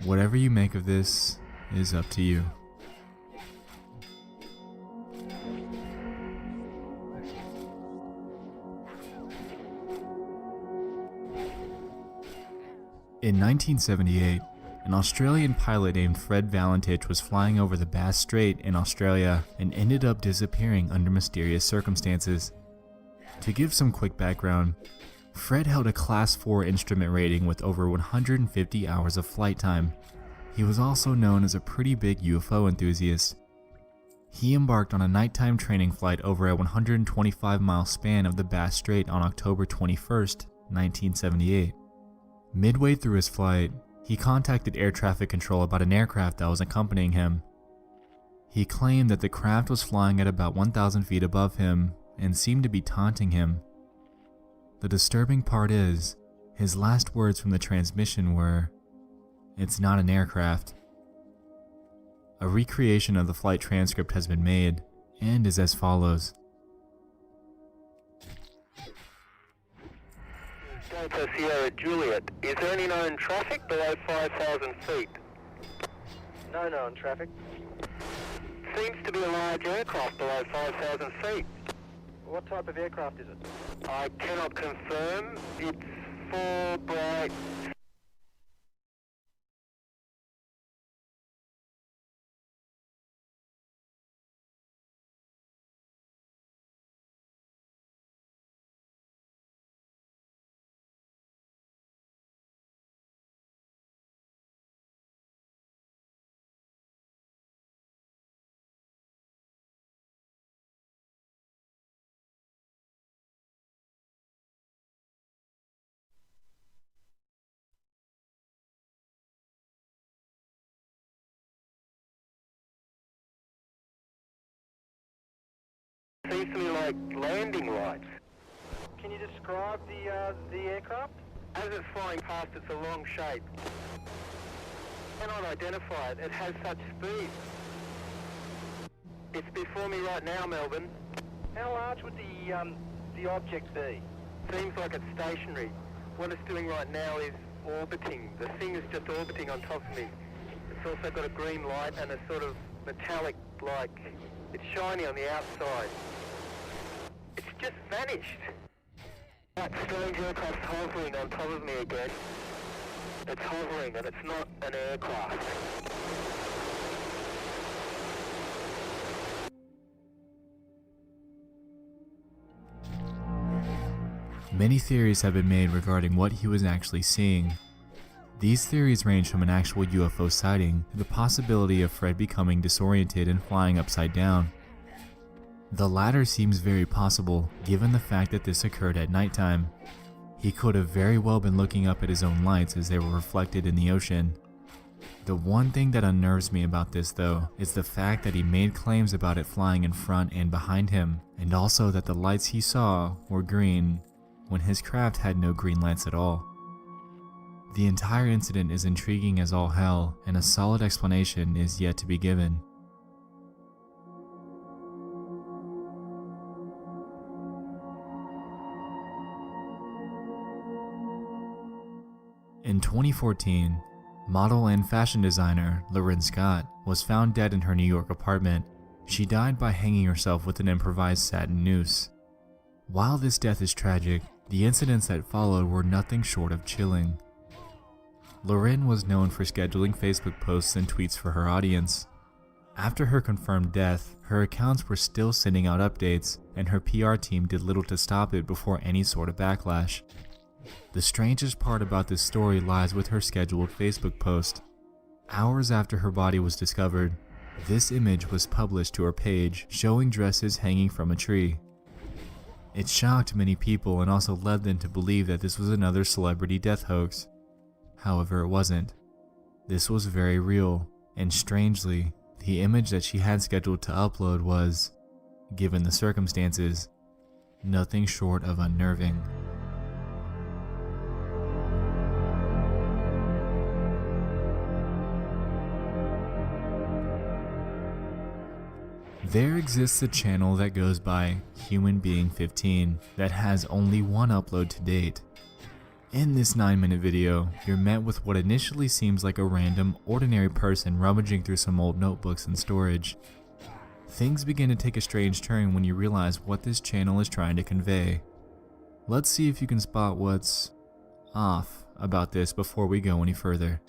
Whatever you make of this is up to you. In 1978, an Australian pilot named Fred Valentich was flying over the Bass Strait in Australia and ended up disappearing under mysterious circumstances. To give some quick background, Fred held a Class 4 instrument rating with over 150 hours of flight time. He was also known as a pretty big UFO enthusiast. He embarked on a nighttime training flight over a 125-mile span of the Bass Strait on October 21st, 1978. Midway through his flight, he contacted air traffic control about an aircraft that was accompanying him. He claimed that the craft was flying at about 1,000 feet above him and seemed to be taunting him. The disturbing part is, his last words from the transmission were, "It's not an aircraft." A recreation of the flight transcript has been made, and is as follows. Delta Sierra Juliet, is there any known traffic below 5,000 feet? No known traffic. Seems to be a large aircraft below 5,000 feet. What type of aircraft is it? I cannot confirm. It's 4 bright. Seems to me like landing lights. Can you describe the aircraft? As it's flying past, it's a long shape. Cannot identify it. It has such speed. It's before me right now, Melbourne. How large would the object be? Seems like it's stationary. What it's doing right now is orbiting. The thing is just orbiting on top of me. It's also got a green light and a sort of metallic, like, it's shiny on the outside. It's just vanished. That strange aircraft hovering on top of me again. It's hovering and it's not an aircraft. Many theories have been made regarding what he was actually seeing. These theories range from an actual UFO sighting to the possibility of Fred becoming disoriented and flying upside down. The latter seems very possible given the fact that this occurred at nighttime. He could have very well been looking up at his own lights as they were reflected in the ocean. The one thing that unnerves me about this though is the fact that he made claims about it flying in front and behind him, and also that the lights he saw were green when his craft had no green lights at all. The entire incident is intriguing as all hell, and a solid explanation is yet to be given. In 2014, model and fashion designer Lauren Scott was found dead in her New York apartment. She died by hanging herself with an improvised satin noose. While this death is tragic, the incidents that followed were nothing short of chilling. Lauren was known for scheduling Facebook posts and tweets for her audience. After her confirmed death, her accounts were still sending out updates, and her PR team did little to stop it before any sort of backlash. The strangest part about this story lies with her scheduled Facebook post. Hours after her body was discovered, this image was published to her page showing dresses hanging from a tree. It shocked many people and also led them to believe that this was another celebrity death hoax. However, it wasn't. This was very real, and strangely, the image that she had scheduled to upload was, given the circumstances, nothing short of unnerving. There exists a channel that goes by Human Being 15 that has only one upload to date. In this 9-minute video, you're met with what initially seems like a random, ordinary person rummaging through some old notebooks and storage. Things begin to take a strange turn when you realize what this channel is trying to convey. Let's see if you can spot what's off about this before we go any further.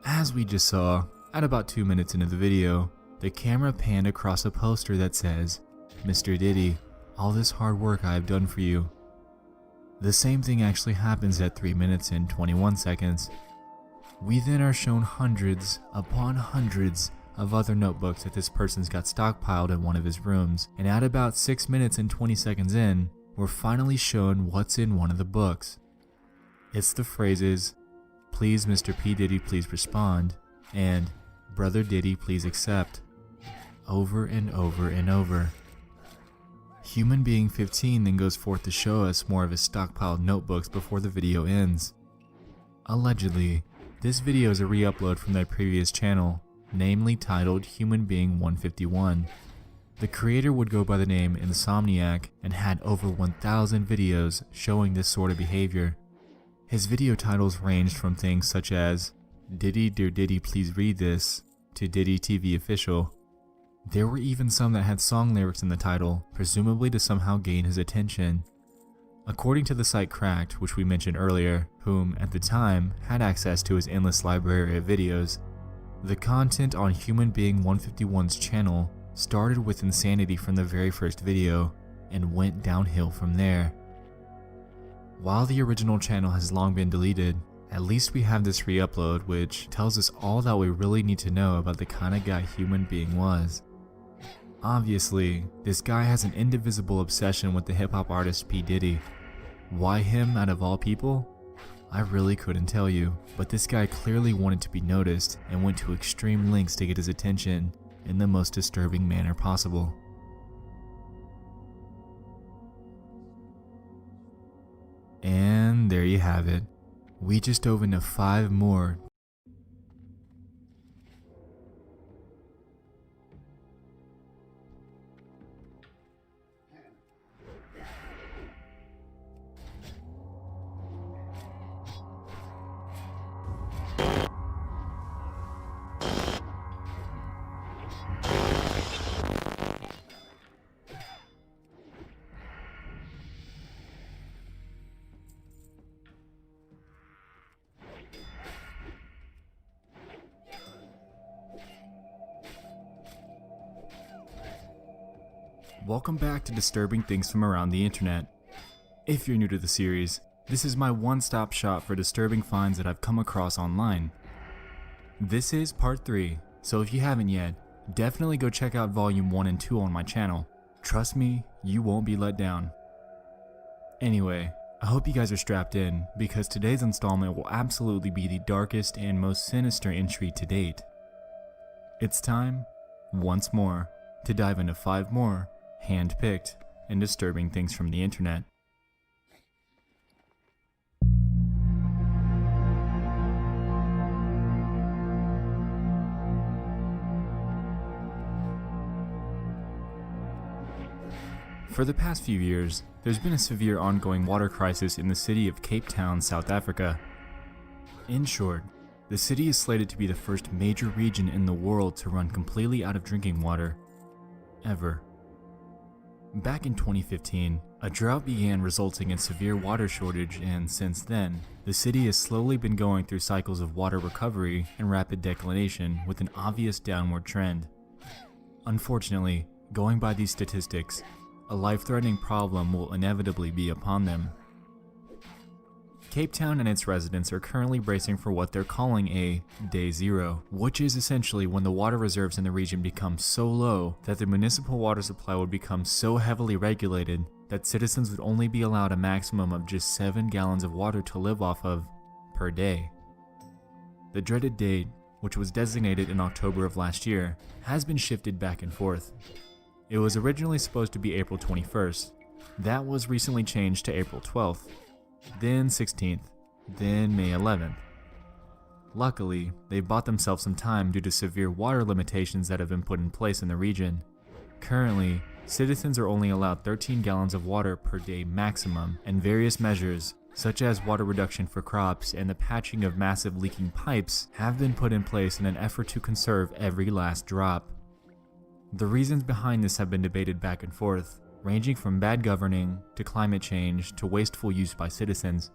As we just saw, at about 2 minutes into the video, the camera panned across a poster that says, "Mr. Diddy, all this hard work I have done for you." The same thing actually happens at 3 minutes and 21 seconds. We then are shown hundreds upon hundreds of other notebooks that this person's got stockpiled in one of his rooms, and at about 6 minutes and 20 seconds in, we're finally shown what's in one of the books. It's the phrases, "Please Mr. P. Diddy, please respond," and "Brother Diddy, please accept," over and over and over. Human Being 15 then goes forth to show us more of his stockpiled notebooks before the video ends. Allegedly, this video is a re-upload from their previous channel, namely titled Human Being 151. The creator would go by the name Insomniac and had over 1,000 videos showing this sort of behavior. His video titles ranged from things such as "Diddy Dear Diddy Please Read This" to "Diddy TV Official." There were even some that had song lyrics in the title, presumably to somehow gain his attention. According to the site Cracked, which we mentioned earlier, whom at the time had access to his endless library of videos, the content on Human Being 151's channel started with insanity from the very first video and went downhill from there. While the original channel has long been deleted, at least we have this re-upload which tells us all that we really need to know about the kind of guy Human Being was. Obviously, this guy has an indivisible obsession with the hip-hop artist P. Diddy. Why him out of all people? I really couldn't tell you, but this guy clearly wanted to be noticed and went to extreme lengths to get his attention in the most disturbing manner possible. And there you have it. We just dove into 5 more Welcome back to Disturbing Things from Around the Internet. If you're new to the series, this is my one-stop shop for disturbing finds that I've come across online. This is part 3, so if you haven't yet, definitely go check out volume 1 and 2 on my channel. Trust me, you won't be let down. Anyway, I hope you guys are strapped in, because today's installment will absolutely be the darkest and most sinister entry to date. It's time, once more, to dive into 5 more hand-picked and disturbing things from the internet. For the past few years, there's been a severe ongoing water crisis in the city of Cape Town, South Africa. In short, the city is slated to be the first major region in the world to run completely out of drinking water, ever. Back in 2015, a drought began resulting in severe water shortage, and since then, the city has slowly been going through cycles of water recovery and rapid declination with an obvious downward trend. Unfortunately, going by these statistics, a life-threatening problem will inevitably be upon them. Cape Town and its residents are currently bracing for what they're calling a Day Zero, which is essentially when the water reserves in the region become so low that the municipal water supply would become so heavily regulated that citizens would only be allowed a maximum of just 7 gallons of water to live off of per day. The dreaded date, which was designated in October of last year, has been shifted back and forth. It was originally supposed to be April 21st. That was recently changed to April 12th. Then 16th, then May 11th. Luckily, they bought themselves some time due to severe water limitations that have been put in place in the region. Currently, citizens are only allowed 13 gallons of water per day maximum, and various measures, such as water reduction for crops and the patching of massive leaking pipes, have been put in place in an effort to conserve every last drop. The reasons behind this have been debated back and forth, ranging from bad governing, to climate change, to wasteful use by citizens.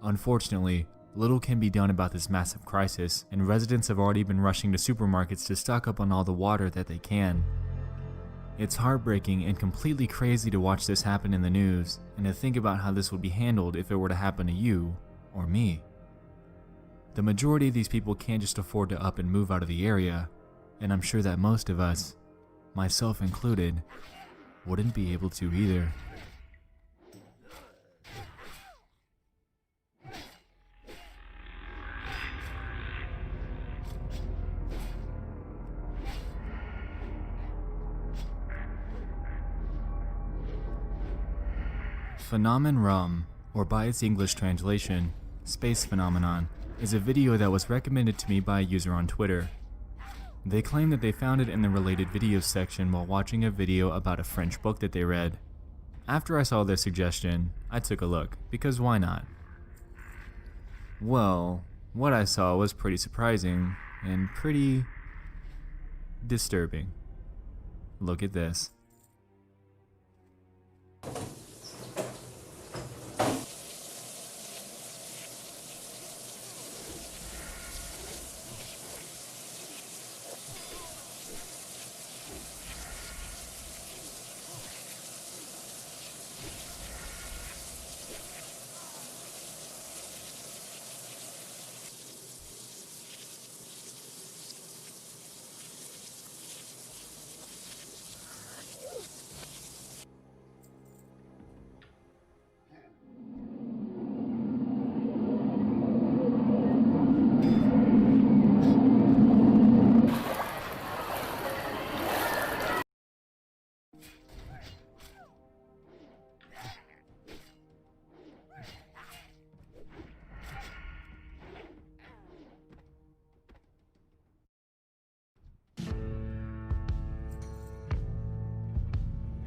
Unfortunately, little can be done about this massive crisis, and residents have already been rushing to supermarkets to stock up on all the water that they can. It's heartbreaking and completely crazy to watch this happen in the news, and to think about how this would be handled if it were to happen to you, or me. The majority of these people can't just afford to up and move out of the area, and I'm sure that most of us, myself included, wouldn't be able to either. Phenomenon Rum, or by its English translation, Space Phenomenon, is a video that was recommended to me by a user on Twitter. They claim that they found it in the related videos section while watching a video about a French book that they read. After I saw their suggestion, I took a look, because why not? Well, what I saw was pretty surprising, and pretty disturbing. Look at this.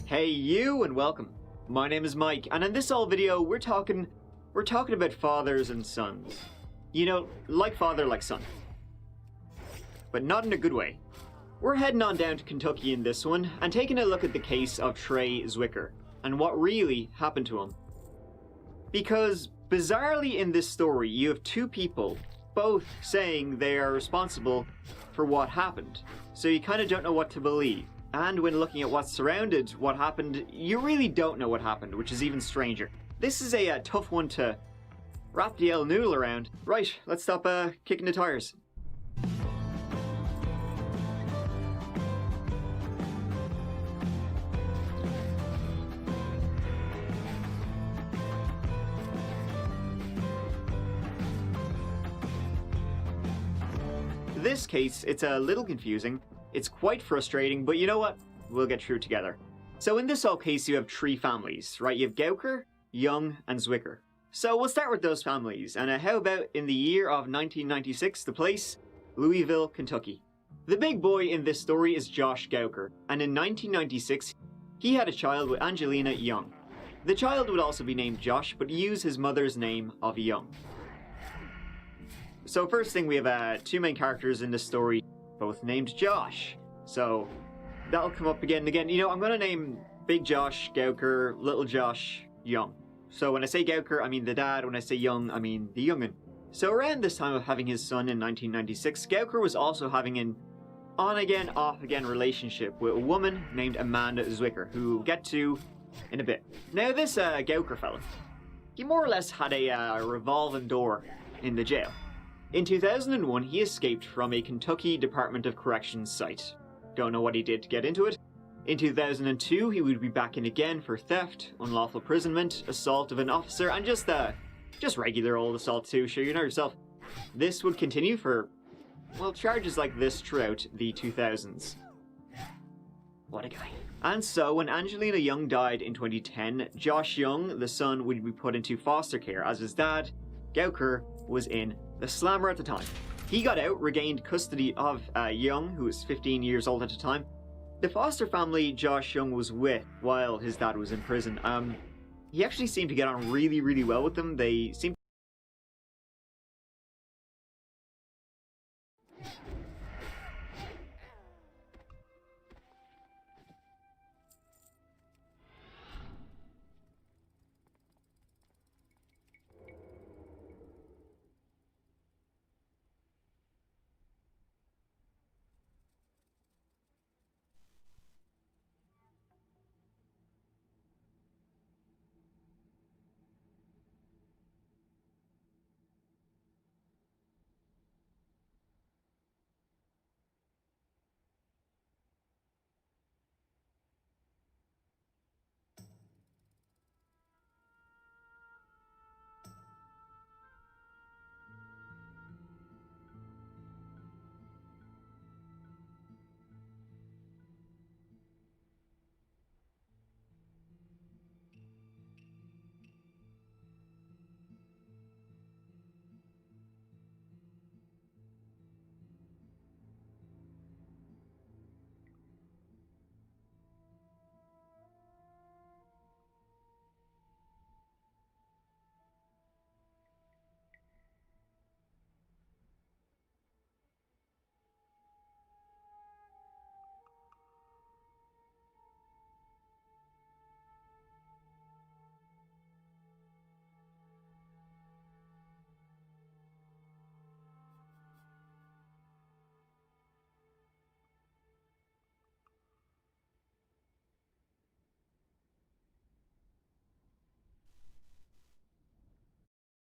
Hey you, and welcome. My name is Mike, and in this old video we're talking about fathers and sons. You know, like father, like son. But not in a good way. We're heading on down to Kentucky in this one, and taking a look at the case of Trey Zwicker, and what really happened to him. Because, bizarrely in this story, you have two people, both saying they are responsible for what happened. So you kind of don't know what to believe. And when looking at what surrounded what happened, you really don't know what happened, which is even stranger. This is a tough one to wrap the old noodle around. Right, let's stop kicking the tires. This case, it's a little confusing. It's quite frustrating, but you know what? We'll get through together. So in this whole case, you have three families, right? You have Gowker, Young, and Zwicker. So we'll start with those families, and how about in the year of 1996, the place? Louisville, Kentucky. The big boy in this story is Josh Gowker, and in 1996, He had a child with Angelina Young. The child would also be named Josh, but use his mother's name of Young. So first thing, we have two main characters in this story, both named Josh. So that'll come up again and again. You know, I'm going to name Big Josh Gauker, Little Josh Young. So when I say Gauker, I mean the dad. When I say Young, I mean the young'un. So around this time of having his son in 1996, Gauker was also having an on-again, off-again relationship with a woman named Amanda Zwicker, who we'll get to in a bit. Now this Gauker fella, he more or less had a revolving door in the jail. In 2001, he escaped from a Kentucky Department of Corrections site. Don't know what he did to get into it. In 2002, he would be back in again for theft, unlawful imprisonment, assault of an officer, and just regular old assault too, sure you know yourself. This would continue for, well, charges like this throughout the 2000s. What a guy. And so, when Angelina Young died in 2010, Josh Young, the son, would be put into foster care, as his dad, Gauker, was in the slammer at the time. He got out, regained custody of Young, who was 15 years old at the time. The foster family Josh Young was with while his dad was in prison, he actually seemed to get on really, really well with them. They seemed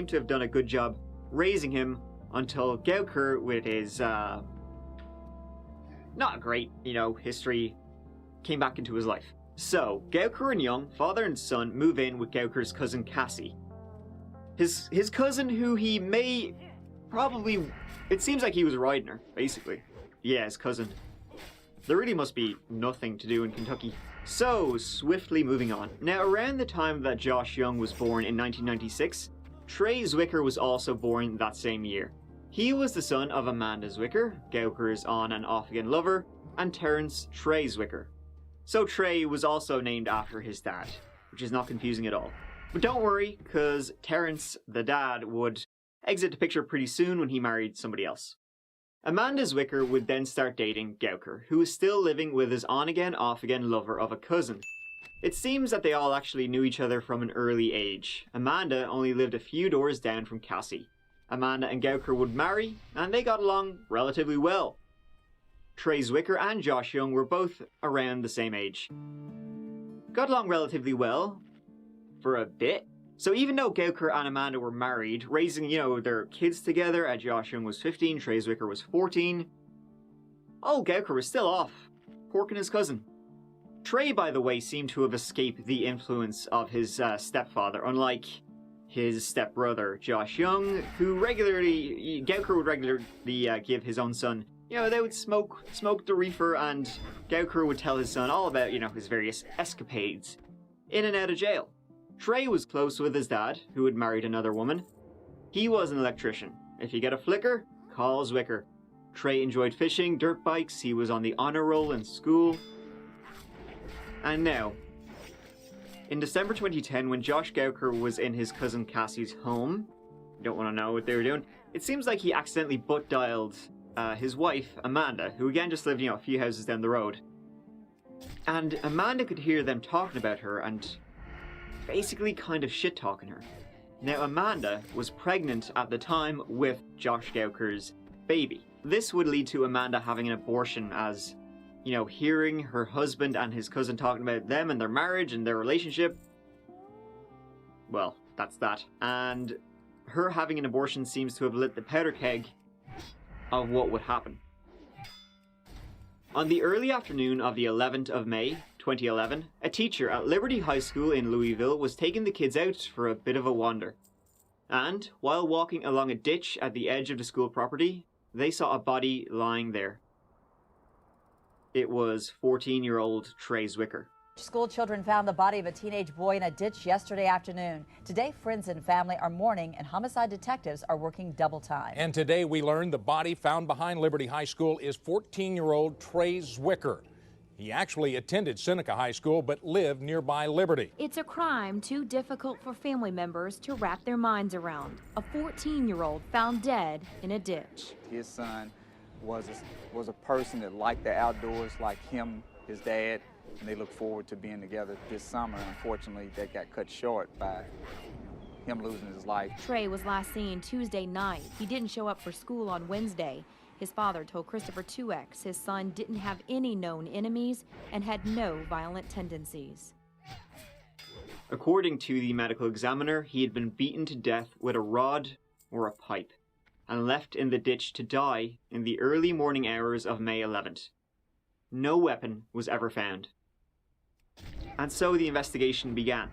to have done a good job raising him until Gauker, with his not great, history, came back into his life. So, Gauker and Young, father and son, move in with Gauker's cousin Cassie. His cousin, who he may probably, it seems like he was riding her, basically. Yeah, his cousin. There really must be nothing to do in Kentucky. So, swiftly moving on. Now, around the time that Josh Young was born in 1996, Trey Zwicker was also born that same year. He was the son of Amanda Zwicker, Gauker's on and off again lover, and Terrence Trey Zwicker. So Trey was also named after his dad, which is not confusing at all. But don't worry, because Terrence, the dad, would exit the picture pretty soon when he married somebody else. Amanda Zwicker would then start dating Gauker, who was still living with his on-again, off-again lover of a cousin. It seems that they all actually knew each other from an early age. Amanda only lived a few doors down from Cassie. Amanda and Gauker would marry, and they got along relatively well. Trey Zwicker and Josh Young were both around the same age. Got along relatively well for a bit. So even though Gauker and Amanda were married, raising, their kids together, Josh Young was 15, Trey Zwicker was 14, Gauker was still off, porking his cousin. Trey, by the way, seemed to have escaped the influence of his stepfather, unlike his stepbrother, Josh Young, who Gauker would regularly give his own son, they would smoke the reefer, and Gauker would tell his son all about, his various escapades in and out of jail. Trey was close with his dad, who had married another woman. He was an electrician. If you get a flicker, call Zwicker. Trey enjoyed fishing, dirt bikes, he was on the honor roll in school. And now, in December 2010, when Josh Gauker was in his cousin Cassie's home, you don't want to know what they were doing, it seems like he accidentally butt dialed his wife, Amanda, who again just lived, a few houses down the road. And Amanda could hear them talking about her and basically kind of shit-talking her. Now, Amanda was pregnant at the time with Josh Gauker's baby. This would lead to Amanda having an abortion as, hearing her husband and his cousin talking about them and their marriage and their relationship. Well, that's that. And her having an abortion seems to have lit the powder keg of what would happen. On the early afternoon of the 11th of May, 2011, a teacher at Liberty High School in Louisville was taking the kids out for a bit of a wander. And, while walking along a ditch at the edge of the school property, they saw a body lying there. It was 14-year-old Trey Zwicker. School children found the body of a teenage boy in a ditch yesterday afternoon. Today, friends and family are mourning, and homicide detectives are working double time. And today we learned the body found behind Liberty High School is 14-year-old Trey Zwicker. He actually attended Seneca High School but lived nearby Liberty. It's a crime too difficult for family members to wrap their minds around. A 14-year-old found dead in a ditch. His son was a person that liked the outdoors like him, his dad, and they look forward to being together this summer. Unfortunately, that got cut short by him losing his life. Trey was last seen Tuesday night. He didn't show up for school on Wednesday. His father told Christopher 2X his son didn't have any known enemies and had no violent tendencies. According to the medical examiner, he had been beaten to death with a rod or a pipe and left in the ditch to die in the early morning hours of May 11th. No weapon was ever found. And so the investigation began.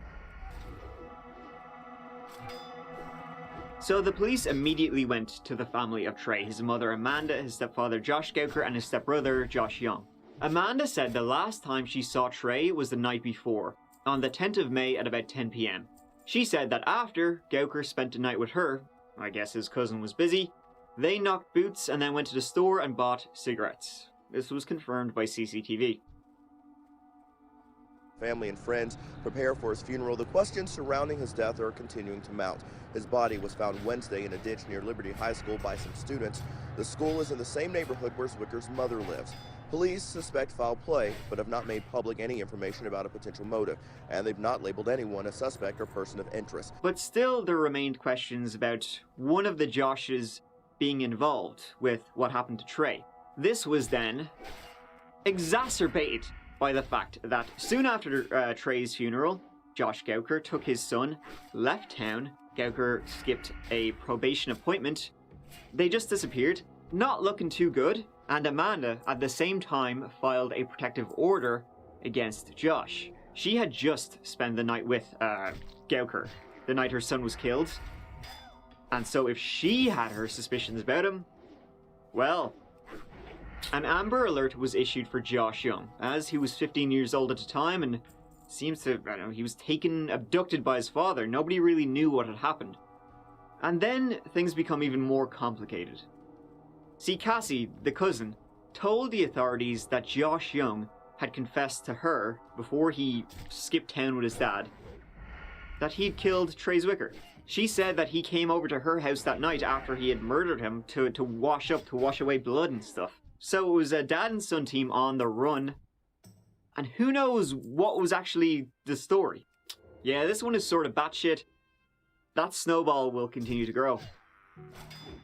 So the police immediately went to the family of Trey, his mother Amanda, his stepfather Josh Gauker, and his stepbrother Josh Young. Amanda said the last time she saw Trey was the night before, on the 10th of May at about 10 p.m. She said that after Gauker spent the night with her, I guess his cousin was busy, they knocked boots and then went to the store and bought cigarettes. This was confirmed by CCTV. Family and friends prepare for his funeral. The questions surrounding his death are continuing to mount. His body was found Wednesday in a ditch near Liberty High School by some students. The school is in the same neighborhood where Zwicker's mother lives. Police suspect foul play, but have not made public any information about a potential motive, and they've not labeled anyone a suspect or person of interest. But still, there remained questions about one of the Joshes being involved with what happened to Trey. This was then exacerbated by the fact that soon after Trey's funeral, Josh Gauker took his son, left town. Gauker skipped a probation appointment. They just disappeared, not looking too good, and Amanda at the same time filed a protective order against Josh. She had just spent the night with Gauker, the night her son was killed, and so if she had her suspicions about him, well, an Amber Alert was issued for Josh Young, as he was 15 years old at the time and seems to, he was abducted by his father. Nobody really knew what had happened. And then things become even more complicated. See, Cassie, the cousin, told the authorities that Josh Young had confessed to her, before he skipped town with his dad, that he'd killed Trey Zwicker. She said that he came over to her house that night after he had murdered him to wash away blood and stuff. So it was a dad and son team on the run. And who knows what was actually the story. Yeah, this one is sort of batshit. That snowball will continue to grow.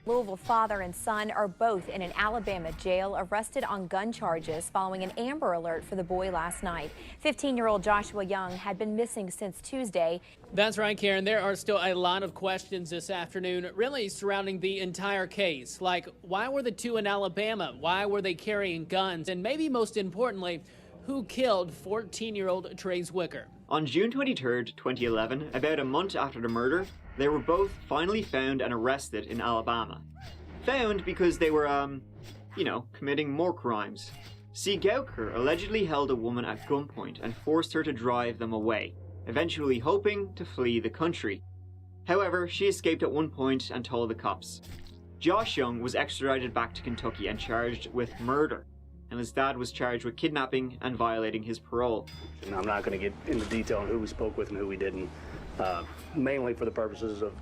Louisville father and son are both in an Alabama jail, arrested on gun charges following an Amber Alert for the boy last night. 15-year-old Joshua Young had been missing since Tuesday. That's right, Karen. There are still a lot of questions this afternoon, really surrounding the entire case. Like, why were the two in Alabama? Why were they carrying guns? And maybe most importantly, who killed 14-year-old Trey Zwicker? On June 23rd, 2011, about a month after the murder, they were both finally found and arrested in Alabama. Found because they were, committing more crimes. See, Gauker allegedly held a woman at gunpoint and forced her to drive them away, eventually hoping to flee the country. However, she escaped at one point and told the cops. Josh Young was extradited back to Kentucky and charged with murder. and his dad was charged with kidnapping and violating his parole. And I'm not going to get into detail on who we spoke with and who we didn't, mainly for the purposes of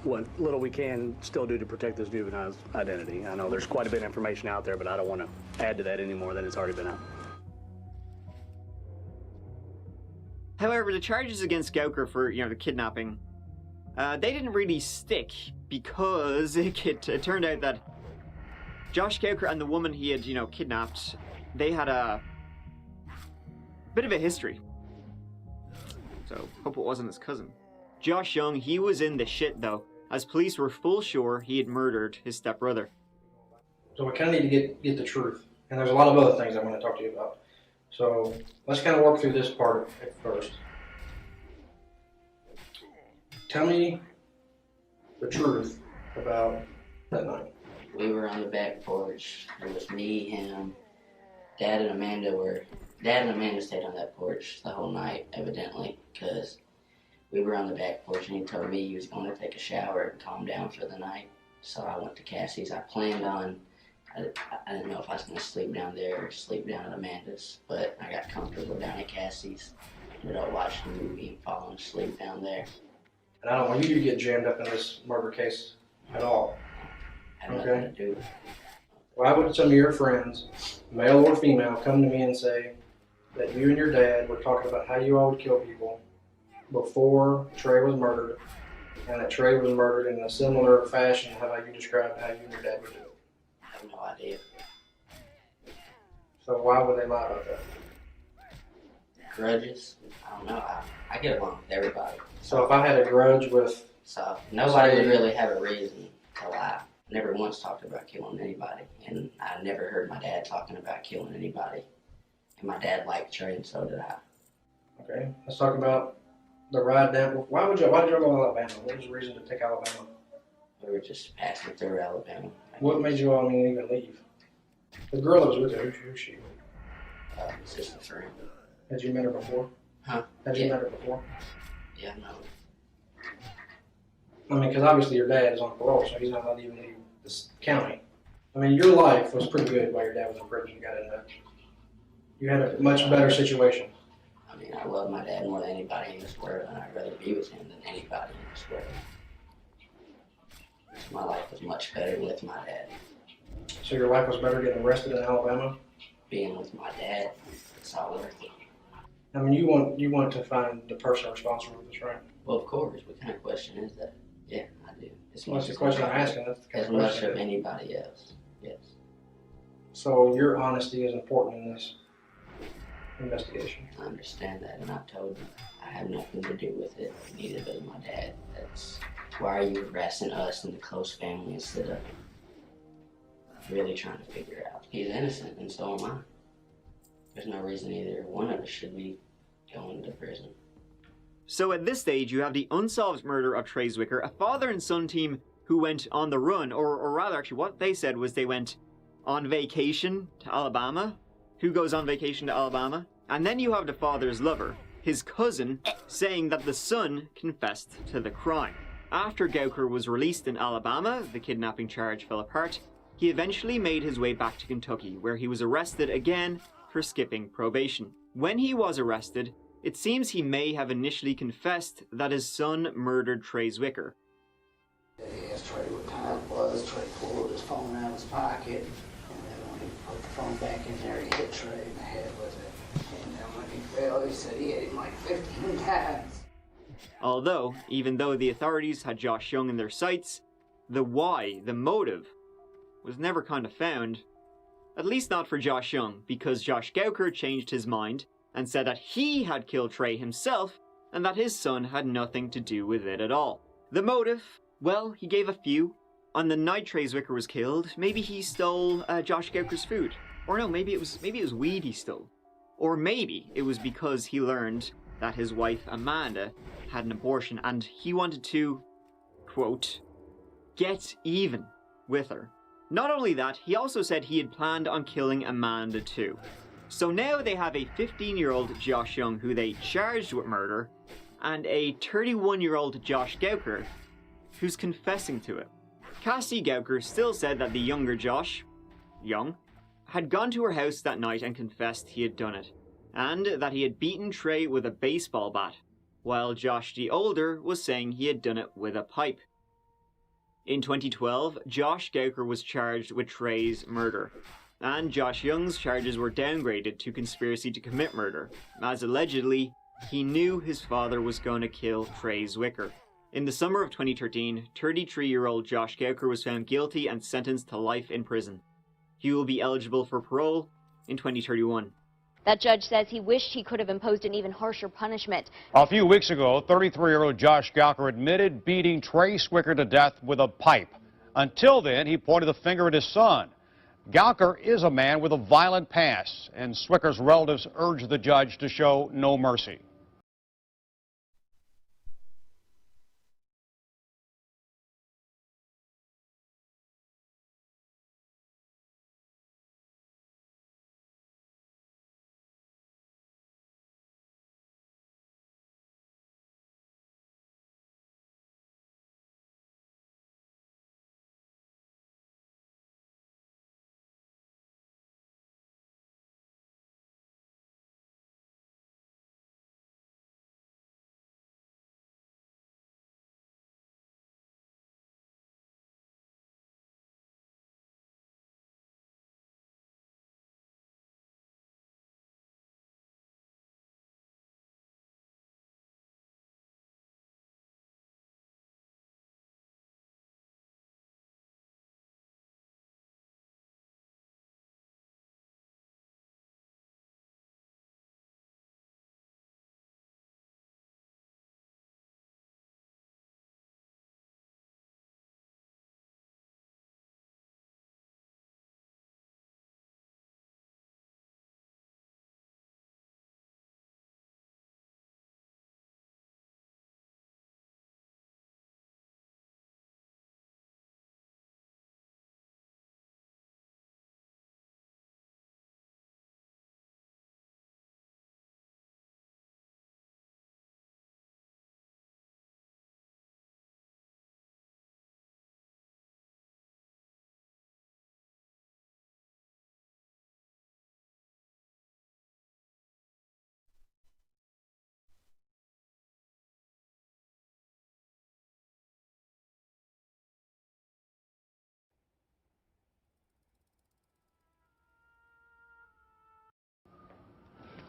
what little we can still do to protect this juvenile's identity. I know there's quite a bit of information out there, but I don't want to add to that any more than it's already been out. However, the charges against Gowker for, the kidnapping, they didn't really stick because it turned out that Josh Gowker and the woman he had, kidnapped, they had a bit of a history. So, hope it wasn't his cousin. Josh Young, he was in the shit though, as police were full sure he had murdered his stepbrother. So we kind of need to get the truth. And there's a lot of other things I want to talk to you about. So let's kind of work through this part at first. Tell me the truth about that night. We were on the back porch. It was me, him, Dad and Amanda stayed on that porch the whole night, evidently, because we were on the back porch and he told me he was going to take a shower and calm down for the night. So I went to Cassie's. I planned on, I didn't know if I was going to sleep down there or sleep down at Amanda's, but I got comfortable down at Cassie's. Ended up watching a movie and falling asleep down there. And I don't want you to get jammed up in this murder case at all. Had nothing to do with it. Why would some of your friends, male or female, come to me and say that you and your dad were talking about how you all would kill people before Trey was murdered, and that Trey was murdered in a similar fashion how you described how you and your dad would do it? I have no idea. So why would they lie about that? Grudges? I don't know. I get along with everybody. So if I had a grudge with... So nobody would really have a reason to lie. I never once talked about killing anybody, and I never heard my dad talking about killing anybody. And my dad liked Trey, and so did I. Okay, let's talk about the ride down. Why did y'all go to Alabama? What was the reason to take Alabama? We were just passing through Alabama. What made you all even leave? The girl that was with you, who's she? Sister friend. Had you met her before? Huh? Had you met her before? Yeah, no. I mean, because obviously your dad is on parole, so he's not allowed to even leave this county. I mean, your life was pretty good while your dad was in prison. You got in that. You had a much better situation. I mean, I love my dad more than anybody in this world, and I'd rather be with him than anybody in this world. So my life was much better with my dad. So your life was better getting arrested in Alabama? Being with my dad, it's all worth it. I mean, you want to find the person responsible for this, right? Well, of course. What kind of question is that? Yeah, I do. That's the question I'm asking. That's the kind as of much question. of anybody else, yes. So your honesty is important in this investigation. I understand that, and I've told you I have nothing to do with it. Neither does my dad. That's why are you harassing us and the close family instead of really trying to figure out? He's innocent, and so am I. There's no reason either one of us should be going to prison. So at this stage, you have the unsolved murder of Trey Zwicker, a father and son team who went on the run, or rather, actually, what they said was they went on vacation to Alabama. Who goes on vacation to Alabama? And then you have the father's lover, his cousin, saying that the son confessed to the crime. After Gowker was released in Alabama, the kidnapping charge fell apart. He eventually made his way back to Kentucky, where he was arrested again for skipping probation. When he was arrested, it seems he may have initially confessed that his son murdered Trey Zwicker. They asked Trey what time it was. Trey pulled his phone out of his pocket, and then when he put the phone back in there, he hit Trey in the head with it. And then when he fell, he said he hit him like 15 times. Although, even though the authorities had Josh Young in their sights, the why, the motive, was never kind of found. At least not for Josh Young, because Josh Gowker changed his mind and said that he had killed Trey himself and that his son had nothing to do with it at all. The motive, well, he gave a few. On the night Trey Zwicker was killed, maybe he stole Josh Gowker's food. Or no, maybe it was weed he stole. Or maybe it was because he learned that his wife Amanda had an abortion and he wanted to, quote, get even with her. Not only that, he also said he had planned on killing Amanda too. So now they have a 15-year-old Josh Young who they charged with murder, and a 31-year-old Josh Gowker who's confessing to it. Cassie Gowker still said that the younger Josh, Young, had gone to her house that night and confessed he had done it, and that he had beaten Trey with a baseball bat, while Josh the older was saying he had done it with a pipe. In 2012, Josh Gauker was charged with Trey's murder, and Josh Young's charges were downgraded to conspiracy to commit murder, as allegedly, he knew his father was going to kill Trey Zwicker. In the summer of 2013, 33-year-old Josh Gauker was found guilty and sentenced to life in prison. He will be eligible for parole in 2031. That judge says he wished he could have imposed an even harsher punishment. A few weeks ago, 33-year-old Josh Gauker admitted beating Trey Zwicker to death with a pipe. Until then, he pointed the finger at his son. Gauker is a man with a violent past, and Zwicker's relatives urged the judge to show no mercy.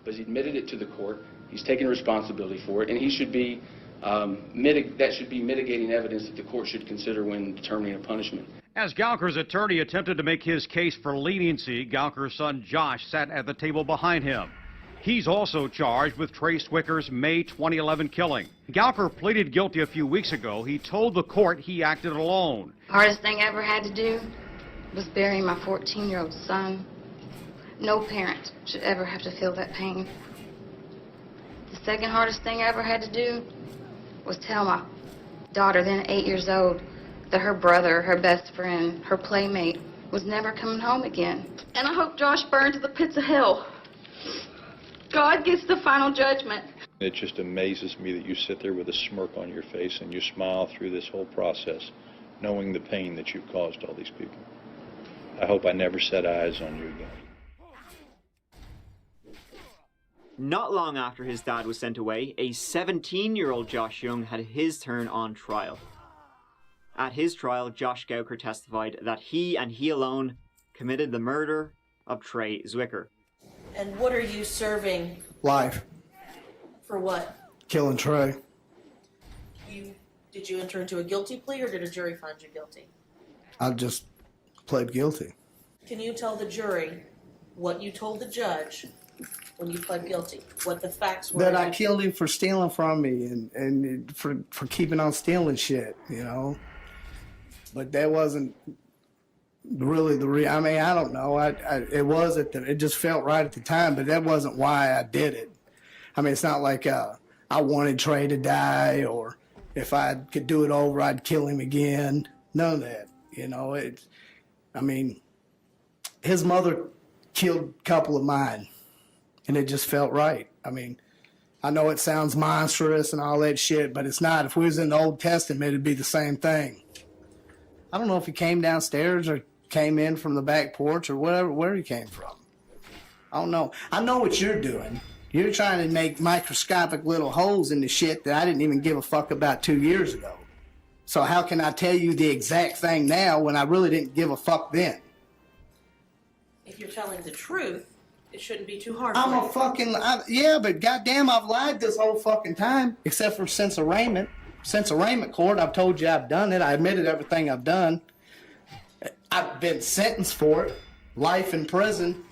But he admitted it to the court. He's taken responsibility for it, and he should be that should be mitigating evidence that the court should consider when determining a punishment. As Gauker's attorney attempted to make his case for leniency, Gauker's son Josh sat at the table behind him. He's also charged with Trey Zwicker's May 2011 killing. Gauker pleaded guilty a few weeks ago. He told the court he acted alone. Hardest thing I ever had to do was bury my 14-year-old son. No parent should ever have to feel that pain. The second hardest thing I ever had to do was tell my daughter, then 8 years old, that her brother, her best friend, her playmate, was never coming home again. And I hope Josh burned to the pits of hell. God gets the final judgment. It just amazes me that you sit there with a smirk on your face and you smile through this whole process, knowing the pain that you've caused all these people. I hope I never set eyes on you again. Not long after his dad was sent away, a 17-year-old Josh Young had his turn on trial. At his trial, Josh Gauker testified that he and he alone committed the murder of Trey Zwicker. And what are you serving? Life. For what? Killing Trey. Did you enter into a guilty plea or did a jury find you guilty? I just pled guilty. Can you tell the jury what you told the judge when you pled guilty? What the facts were? That I killed him for stealing from me and for keeping on stealing shit, you know. But that wasn't really the real. I mean, I don't know. It was it just felt right at the time, but that wasn't why I did it. I mean, it's not like I wanted Trey to die, or if I could do it over, I'd kill him again. None of that. You know, I mean, his mother killed a couple of mine, and it just felt right. I mean, I know it sounds monstrous and all that shit, but it's not. If we was in the Old Testament, it'd be the same thing. I don't know if he came downstairs or came in from the back porch or where he came from. I don't know. I know what you're doing. You're trying to make microscopic little holes in the shit that I didn't even give a fuck about 2 years ago. So how can I tell you the exact thing now when I really didn't give a fuck then? If you're telling the truth, it shouldn't be too hard. I'm a fucking, yeah, but goddamn, I've lied this whole fucking time, except for sense arraignment. Sense arraignment court, I've told you I've done it. I admitted everything I've done. I've been sentenced for it. Life in prison.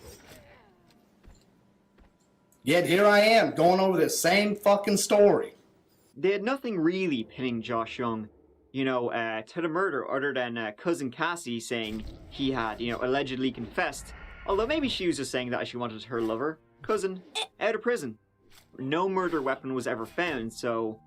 Yet here I am, going over this same fucking story. They had nothing really pinning Josh Young, to the murder other than cousin Cassie saying he had, allegedly confessed. Although maybe she was just saying that she wanted her lover, cousin, out of prison. No murder weapon was ever found, so,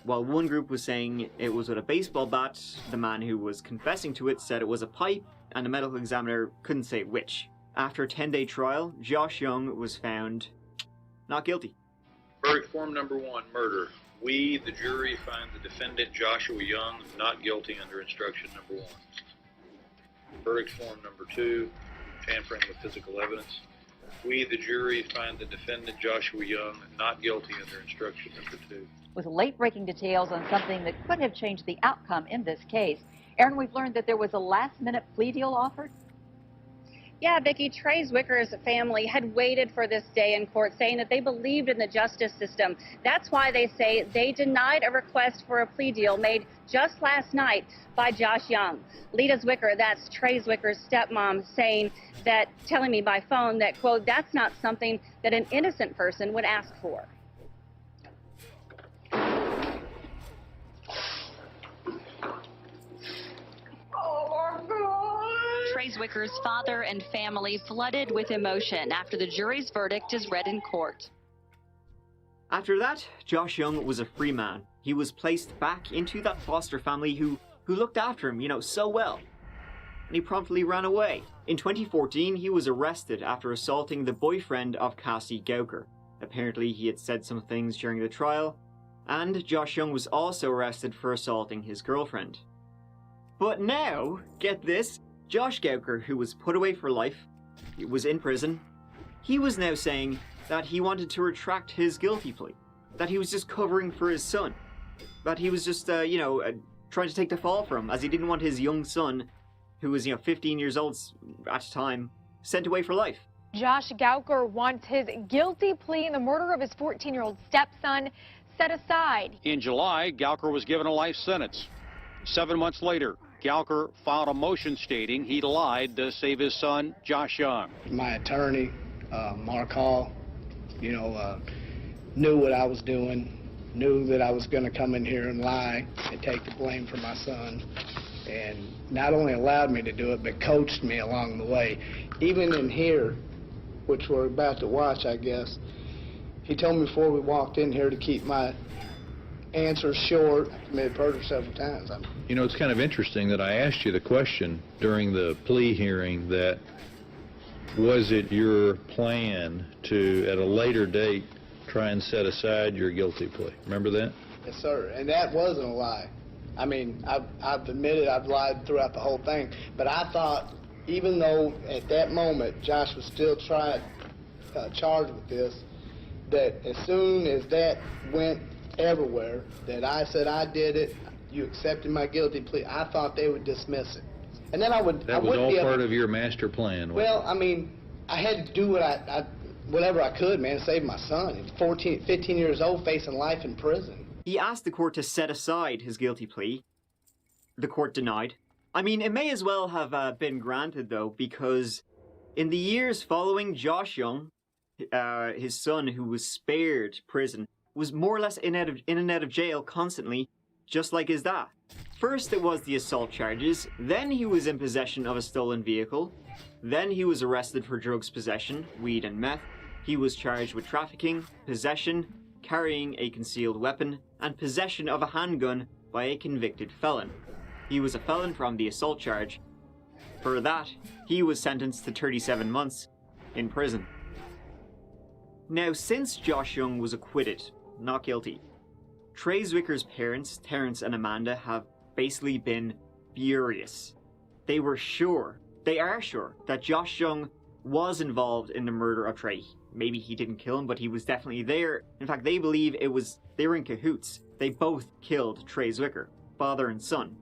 while one group was saying it was with a baseball bat, the man who was confessing to it said it was a pipe, and the medical examiner couldn't say which. After a 10-day trial, Josh Young was found not guilty. Verdict form number 1, murder. We, the jury, find the defendant Joshua Young not guilty under instruction number 1. Verdict form number 2, tampering with physical evidence. We, the jury, find the defendant Joshua Young not guilty under instruction number 2. With late-breaking details on something that could have changed the outcome in this case. Aaron, we've learned that there was a last-minute plea deal offered. Yeah, Vicki, Trey Zwicker's family had waited for this day in court, saying that they believed in the justice system. That's why they say they denied a request for a plea deal made just last night by Josh Young. Lita Zwicker, that's Trey Zwicker's stepmom, telling me by phone that, quote, that's not something that an innocent person would ask for. Trey Zwicker's father and family flooded with emotion after the jury's verdict is read in court. After that, Josh Young was a free man. He was placed back into that foster family who looked after him, so well. And he promptly ran away. In 2014, he was arrested after assaulting the boyfriend of Cassie Gauker. Apparently, he had said some things during the trial. And Josh Young was also arrested for assaulting his girlfriend. But now, get this, Josh Gauker, who was put away for life, was in prison. He was now saying that he wanted to retract his guilty plea, that he was just covering for his son, that he was just, trying to take the fall for him, as he didn't want his young son, who was, 15 years old at the time, sent away for life. Josh Gauker wants his guilty plea in the murder of his 14-year-old stepson set aside. In July, Gauker was given a life sentence. 7 months later, Gauker filed a motion stating he lied to save his son, Josh Young. My attorney, Mark Hall, knew what I was doing, knew that I was going to come in here and lie and take the blame for my son, and not only allowed me to do it, but coached me along the way. Even in here, which we're about to watch, I guess, he told me before we walked in here to keep my answers short. I committed murder several times. It's kind of interesting that I asked you the question during the plea hearing that was it your plan to, at a later date, try and set aside your guilty plea? Remember that? Yes, sir. And that wasn't a lie. I mean, I've admitted I've lied throughout the whole thing. But I thought, even though at that moment Josh was still charged with this, that as soon as that went everywhere, that I said I did it, you accepted my guilty plea, I thought they would dismiss it. And then I would... That was all part of your master plan. Well, I mean, I had to do whatever I could, man, to save my son. He's 15 years old, facing life in prison. He asked the court to set aside his guilty plea. The court denied. I mean, it may as well have been granted, though, because in the years following, Josh Young, his son, who was spared prison, was more or less in and out of jail constantly, just like his dad. First it was the assault charges, then he was in possession of a stolen vehicle, then he was arrested for drugs possession, weed and meth, he was charged with trafficking, possession, carrying a concealed weapon, and possession of a handgun by a convicted felon. He was a felon from the assault charge. For that, he was sentenced to 37 months in prison. Now, since Josh Young was acquitted, not guilty, Trey Zwicker's parents, Terrence and Amanda, have basically been furious. they are sure that Josh Young was involved in the murder of Trey. Maybe he didn't kill him, but he was definitely there. In fact, they believe they were in cahoots. They both killed Trey Zwicker, father and son.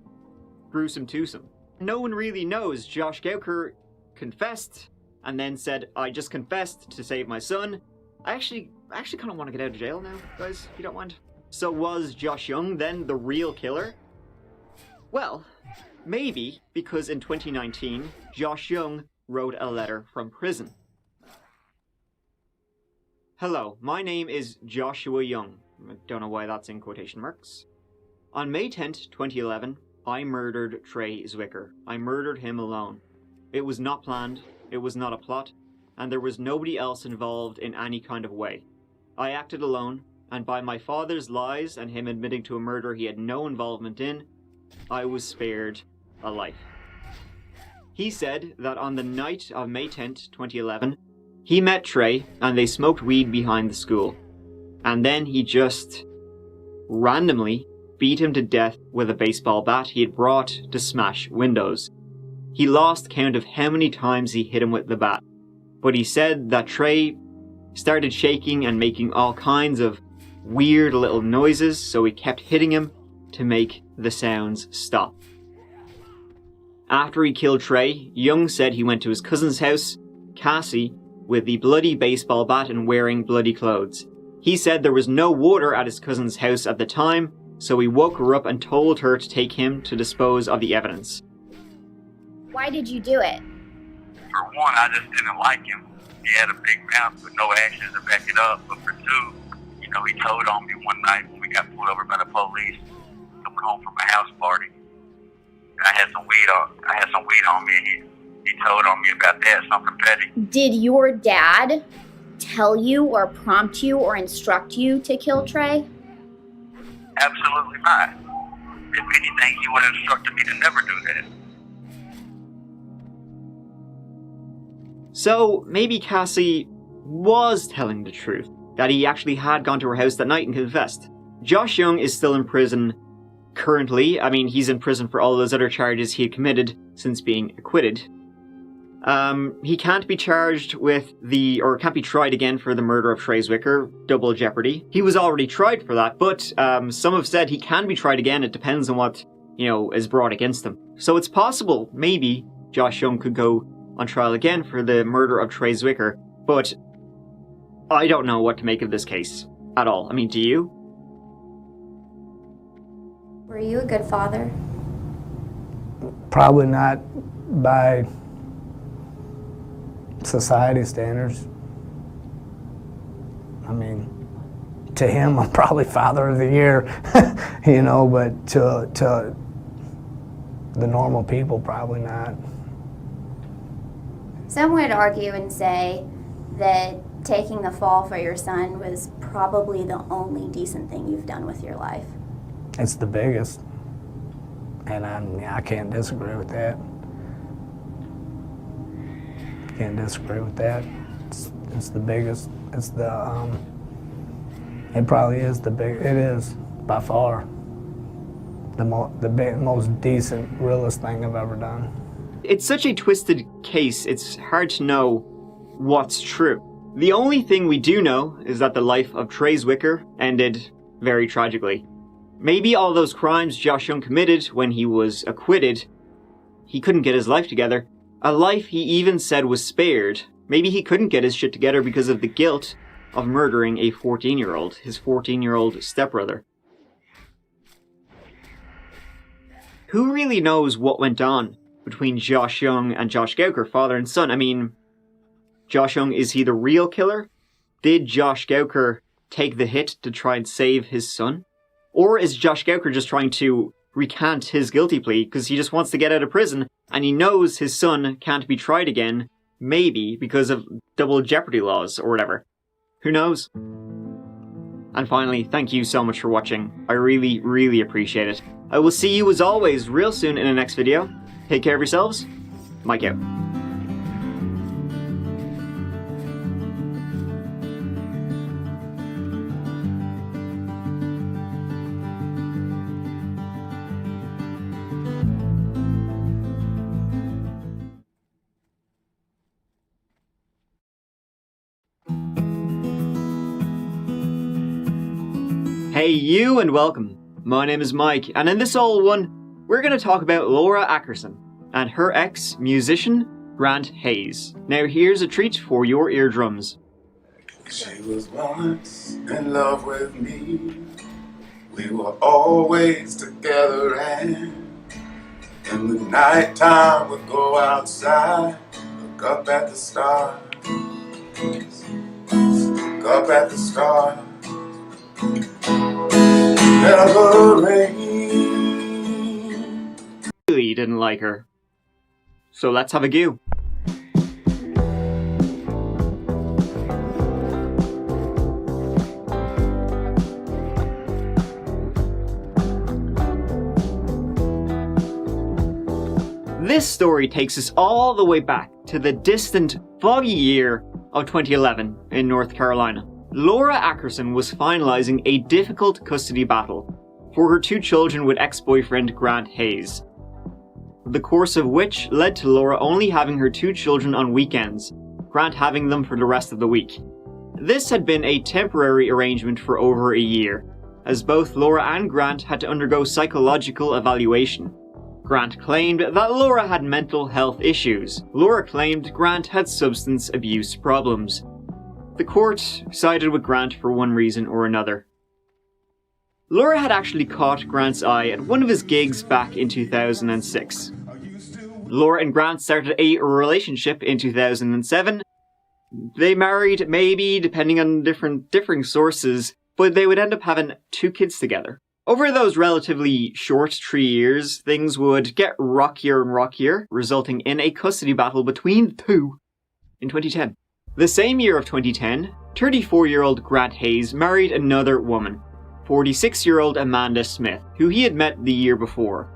Gruesome twosome. No one really knows. Josh Gauker confessed and then said, I just confessed to save my son. I actually kind of want to get out of jail now, guys, if you don't mind. So was Josh Young then the real killer? Well, maybe, because in 2019, Josh Young wrote a letter from prison. Hello, my name is Joshua Young. I don't know why that's in quotation marks. On May 10th, 2011, I murdered Trey Zwicker. I murdered him alone. It was not planned, it was not a plot, and there was nobody else involved in any kind of way. I acted alone, and by my father's lies and him admitting to a murder he had no involvement in, I was spared a life. He said that on the night of May 10th, 2011, he met Trey and they smoked weed behind the school. And then he just randomly beat him to death with a baseball bat he had brought to smash windows. He lost count of how many times he hit him with the bat, but he said that Trey started shaking and making all kinds of weird little noises, so he kept hitting him to make the sounds stop. After he killed Trey, Young said he went to his cousin's house, Cassie, with the bloody baseball bat and wearing bloody clothes. He said there was no water at his cousin's house at the time, so he woke her up and told her to take him to dispose of the evidence. Why did you do it? For one, I just didn't like him. He had a big mouth with no actions to back it up. But for two, he told on me one night when we got pulled over by the police, coming home from a house party. I had some weed on me, and he told on me about that, something petty. Did your dad tell you or prompt you or instruct you to kill Trey? Absolutely not. If anything, he would have instructed me to never do that. So maybe Cassie was telling the truth, that he actually had gone to her house that night and confessed. Josh Young is still in prison currently. I mean, he's in prison for all those other charges he had committed since being acquitted. He can't be charged with can't be tried again for the murder of Trey Zwicker, double jeopardy. He was already tried for that, but some have said he can be tried again. It depends on what, is brought against him. So it's possible, maybe, Josh Young could go on trial again for the murder of Trey Zwicker, but I don't know what to make of this case at all. I mean, do you? Were you a good father? Probably not by society standards. I mean, to him, I'm probably Father of the Year, but to the normal people, probably not. Some would argue and say that taking the fall for your son was probably the only decent thing you've done with your life. It's the biggest, and I can't disagree with that. Can't disagree with that. It's the biggest. It's the it probably is the big. It is by far the most decent, realest thing I've ever done. It's such a twisted case. It's hard to know what's true. The only thing we do know is that the life of Trey Zwicker ended very tragically. Maybe all those crimes Josh Young committed when he was acquitted, he couldn't get his life together. A life he even said was spared. Maybe he couldn't get his shit together because of the guilt of murdering a 14-year-old, his 14-year-old stepbrother. Who really knows what went on between Josh Young and Josh Gauker, father and son? I mean, Josh Young, is he the real killer? Did Josh Gauker take the hit to try and save his son? Or is Josh Gauker just trying to recant his guilty plea because he just wants to get out of prison and he knows his son can't be tried again, maybe because of double jeopardy laws or whatever? Who knows? And finally, thank you so much for watching. I really, really appreciate it. I will see you as always real soon in the next video. Take care of yourselves. Mike out. Hey you and welcome. My name is Mike, and in this old one, we're going to talk about Laura Ackerson and her ex, musician Grant Hayes. Now here's a treat for your eardrums. She was once in love with me. We were always together, and in the nighttime we'd go outside, look up at the stars, look up at the stars. Never rain. Really didn't like her. So let's have a go. This story takes us all the way back to the distant, foggy year of 2011 in North Carolina. Laura Ackerson was finalizing a difficult custody battle for her 2 children with ex-boyfriend Grant Hayes, the course of which led to Laura only having her 2 children on weekends, Grant having them for the rest of the week. This had been a temporary arrangement for over a year, as both Laura and Grant had to undergo psychological evaluation. Grant claimed that Laura had mental health issues. Laura claimed Grant had substance abuse problems. The court sided with Grant for one reason or another. Laura had actually caught Grant's eye at one of his gigs back in 2006. Laura and Grant started a relationship in 2007. They married, maybe, depending on differing sources, but they would end up having 2 kids together. Over those relatively short 3 years, things would get rockier and rockier, resulting in a custody battle between the 2 in 2010. The same year of 2010, 34-year-old Grant Hayes married another woman, 46-year-old Amanda Smith, who he had met the year before.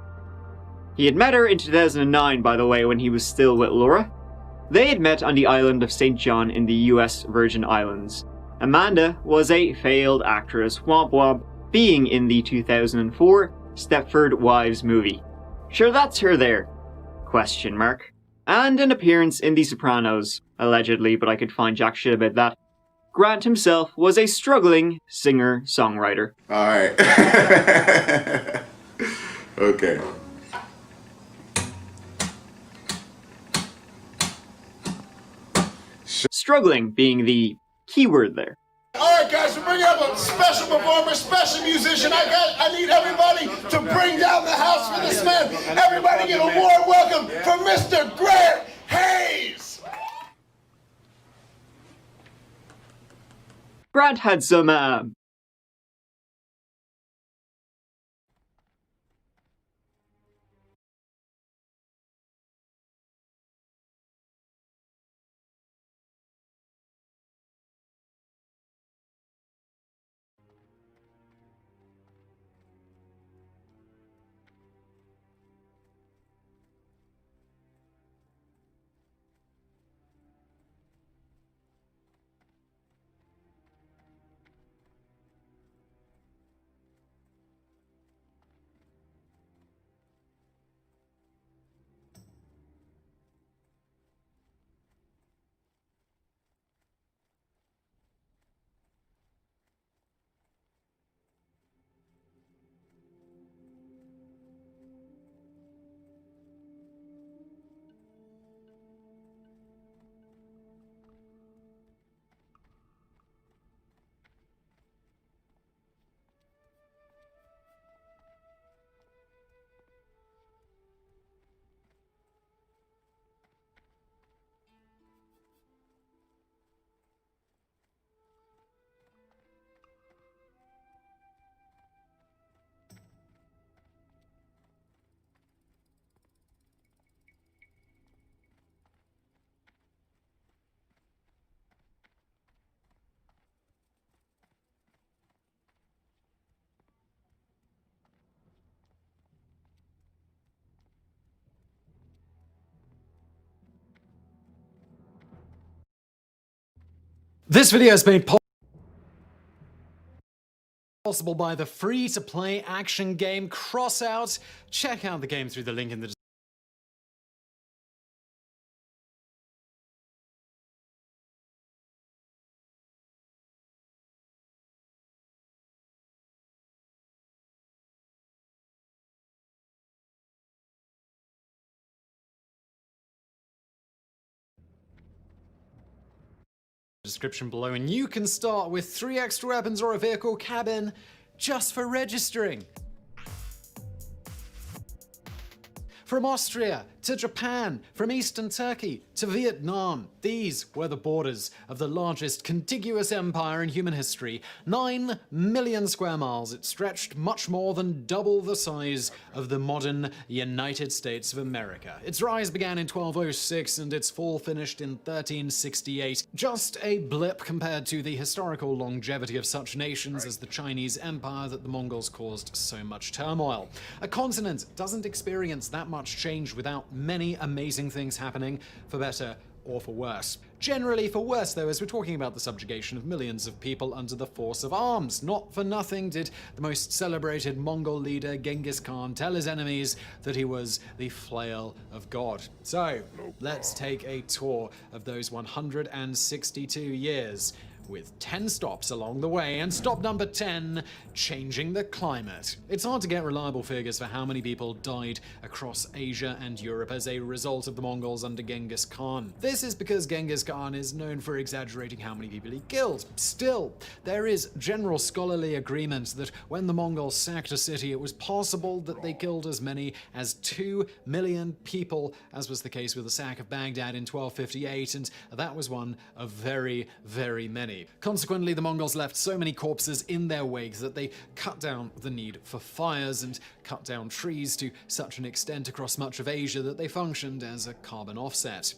He had met her in 2009, by the way, when he was still with Laura. They had met on the island of St. John in the US Virgin Islands. Amanda was a failed actress, womp womp, being in the 2004 Stepford Wives movie. Sure, that's her there? Question mark. And an appearance in The Sopranos, allegedly, but I could find jack shit about that. Grant himself was a struggling singer-songwriter. Alright. Okay. Struggling being the key word there. All right, guys, we're bringing up a special performer, special musician. I need everybody to bring down the house for this man. Everybody give a warm welcome for Mr. Grant Hayes. Grant had some, This video has been possible by the free-to-play action game Crossout. Check out the game through the link in the description. description below, and you can start with 3 extra weapons or a vehicle cabin just for registering. From Austria to Japan, from eastern Turkey to Vietnam, these were the borders of the largest contiguous empire in human history. 9 million square miles. It stretched much more than double the size of the modern United States of America. Its rise began in 1206 and its fall finished in 1368. Just a blip compared to the historical longevity of such nations as the Chinese Empire that the Mongols caused so much turmoil. A continent doesn't experience that much change without many amazing things happening, for better or for worse. Generally for worse, though, as we're talking about the subjugation of millions of people under the force of arms. Not for nothing did the most celebrated Mongol leader Genghis Khan tell his enemies that he was the flail of God. So, let's take a tour of those 162 years, with 10 stops along the way, and stop number 10, changing the climate. It's hard to get reliable figures for how many people died across Asia and Europe as a result of the Mongols under Genghis Khan. This is because Genghis Khan is known for exaggerating how many people he killed. Still, there is general scholarly agreement that when the Mongols sacked a city, it was possible that they killed as many as 2 million people, as was the case with the sack of Baghdad in 1258, and that was one of very, very many. Consequently, the Mongols left so many corpses in their wake that they cut down the need for fires and cut down trees to such an extent across much of Asia that they functioned as a carbon offset.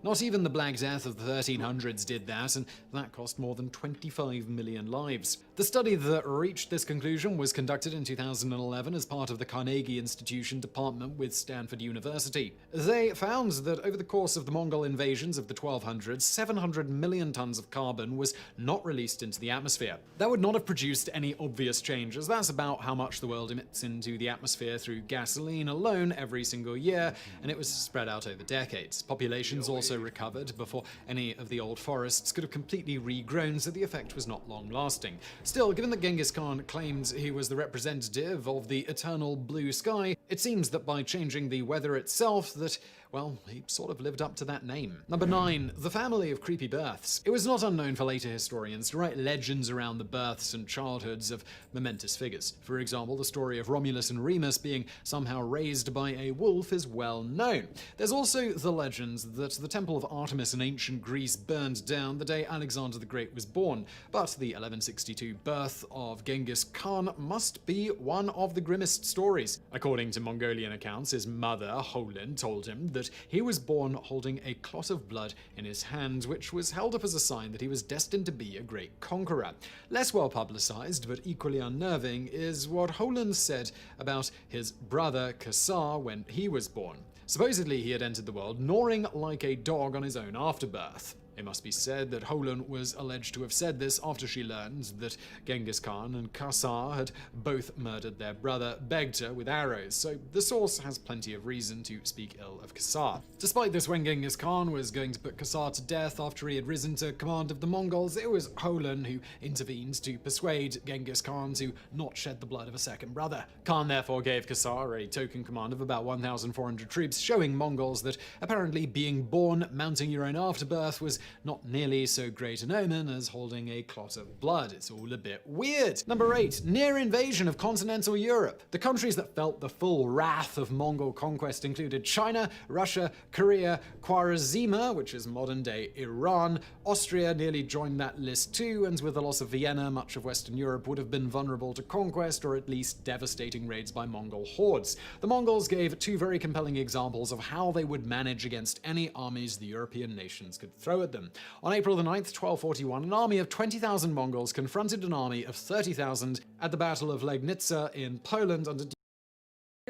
Not even the Black Death of the 1300s did that, and that cost more than 25 million lives. The study that reached this conclusion was conducted in 2011 as part of the Carnegie Institution Department with Stanford University. They found that over the course of the Mongol invasions of the 1200s, 700 million tons of carbon was not released into the atmosphere. That would not have produced any obvious change, as that's about how much the world emits into the atmosphere through gasoline alone every single year, and it was spread out over decades. Populations also recovered before any of the old forests could have completely regrown, so the effect was not long-lasting. Still, given that Genghis Khan claimed he was the representative of the eternal blue sky, it seems that by changing the weather itself that, well, he sort of lived up to that name. Number 9, the family of creepy births. It was not unknown for later historians to write legends around the births and childhoods of momentous figures. For example, the story of Romulus and Remus being somehow raised by a wolf is well known. There's also the legend that the Temple of Artemis in ancient Greece burned down the day Alexander the Great was born, but the 1162 birth of Genghis Khan must be one of the grimmest stories. According to Mongolian accounts, his mother, Holin, told him that he was born holding a clot of blood in his hand, which was held up as a sign that he was destined to be a great conqueror. Less well publicized, but equally unnerving, is what Holin said about his brother Kassar when he was born. Supposedly, he had entered the world gnawing like a dog on his own afterbirth. It must be said that Holin was alleged to have said this after she learned that Genghis Khan and Kassar had both murdered their brother Begta with arrows, so the source has plenty of reason to speak ill of Kassar. Despite this, when Genghis Khan was going to put Kassar to death after he had risen to command of the Mongols, it was Holin who intervened to persuade Genghis Khan to not shed the blood of a second brother. Khan therefore gave Kassar a token command of about 1,400 troops, showing Mongols that apparently being born mounting your own afterbirth was not nearly so great an omen as holding a clot of blood. It's all a bit weird. Number 8, near invasion of continental Europe. The countries that felt the full wrath of Mongol conquest included China, Russia, Korea, Khwarezmia, which is modern-day Iran. Austria nearly joined that list too, and with the loss of Vienna, much of Western Europe would have been vulnerable to conquest or at least devastating raids by Mongol hordes. The Mongols gave 2 very compelling examples of how they would manage against any armies the European nations could throw at them. On April the 9th, 1241, an army of 20,000 Mongols confronted an army of 30,000 at the Battle of Legnica in Poland under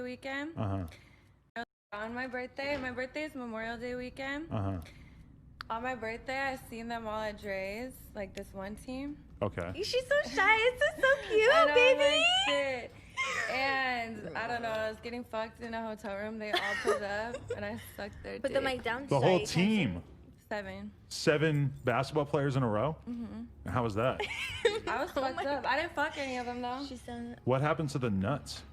weekend. On my birthday is Memorial Day weekend. On my birthday, I seen them all at Dre's, like this one team. Okay. She's so shy. It's just so cute, baby. Like, and I don't know, I was getting fucked in a hotel room. They all pulled up, and I sucked their dick. Put the mic down. The whole team. 7. 7 basketball players in a row? How was that? I was fucked up. I didn't fuck any of them, though. She said What happened to the nuts?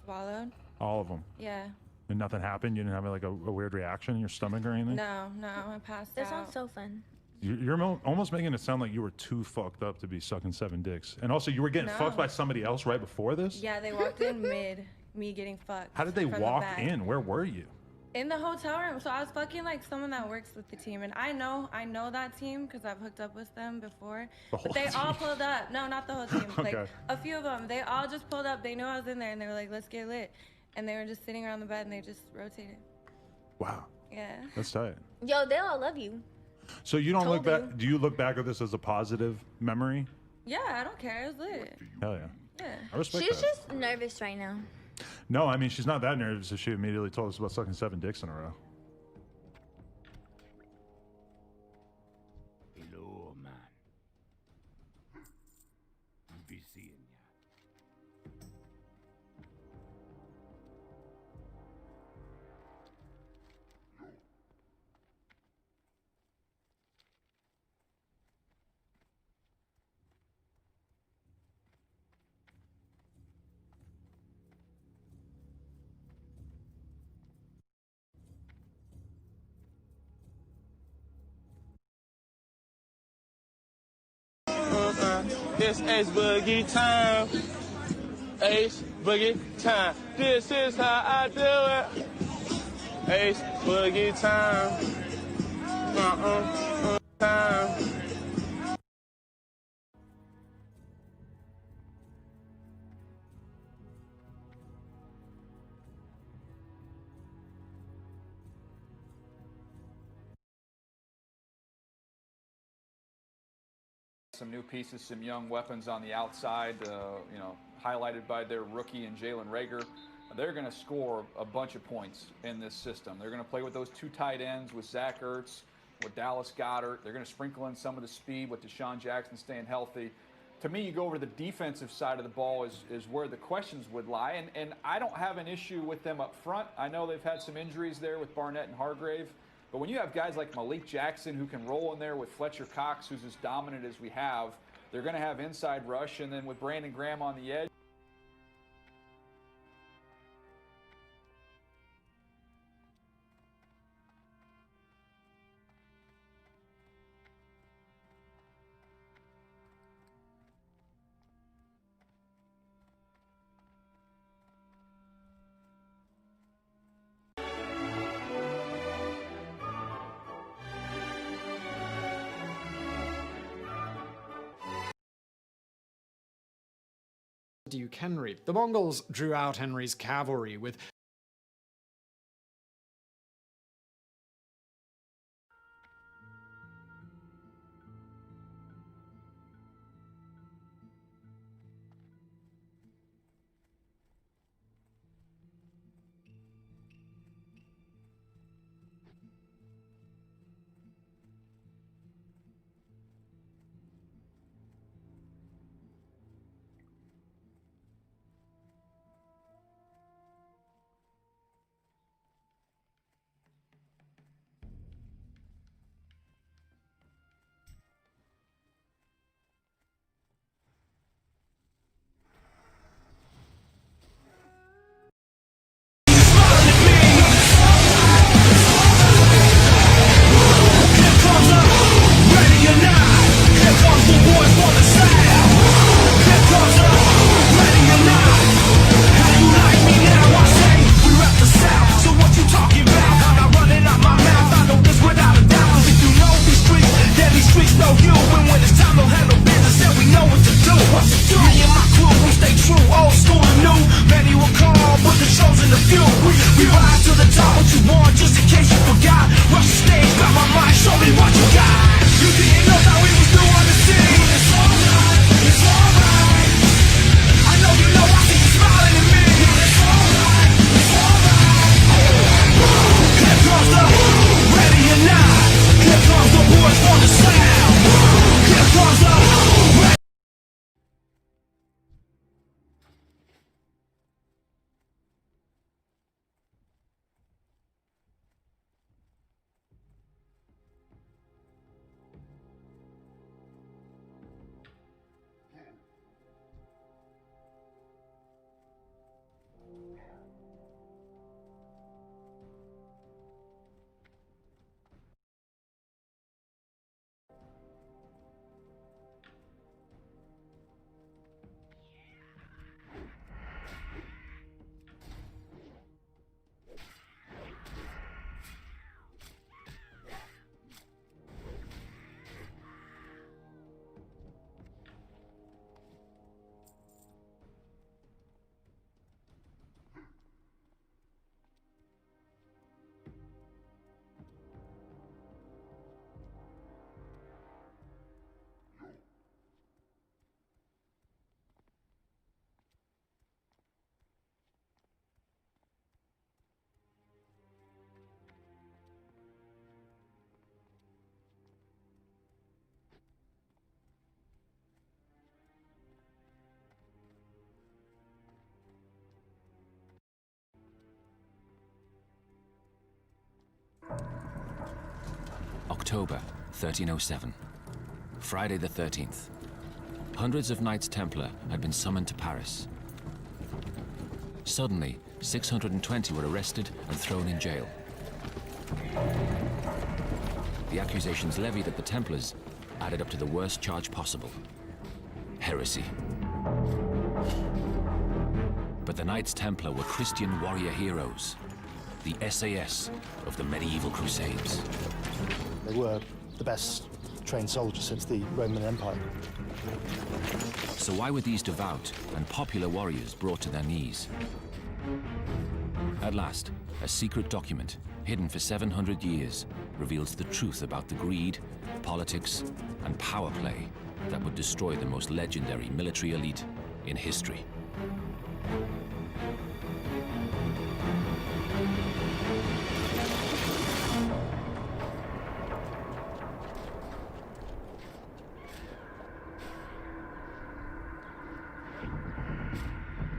swallowed. All of them? Yeah. And nothing happened? You didn't have like a weird reaction in your stomach or anything? No, I passed that out. sounds so fun. You're almost making it sound like you were too fucked up to be sucking 7 dicks. And also, you were getting fucked by somebody else right before this? Yeah, they walked in mid me getting fucked. How did they from the walk back. in? Where were you? In the hotel room. So I was fucking like someone that works with the team, and I know that team because I've hooked up with them before. The whole But they all team? pulled up. No, not the whole team. Okay. Like a few of them. They all just pulled up. They knew I was in there, and they were like, "Let's get lit," and they were just sitting around the bed, and they just rotated. Wow. Yeah. That's tight. Yo, they all love you. So you don't look Told back, do you look back at this as a positive memory? Yeah, I don't care. It was lit. Hell yeah. Yeah. I respect She's that. just nervous right now. No, I mean, she's not that nervous if she immediately told us about sucking 7 dicks in a row. Hello, man. Be seeing ya. It's Ace Boogie time. Ace Boogie time. This is how I do it. Ace Boogie time. Time. Some new pieces, some young weapons on the outside, you know, highlighted by their rookie and Jalen Rager. They're going to score a bunch of points in this system. They're going to play with those 2 tight ends with Zach Ertz, with Dallas Goedert. They're going to sprinkle in some of the speed with Deshaun Jackson staying healthy. To me, you go over to the defensive side of the ball is where the questions would lie. And I don't have an issue with them up front. I know they've had some injuries there with Barnett and Hargrave. But when you have guys like Malik Jackson who can roll in there with Fletcher Cox, who's as dominant as we have, they're going to have inside rush. And then with Brandon Graham on the edge. Duke Henry. The Mongols drew out Henry's cavalry with October 1307, Friday the 13th. Hundreds of Knights Templar had been summoned to Paris. Suddenly, 620 were arrested and thrown in jail. The accusations levied at the Templars added up to the worst charge possible: heresy. But the Knights Templar were Christian warrior heroes, the SAS of the medieval Crusades. They were the best trained soldiers since the Roman Empire. So why were these devout and popular warriors brought to their knees? At last, a secret document, hidden for 700 years, reveals the truth about the greed, politics, and power play that would destroy the most legendary military elite in history.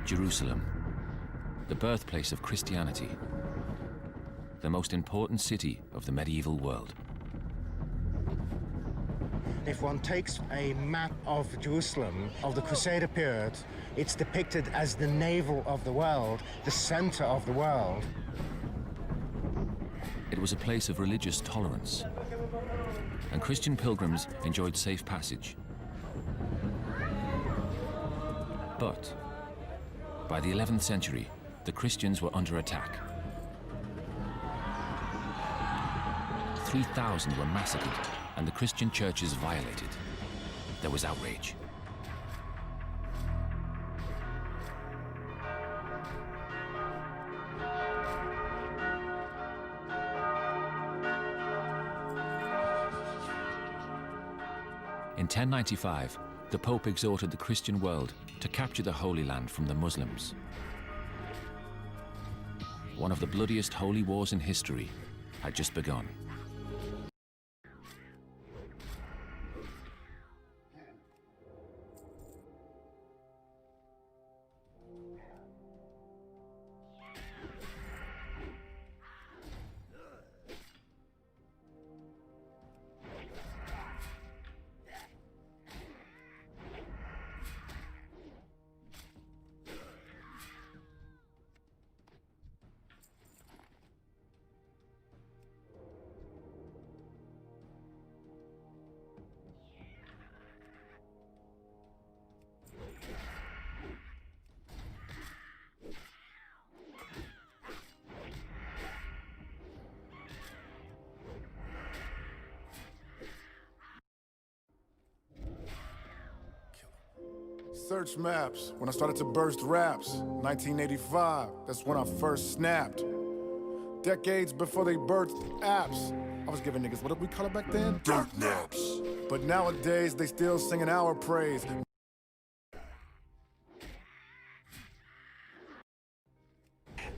Jerusalem, the birthplace of Christianity, the most important city of the medieval world. If one takes a map of Jerusalem of the Crusader period, it's depicted as the navel of the world, the center of the world. It was a place of religious tolerance, and Christian pilgrims enjoyed safe passage. But by the 11th century, the Christians were under attack. 3,000 were massacred, and the Christian churches violated. There was outrage. In 1095, the Pope exhorted the Christian world to capture the Holy Land from the Muslims. One of the bloodiest holy wars in history had just begun. Search maps, when I started to burst raps, 1985, that's when I first snapped. Decades before they birthed apps, I was giving niggas, what did we call it back then? Dirt naps. But nowadays, they still singing our praise.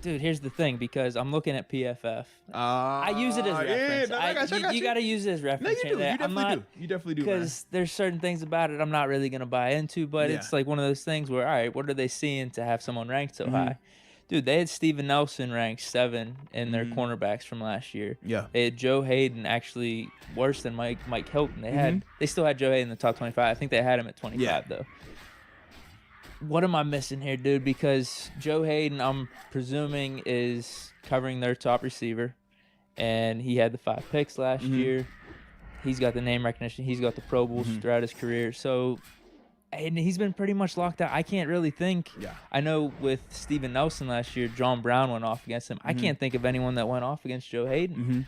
Dude, here's the thing, because I'm looking at PFF. I use it as reference. Yeah, I got you. You got to use it as reference. No, you do. You definitely do. You definitely do. Because there's certain things about it I'm not really going to buy into, but it's like one of those things where, all right, what are they seeing to have someone ranked so high? Dude, they had Steven Nelson ranked 7 in their cornerbacks from last year. Yeah. They had Joe Hayden actually worse than Mike Hilton. They still had Joe Hayden in the top 25. I think they had him at 25 though. What am I missing here, dude? Because Joe Hayden, I'm presuming, is covering their top receiver, and he had the 5 picks last year. He's got the name recognition. He's got the Pro Bowls throughout his career. So, and he's been pretty much locked out. I can't really think. I know with Steven Nelson last year, John Brown went off against him. I can't think of anyone that went off against Joe Hayden.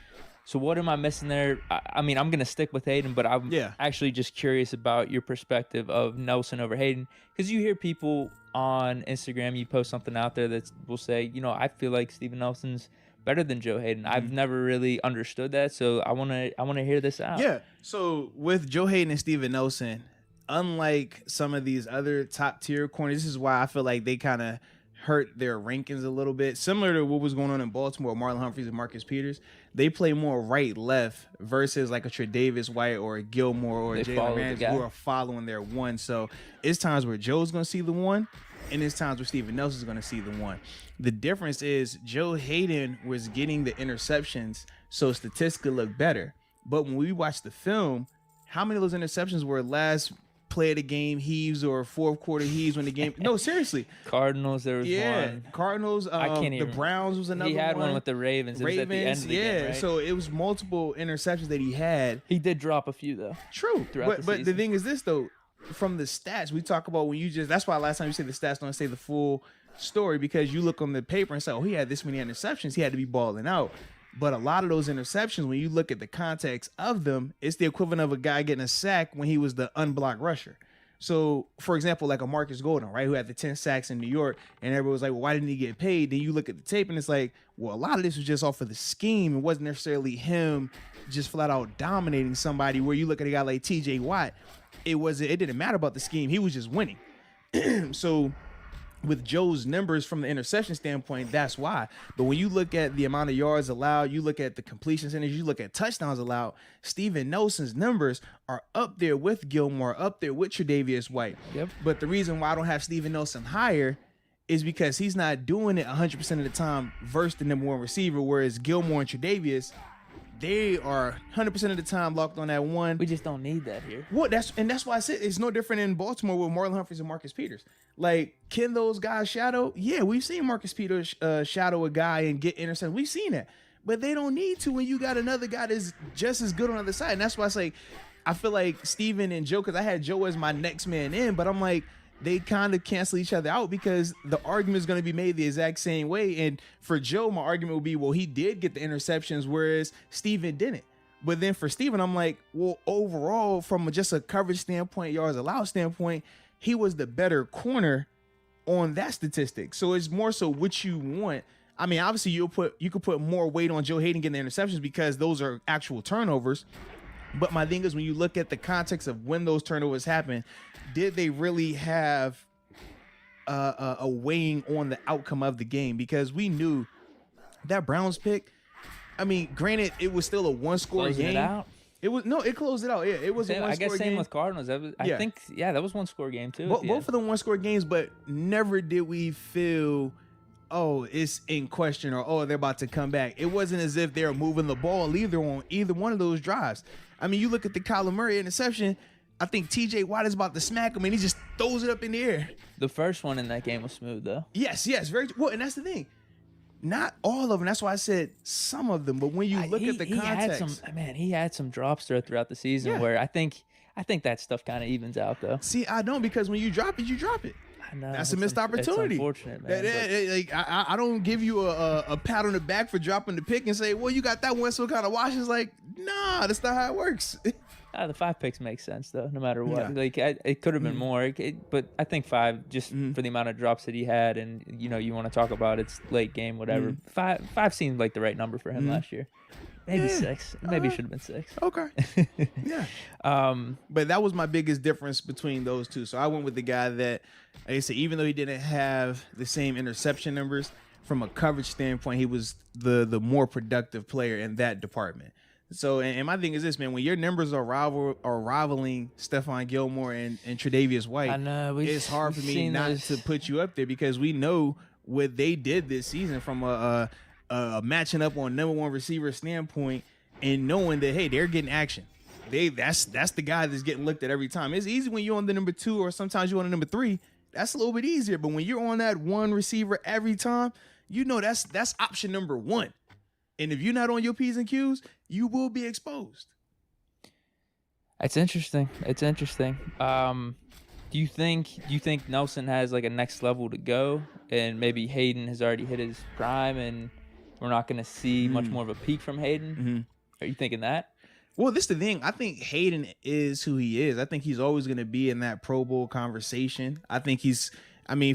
So what am I missing there? I mean, I'm going to stick with Hayden, but I'm actually just curious about your perspective of Nelson over Hayden. Because you hear people on Instagram, you post something out there that will say, you know, I feel like Steven Nelson's better than Joe Hayden. I've never really understood that, so I want to hear this out. Yeah, so with Joe Hayden and Steven Nelson, unlike some of these other top-tier corners, this is why I feel like they kind of hurt their rankings a little bit. Similar to what was going on in Baltimore, Marlon Humphreys and Marcus Peters. They play more right-left versus like a Tre'Davious White or a Gilmore or a Jalen Ramsey who are following their one. So it's times where Joe's going to see the one, and it's times where Steven Nelson's going to see the one. The difference is Joe Hayden was getting the interceptions, so statistically look better. But when we watch the film, how many of those interceptions were last play of the game heaves or fourth quarter heaves when the game? No, seriously. Cardinals, there was one. Cardinals. I can't the even. Browns was another one. He had one with the Ravens. It was at the end of the game, right? So it was multiple interceptions that he had. He did drop a few though. True, throughout but the thing is this though, from the stats we talk about when you just. That's why last time you say the stats don't say the full story, because you look on the paper and say, oh, he had this many interceptions. He had to be balling out. But a lot of those interceptions, when you look at the context of them, it's the equivalent of a guy getting a sack when he was the unblocked rusher. So, for example, like a Marcus Golden, right, who had the 10 sacks in New York, and everybody was like, well, why didn't he get paid? Then you look at the tape, and it's like, well, a lot of this was just off of the scheme. It wasn't necessarily him just flat out dominating somebody, where you look at a guy like TJ Watt, it didn't matter about the scheme. He was just winning. So with Joe's numbers from the interception standpoint, that's why. But when you look at the amount of yards allowed, you look at the completion percentage, you look at touchdowns allowed, Steven Nelson's numbers are up there with Gilmore, up there with Tre'Davious White. Yep. But the reason why I don't have Steven Nelson higher is because he's not doing it 100% of the time versus the number one receiver, whereas Gilmore and Tre'Davious, they are 100% of the time locked on that one. We just don't need that here. What? That's why I said it's no different in Baltimore with Marlon Humphreys and Marcus Peters. Like, can those guys shadow? Yeah, we've seen Marcus Peters shadow a guy and get intercepted. We've seen that, but they don't need to when you got another guy that's just as good on the other side. And that's why I say I feel like Steven and Joe, because I had Joe as my next man in, but I'm like, they kind of cancel each other out because the argument is going to be made the exact same way. And for Joe, my argument will be, well, he did get the interceptions, whereas Steven didn't. But then for Steven, I'm like, well, overall, from just a coverage standpoint, yards allowed standpoint, he was the better corner on that statistic. So it's more so what you want. I mean, obviously you could put more weight on Joe Hayden getting the interceptions because those are actual turnovers. But my thing is, when you look at the context of when those turnovers happen, did they really have a weighing on the outcome of the game? Because we knew that Browns pick, I mean, granted, it was still a one-score game. It out? It closed it out. Yeah, it was a one-score game. I guess same with Cardinals. I think that was one-score game too. Both of them one-score games, but never did we feel, oh, it's in question, or oh, they're about to come back. It wasn't as if they were moving the ball either on either one of those drives. I mean, you look at the Kyler Murray interception, I think TJ Watt is about to smack him, and he just throws it up in the air. The first one in that game was smooth, though. Yes, very well, and that's the thing. Not all of them. That's why I said some of them. But when you look at the context, he had some drops throughout the season where I think that stuff kind of evens out, though. See, I don't, because when you drop it, you drop it. I know, that's a missed opportunity. It's unfortunate, man. I don't give you a pat on the back for dropping the pick and say, well, you got that one, so kind of wash. It's like, nah, that's not how it works. The 5 picks make sense, though, no matter what. Yeah. Like, it could have been more, but I think 5, just for the amount of drops that he had, and, you want to talk about it's late game, whatever. 5 seemed like the right number for him last year. Maybe 6. Maybe it should have been 6. Okay. Yeah. But that was my biggest difference between those two. So I went with the guy that, like I said, even though he didn't have the same interception numbers, from a coverage standpoint, he was the more productive player in that department. So, and my thing is this, man, when your numbers are rivaling Stephon Gilmore and Tre'Davious White, I know, it's hard for me not to put you up there, because we know what they did this season from a matching up on number one receiver standpoint, and knowing that, hey, they're getting action. That's the guy that's getting looked at every time. It's easy when you're on the number 2, or sometimes you're on the number 3. That's a little bit easier. But when you're on that one receiver every time, that's option number 1. And if you're not on your P's and Q's, you will be exposed. It's interesting. Do you think Nelson has like a next level to go, and maybe Hayden has already hit his prime, and we're not going to see much more of a peak from Hayden? Are you thinking that? Well, this is the thing. I think Hayden is who he is. I think he's always going to be in that Pro Bowl conversation. I think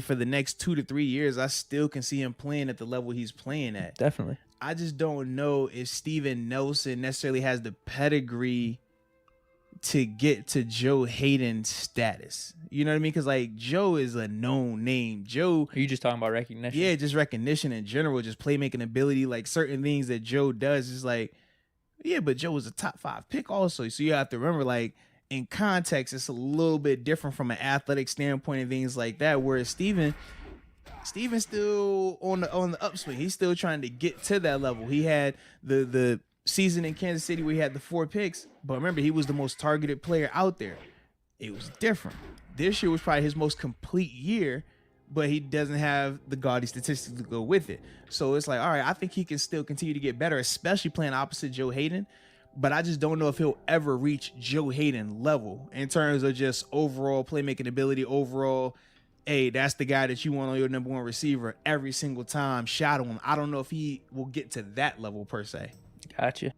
for the next 2 to 3 years, I still can see him playing at the level he's playing at. Definitely. I just don't know if Steven Nelson necessarily has the pedigree to get to Joe Hayden's status. You know what I mean? Because, like, Joe is a known name. Joe... Are you just talking about recognition? Yeah, just recognition in general, just playmaking ability. Like, certain things that Joe does is like, yeah, but Joe was a top 5 pick also. So you have to remember, like, in context, it's a little bit different from an athletic standpoint and things like that, whereas Steven's still on the upswing. He's still trying to get to that level. He had the season in Kansas City where he had the 4 picks, but remember, he was the most targeted player out there. It was different. This year was probably his most complete year, but he doesn't have the gaudy statistics to go with it. So it's like, all right, I think he can still continue to get better, especially playing opposite Joe Hayden. But I just don't know if he'll ever reach Joe Hayden level in terms of just overall playmaking ability, overall, hey, that's the guy that you want on your number 1 receiver every single time, shadow him. I don't know if he will get to that level per se. Gotcha.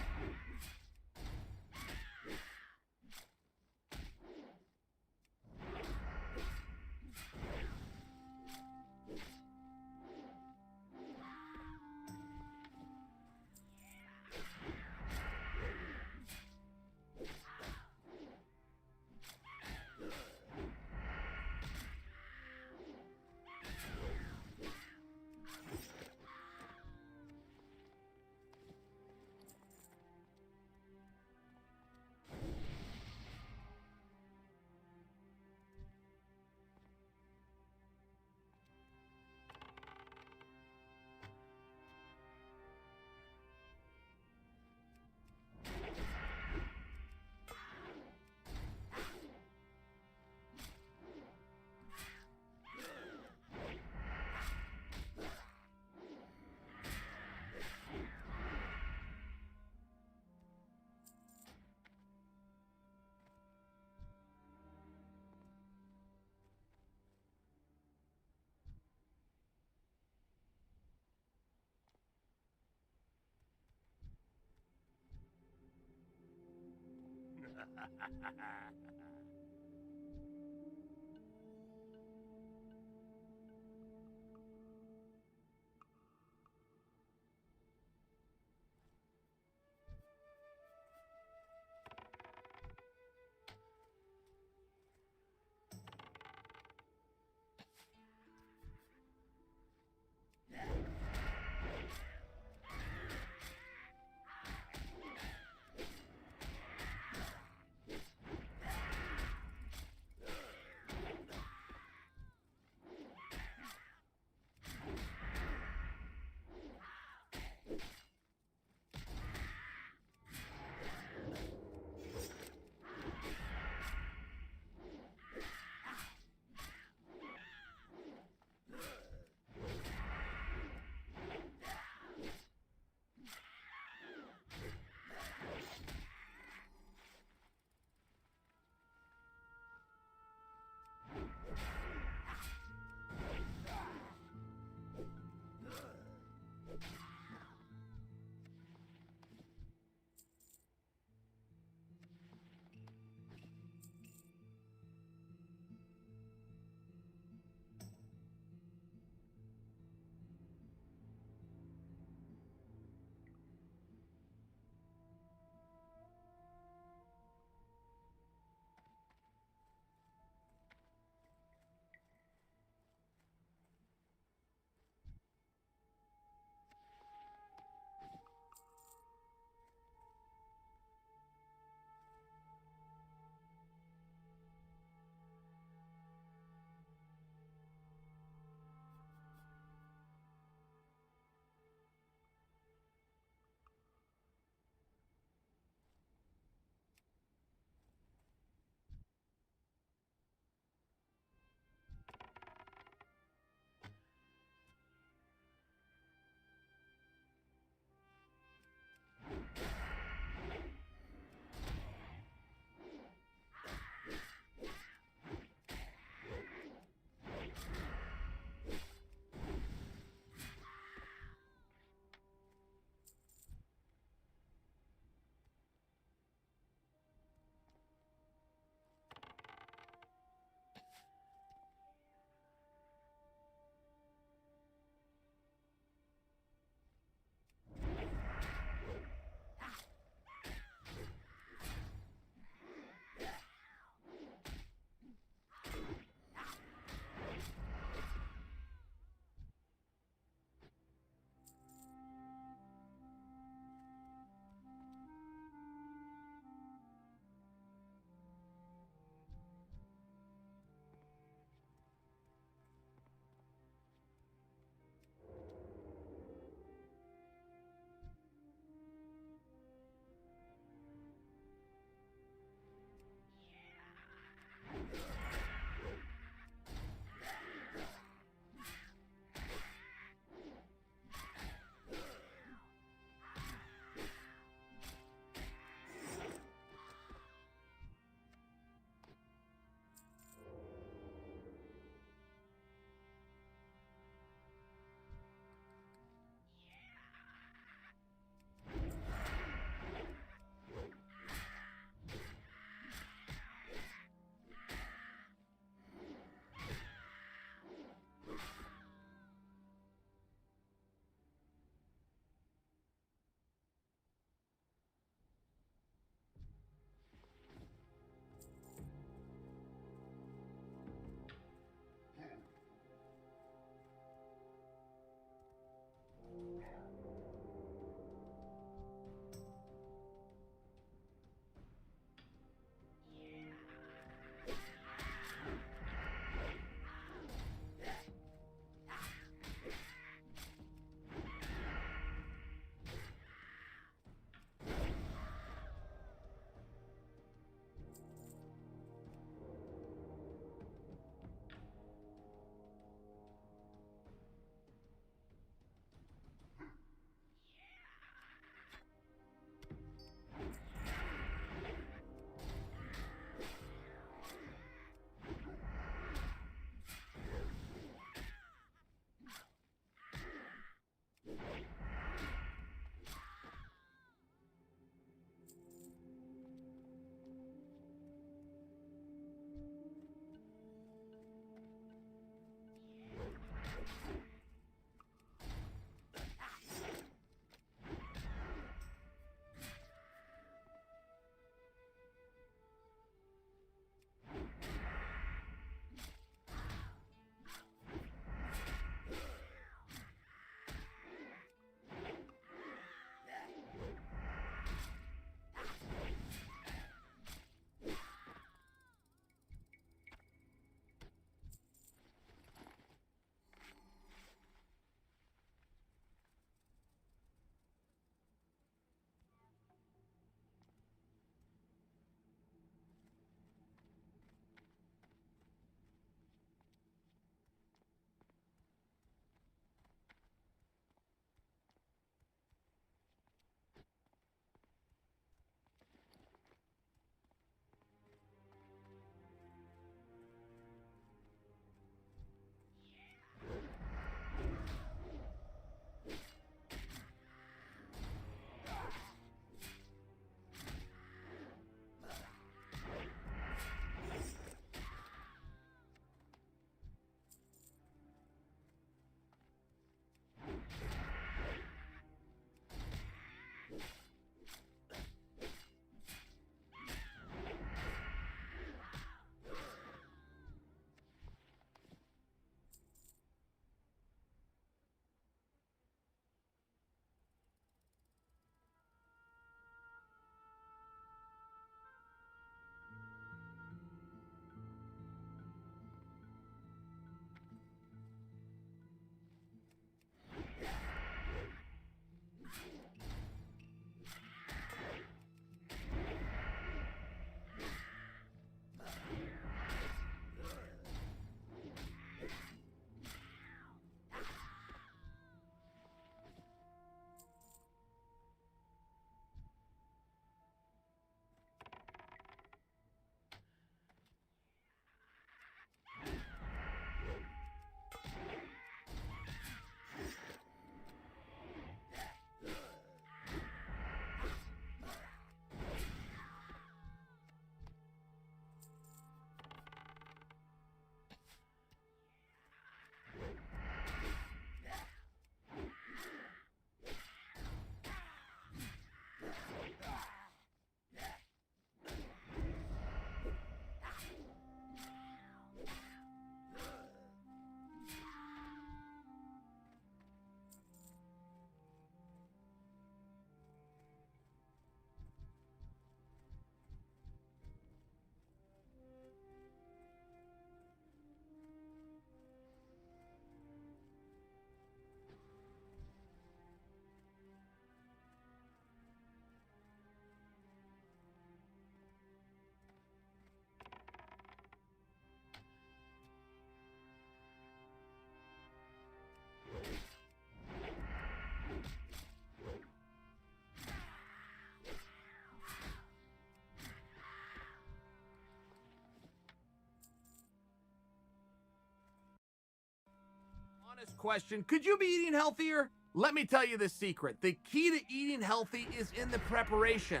honest question. Could you be eating healthier? Let me tell you the secret. The key to eating healthy is in the preparation.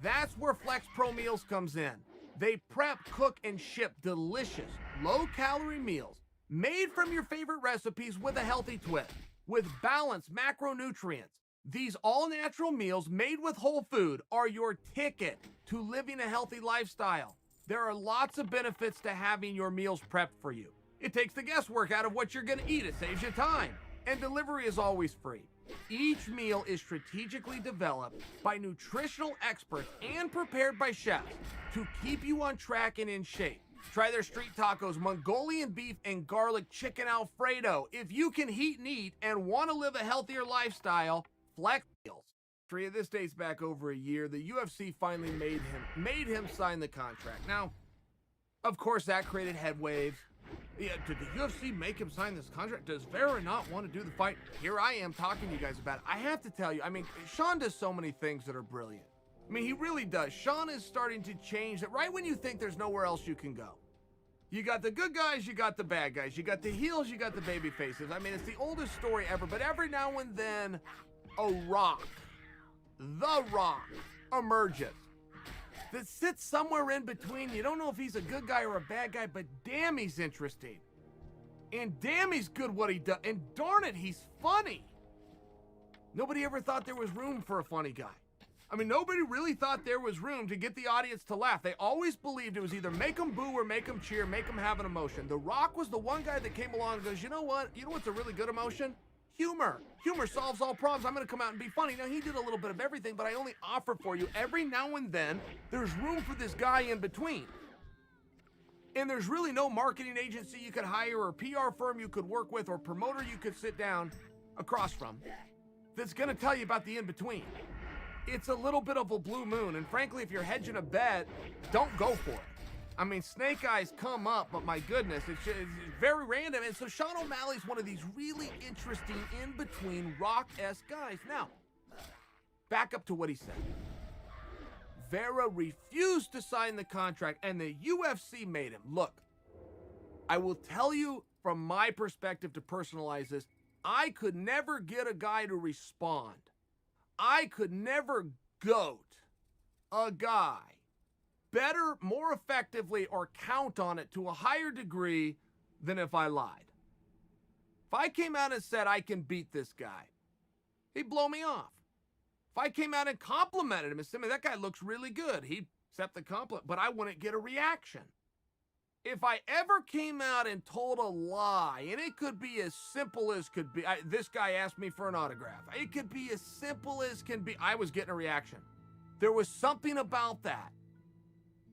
That's where Flex Pro Meals comes in. They prep, cook, and ship delicious, low-calorie meals made from your favorite recipes with a healthy twist, with balanced macronutrients. These all-natural meals made with whole food are your ticket to living a healthy lifestyle. There are lots of benefits to having your meals prepped for you. It takes the guesswork out of what you're gonna eat. It saves you time. And delivery is always free. Each meal is strategically developed by nutritional experts and prepared by chefs to keep you on track and in shape. Try their street tacos, Mongolian beef, and garlic chicken Alfredo. If you can heat and eat and want to live a healthier lifestyle, Flex Meals. This dates back over a year. The UFC finally made him sign the contract. Now, of course, that created head waves. Yeah, did the UFC make him sign this contract? Does Vera not want to do the fight? Here I am talking to you guys about it. I have to tell you, I mean, Sean does so many things that are brilliant. I mean, he really does. Sean is starting to change that right when you think there's nowhere else you can go. You got the good guys, you got the bad guys, you got the heels, you got the baby faces. I mean, it's the oldest story ever, but every now and then, a Rock, The Rock, emerges that sits somewhere in between. You don't know if he's a good guy or a bad guy, but damn, he's interesting. And damn, he's good what he does. And darn it, he's funny. Nobody ever thought there was room for a funny guy. I mean, nobody really thought there was room to get the audience to laugh. They always believed it was either make them boo or make them cheer, make them have an emotion. The Rock was the one guy that came along and goes, you know what? You know what's a really good emotion? Humor. Humor solves all problems. I'm going to come out and be funny. Now, he did a little bit of everything, but I only offer for you every now and then there's room for this guy in between. And there's really no marketing agency you could hire or PR firm you could work with or promoter you could sit down across from that's going to tell you about the in-between. It's a little bit of a blue moon, and frankly, if you're hedging a bet, don't go for it. I mean, snake eyes come up, but my goodness, it's very random. And so Sean O'Malley's one of these really interesting in-between Rock-esque guys. Now, back up to what he said. Vera refused to sign the contract, and the UFC made him. Look, I will tell you from my perspective to personalize this, I could never get a guy to respond. I could never goat a guy better, more effectively, or count on it to a higher degree than if I lied. If I came out and said I can beat this guy, he'd blow me off. If I came out and complimented him and said, that guy looks really good, he'd accept the compliment, but I wouldn't get a reaction. If I ever came out and told a lie, and it could be as simple as could be, this guy asked me for an autograph. It could be as simple as can be, I was getting a reaction. There was something about that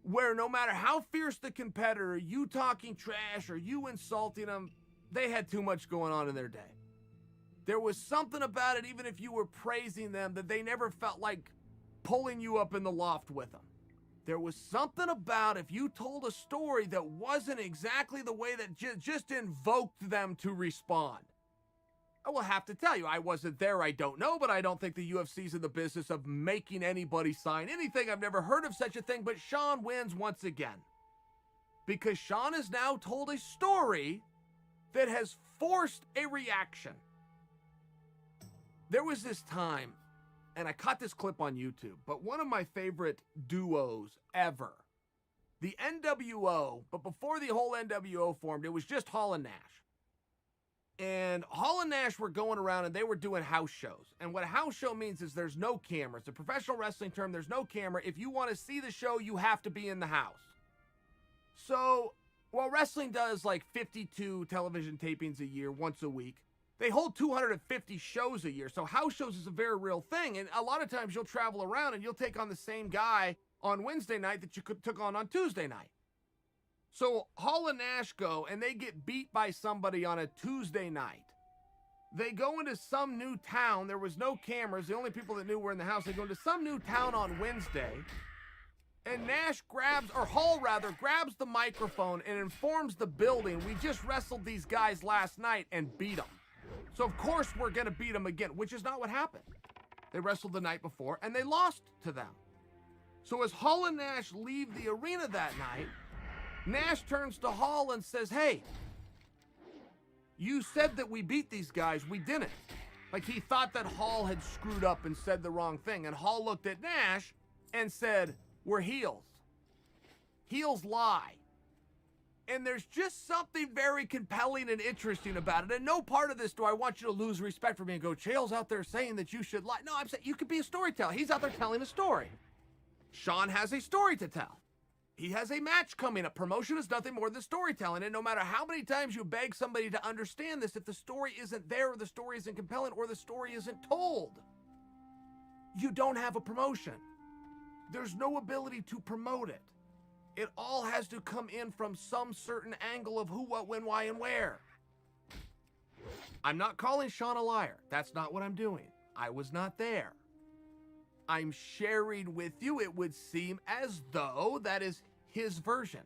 where no matter how fierce the competitor, you talking trash or you insulting them, they had too much going on in their day. There was something about it, even if you were praising them, that they never felt like pulling you up in the loft with them. There was something about if you told a story that wasn't exactly the way that just invoked them to respond. I will have to tell you, I wasn't there, I don't know, but I don't think the UFC's in the business of making anybody sign anything. I've never heard of such a thing, but Sean wins once again. Because Sean has now told a story that has forced a reaction. There was this time, and I caught this clip on YouTube, but one of my favorite duos ever, the NWO, but before the whole NWO formed, it was just Hall and Nash. And Hall and Nash were going around and they were doing house shows. And what a house show means is there's no camera. It's a professional wrestling term. There's no camera. If you want to see the show, you have to be in the house. So while wrestling does like 52 television tapings a year, once a week, they hold 250 shows a year. So house shows is a very real thing. And a lot of times you'll travel around and you'll take on the same guy on Wednesday night that you took on Tuesday night. So Hall and Nash go and they get beat by somebody on a Tuesday night. They go into some new town. There was no cameras. The only people that knew were in the house. They go into some new town on Wednesday. And Nash Hall grabs the microphone and informs the building, we just wrestled these guys last night and beat them. So of course we're going to beat them again, which is not what happened. They wrestled the night before and they lost to them. So as Hall and Nash leave the arena that night, Nash turns to Hall and says, hey, You said that we beat these guys. We didn't. Like, he thought that Hall had screwed up and said the wrong thing. And Hall looked at Nash and said, we're heels. Heels lie. And there's just something very compelling and interesting about it. And no part of this do I want you to lose respect for me and go, Chael's out there saying that you should lie. No, I'm saying you could be a storyteller. He's out there telling a story. Sean has a story to tell. He has a match coming up. Promotion is nothing more than storytelling. And no matter how many times you beg somebody to understand this, if the story isn't there, or the story isn't compelling, or the story isn't told, you don't have a promotion. There's no ability to promote it. It all has to come in from some certain angle of who, what, when, why, and where. I'm not calling Sean a liar. That's not what I'm doing. I was not there. I'm sharing with you, it would seem as though that is his version.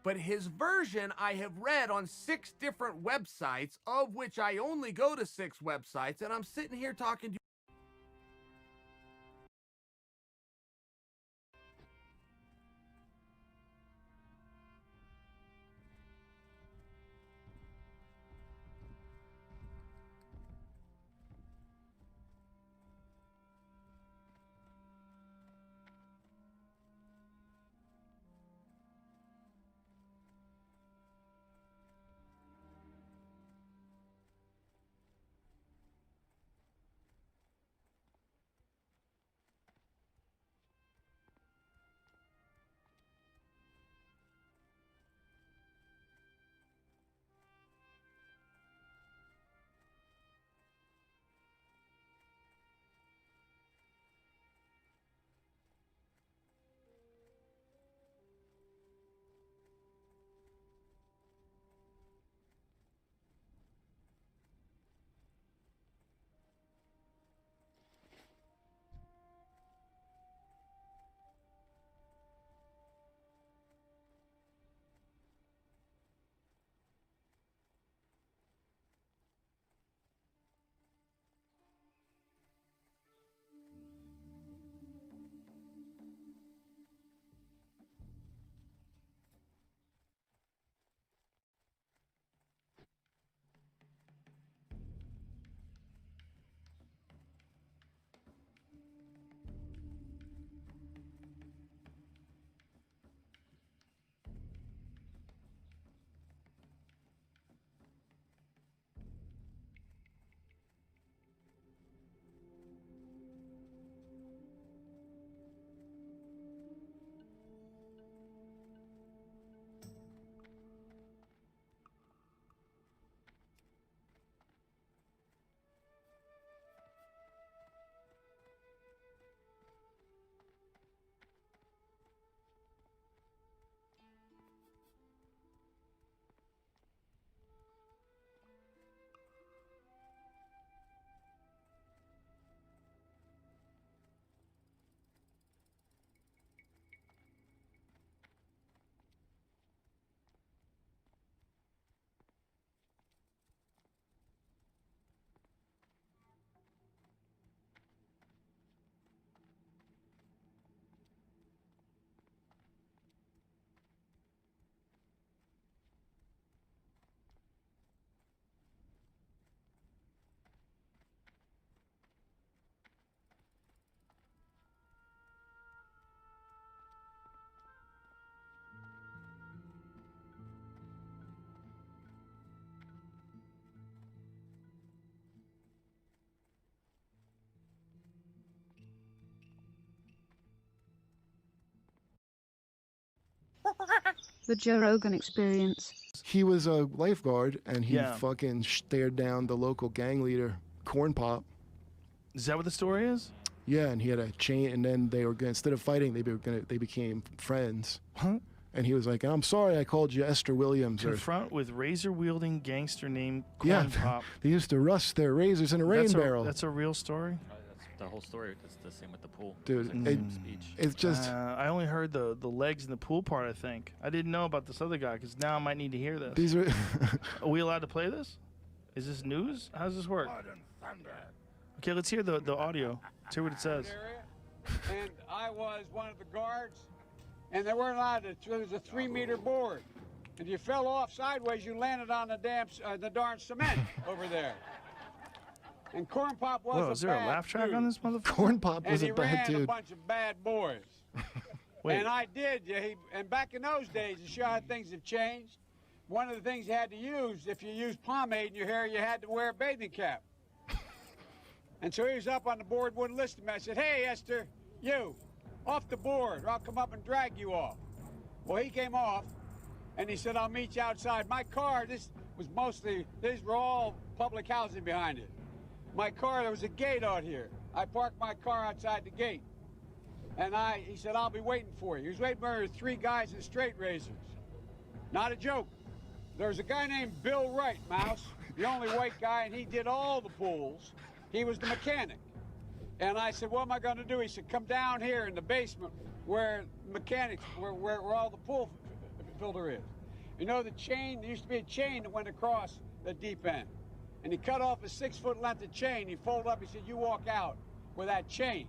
But his version I have read on 6 different websites, of which I only go to 6 websites, and I'm sitting here talking to you. The Joe Rogan Experience. He was a lifeguard, and he Yeah. fucking stared down the local gang leader, Corn Pop. Is that what the story is? Yeah, and he had a chain, and then they were gonna, instead of fighting, they became friends. Huh? And he was like, "I'm sorry, I called you Esther Williams." Or, Confront with razor-wielding gangster named Corn yeah, Pop. they used to rust their razors in a rain barrel. That's a real story? The whole story. That's the same with the pool. Dude, It was a speech. it's just. I only heard the legs in the pool part, I think. I didn't know about this other guy, because now I might need to hear this. These are. Are we allowed to play this? Is this news? How does this work? Okay, let's hear the audio. Let's hear what it says. And I was one of the guards, and they weren't allowed to. It was a 3-meter board. and if you fell off sideways, you landed on the darn cement over there. And Corn Pop was Whoa, is there a laugh track on this motherfucker? Corn Pop was and a bad he ran a dude. bunch of bad boys. Wait. And I did. And back in those days, to show how things have changed, one of the things you had to use, if you used pomade in your hair, you had to wear a bathing cap. And so he was up on the board, wouldn't listen to me. I said, hey, Esther, you, off the board, or I'll come up and drag you off. Well, he came off, and he said, I'll meet you outside. My car, these were all public housing behind it. My car, there was a gate out here. I parked my car outside the gate. And he said, I'll be waiting for you. He was waiting for 3 guys in straight razors. Not a joke. There was a guy named Bill Wright, Mouse, the only white guy, and he did all the pools. He was the mechanic. And I said, what am I going to do? He said, come down here in the basement where mechanics, where all the pool filter is. You know the chain, there used to be a chain that went across the deep end. And he cut off a 6-foot length of chain. He folded up, he said, you walk out with that chain.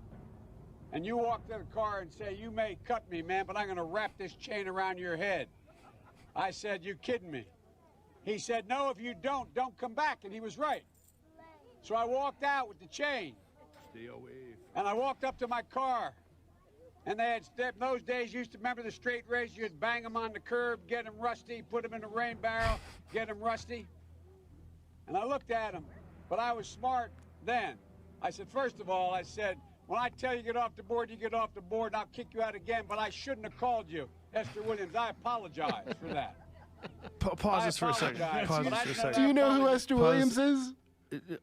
And you walk to the car and say, you may cut me, man, but I'm going to wrap this chain around your head. I said, you kidding me? He said, no, if you don't come back. And he was right. So I walked out with the chain. Stay away. And I walked up to my car. And they had, in those days, you used to remember the straight razor. You'd bang them on the curb, get them rusty, put them in a rain barrel, get them rusty. And I looked at him, but I was smart then. I said, first of all, I said, when I tell you get off the board, you get off the board, and I'll kick you out again, but I shouldn't have called you Esther Williams. I apologize for that. Pause this for a second. Pause this for a second. Do you know who Esther Williams is?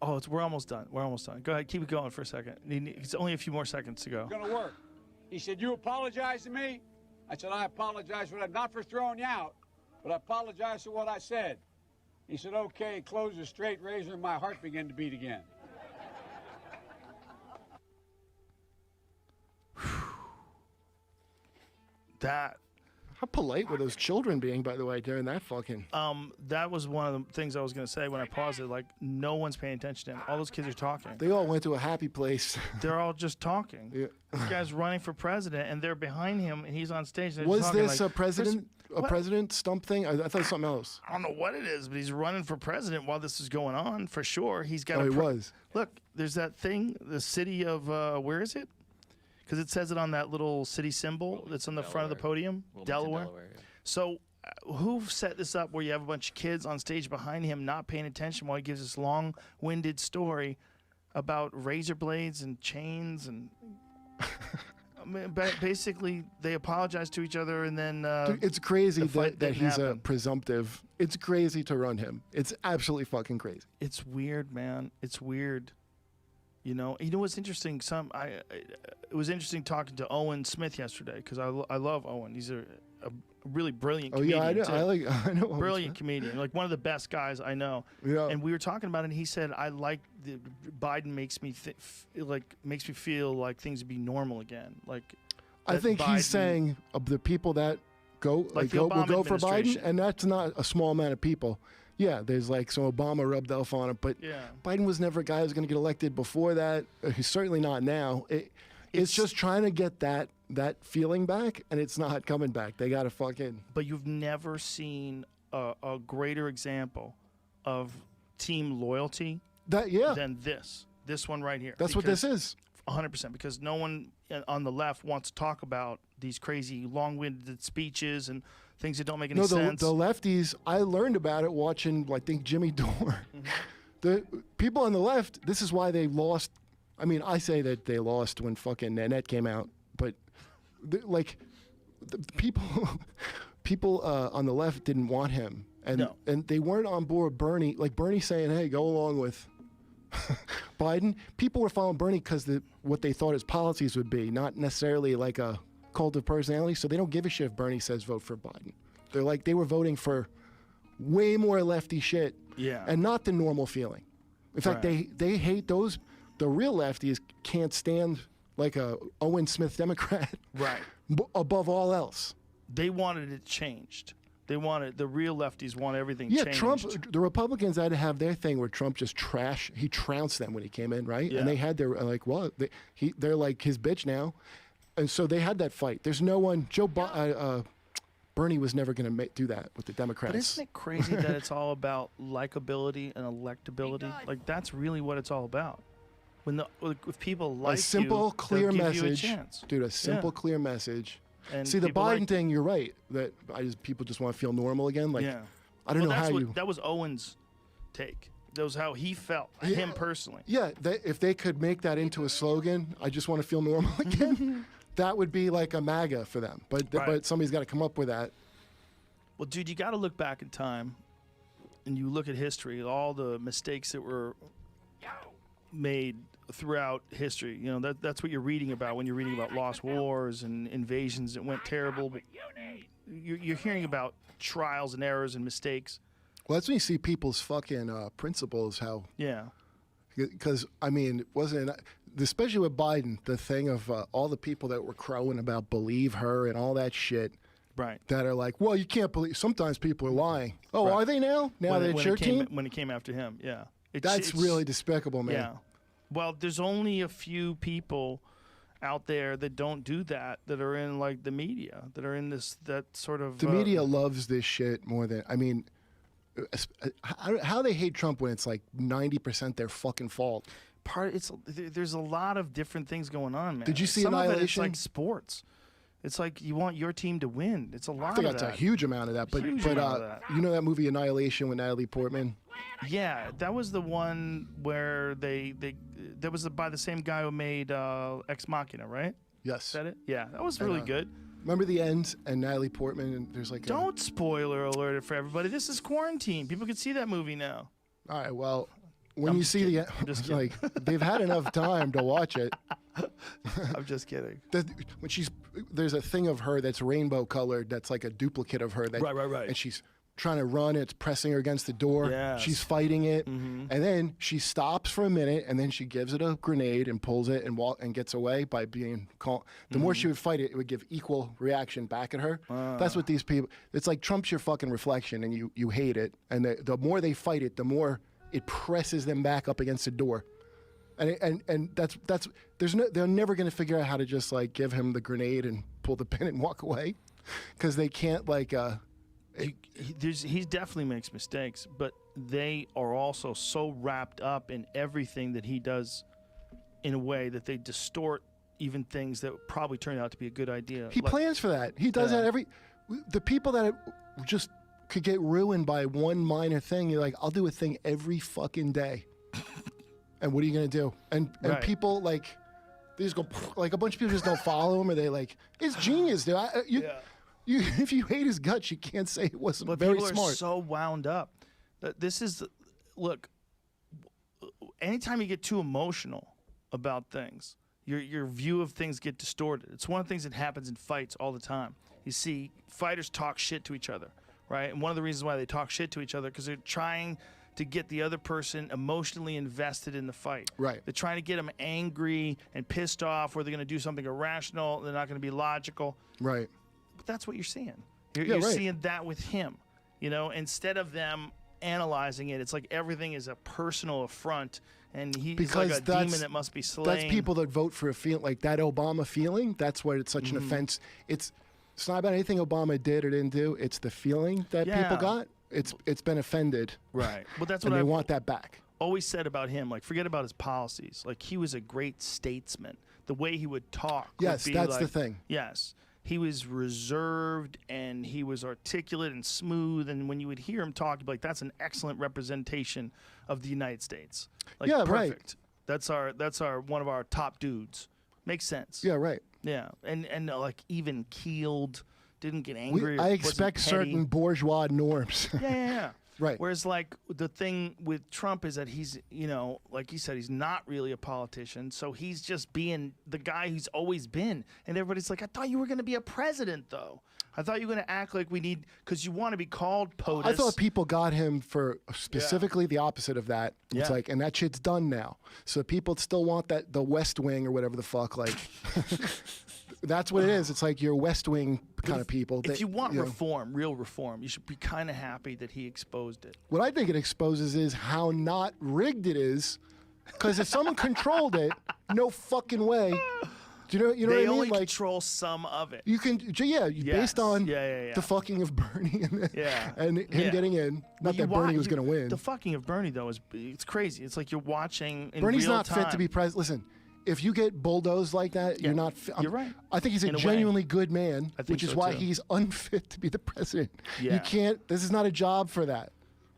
Oh, we're almost done. We're almost done. Go ahead, keep it going for a second. It's only a few more seconds to go. It's gonna work. He said, you apologize to me? I said, I apologize for that, not for throwing you out, but I apologize for what I said. He said, okay, close the straight razor, and my heart began to beat again. That. How polite were those children being, by the way, during that fucking... That was one of the things I was going to say when I paused it. Like, no one's paying attention to him. All those kids are talking. They all went to a happy place. They're all just talking. Yeah. This guy's running for president, and they're behind him, and he's on stage. And Was this like, a president stump thing? I thought it was something else. I don't know what it is, but he's running for president while this is going on, for sure. He's got he was. Look, there's that thing, the city of, where is it? Because it says it on that little city symbol that's on the front of the podium. Delaware. Yeah. So who set this up where you have a bunch of kids on stage behind him not paying attention while he gives this long-winded story about razor blades and chains and... I mean, basically, they apologize to each other and then... Dude, it's crazy that he's happen. a presumptive. It's crazy to run him. It's absolutely fucking crazy. It's weird, man. It's weird. You know what's interesting? It was interesting talking to Owen Smith yesterday because I love Owen. He's a really brilliant comedian. Oh yeah, I know. Brilliant comedian, like one of the best guys I know. Yeah. And we were talking about it, and he said, "I like Biden makes me feel like things would be normal again." Like, I think he's saying the people that will go for Biden, and that's not a small amount of people. Yeah, there's like some Obama rubbed elf on it, but yeah. Biden was never a guy who was going to get elected before that. He's certainly not now. It's just trying to get that feeling back, and it's not coming back. They got to fucking... But you've never seen a greater example of team loyalty than this one right here. That's what this is. 100%, because no one on the left wants to talk about these crazy long-winded speeches and things that don't make any sense. The lefties, I learned about it watching, I think, Jimmy Dore. Mm-hmm. The people on the left, this is why they lost. I mean, I say that they lost when fucking Nanette came out, but the people on the left didn't want him. And they weren't on board Bernie. Like Bernie saying, hey, go along with Biden. People were following Bernie because what they thought his policies would be, not necessarily like a cult of personality. So they don't give a shit if Bernie says vote for Biden. They're like, they were voting for way more lefty shit, and not the normal feeling. In fact, they hate those. The real lefties can't stand like a Owen Smith Democrat, right? Above all else, they wanted it changed. They wanted the real lefties want everything changed. Trump. The Republicans had to have their thing where Trump just he trounced them when he came in, right? Yeah. And they had their like, well, they're like his bitch now, and so they had that fight. There's no one. Bernie was never going to do that with the Democrats. But isn't it crazy that it's all about likability and electability? Like that's really what it's all about. When if people like a simple, clear they'll give you a message, chance. dude. A simple, clear message. And see, the people Biden like- thing, you're right. That people just want to feel normal again. Like, yeah. I don't know that's how what, you. That was Owen's take. That was how he felt, him personally. Yeah, if they could make that into a slogan, I just want to feel normal again. That would be like a MAGA for them. But but somebody's got to come up with that. Well, dude, you got to look back in time, and you look at history, all the mistakes that were made throughout history. You know, that's what you're reading about when you're reading about lost wars and invasions that went terrible. But you're hearing about trials and errors and mistakes. Well, that's when you see people's fucking principles. How because I mean, wasn't it, especially with Biden, the thing of all the people that were crowing about believe her and all that shit. Right. That are like, well, you can't believe. Sometimes people are lying. Oh, are they now? Now that it's your team? When it came after him, yeah. That's really despicable, man. Yeah. Well, there's only a few people out there that don't do that are in like the media, that are in that sort of. The media loves this shit more than, I mean, how they hate Trump when it's like 90% their fucking fault. There's a lot of different things going on, man. Did you see Some Annihilation? Of it's like sports. It's like you want your team to win. It's a lot I think of that's that. a huge amount of that. But Huge amount of that. You know that movie Annihilation with Natalie Portman? Yeah, that was the one where that was by the same guy who made Ex Machina, right? Yes. Is that it? Yeah, that was really good. Remember the end and Natalie Portman and there's like Don't spoiler alert it for everybody. This is quarantine. People can see that movie now. All right, well, when I'm you just see kidding. I'm the just like they've had enough time to watch it. I'm just kidding. When there's a thing of her that's rainbow colored that's like a duplicate of her that Right. and she's trying to run, it's pressing her against the door. Yes. She's fighting it. Mhm. And then she stops for a minute and then she gives it a grenade and pulls it and gets away by being calm. The more she would fight it, it would give equal reaction back at her. That's what these people, it's like Trump's your fucking reflection and you hate it. And the more they fight it, the more it presses them back up against the door. And that's they're never going to figure out how to just like give him the grenade and pull the pin and walk away because they can't like he definitely makes mistakes, but they are also so wrapped up in everything that he does in a way that they distort even things that probably turned out to be a good idea. He plans for that. He does that the people that just could get ruined by one minor thing, you're like, I'll do a thing every fucking day. And what are you going to do? And people like, they just go, like a bunch of people just don't follow him or they like, it's genius, dude. If you hate his guts, you can't say it wasn't But very people smart. are so wound up. This is, look, anytime you get too emotional about things, your view of things get distorted. It's one of the things that happens in fights all the time. You see fighters talk shit to each other, right? And one of the reasons why they talk shit to each other because they're trying to get the other person emotionally invested in the fight. Right. They're trying to get them angry and pissed off, or they're going to do something irrational. They're not going to be logical. Right. But that's what you're seeing. You're seeing that with him. You know, instead of them analyzing it, it's like everything is a personal affront, and he's like a demon that must be slain. That's people that vote for a feeling like that Obama feeling. That's why it's such an offense. It's not about anything Obama did or didn't do. It's the feeling that people got. It's been offended. Right. But that's and what they I want that back. Always said about him. Like, forget about his policies. Like, he was a great statesman. The way he would talk. Yes, would be that's the like, thing. Yes. He was reserved and he was articulate and smooth. And when you would hear him talk, you'd be like, that's an excellent representation of the United States. Like, Yeah, perfect. Right. That's our one of our top dudes. Makes sense. Yeah, right. Yeah. And like even keeled, didn't get angry. I expect certain bourgeois norms. Yeah. Right. Whereas, like, the thing with Trump is that he's, you know, like you said, he's not really a politician. So he's just being the guy he's always been. And everybody's like, I thought you were going to be a president, though. I thought you were going to act like we need, because you want to be called POTUS. I thought people got him for specifically the opposite of that. It's like, and that shit's done now. So people still want that, the West Wing or whatever the fuck, like. That's what it is. It's like your West Wing kind of people. If you want reform, real reform, you should be kind of happy that he exposed it. What I think it exposes is how not rigged it is. Because if someone controlled it, no fucking way. Do you know they what I mean? only Like, control some of it. you can, based on Yeah. the fucking of Bernie and, and him Yeah. getting in. Well, Not that Bernie was going to win. The fucking of Bernie though it's crazy. It's like you're watching in Bernie's real not time. fit to be president. Listen, if you get bulldozed like that, you're not. You're right. I think he's a In a way. genuinely good man, I think which is so, why too. he's unfit to be the president. Yeah. You can't. This is not a job for that.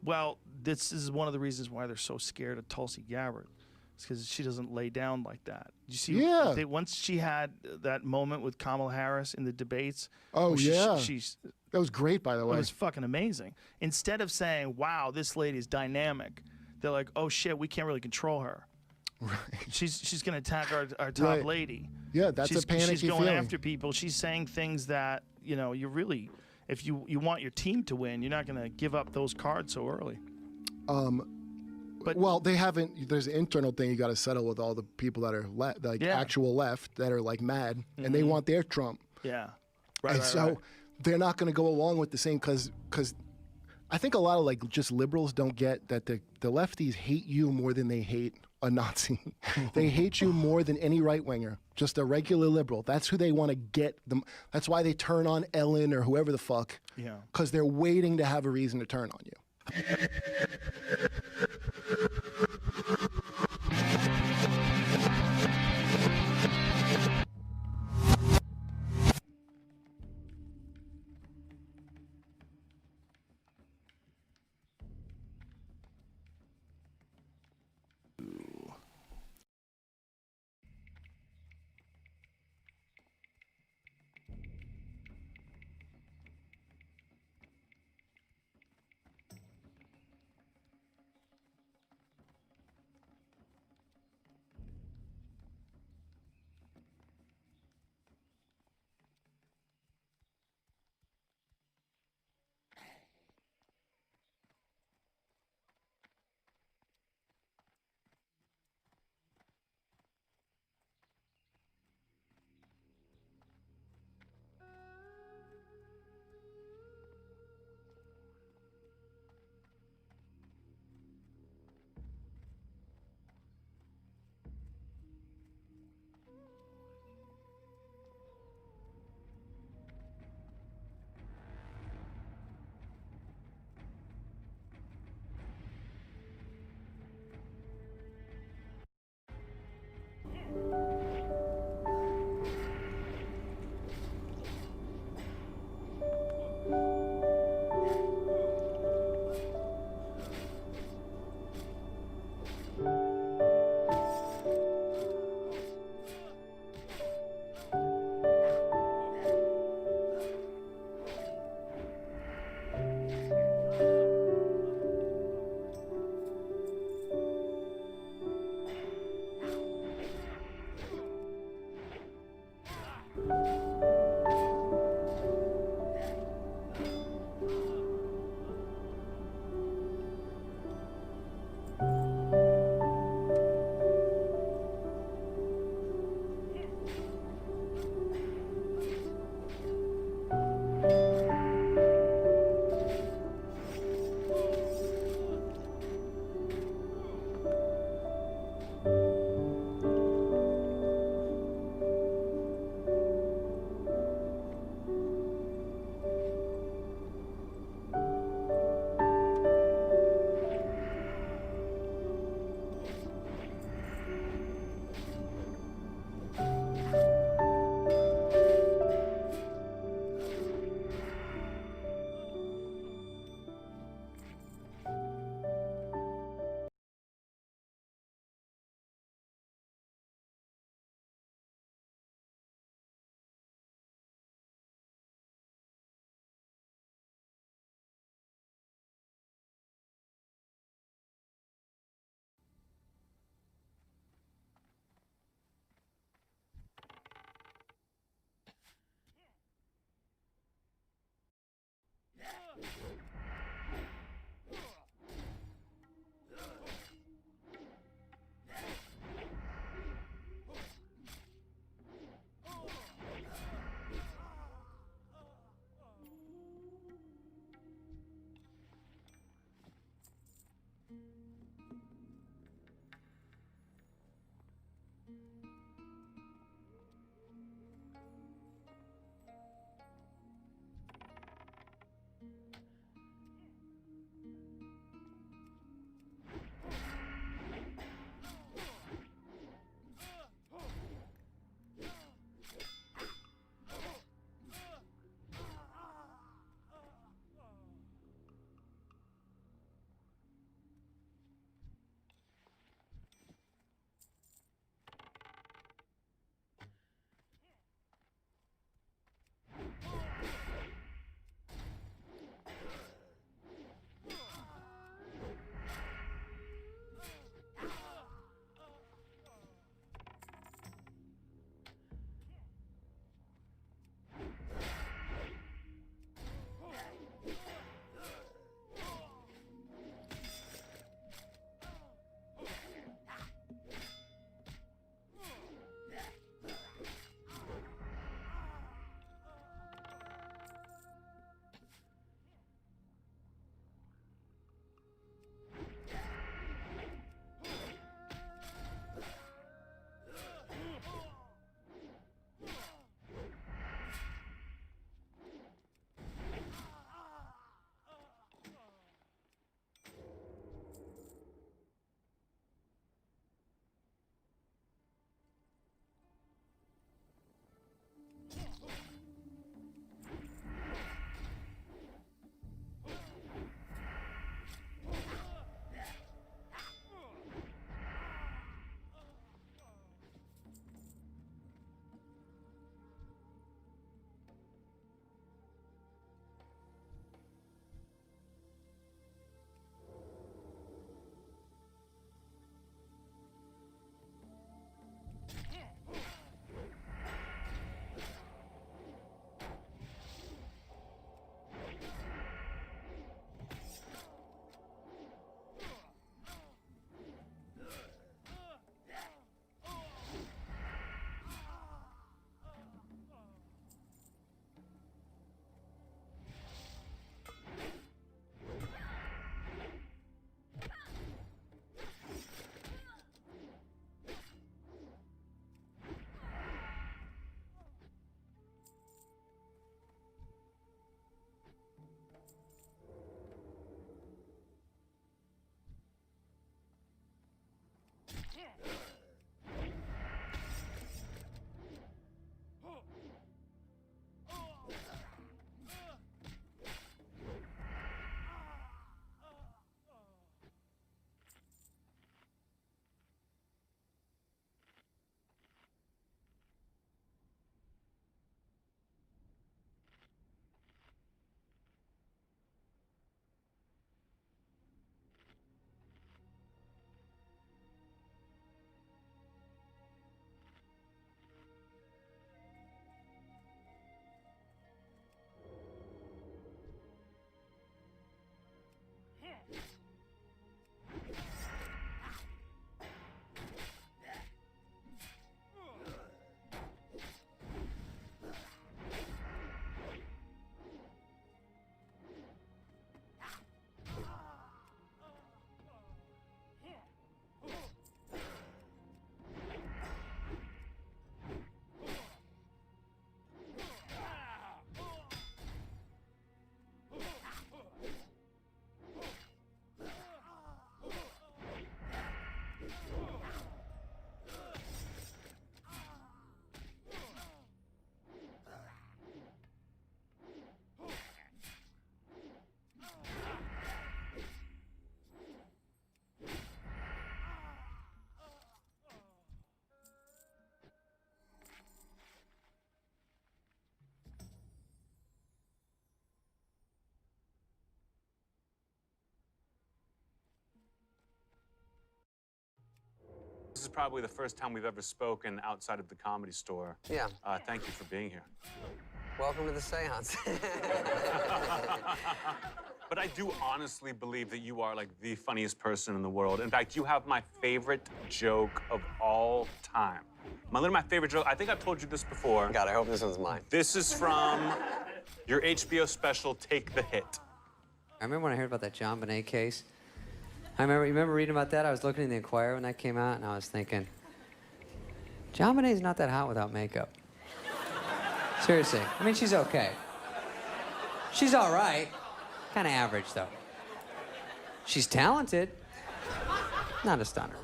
Well, this is one of the reasons why they're so scared of Tulsi Gabbard. It's because she doesn't lay down like that. You see, Yeah. once she had that moment with Kamala Harris in the debates. Oh, where yeah. she's That was great, by the way. It was fucking amazing. Instead of saying, "Wow, this lady's dynamic," they're like, "Oh shit, we can't really control her. Right. She's gonna attack our top Right. lady. Yeah, that's she's, a panicky She's going feeling. after people. She's saying things that you really, if you want your team to win, you're not gonna give up those cards so early." Well, they haven't. There's an internal thing you got to settle with all the people that are actual left that are like mad, and they want their Trump. Yeah. And so they're not going to go along with the same because I think a lot of like just liberals don't get that the lefties hate you more than they hate a Nazi. They hate you more than any right winger, just a regular liberal. That's who they want to get them. That's why they turn on Ellen or whoever the fuck. Yeah. Because they're waiting to have a reason to turn on you. probably the first time we've ever spoken outside of the Comedy Store. Yeah. Thank you for being here. Welcome to the seance. But I do honestly believe that you are like the funniest person in the world. In fact, you have my favorite joke of all time. Literally my favorite joke. I think I've told you this before. God, I hope this one's mine. This is from your HBO special, Take the Hit. I remember when I heard about that John Bonet case. You remember reading about that? I was looking in the Inquirer when that came out, and I was thinking, John Bonet's not that hot without makeup. Seriously. I mean, she's okay. She's all right. Kind of average, though. She's talented. Not a stunner.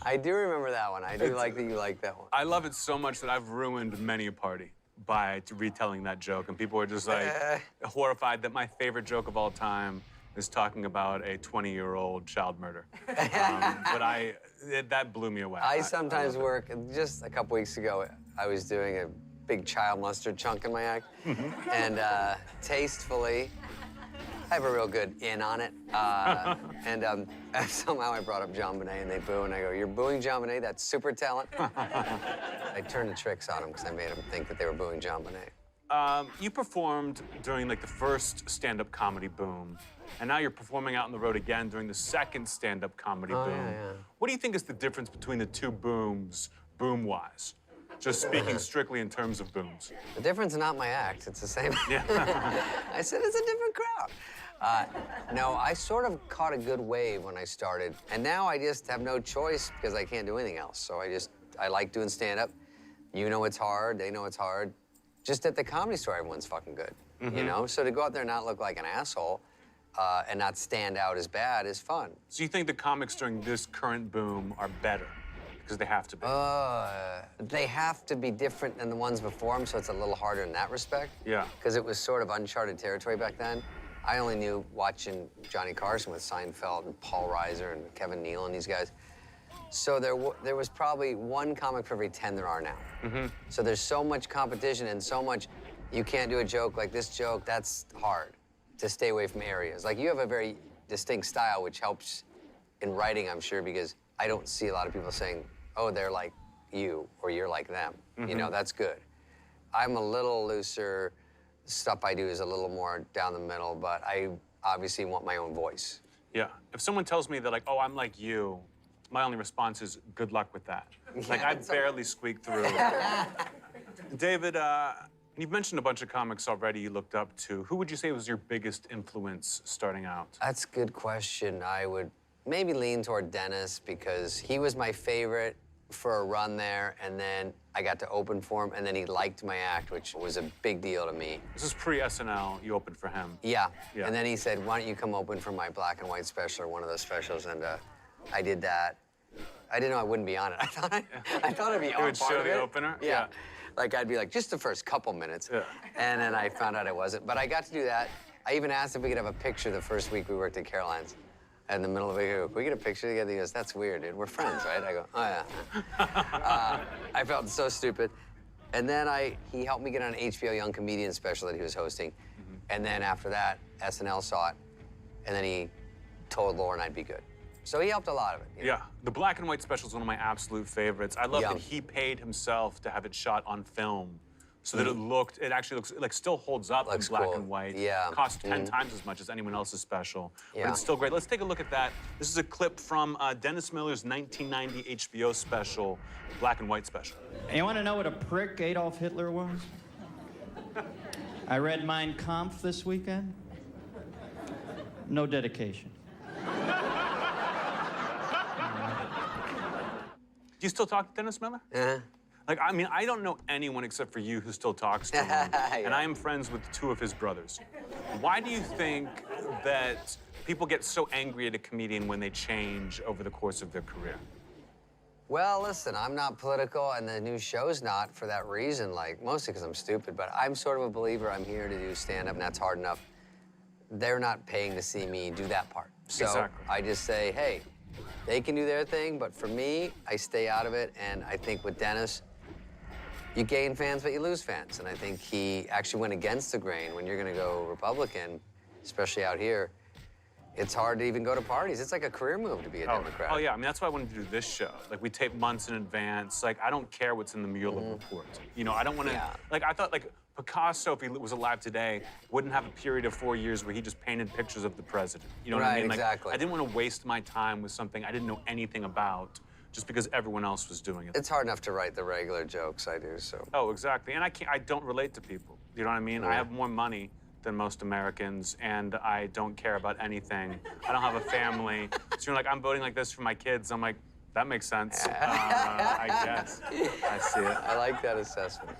I do remember that one. I do like that you like that one. I love it so much that I've ruined many a party by retelling that joke, and people are just like horrified that my favorite joke of all time is talking about a 20-year-old child murder. But that blew me away. I sometimes work. Just a couple weeks ago, I was doing a big child mustard chunk in my act, and tastefully, I have a real good in on it. And somehow I brought up John Bonet, and they boo, and I go, "You're booing John Bonet? That's super talent." I turned the tricks on them because I made them think that they were booing John Bonet. You performed during like the first stand-up comedy boom, and now you're performing out on the road again during the second stand-up comedy boom. Yeah. What do you think is the difference between the two booms, boom-wise? Just speaking strictly in terms of booms. The difference is not my act. It's the same. Yeah. I said it's a different crowd. No, I sort of caught a good wave when I started, and now I just have no choice because I can't do anything else. So I like doing stand-up. You know it's hard. They know it's hard. Just at the Comedy Store, everyone's fucking good, you know? So to go out there and not look like an asshole and not stand out as bad is fun. So you think the comics during this current boom are better? Because they have to be. They have to be different than the ones before them, so it's a little harder in that respect. Yeah. Because it was sort of uncharted territory back then. I only knew watching Johnny Carson with Seinfeld and Paul Reiser and Kevin Neal and these guys. So there was probably one comic for every 10 there are now. So there's so much competition and so much, you can't do a joke like this joke, that's hard to stay away from areas. Like you have a very distinct style, which helps in writing, I'm sure, because I don't see a lot of people saying, oh, they're like you or you're like them. You know, that's good. I'm a little looser. Stuff I do is a little more down the middle, but I obviously want my own voice. Yeah. If someone tells me that, like, oh, I'm like you, my only response is, good luck with that. Like, I barely squeak through. David, you've mentioned a bunch of comics already you looked up to. Who would you say was your biggest influence starting out? That's a good question. I would maybe lean toward Dennis because he was my favorite for a run there, and then I got to open for him, and then he liked my act, which was a big deal to me. This is pre-SNL, you opened for him. Yeah. And then he said, why don't you come open for my black and white special or one of those specials, and I did that. I didn't know I wouldn't be on it. I thought I'd be on You would part show of the it. opener? Yeah. Like I'd be like, just the first couple minutes. Yeah. And then I found out I wasn't. But I got to do that. I even asked if we could have a picture the first week we worked at Caroline's. In the middle of it, can we get a picture together? He goes, that's weird, dude. We're friends, right? I go, oh, yeah. I felt so stupid. And then he helped me get on an HBO Young Comedian special that he was hosting. And then after that, SNL saw it. And then he told Lauren I'd be good. So he helped a lot of it. Yeah. The black and white special is one of my absolute favorites. I love that he paid himself to have it shot on film so that it actually looks, like still holds up in black and white. Yeah. Costs 10 times as much as anyone else's special. Yeah. But it's still great. Let's take a look at that. This is a clip from Dennis Miller's 1990 HBO special, black and white special. You want to know what a prick Adolf Hitler was? I read Mein Kampf this weekend. No dedication. Do you still talk to Dennis Miller? Uh-huh. Like, I mean, I don't know anyone except for you who still talks to him. And I am friends with 2 of his brothers. Why do you think that people get so angry at a comedian when they change over the course of their career? Well, listen, I'm not political, and the new show's not for that reason, like, mostly because I'm stupid, but I'm sort of a believer I'm here to do stand-up, and that's hard enough. They're not paying to see me do that part. So Exactly. I just say, hey, they can do their thing, but for me, I stay out of it, and I think with Dennis, you gain fans, but you lose fans. And I think he actually went against the grain when you're gonna go Republican, especially out here. it's hard to even go to parties. It's like a career move to be a Democrat. Oh, yeah. I mean, that's why I wanted to do this show. Like, we tape months in advance. Like, I don't care what's in the Mueller report. You know, I don't want to... Like, I thought, like, Picasso, if he was alive today, wouldn't have a period of 4 years where he just painted pictures of the president. You know what I mean? Like, exactly. I didn't want to waste my time with something I didn't know anything about just because everyone else was doing it. It's hard enough to write the regular jokes I do, so... Oh, exactly. And I don't relate to people. You know what I mean? I have more money than most Americans, and I don't care about anything. I don't have a family. So you're like, I'm voting like this for my kids. I'm like, that makes sense. I guess. I see it. I like that assessment.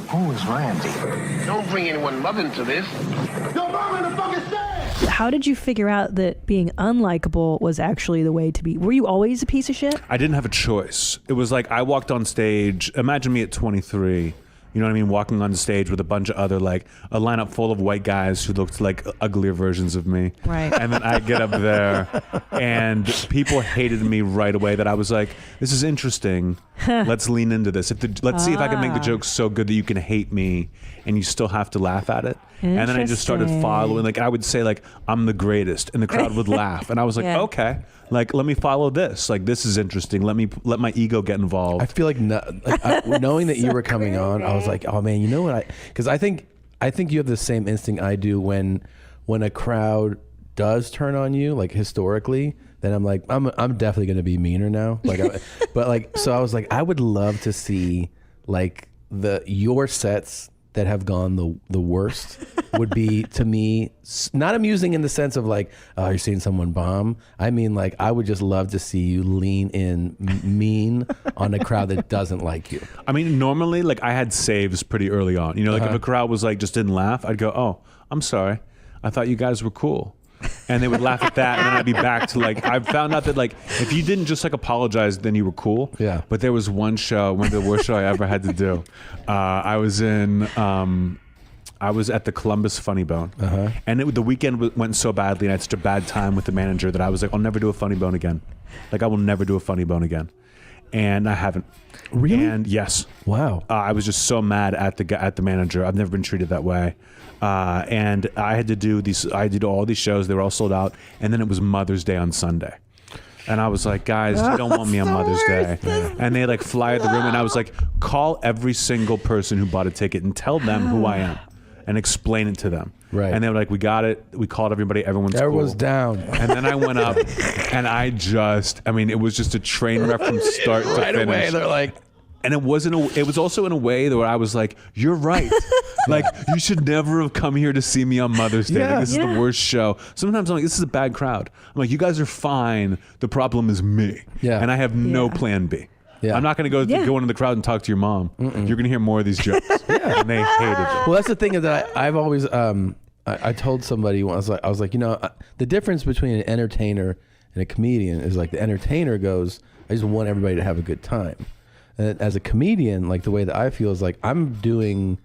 Who is Randy? Don't bring anyone mother into this. Your mom in the fucking stand! How did you figure out that being unlikable was actually the way to be? Were you always a piece of shit? I didn't have a choice. It was like I walked on stage. Imagine me at 23. You know what I mean? Walking on the stage with a bunch of other, like, a lineup full of white guys who looked like uglier versions of me. Right. And then I get up there, and people hated me right away. That I was like, this is interesting. Let's lean into this. Let's see if I can make the joke so good that you can hate me, and you still have to laugh at it. And then I just started following. Like, I would say, like, I'm the greatest, and the crowd would laugh. And I was like, okay. Like, let me follow this. Like, this is interesting. Let my ego get involved. I feel like, knowing that you were coming on, I was like, oh man, you know what? Because I think you have the same instinct I do when a crowd does turn on you, like historically. Then I'm like, I'm definitely gonna be meaner now. Like, so I was like, I would love to see like your sets that have gone the worst would be, to me, not amusing in the sense of like, oh, you're seeing someone bomb. I mean, like, I would just love to see you lean in mean on a crowd that doesn't like you. I mean, normally, like, I had saves pretty early on. You know, like if a crowd was like, just didn't laugh, I'd go, oh, I'm sorry. I thought you guys were cool. And they would laugh at that, and then I'd be back to like, I found out that like, if you didn't just like apologize, then you were cool. Yeah. But there was one show, one of the worst show I ever had to do. I was at the Columbus Funny Bone, and the weekend went so badly, and I had such a bad time with the manager that I was like, I'll never do a Funny Bone again. Like, I will never do a Funny Bone again. And I haven't. Really? And yes. Wow. I was just so mad at the manager. I've never been treated that way. And I had to do these. I did all these shows. They were all sold out. And then it was Mother's Day on Sunday. And I was like, guys, you don't want me on Mother's Day. And they like fly the room. And I was like, call every single person who bought a ticket and tell them who I am and explain it to them. Right. And they were like, we got it. We called everybody. Everyone's cool. down. And then I went up and I mean, it was just a train wreck from start to finish. Right away, they're like. And it was also in a way where I was like, you're right. Like, you should never have come here to see me on Mother's Day. Like, this is the worst show. Sometimes I'm like, this is a bad crowd. I'm like, you guys are fine. The problem is me. Yeah. And I have no plan B. Yeah. I'm not going to go into the crowd and talk to your mom. You're going to hear more of these jokes. And they hated it. Well, that's the thing that I've always, I told somebody once, I was like, you know, the difference between an entertainer and a comedian is like the entertainer goes, I just want everybody to have a good time. And as a comedian, like the way that I feel is like I'm bringing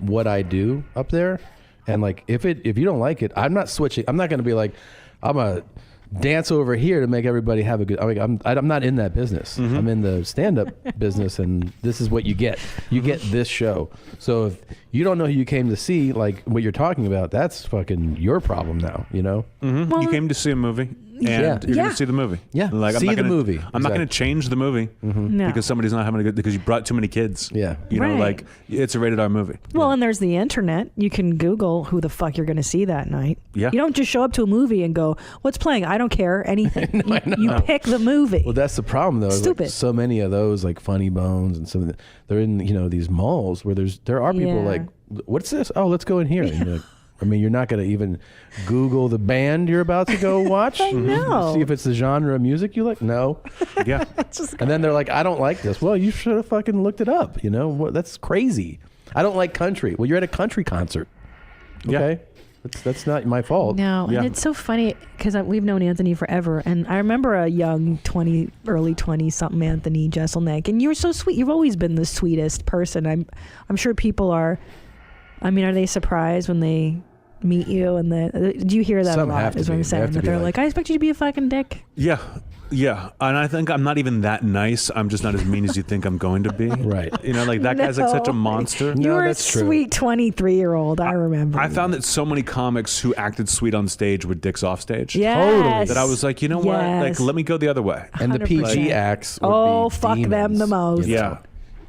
what I do up there, and like if you don't like it, I'm not switching. I'm not going to be like, I'm a dance over here to make everybody have a good. I mean, I'm not in that business. I'm in the stand-up business, and this is what you get. You get this show. So if you don't know who you came to see, like what you're talking about, that's fucking your problem now. You know. You came to see a movie. And you're going to see the movie. Yeah, like, see the movie. I'm not going to change the movie because somebody's not having a good, because you brought too many kids. Yeah. You know, Right. like, it's a rated R movie. Well, and there's the internet. You can Google who the fuck you're going to see that night. Yeah. You don't just show up to a movie and go, what's playing? I don't care. Anything. You pick the movie. Well, that's the problem, though. is, like, Stupid. so many of those, like Funny Bones and some of they're in, you know, these malls where there are people Yeah. like, what's this? Oh, let's go in here. And you're like, I mean, you're not going to even Google the band you're about to go watch. I know. See if it's the genre of music you like. No. Yeah. And then they're like, I don't like this. Well, you should have fucking looked it up. You know, that's crazy. I don't like country. Well, you're at a country concert. Okay. That's not my fault. No, and it's so funny because we've known Anthony forever, and I remember a young early 20-something Anthony Jeselnik, and you were so sweet. You've always been the sweetest person. I'm sure people are. I mean, are they surprised when they meet you? And do you hear that Some a lot? have to Is what be. I'm They saying. have to That be they're like- like, I expect you to be a fucking dick. Yeah. Yeah. And I think I'm not even that nice. I'm just not as mean as you think I'm going to be. Right. You know, like that guy's like such a No. monster. You were a sweet 23-year-old. I remember. I found that so many comics who acted sweet on stage were dicks off stage. Yes. Totally. That I was like, you know what? Like, Yes. let me go the other way. And the 100%. PG acts. Would Oh, be fuck them the most. Yeah.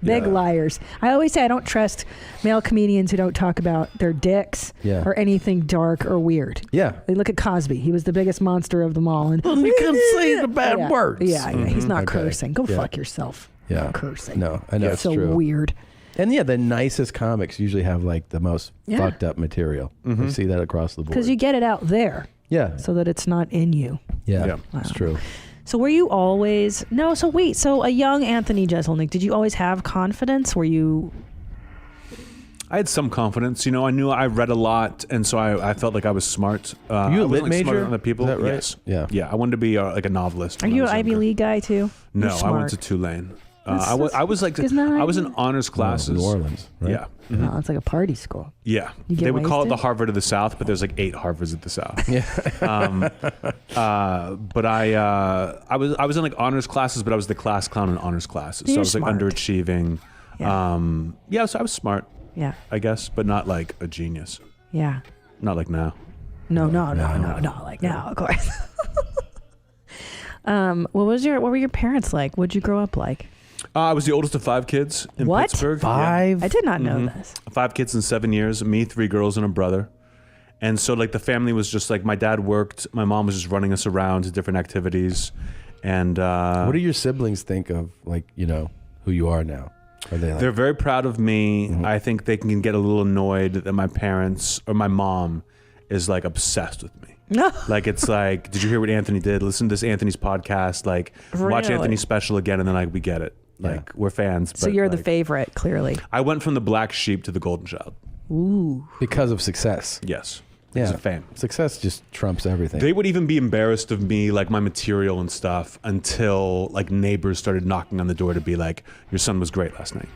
Big liars. I always say I don't trust male comedians who don't talk about their dicks Yeah. or anything dark or weird. Yeah. They look at Cosby. He was the biggest monster of them all. And you can say the bad yeah. words. Yeah, he's not Okay. cursing. Go Yeah. fuck yourself. Yeah. Not cursing. No, I know It's it's so true. weird. And yeah, the nicest comics usually have like the most Yeah. fucked up material. I see that across the board. Because you get it out there. Yeah. So that it's not in you. Yeah, it's true. So were you always so a young Anthony Jeselnik, did you always have confidence? Were you I had some confidence. You know, I knew I read a lot, and so I felt like I was smart. You a I lit wasn't, like, smarter major? than other people. Is that right? Yes. Yeah. Yeah. I wanted to be like a novelist. Are when I you was an Ivy younger. League guy too? No, You're I smart. went to Tulane. That's- I was like isn't that I was Ivy? in honors classes. New Orleans, right? Yeah. Mhm. Oh, it's like a party school. Yeah, You get they would call it the wasted? Harvard of the South, but there's like 8 Harvards at the South. Yeah. But I was in like honors classes, but I was the class clown in honors classes, so You're I was like smart. underachieving. Yeah. So I was smart. Yeah. I guess, but not like a genius. Yeah. Not like now. No, like now, of course. What were your parents like? What'd you grow up like? I was the oldest of 5 kids in What? Pittsburgh. 5? I did not know Mhm. this. 5 kids in 7 years. Me, 3 girls, and a brother. And so like the family was just like my dad worked, my mom was just running us around to different activities, and what do your siblings think of like who you are now? Are they like, they're very proud of me. I think they can get a little annoyed that my parents or my mom is like obsessed with me. No. Like it's like, did you hear what Anthony did? Listen to this Anthony's podcast. Like watch Really? Anthony's special again, and then like we get it. Like we're fans. So but, you're the like, favorite, clearly. I went from the black sheep to the golden child. Ooh. because of success? Yes. Yeah. Because of fame. Success just trumps everything. They would even be embarrassed of me, like my material and stuff, until like neighbors started knocking on the door to be like, "Your son was great last night."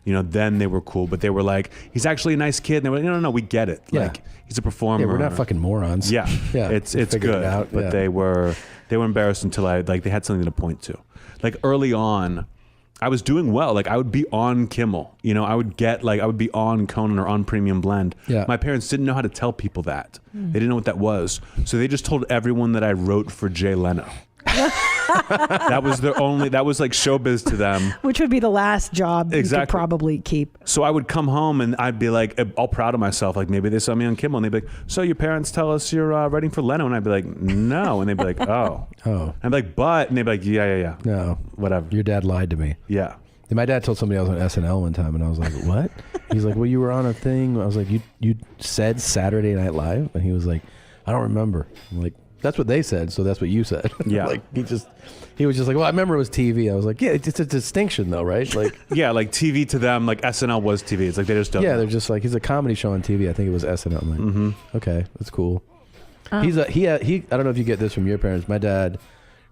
You know, then they were cool, but they were like, "He's actually a nice kid." And they were like, "No, we get it. Yeah. Like he's a performer. Yeah, we're not fucking morons. Yeah, Yeah, It's we figured good, it out, but yeah. they were embarrassed until they had something to point to. Like early on, I was doing well. Like I would be on Kimmel. You know, I would be on Conan or on Premium Blend. Yeah. My parents didn't know how to tell people that. Hmm. They didn't know what that was. So they just told everyone that I wrote for Jay Leno. That was like showbiz to them. Which would be the last job you Exactly. could probably keep. So I would come home and I'd be like all proud of myself. Like maybe they saw me on Kimmel and they'd be like, "So your parents tell us you're writing for Leno?" And I'd be like, "No." And they'd be like, "Oh." Oh. I'd be like, "But," and they'd be like, "Yeah. No. Whatever." Your dad lied to me. Yeah. My dad told somebody I was on SNL one time, and I was like, "What?" He's like, "Well, you were on a thing." I was like, "You said Saturday Night Live," and he was like, "I don't remember." I'm like, "That's what they said, so that's what you said." Yeah. Like he was just like, "Well, I remember it was TV." I was like, "Yeah, it's a distinction, though, right?" Like, Yeah, like TV to them, like SNL was TV. It's like they just don't. yeah, know. they're just like, he's a comedy show on TV. I think it was SNL. I'm like, Mhm. okay, that's cool. He. I don't know if you get this from your parents. My dad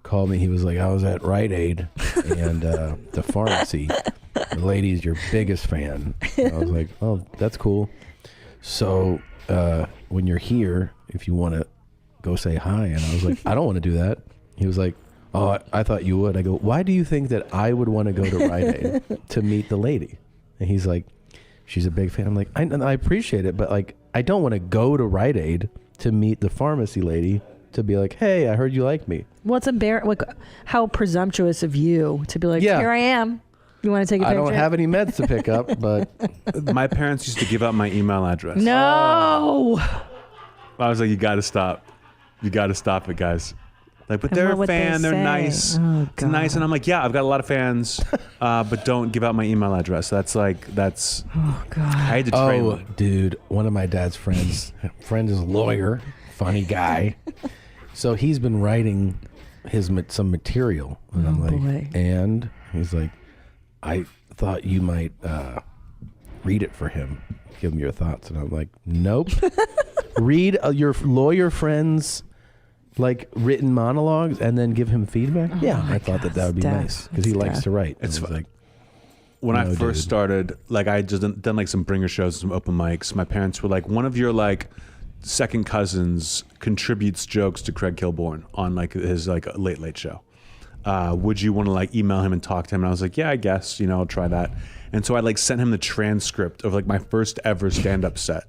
called me. He was like, I was at Rite Aid and the pharmacy. The lady's your biggest fan. And I was like, oh, that's cool. So when you're here, if you want to go say hi, and I was like, I don't want to do that. He was like, oh, I thought you would. I go, why do you think that I would want to go to Rite Aid to meet the lady? And he's like, she's a big fan. I'm like, I appreciate it, but like, I don't want to go to Rite Aid to meet the pharmacy lady to be like, hey, I heard you like me. What's embarrassing? Like, how presumptuous of you to be like, Yeah. here I am. You want to take a I picture? don't have any meds to pick up, but My parents used to give out my email address. No. I was like, you got to stop. You got to stop it, guys. Like, but And they're what a would they fan. They're say? nice. Oh, It's nice. And I'm like, yeah, I've got a lot of fans, but don't give out my email address. That's. Oh God. I had to train oh, them. dude, one of my dad's friend is a lawyer, funny guy. So he's been writing some material, and I'm like, boy. and he's like, I thought you might read it for him, give him your thoughts, and I'm like, nope. read your lawyer friends like written monologues and then give him feedback? Yeah, I thought that would be nice because he likes to write. It's And like, when I no, first dude. started, like I just done like some bringer shows, some open mics. My parents were like, one of your like second cousins contributes jokes to Craig Kilborn on like his like Late Late Show. Would you want to like email him and talk to him? And I was like, yeah, I guess, you know, I'll try that. And so I like sent him the transcript of like my first ever stand-up set.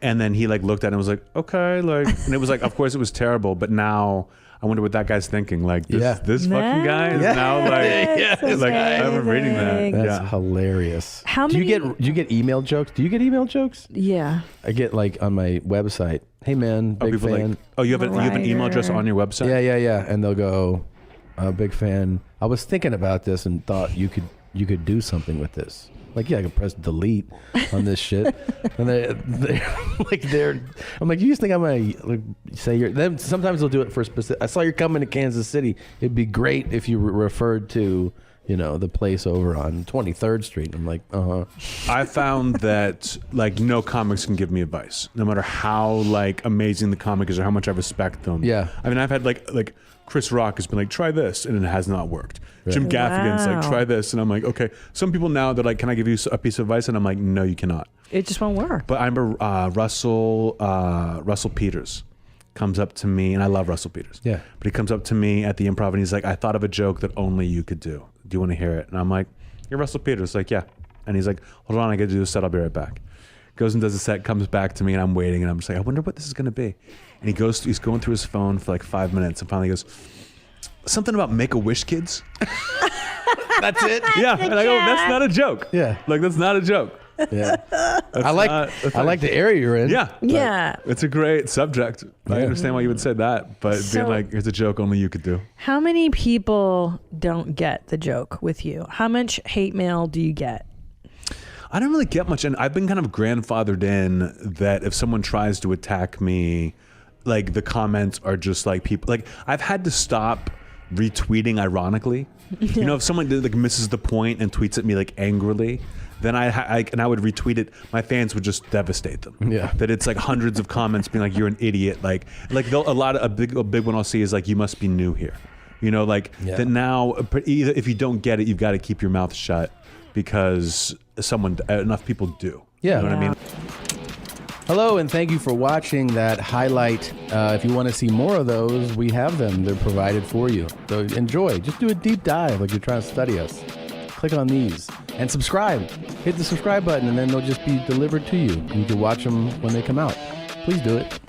And then he like looked at it and was like, okay, like, and it was like, of course it was terrible, but now I wonder what that guy's thinking. Like this fucking guy is now like, like I'm reading that. That's hilarious. How do you get email jokes? Do you get email jokes? Yeah. I get like on my website, hey man, big people fan. like, oh, you have an email address on your website? Yeah. And they'll go, big fan. I was thinking about this and thought you could do something with this. Like, yeah, I could press delete on this shit. And I'm like, you just think I'm going to like, say then sometimes they'll do it for specific. I saw you're coming to Kansas City. It'd be great if you referred to, you know, the place over on 23rd Street. I'm like, I found that like no comics can give me advice, no matter how like amazing the comic is or how much I respect them. Yeah. I mean, I've had like Chris Rock has been like, try this, and it has not worked. Right. Jim Gaffigan's like, Wow. try this, and I'm like, okay. Some people now they're like, can I give you a piece of advice? And I'm like, no, you cannot. It just won't work. But I remember Russell Peters comes up to me, and I love Russell Peters. Yeah. But he comes up to me at the Improv, and he's like, I thought of a joke that only you could do. Do you want to hear it? And I'm like, you're Russell Peters. Like, yeah. And he's like, hold on, I got to do a set. I'll be right back. Goes and does the set, comes back to me, and I'm waiting, and I'm just like, I wonder what this is going to be. And he's going through his phone for like 5 minutes, and finally goes, something about Make-A-Wish kids. That's it? Yeah. And I go, that's not a joke. Yeah. Like, that's not a joke. Yeah. I like the area you're in. Yeah. Yeah. It's a great subject. I Yeah. understand why you would say that, but So- being like, here's a joke only you could do. How many people don't get the joke with you? How much hate mail do you get? I don't really get much, and I've been kind of grandfathered in that if someone tries to attack me, like the comments are just like people, like I've had to stop retweeting ironically. You know, if someone like misses the point and tweets at me like angrily, then I would retweet it. My fans would just devastate them. Yeah. That it's like hundreds of comments being like, you're an idiot. Like a big one I'll see is like, you must be new here. You know, like that now, either if you don't get it, you've got to keep your mouth shut because enough people do. Yeah. You know what I mean? Hello, and thank you for watching that highlight. If you want to see more of those, we have them. They're provided for you. So enjoy. Just do a deep dive like you're trying to study us. Click on these and subscribe. Hit the subscribe button, and then they'll just be delivered to you. You can watch them when they come out. Please do it.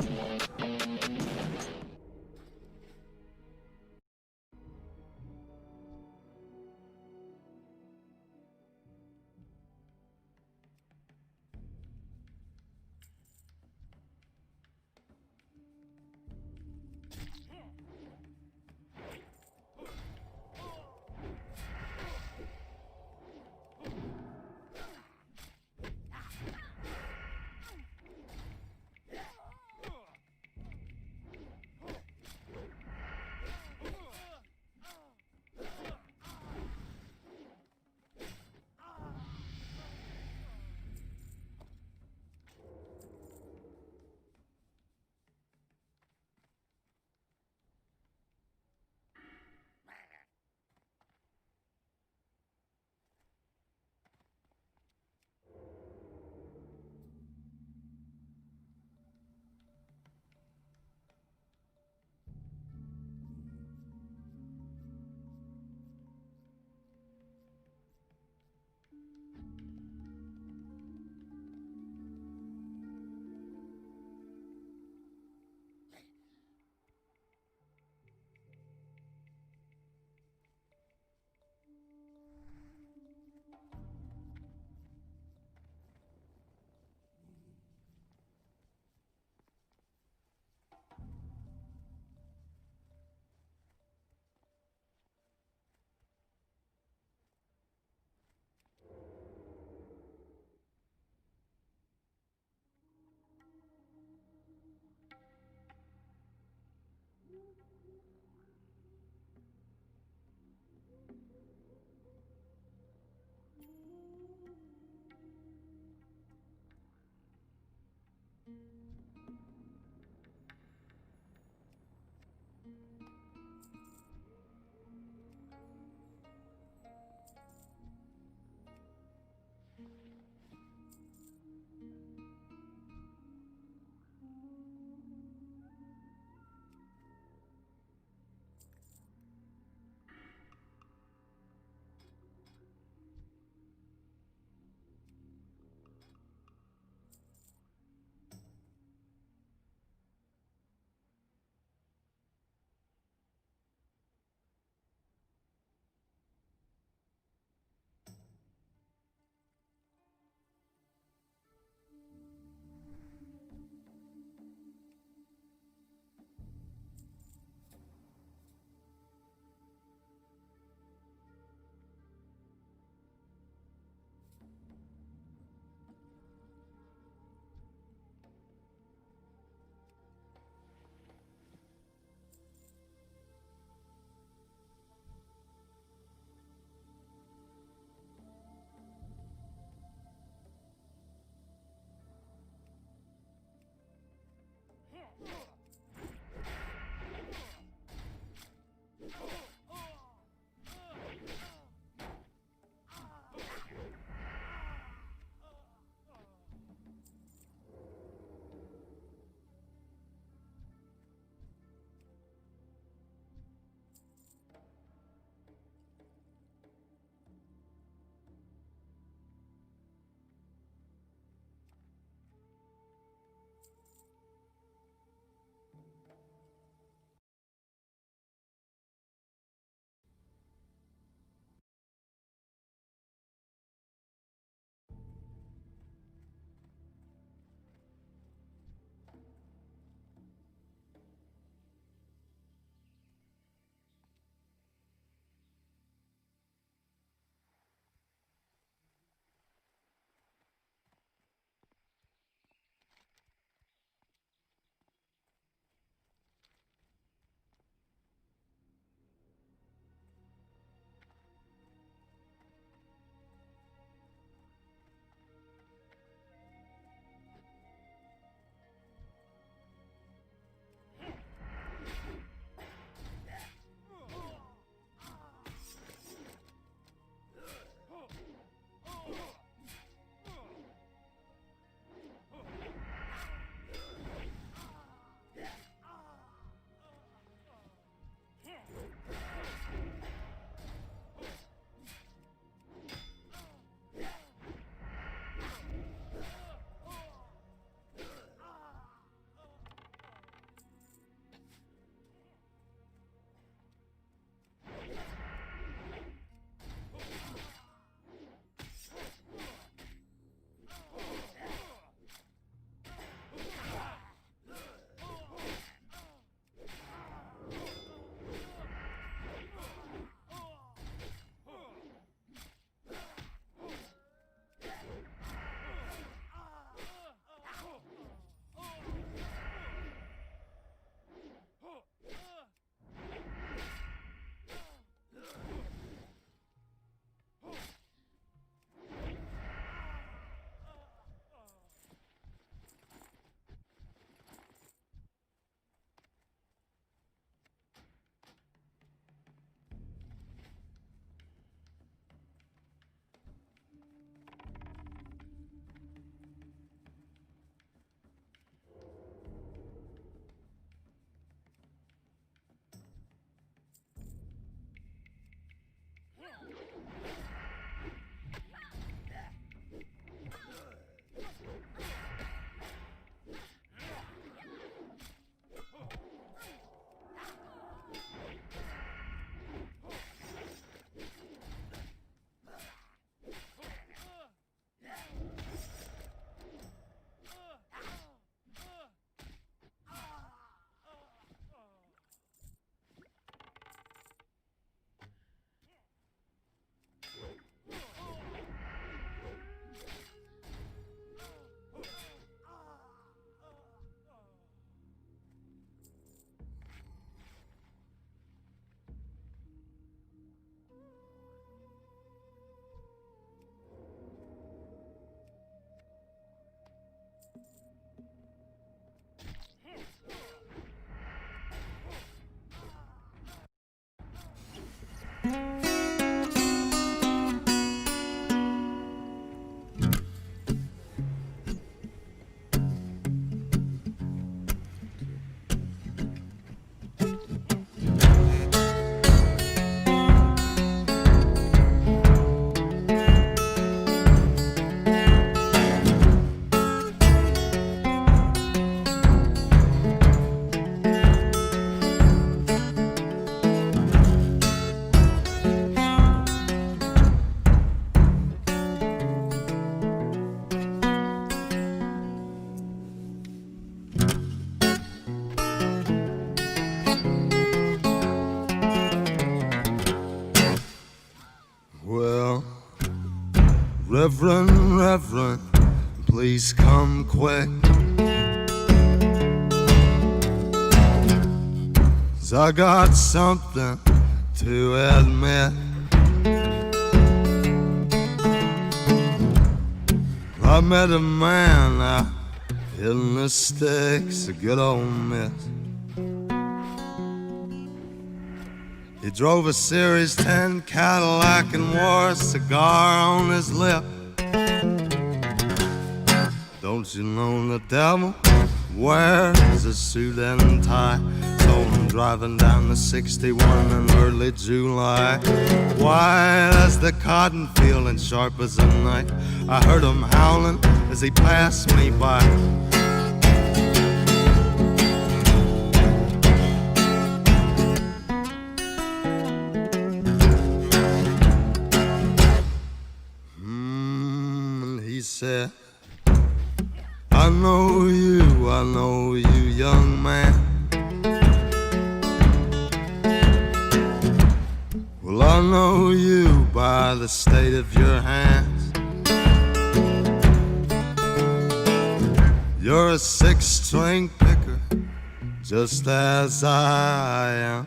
Well, Reverend, please come quick. 'Cause I got something to admit. I met a man out in the sticks, a good old miss. He drove a Series 10 Cadillac and wore a cigar on his lip. Don't you know the devil wears a suit and tie? Saw him driving down the 61 in early July. White as the cotton field and sharp as a knife. I heard him howling as he passed me by. And he said, I know you, young man. Well, I know you by the state of your hands. You're a six-string picker, just as I am.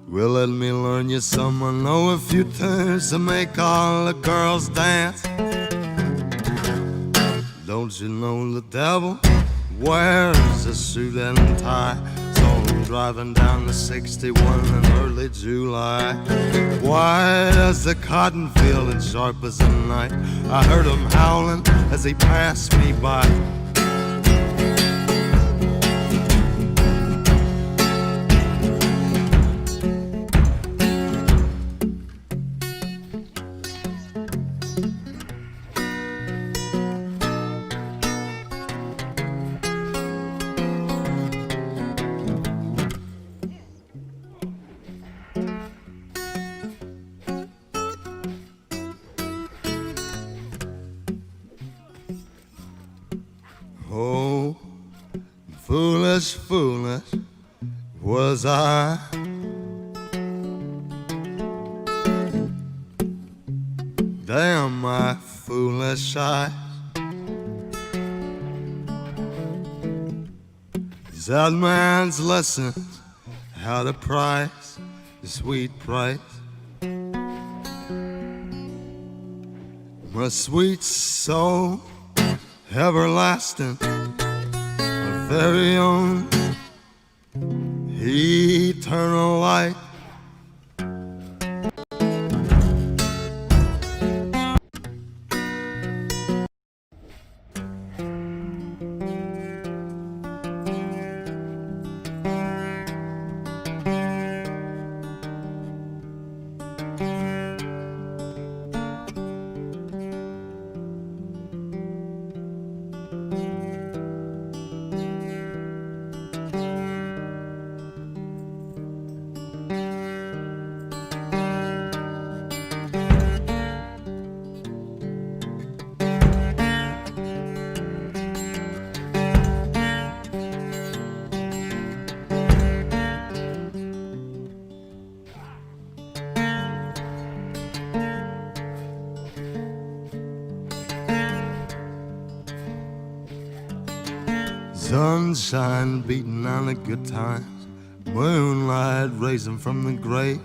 Well, let me learn you some. I know a few tunes to make all the girls dance. Don't you know the devil wears a suit and tie? Saw him driving down the 61 in early July. White as the cotton field and sharp as a knife. I heard him howling as he passed me by. Oh, foolish, foolish was I. Damn my foolish eyes. That man's lessons how to price the sweet price. My sweet soul, everlasting, my very own eternal light. Sunshine beating on the good times, moonlight raising from the gray,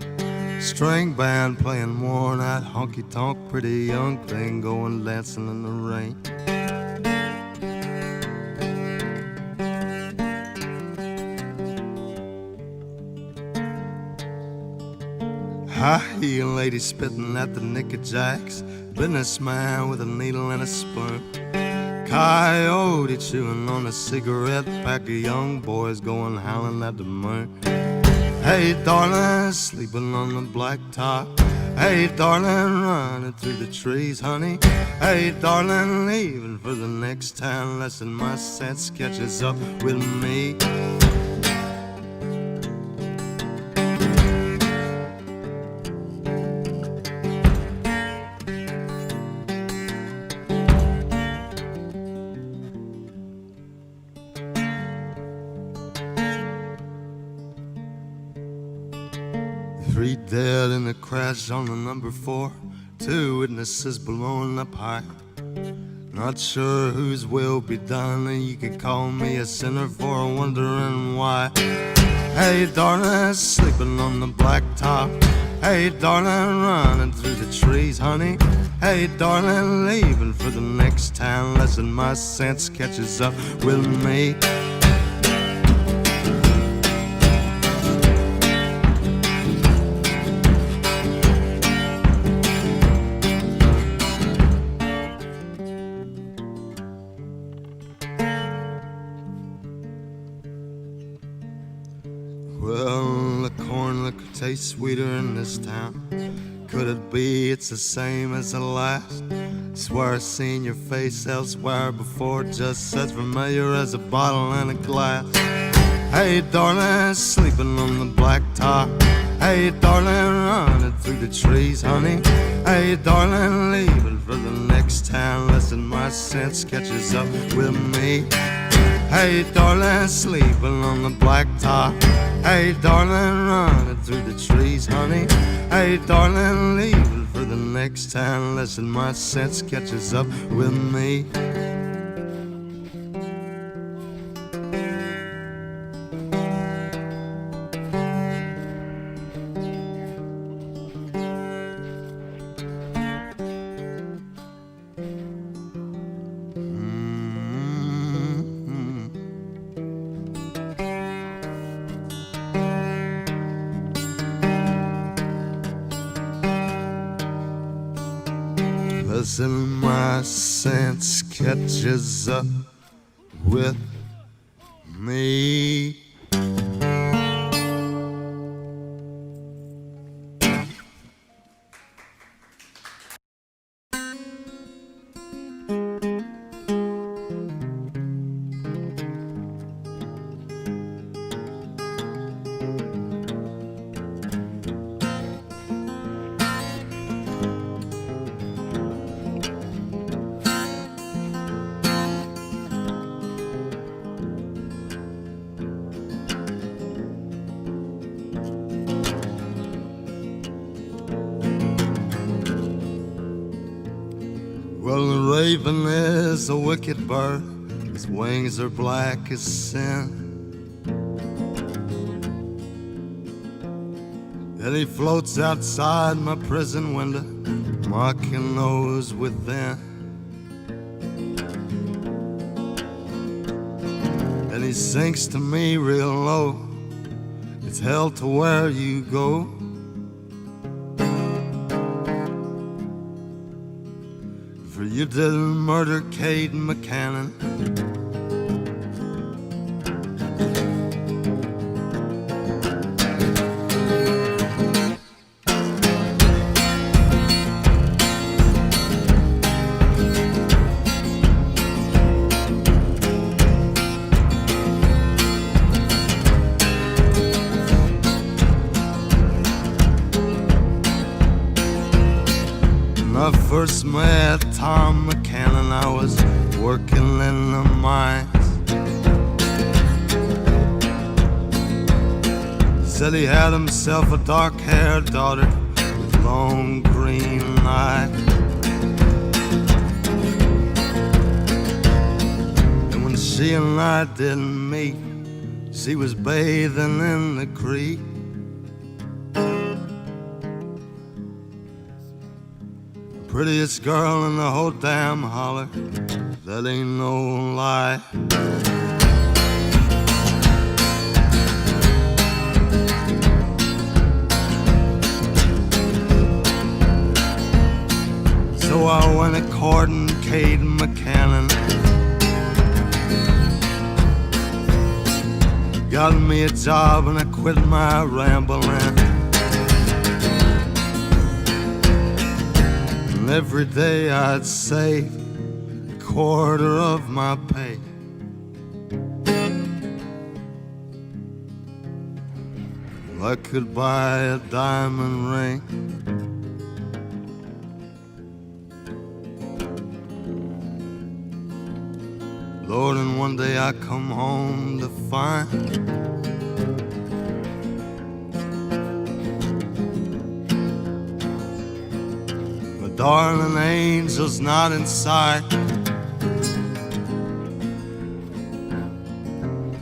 string band playing worn out honky-tonk, pretty young thing going dancing in the rain. High-heel lady spitting at the knickerjacks, businessman with a needle and a spoon, coyote chewing on a cigarette, pack of young boys going howling at the moon. Hey, darling, sleeping on the blacktop. Hey, darling, running through the trees, honey. Hey, darling, leaving for the next town, lessing my sense catches up with me. 3 dead in a crash on the number 4. 2 witnesses blowing up high. Not sure whose will be done, and you can call me a sinner for wondering why. Hey, darling, sleeping on the blacktop. Hey, darling, running through the trees, honey. Hey, darling, leaving for the next town. Listen, my sense catches up with me. Well, the corn liquor tastes sweeter in this town. Could it be it's the same as the last? Swear I've seen your face elsewhere before, just as familiar as a bottle and a glass. Hey, darling, sleeping on the blacktop. Hey, darling, running through the trees, honey. Hey, darling, leaving for the next town. Listen, my sense catches up with me. Hey, darling, sleeping on the blacktop. Hey, darling, running through the trees, honey. Hey, darling, leaving for the next town. Listen, my sense catches up with me. Listen, my sense catches up with me. Well, the raven is a wicked bird. His wings are black as sin. And he floats outside my prison window, mocking those within. And he sings to me real low, it's hell to where you go. For you didn't murder Cade McCannon. When I first met Tom McCannon, I was working in the mines. Said he had himself a dark-haired daughter with long green eyes. And when she and I didn't meet, she was bathing in the creek. Prettiest girl in the whole damn holler, that ain't no lie. So I went a courting Cade McCannon. Got me a job and I quit my rambling. Every day I'd save a quarter of my pay. I could buy a diamond ring. Lord, and one day I come home to find darling angel's not in sight.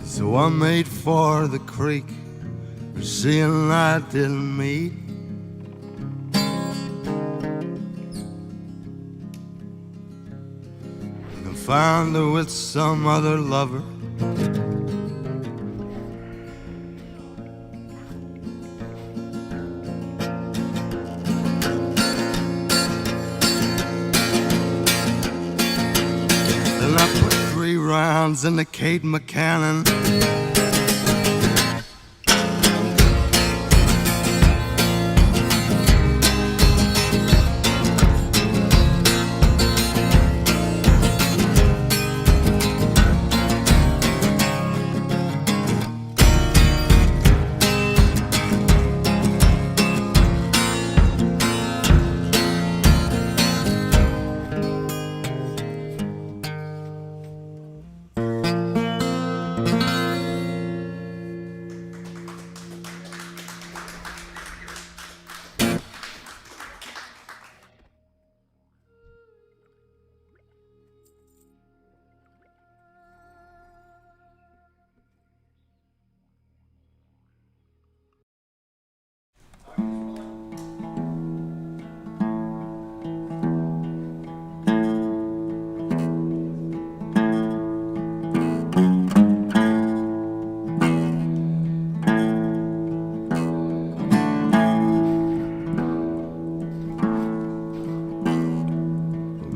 So I made for the creek where she and I didn't meet. And found her with some other lover. Then I put 3 rounds in the Kate McCannon.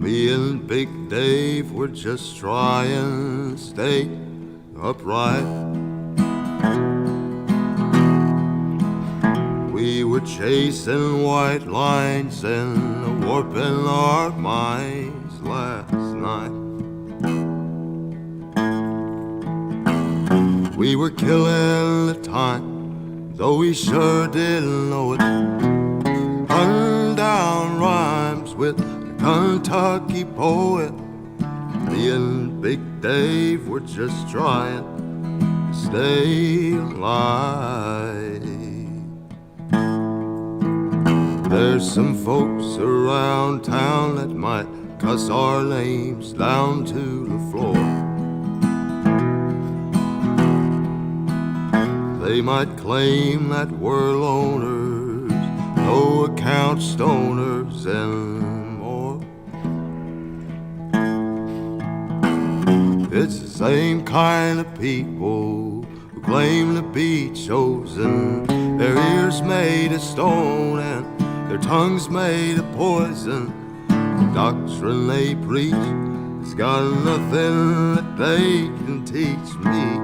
Me and Big Dave were just trying to stay upright. We were chasing white lines and warping our minds last night. We were killing the time, though we sure didn't know it. Run down rhymes with Kentucky poet. Me and Big Dave were just trying to stay alive. There's some folks around town that might cuss our names down to the floor. They might claim that we're loners, no account stoners, and more. It's the same kind of people who claim to be chosen. Their ears made of stone and their tongues made of poison. The doctrine they preach has got nothing that they can teach me.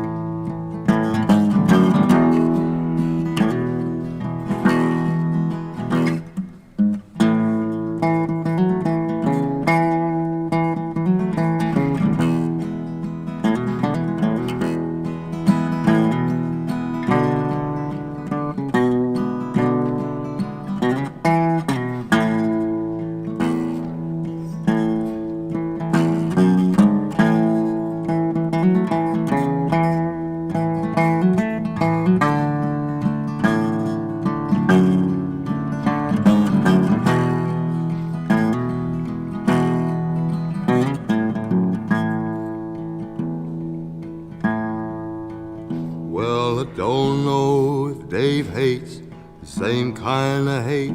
Well, I don't know if Dave hates the same kind of hate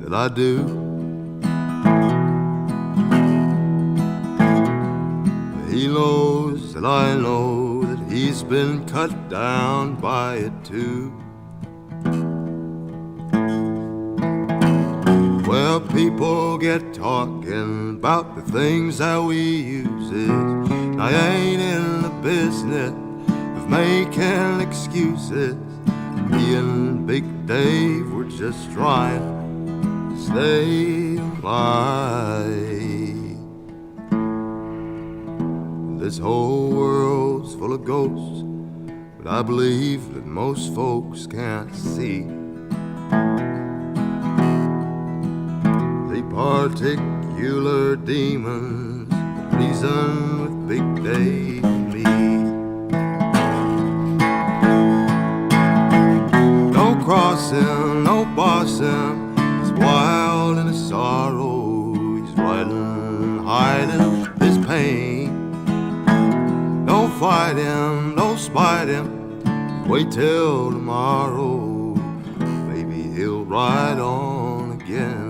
that I do. He knows that I know that he's been cut down by it too. Well, people get talking about the things that we uses. I ain't in the business of making excuses. Me and Big Dave were just trying to stay alive. This whole world's full of ghosts, but I believe that most folks can't see the particular demons that reason with Big Dave and me. No crossing, no bossing, he's wild in his sorrow. hiding his pain. Don't fight him, don't spite him. Wait till tomorrow, maybe he'll ride on again.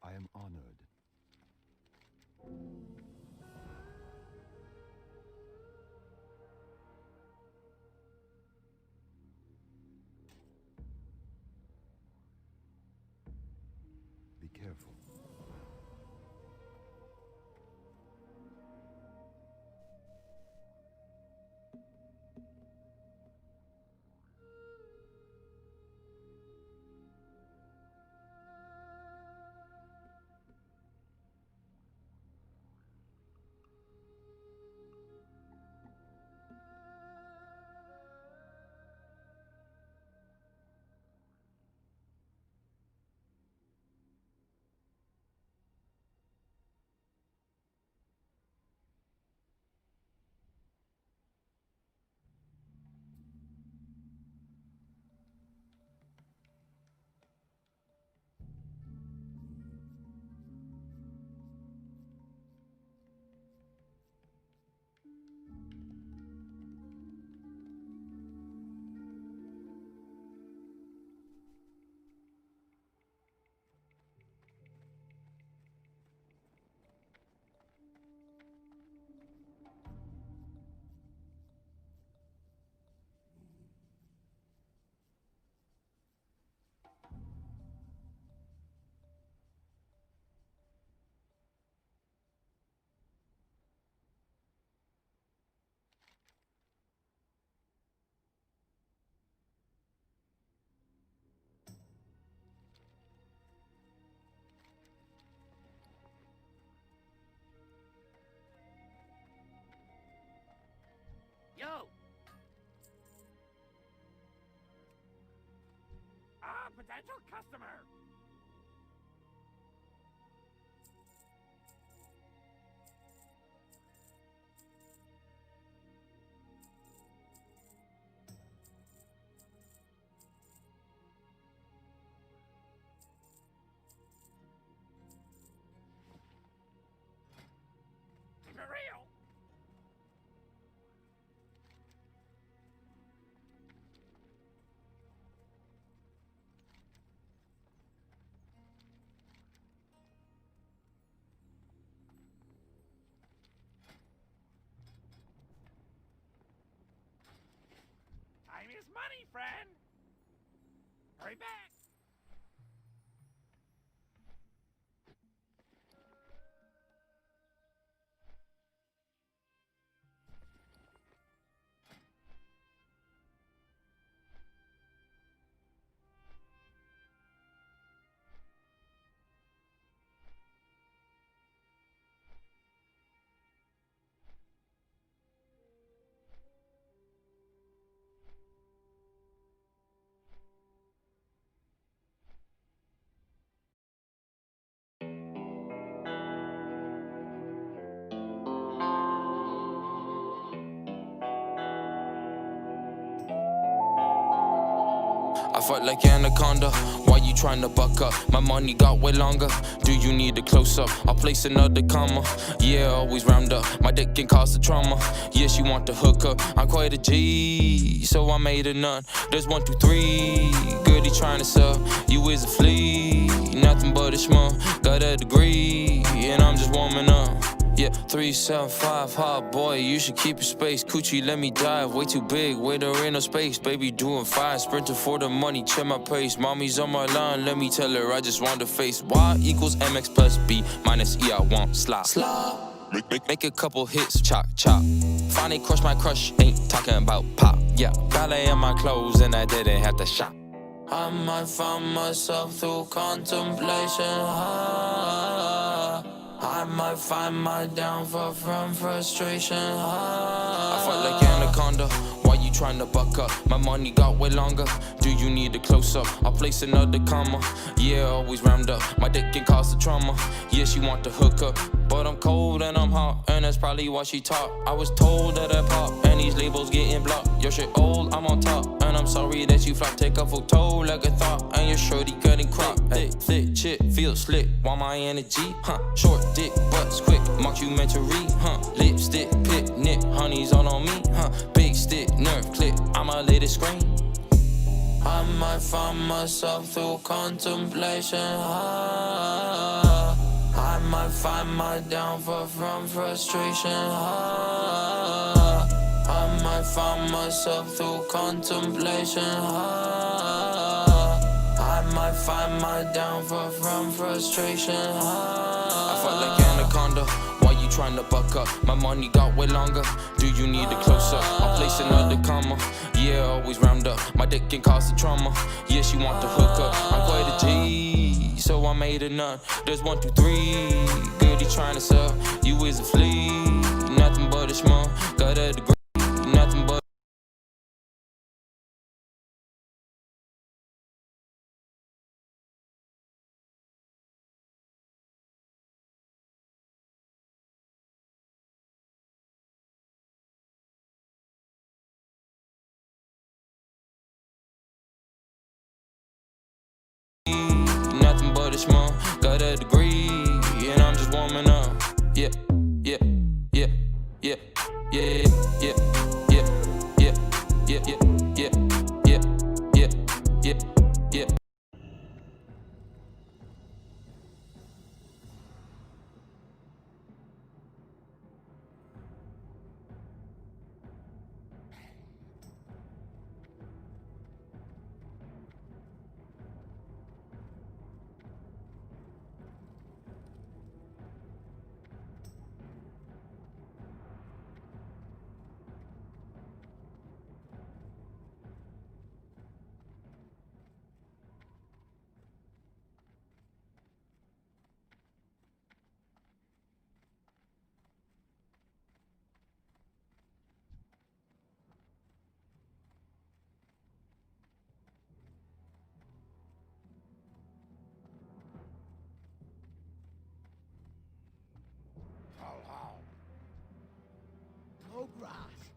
I am honored. Be careful. Yo! Potential customer! Keep it real! friend. Hurry back. I fight like anaconda. Why you trying to buck up? My money got way longer. Do you need a close up? I'll place another comma. Yeah, always round up. My dick can cause the trauma. Yeah, she want the hookup. I'm quite a G, so I made a none. There's 1, 2, 3. Goody trying to sell. You is a flea. Nothing but a schmuck. Got a degree, and I'm just warming up. Yeah, 375, hot boy, you should keep your space. Coochie, let me dive, way too big, way there ain't no space. Baby doing fine, sprinting for the money, check my pace. Mommy's on my line, let me tell her I just want the face. Y equals MX plus B minus E, I want slop. Make a couple hits, chop, chop. Finally crush my crush, ain't talking about pop. Yeah, ballet in my clothes and I didn't have to shop. I might find myself through contemplation. I might find my downfall from frustration. I fight like anaconda. Why you trying to buck up? My money got way longer. Do you need a close up? I'll place another comma. Yeah, always round up. My dick can cause the trauma. Yeah, she want the hookup. But I'm cold and I'm hot, and that's probably why she talk. I was told that I pop, and these labels getting blocked. Your shit old, I'm on top, and I'm sorry that you flop. Take a photo like a thought, and your shorty getting cropped. Thick chick, feel slick, want my energy, huh? Short dick, butts quick, mockumentary, huh? Lipstick, picnic, honey's all on me, huh? Big stick, nerve clip, I'ma let it scream. I might find myself through contemplation, I might find my downfall from frustration. I might find myself through contemplation. I might find my downfall from frustration. I fight like anaconda. Why you trying to buck up? My money got way longer. Do you need a close up? I'll place another comma. Yeah, always round up. My dick can cause the trauma. Yeah, she want the hookup. I'm quite a G, so I made a none. There's 1, 2, 3. Goody trying to sell. You is a flea. Nothing but a schmuck. Got a degree. Nothing but nothing but a schmuck. Got a degree, and I'm just warming up. Yeah, yeah, yeah, yeah, yeah, yeah, yeah, yeah, yeah, yeah, yeah, yeah, yeah, yeah, yeah.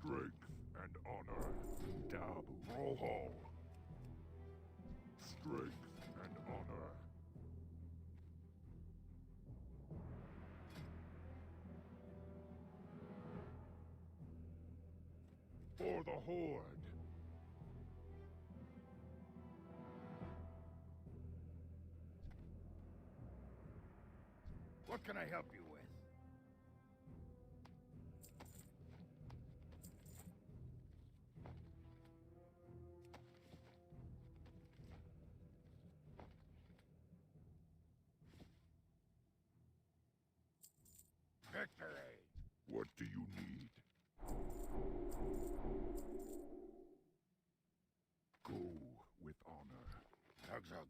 Strength and honor. Dab Rohal. Strength and honor. For the Horde. What can I help you with? What do you need? Go with honor. Zug zug.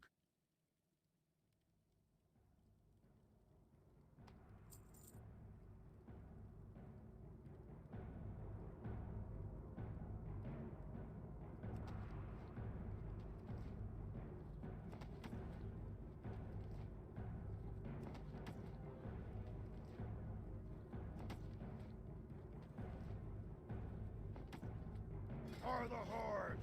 For the Horde!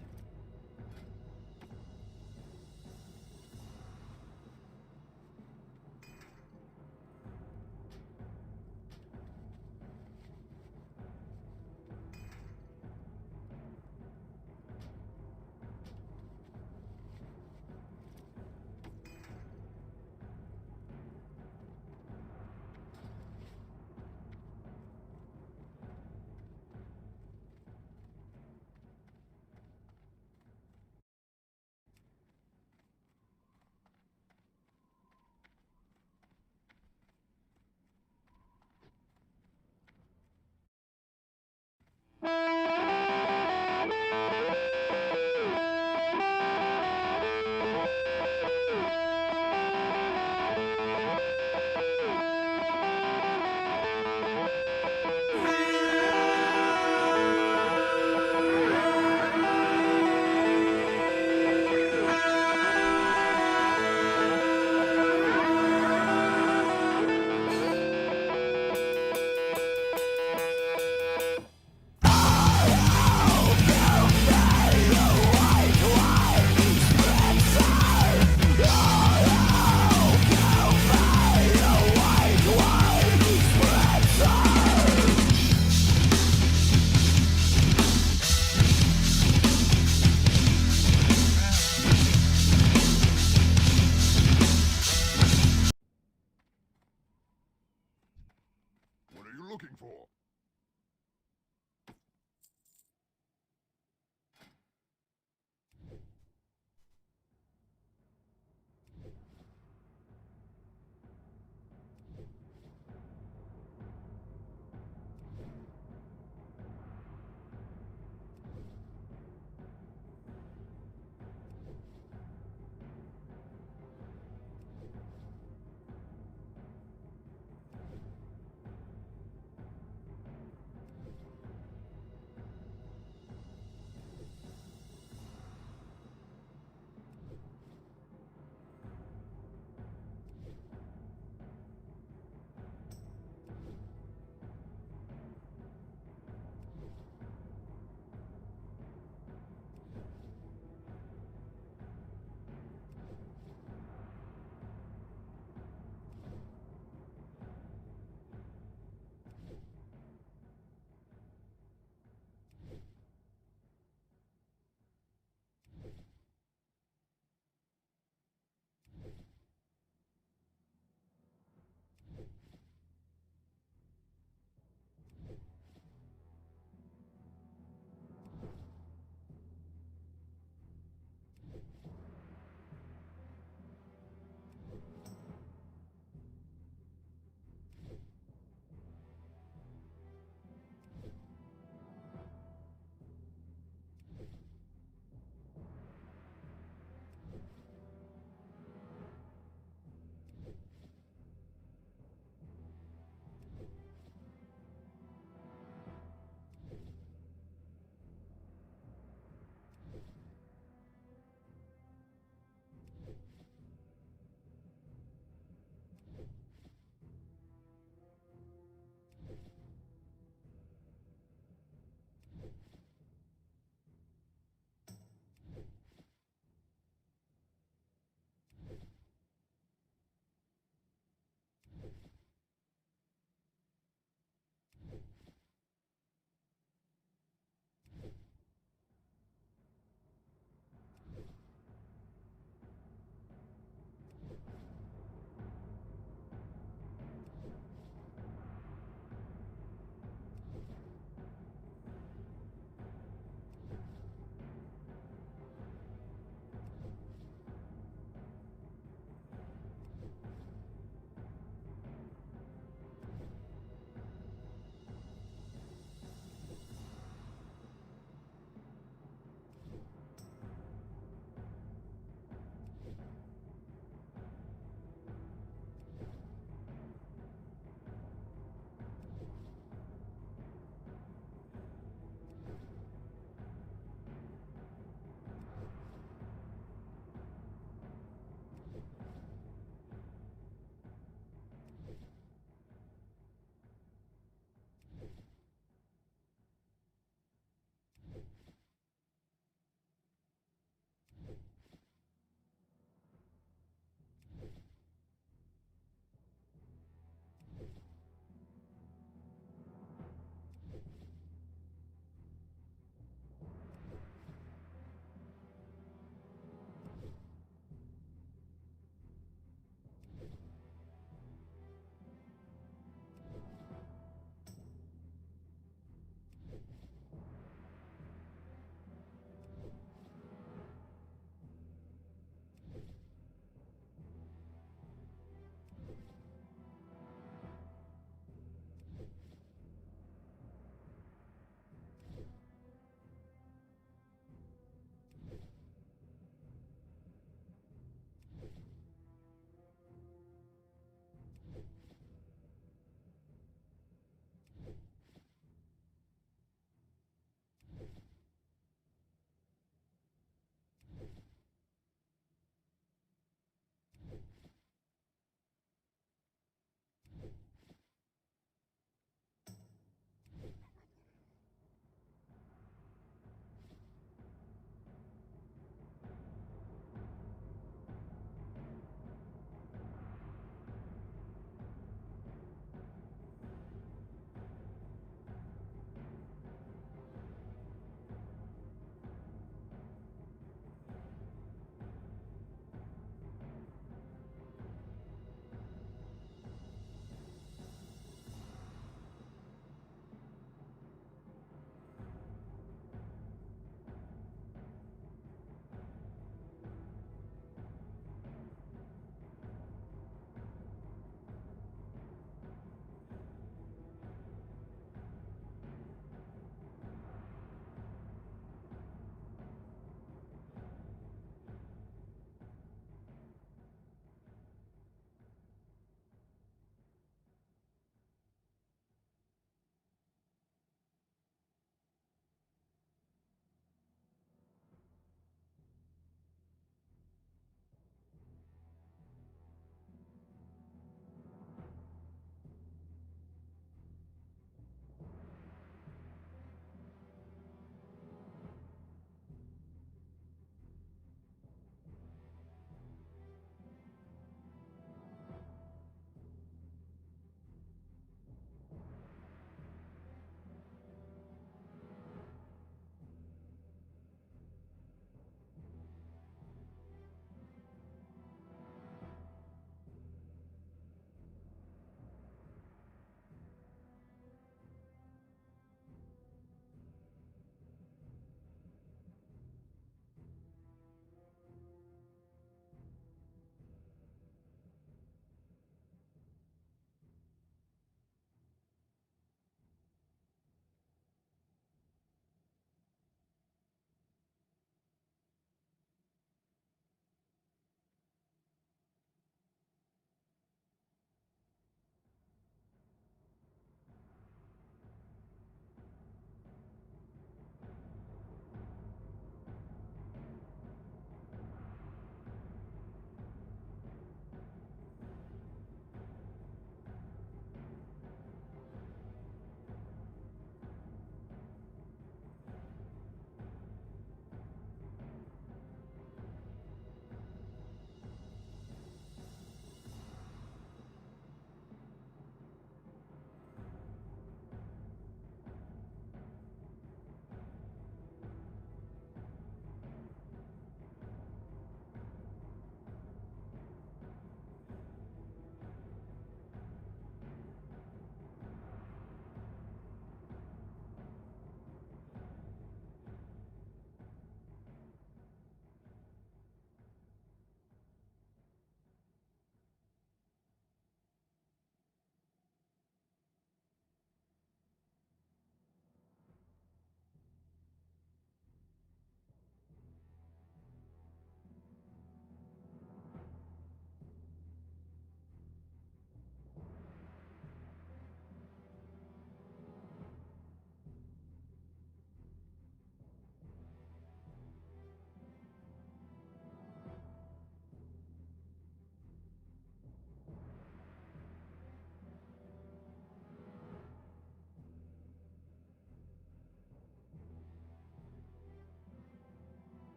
What are you looking for?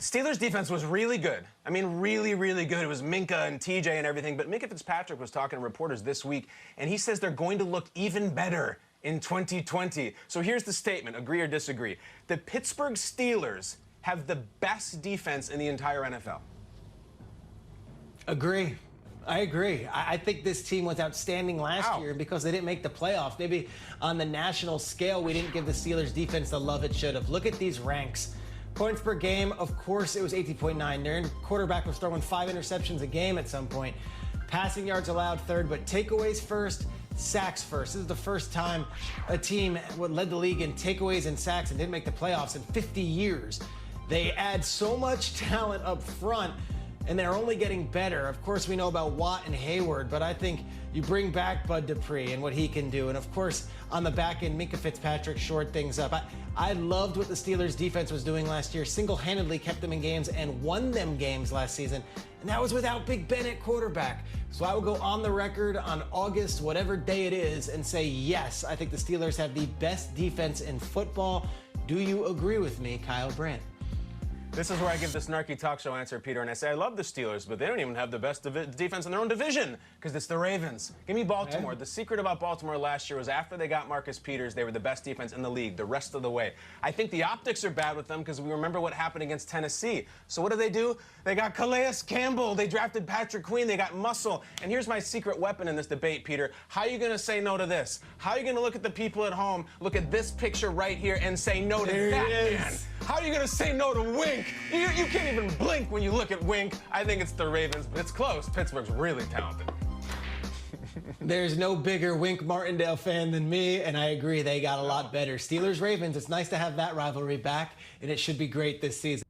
Steelers defense was really good. I mean, really, really good. It was Minka and TJ and everything. But Minka Fitzpatrick was talking to reporters this week, and he says they're going to look even better in 2020. So here's the statement, agree or disagree. The Pittsburgh Steelers have the best defense in the entire NFL. Agree. I agree. I think this team was outstanding last year because they didn't make the playoffs. Maybe on the national scale, we didn't give the Steelers defense the love it should have. Look at these ranks. Points per game, of course, it was 18.9. Their quarterback was throwing 5 interceptions a game at some point. Passing yards allowed third, but takeaways first, sacks first. This is the first time a team led the league in takeaways and sacks and didn't make the playoffs in 50 years. They add so much talent up front, and they're only getting better. Of course, we know about Watt and Hayward, but I think you bring back Bud Dupree and what he can do. And of course, on the back end, Minka Fitzpatrick shored things up. I loved what the Steelers defense was doing last year. Single-handedly kept them in games and won them games last season. And that was without Big Ben at quarterback. So I will go on the record on August, whatever day it is, and say, yes, I think the Steelers have the best defense in football. Do you agree with me, Kyle Brandt? This is where I give the snarky talk show answer, Peter, and I say I love the Steelers, but they don't even have the best defense in their own division because it's the Ravens. Give me Baltimore. The secret about Baltimore last year was after they got Marcus Peters, they were the best defense in the league the rest of the way. I think the optics are bad with them because we remember what happened against Tennessee. So what do? They got Calais Campbell. They drafted Patrick Queen. They got muscle. And here's my secret weapon in this debate, Peter. How are you going to say no to this? How are you going to look at the people at home, look at this picture right here, and say no to that man? How are you going to say no to Wink? You can't even blink when you look at Wink. I think it's the Ravens, but it's close. Pittsburgh's really talented. There's no bigger Wink Martindale fan than me, and I agree, they got a lot better. Steelers-Ravens, it's nice to have that rivalry back, and it should be great this season.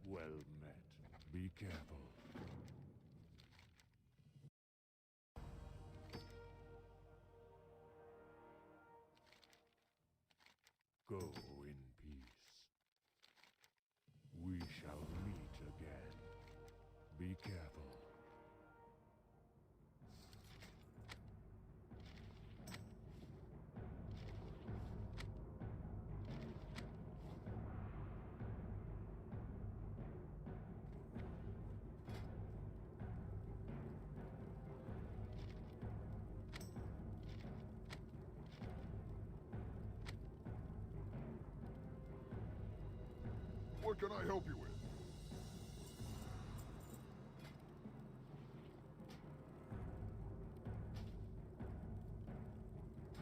Well met. Be careful. Go in peace. We shall meet again. Be careful. What can I help you with?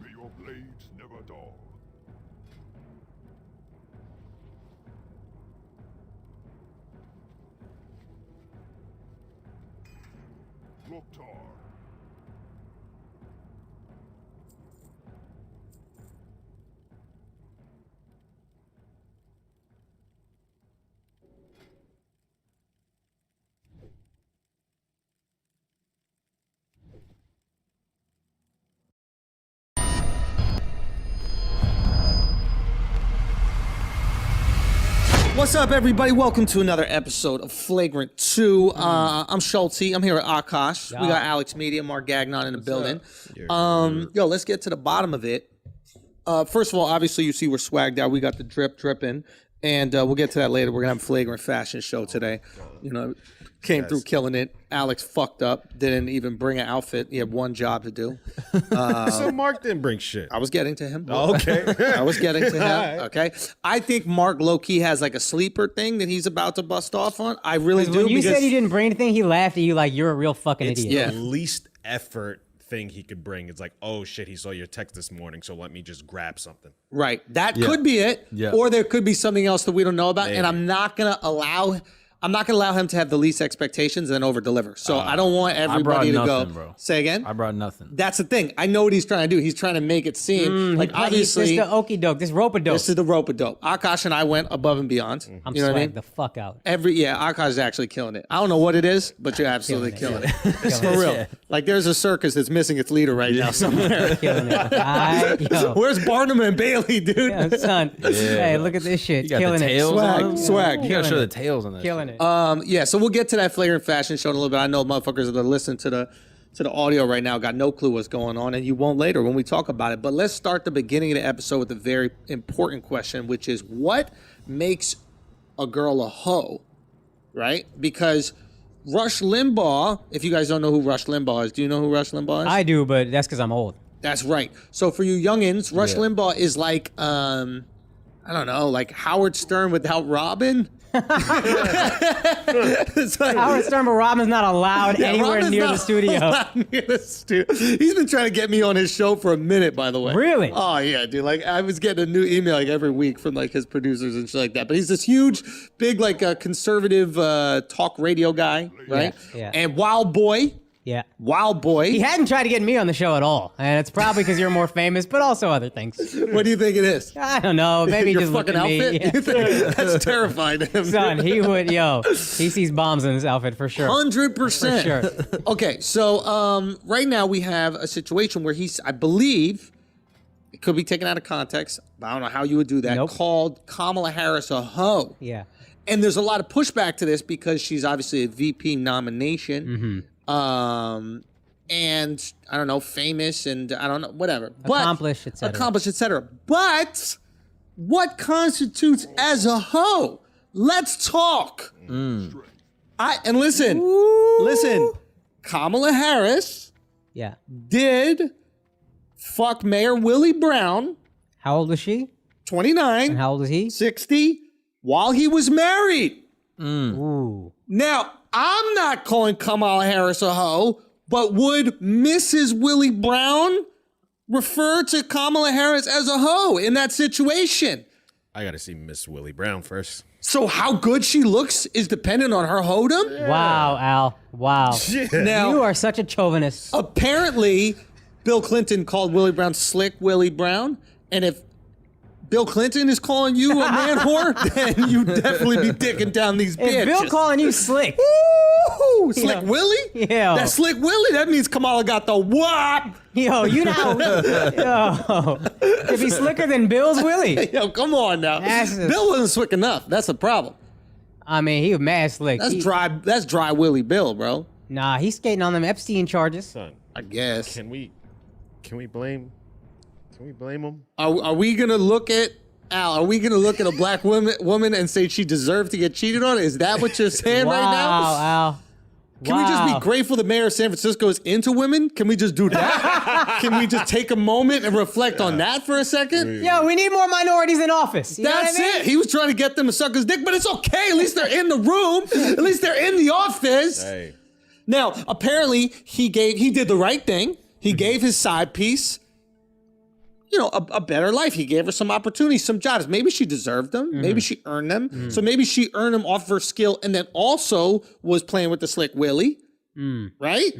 May your blades never dull. Loktar. What's up, everybody? Welcome to another episode of Flagrant 2. I'm Schulte. I'm here at Akash. We got Alex Media, Mark Gagnon in the building. Yo, let's get to the bottom of it. First of all, obviously, you see we're swagged out. We got the dripping, and we'll get to that later. We're gonna have a Flagrant fashion show today. You know, came through killing it. Alex fucked up. Didn't even bring an outfit. He had one job to do. So Mark didn't bring shit. I was getting to him. Oh, okay. I was getting to him. Right. Okay. I think Mark low-key has like a sleeper thing that he's about to bust off on. I really do. When you because said you didn't bring anything, he laughed at you like you're a real fucking It's idiot. the least effort thing he could bring. It's like, oh shit, he saw your text this morning, so let me just grab something. Right. That Yeah. could be it. Yeah. Or there could be something else that we don't know about. Maybe. And I'm not gonna allow him to have the least expectations and then over deliver. So I don't want everybody to go. Bro. Say again? I brought nothing. That's the thing. I know what he's trying to do. He's trying to make it seem like obviously This is the okie doke. This rope-a-dope. this is the rope-a-dope. Akash and I went above and beyond. I'm You know what I mean? swagged the fuck out. Akash is actually killing it. I don't know what it is, but you're absolutely killing it. It's for real. Like there's a circus that's missing its leader right now somewhere. Killing it. Yo. Where's Barnum and Bailey, dude? Yeah, son. Hey, look at this shit. You got Killing the tails it. on them? Swag. You gotta show the tails on that. Killing it. Yeah, so we'll get to that Flagrant fashion show in a little bit. I know motherfuckers that listen to to the audio right now. Got no clue what's going on, and you won't later when we talk about it. But let's start the beginning of the episode with a very important question, which is what makes a girl a hoe, right? Because Rush Limbaugh, if you guys don't know who Rush Limbaugh is, do you know who Rush Limbaugh is? I do, but that's because I'm old. That's right. So for you youngins, Rush Limbaugh is like, I don't know, like Howard Stern without Robin. It's like, Howard Stern, but Robin's not allowed anywhere Robin's near not the studio. allowed near the He's been trying to get me on his show for a minute, by the way. Really? Oh yeah, dude. Like I was getting a new email like every week from like his producers and shit like that. But he's this huge, big like conservative talk radio guy, right? Yeah. And Wild Boy. Yeah. Wild Boy. He hadn't tried to get me on the show at all. And it's probably because you're more famous, but also other things. What do you think it is? I don't know. Maybe Your just look fucking at me. outfit? Yeah. You think that's terrifying to him. Son, he would, he sees bombs in his outfit for sure. 100%. For sure. Okay, so right now we have a situation where he's, I believe, it could be taken out of context, but I don't know how you would do that, called Kamala Harris a hoe. Yeah. And there's a lot of pushback to this because she's obviously a VP nomination. And I don't know, famous and I don't know, whatever. Accomplished, et cetera. Accomplished, et cetera. But what constitutes as a hoe? Let's talk. And listen, Kamala Harris did fuck Mayor Willie Brown. How old was she? 29. And how old is he? 60. While he was married. Ooh. Now, I'm not calling Kamala Harris a hoe, but would Mrs. Willie Brown refer to Kamala Harris as a hoe in that situation? I got to see Miss Willie Brown first. So how good she looks is dependent on her hoedom? Yeah. Wow, Al. Wow. Now, you are such a chauvinist. Apparently, Bill Clinton called Willie Brown Slick Willie Brown, and if Bill Clinton is calling you a man whore, then you definitely be dicking down these bitches. If Bill calling you slick. Woo! Slick Willie? Yeah. That Slick Willie, that means Kamala got the whop. Yo, you know. Yo. If he's slicker than Bill's Willie. Yo, come on now. Bill wasn't slick enough. That's the problem. I mean, he was mad slick. That's dry Willie Bill, bro. Nah, he's skating on them Epstein charges. Son, I guess. Can we blame him? Are we gonna look at Al? Are we gonna look at a black woman and say she deserved to get cheated on? Is that what you're saying right now? Wow, Al. Can we just be grateful the mayor of San Francisco is into women? Can we just do that? Can we just take a moment and reflect on that for a second? Yo, we need more minorities in office. You know That's what I mean? it. He was trying to get them to suck his dick, but it's okay. At least they're in the room. At least they're in the office. Hey. Now, apparently, he did the right thing. He gave his side piece, a better life. He gave her some opportunities, some jobs. Maybe she deserved them. Maybe she earned them. So maybe she earned them off her skill and then also was playing with the Slick Willie, right?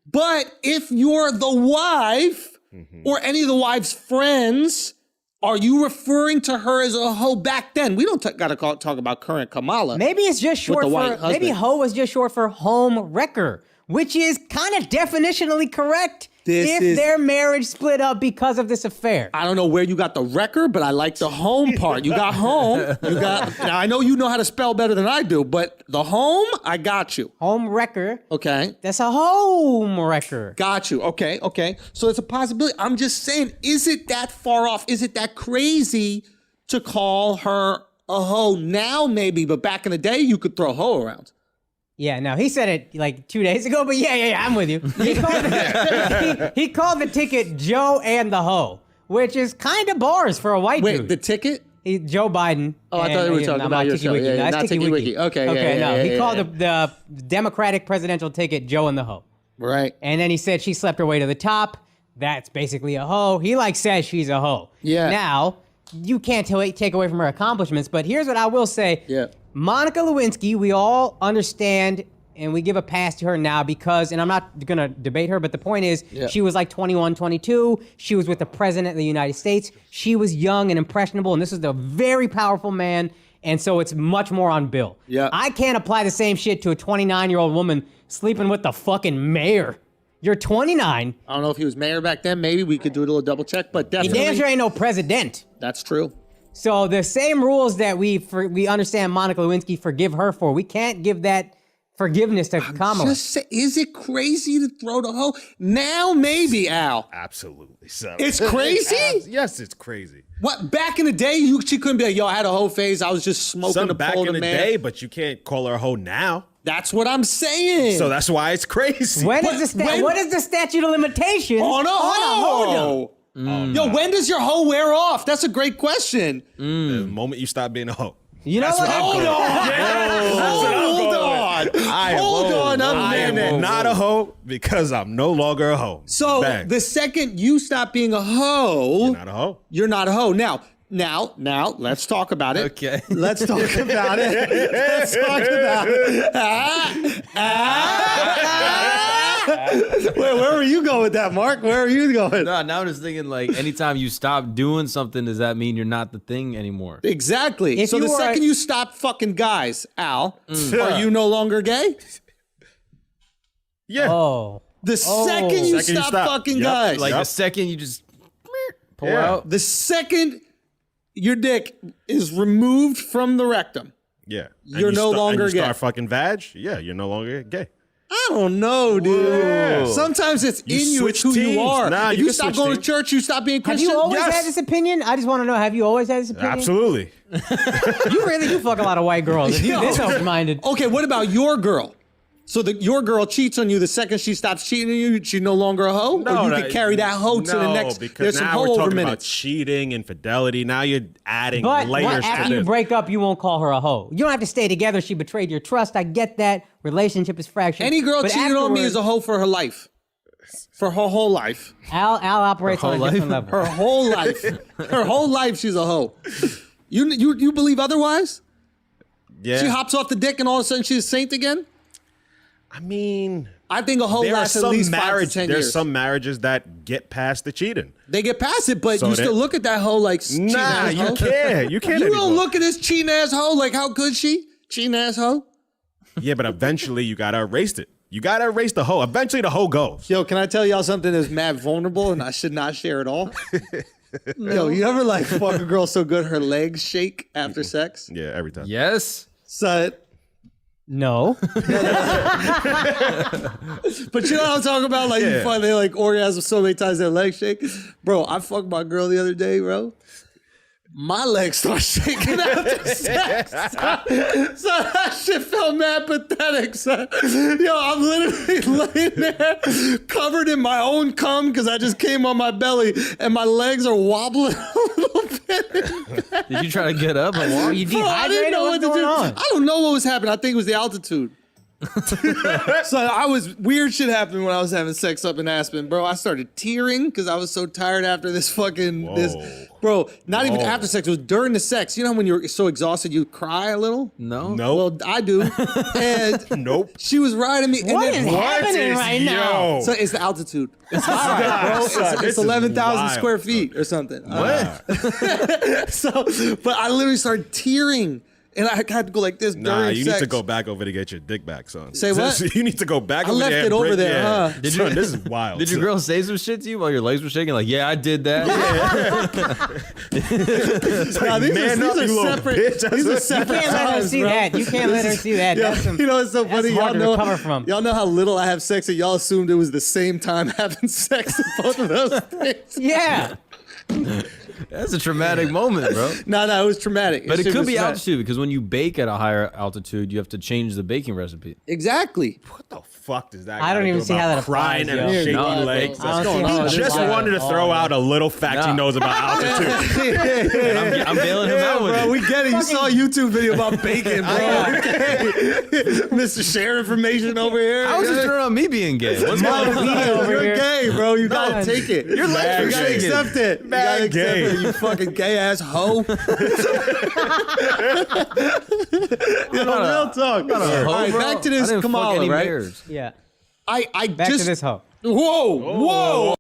But if you're the wife or any of the wife's friends, are you referring to her as a hoe back then? We don't got to talk about current Kamala. Maybe it's just short with the white for, maybe husband. hoe is just short for home wrecker, which is kind of definitionally correct. If their marriage split up because of this affair. I don't know where you got the wrecker, but I like the home part. You got home. Now I know you know how to spell better than I do, but the home, I got you. Home wrecker. Okay. That's a home wrecker. Got you. Okay. So it's a possibility. I'm just saying, is it that far off? Is it that crazy to call her a hoe now? Maybe, but back in the day, you could throw hoe around. Yeah, no, he said it like 2 days ago, but yeah, I'm with you. He called the ticket Joe and the hoe, which is kind of bars for a white dude. Wait, the ticket? Joe Biden. Oh, I thought you were talking about your show. Yeah, not Tiki Wiki. Okay, he called the Democratic presidential ticket Joe and the hoe. Right. And then he said she slept her way to the top. That's basically a hoe. He says she's a hoe. Yeah. Now, you can't take away from her accomplishments, but here's what I will say. Yeah. Monica Lewinsky, we all understand and we give a pass to her now because, and I'm not going to debate her, but the point is she was like 21, 22. She was with the president of the United States. She was young and impressionable, and this is a very powerful man, and so it's much more on Bill. Yeah. I can't apply the same shit to a 29-year-old woman sleeping with the fucking mayor. You're 29. I don't know if he was mayor back then. Maybe we could do a little double check, but definitely. He damn sure ain't no president. That's true. So the same rules that we understand Monica Lewinsky forgive her for, we can't give that forgiveness to Kamala. Just say, is it crazy to throw the hoe? Now, maybe, Al. Absolutely. So. It's crazy? Yes, it's crazy. What, back in the day, she couldn't be like, yo, I had a hoe phase. I was just smoking Some the back pole in to the man. day, but you can't call her a hoe now. That's what I'm saying. So that's why it's crazy. What is the statute of limitations On a hoe. Yo, when does your hoe wear off? That's a great question. The moment you stop being a hoe. You know what? Hold on. Hold on a minute. I am not a hoe because I'm no longer a hoe. So Bang. the second you stop being a hoe, You're not a hoe. You're not a hoe. Now, let's talk about it. Okay. Let's talk about it. Let's talk about it. Where were you going with that, Mark? Where are you going? No, now I'm just thinking, like, anytime you stop doing something, does that mean you're not the thing anymore? Exactly. If So you the were second a- you stop fucking guys, Al, are you no longer gay? Yeah. Oh. The second you Second you stop stop. fucking Yep. guys. Like the second you just pull Yeah. out. The second your dick is removed from the rectum. Yeah. You're no longer and you gay. start fucking vag. Yeah, you're no longer gay. I don't know, dude. Whoa. Sometimes it's You in you, switch it's who you teams. are. Nah, if you you can stop switch going to teams. church, you stop being Have Christian. you always Yes. had this opinion? I just want to know, have you always had this opinion? Absolutely. You really do fuck a lot of white girls. If you this open-minded. Okay, what about your girl? So your girl cheats on you the second she stops cheating on you, she's no longer a hoe? or you could carry that hoe to the next. Because There's some now hoe we're over talking about minutes. cheating, infidelity. Now you're adding But layers to after you this. break up, you won't call her a hoe. You don't have to stay together. She betrayed your trust. I get that. Relationship is fractured. Any girl But cheating on me is a afterwards, hoe for her life. For her whole life. Al operates Her on a whole different life? level. Her whole life. Her whole life she's a hoe. You believe otherwise? Yeah. She hops off the dick and all of a sudden she's a saint again? I mean, I think a hoe there are lasts at some least 5 to marriage. 10 There's years. some marriages that get past the cheating. They get past it, but So you that- still look at that hoe like cheating Nah, ass you hoe. can't. You can't You anymore. don't look at this cheating ass hoe like how could she? Cheating ass hoe. Yeah, but eventually you gotta erase it. You gotta erase the hoe. Eventually the hoe goes. Yo, can I tell y'all something that's mad vulnerable and I should not share at all? Yo, you ever like fuck a girl so good her legs shake after sex? Yeah, every time. Yes. So, No. but you know what I'm talking about? Like you Yeah. find they like orgasm so many times their legs shake. Bro, I fucked my girl the other day, bro. My legs start shaking after sex. So that shit felt mad pathetic, son. Yo, I'm literally laying there covered in my own cum because I just came on my belly and my legs are wobbling a little bit. Did you try to get up and walk? Are you Bro, I dehydrated? didn't know What's what to going do. on? I don't know what was happening. I think it was the altitude. So weird shit happened when I was having sex up in Aspen, bro. I started tearing because I was so tired after this fucking bro. Not even after sex. It was during the sex. You know when you're so exhausted you cry a little. No. Well, I do. And Nope. she was riding me. What is happening right now? So it's the altitude. It's high, bro. It's This is 11,000 wild, square feet or something. What? So, but I literally started tearing. And I had to go like this Nah, during you sex. need to go back over to get your dick back, son. Say what? You need to go back I over left there. it and over break- there, yeah. huh? Did Son, you- this is wild. Did your girl say some shit to you while your legs were shaking? Like, yeah, I did that. Nah, these man are up, you little separate. bitch. These are You separate. can't let her times, see bro. that. You can't let her see that. Yeah, That's some, you know what's so funny? that's hard to recover from. Y'all know how little I have sex, and y'all assumed it was the same time having sex in both of those things. Yeah. That's a traumatic moment, bro. No, it was traumatic. But it shit could was be traumatic. altitude because when you bake at a higher altitude, you have to change the baking recipe. Exactly. What the fuck does that? I don't gotta even do see how about that crying applies, and yo. shaking No, legs. I don't see going how on? that He just applies wanted to at all. throw out a little fact he Nah. knows about altitude. And I'm bailing him out with bro, it. we get it. You saw a YouTube video about bacon, bro. Okay. Mr. Share information over here. How is this turn on me being gay? What's going on? You're here. gay, bro. You gotta take it. Your legs You are gotta shaking. accept it. You Mad gotta accept gay. it, you fucking gay ass hoe. Yo, real talk. not a All hoe, right, bro. back to I this didn't fuck Kamala, any right? bears. Yeah. I Back just to this hoe. whoa.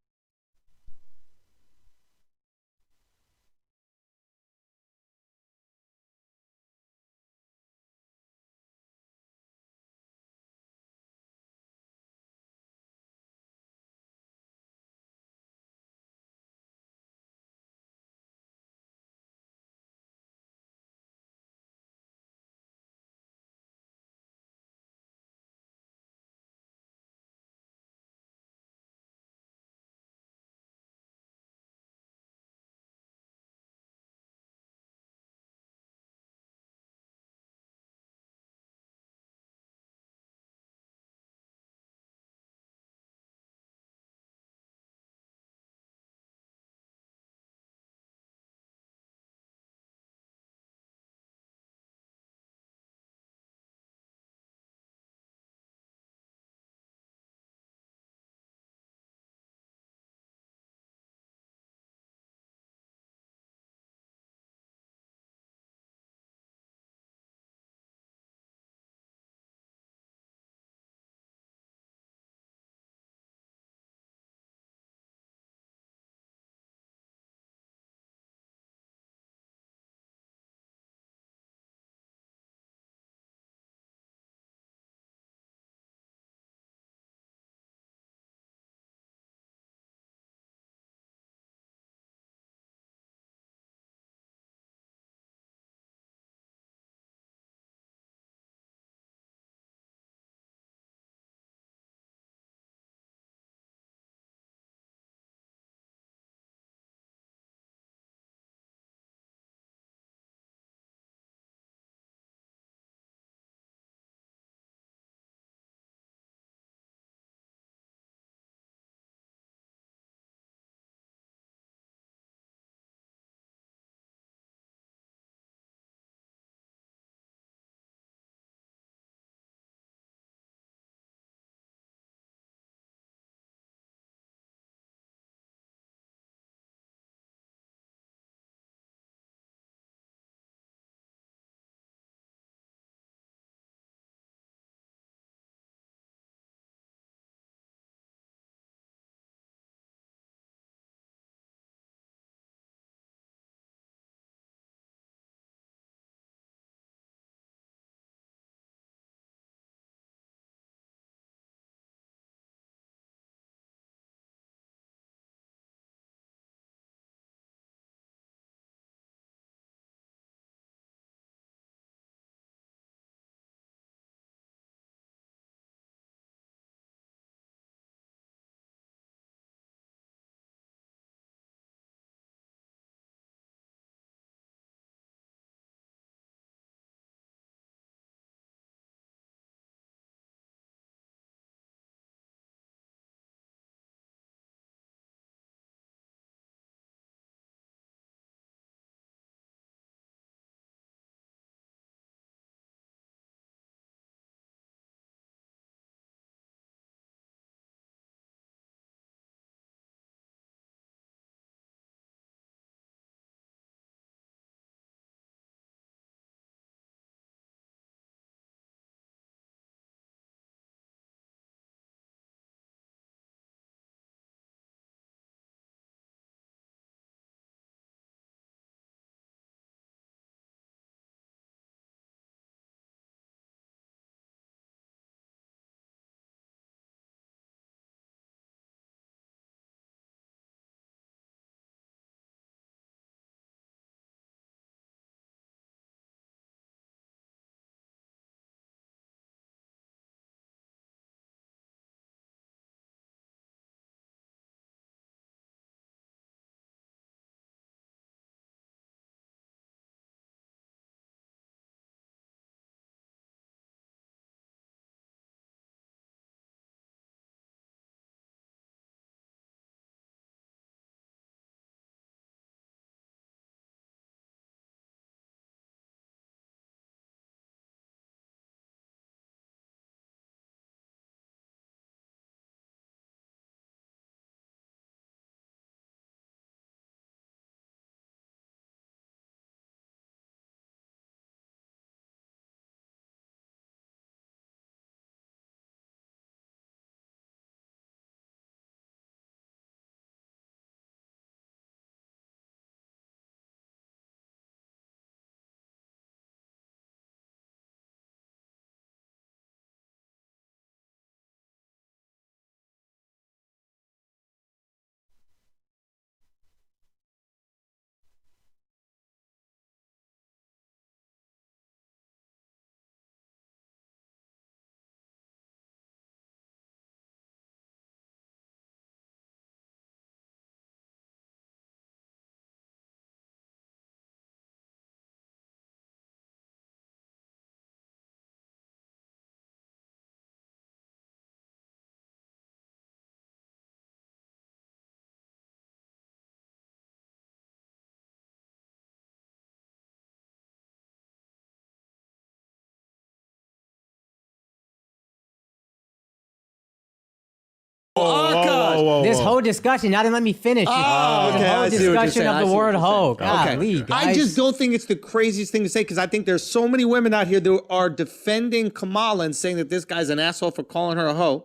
whoa, This whoa. whole discussion, now didn't let me finish. Oh, The okay. whole I see what you're discussion saying. of I the see what word you're hoe. saying. Golly, I guys. just don't think it's the craziest thing to say because I think there's so many women out here that are defending Kamala and saying that this guy's an asshole for calling her a hoe.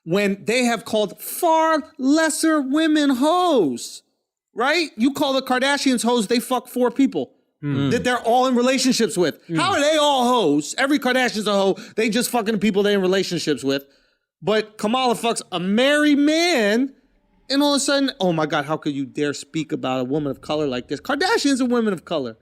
When they have called far lesser women hoes, right? You call the Kardashians hoes, they fuck 4 people that they're all in relationships with. How are they all hoes? Every Kardashian's a hoe. They just fucking people they're in relationships with. But Kamala fucks a married man, and all of a sudden, oh my God, how could you dare speak about a woman of color like this? Kardashians are women of color.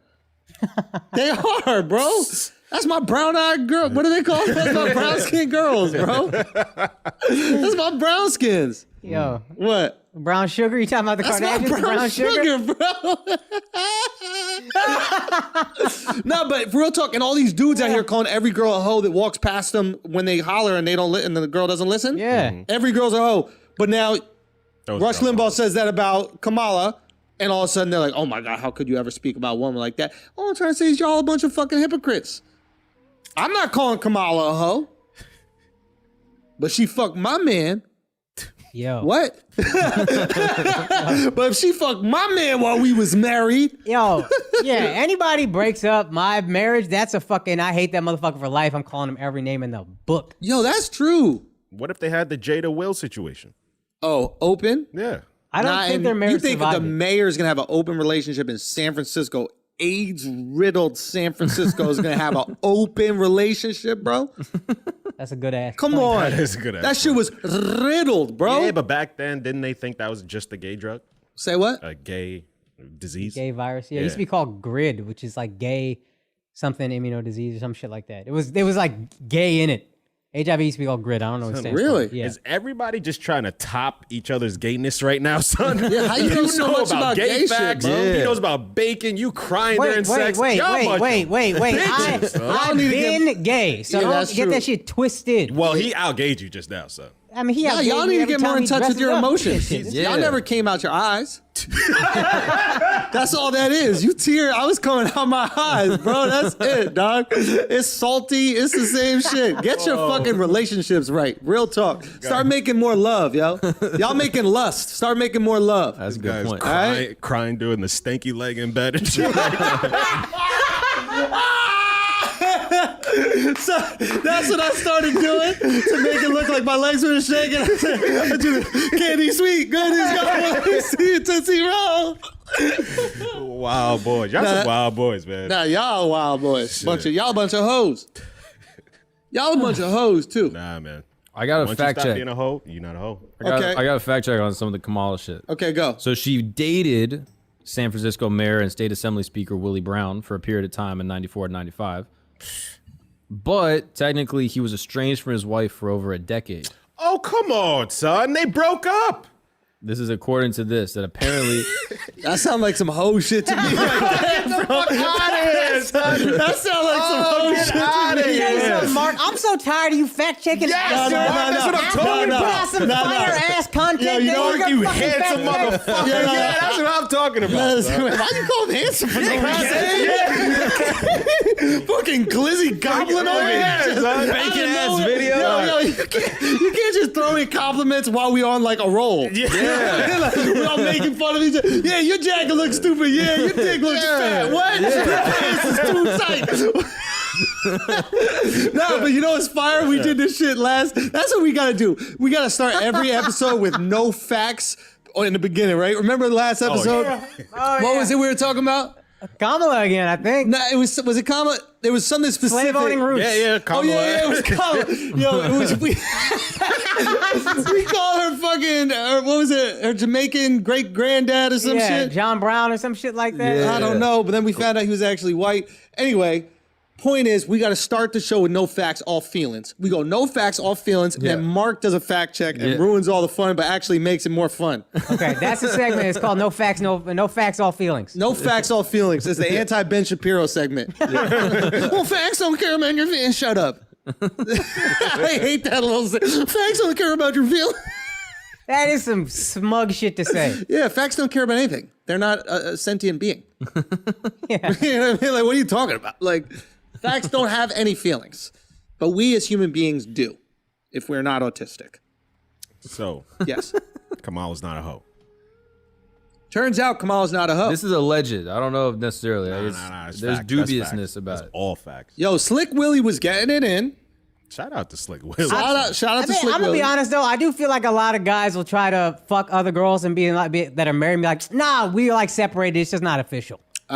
They are, bro. That's my brown-eyed girl. What do they call it? That's my brown-skinned girls, bro. That's my brown skins. Yo. What? Brown sugar? You talking about the That's my Kardashians? brown sugar, bro. No, but for real talk, and all these dudes out here calling every girl a hoe that walks past them when they holler and they don't and the girl doesn't listen. Yeah. Every girl's a hoe. But now Rush Limbaugh says that about Kamala, and all of a sudden they're like, oh my God, how could you ever speak about a woman like that? All I'm trying to say is y'all a bunch of fucking hypocrites. I'm not calling Kamala a hoe. But she fucked my man. Yo. What? But if she fucked my man while we was married. Yo, yeah, anybody breaks up my marriage, that's a fucking, I hate that motherfucker for life. I'm calling him every name in the book. Yo, that's true. What if they had the Jada Will situation? Oh, open? Yeah. I don't think their marriage You think survived the it. mayor's going to have an open relationship in San Francisco? AIDS-riddled San Francisco is going to have an open relationship, bro? That's a good ass. Come on. That is a good ass That shit was riddled, bro. Yeah, but back then, didn't they think that was just a gay drug? Say what? A gay disease? Gay virus. Yeah, it used to be called GRID, which is like gay something immunodisease or some shit like that. It was like gay in it. HIV used to be called GRID. I don't know what it stands Really? for. Yeah. Is everybody just trying to top each other's gayness right now, son? Yeah, how you know so much about gay shit, facts? bro? He knows about bacon. You crying during sex. Wait. Y'all bunch of I've bitches, been gay, so Yeah, don't that's get true. that shit twisted. Well, he outgayed you just now, son. I mean, he Yeah, outgayed y'all me need to every get more time in he touch with dresses your up. emotions. Yeah. Y'all never came out your eyes. That's all that is. You tear. I was coming out my eyes, bro. That's it, dog. It's salty. It's the same shit. Get your fucking relationships right. Real talk. Start making more love, yo. Y'all making lust. Start making more love. That's a good point. Crying doing the stanky leg in bed and shit. So that's what I started doing to make it look like my legs were shaking. I do the candy sweet, goodies, sweet Tootsie Roll. Wild boys. Y'all some wild boys, man. Nah, y'all wild boys. Y'all a bunch of hoes. Y'all a bunch of hoes too. Nah, man. I got a Once fact you stop check. being a hoe, you're not a hoe. I got a fact check on some of the Kamala shit. Okay, go. So she dated San Francisco Mayor and State Assembly Speaker Willie Brown for a period of time in 94 and 95. But technically, he was estranged from his wife for over a decade. Oh, come on, son. They broke up. This is according to this, that apparently... That sounds like some hoe shit to me. Get the fuck out of here, son. That sounds like some hoe get shit out to of me. here. Hey, so Mark, I'm so tired of you fact checking. Yes, that's what I'm talking Put out about. some fire ass content. Yo, you then know you're what, gonna You fucking handsome fact check. motherfucker. Yeah, that's what I'm talking about. son. Why you call him handsome for no reason? Fucking glizzy goblin over here. Bacon ass video. Yo, you can't just throw in compliments while we on like a roll. Yeah. Like, we're all making fun of each other. Yeah, your jacket looks stupid. Yeah, your dick looks fat. What? Your pants is too tight. No, but you know what's fire? We did this shit last. That's what we gotta do. We gotta start every episode with no facts in the beginning, right? Remember the last episode? What was it we were talking about? Kamala again, I think. No, it was it Kamala? There was something specific. Slave owning roots. Yeah, Kamala. Oh yeah, it was Kamala. Yo, it was we call her fucking what was it? Her Jamaican great granddad or some shit. John Brown or some shit like that. I don't know, but then we found out he was actually white. Anyway, point is, we got to start the show with no facts, all feelings. We go no facts, all feelings, and then Mark does a fact check and ruins all the fun, but actually makes it more fun. Okay, that's the segment. It's called No Facts, No Facts, All Feelings. No facts, all feelings. It's the anti-Ben Shapiro segment. Well, facts don't care about your feelings. Shut up. I hate that little facts don't care about your feelings. That is some smug shit to say. Yeah, facts don't care about anything. They're not a sentient being. Yeah. You know what I mean? Like, what are you talking about? Like, facts don't have any feelings. But we as human beings do, if we're not autistic. So yes, Kamala's not a hoe. Turns out Kamala's not a hoe. This is alleged. I don't know if necessarily. It's There's fact. That's dubiousness fact. about That's it. all facts. Yo, Slick Willie was getting it in. Shout out to Slick Willie. Shout out I to mean, Slick I'm gonna Willie. be honest though. I do feel like a lot of guys will try to fuck other girls and that are married and be like, nah, we are like separated. It's just not official. So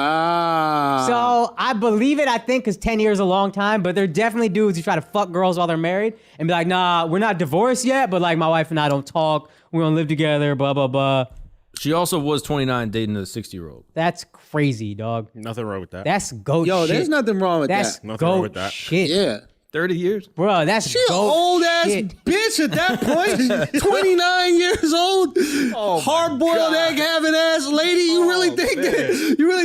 I believe it. I think because 10 years is a long time, but there are definitely dudes who try to fuck girls while they're married and be like, nah, we're not divorced yet, but like my wife and I don't talk. We don't live together. Blah blah blah. She also was 29 dating a 60-year-old. That's crazy, dog. Nothing wrong with that. That's goat shit. Yo, there's nothing wrong with That's that. Nothing wrong with goat that. shit. Yeah. 30 years? Bro, that's She an goat old ass shit. bitch at that point. 29 years old. Hard boiled egg having ass lady. You really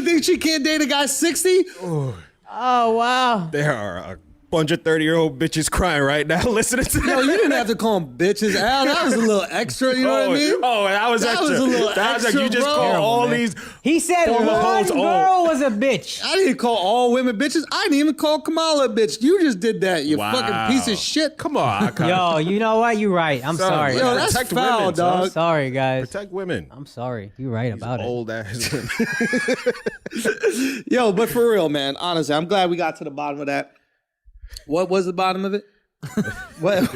think she can't date a guy 60? Oh, wow. There are a bunch of 30-year-old bitches crying right now listening to Yo, you didn't have to call them bitches, Al. That was a little extra, you know what I mean? Oh, that was extra. Was a little That was like extra, you just bro. call all these. He said former one hoes girl was a bitch. I didn't call all women bitches. I didn't even call Kamala a bitch. You just did that, you Wow. fucking piece of shit. Come on, Yo, you know what? You're right. I'm Son, sorry. Yo, that's Protect foul, women, son. dog. Sorry, guys. Protect women. I'm sorry. You're right about it. Old ass women. Yo, but for real, man, honestly, I'm glad we got to the bottom of that. What was the bottom of it? wait.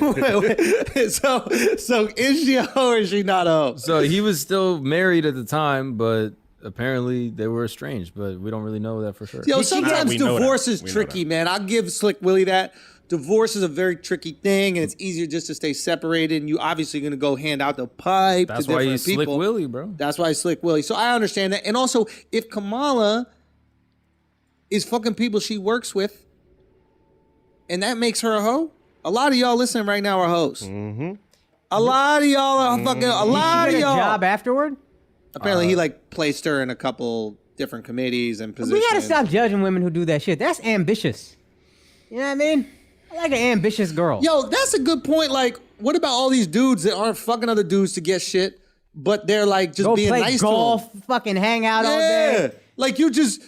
So is she a hoe or is she not a hoe? So he was still married at the time, but apparently they were estranged, but we don't really know that for sure. Yo, Nah, sometimes we know divorce that. is We know tricky, that. man. I'll give Slick Willie that. Divorce is a very tricky thing, and it's easier just to stay separated. And you obviously going to go hand out the pipe That's to why different he's people. Slick Willie, bro. That's why he's Slick Willie. So I understand that. And also, if Kamala is fucking people she works with, and that makes her a hoe, a lot of y'all listening right now are hoes. Mm-hmm. A lot of y'all are fucking. A lot Did of she get a y'all. job afterward? Apparently, he like placed her in a couple different committees and positions. We gotta stop judging women who do that shit. That's ambitious. You know what I mean? I like an ambitious girl. Yo, that's a good point. Like, what about all these dudes that aren't fucking other dudes to get shit, but they're like just Go being play nice golf, to them? fucking hang out all Yeah, day. like you just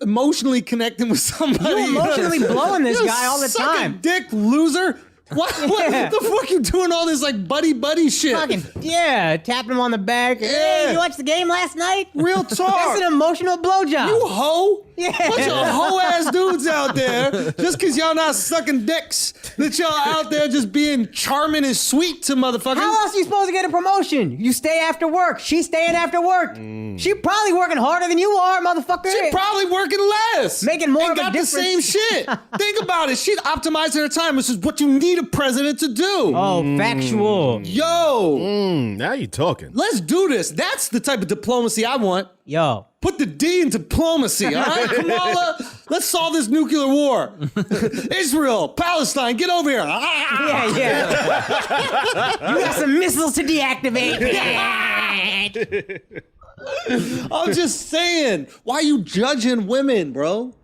emotionally connecting with somebody. You emotionally blowing this You guy all the suck a time. dick loser. What Yeah. the fuck you doing all this like buddy shit? Fucking yeah, tapping him on the back. Hey, you watched the game last night? Real talk. That's an emotional blowjob. You hoe. Yeah. Bunch of hoe ass dudes out there. Just cause y'all not sucking dicks, that y'all out there just being charming and sweet to motherfuckers. How else are you supposed to get a promotion? You stay after work. She's staying after work. She probably working harder than you are, motherfucker. She probably working less. Making more and of a got the difference. same shit. Think about it. She's optimizing her time, which is what you need a president to do. Oh, factual. Yo, now you talking. let's do this. That's the type of diplomacy I want. Yo. Put the D in diplomacy, all right, Kamala? Let's solve this nuclear war. Israel, Palestine, get over here. Yeah, yeah. You got some missiles to deactivate. I'm just saying, why are you judging women, bro?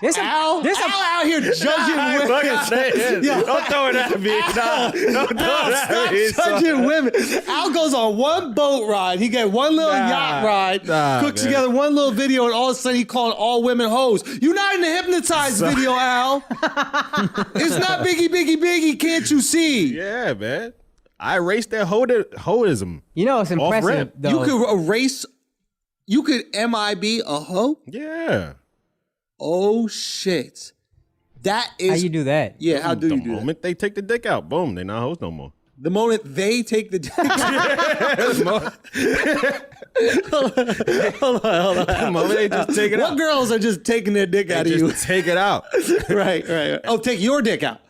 Al out here judging women. Yo, Don't throw it at me. Don't throw it at me. Stop judging women. Al goes on one boat ride. He get one little yacht ride, cooks man. together one little video, and all of a sudden he calling all women hoes. You're not in the hypnotized video, Al. It's not biggie, can't you see? Yeah, man. I erased that hoism. You know it's Off impressive rip. though. You could erase. You could MIB a hoe? Yeah. Oh shit. That is How you do that? Yeah, how do the you do that? moment they take the dick out, boom, they not hoes no more. The moment they take the hold on. The moment they just take it What out. girls are just taking their dick out of you? Just take it out. right. Oh, take your dick out.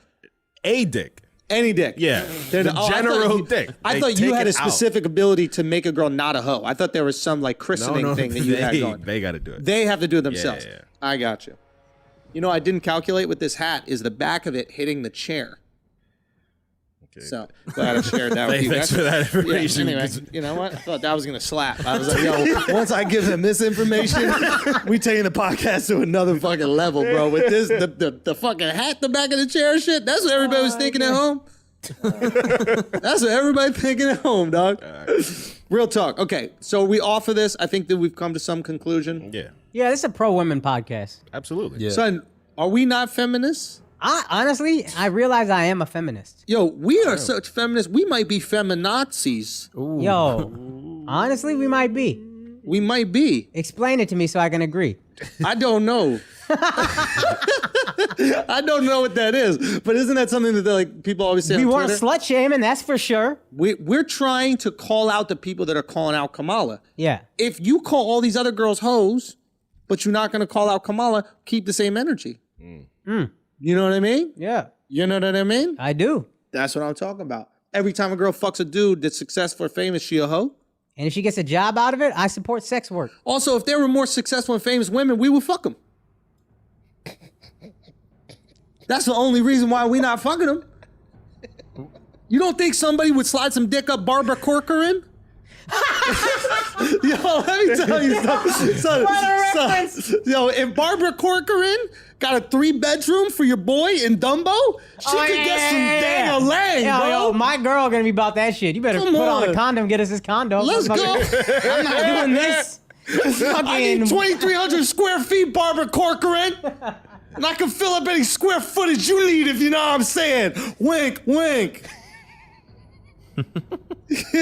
A dick. Any dick. Yeah. They're The I thought general you- dick. I They thought you take had a it out. specific ability to make a girl not a hoe. I thought there was some like christening thing that you had going. They got to do it. They have to do it themselves. Yeah. I got you. You know, I didn't calculate with this hat is the back of it hitting the chair. Okay. So glad I shared that with you. Thanks for that information. Yeah, anyway, you know what? I thought that was gonna slap. I was like, yo, once I give them this information, we taking the podcast to another fucking level, bro. With this, the fucking hat, the back of the chair, shit. That's what everybody was thinking at home. That's what everybody thinking at home, dog. Real talk. Okay, so we offer this. I think that we've come to some conclusion. Yeah. Yeah, this is a pro women podcast. Absolutely. Yeah. Son, are we not feminists? Honestly, I realize I am a feminist. Yo, we are such feminists. We might be feminazis. Yo, honestly, we might be. We might be. Explain it to me so I can agree. I don't know. I don't know what that is, but isn't that something that like people always say? We on weren't Twitter? slut shaming, that's for sure. We're trying to call out the people that are calling out Kamala. Yeah. If you call all these other girls hoes, but you're not going to call out Kamala, keep the same energy. Mm. You know what I mean? Yeah. You know what I mean? I do. That's what I'm talking about. Every time a girl fucks a dude that's successful or famous, she a hoe. And if she gets a job out of it, I support sex work. Also, if there were more successful and famous women, we would fuck them. That's the only reason why we not fucking them. You don't think somebody would slide some dick up Barbara Corcoran? Yo, let me tell you something. Yo, if Barbara Corcoran got a 3-bedroom for your boy in Dumbo, she could get some dang-a-lang, bro. Yo, my girl gonna be about that shit. You better Come put on a on. condom, get us this condom. Let's go. I'm not doing this. I need 2,300 square feet, Barbara Corcoran. And I can fill up any square footage you need if you know what I'm saying. Wink, wink.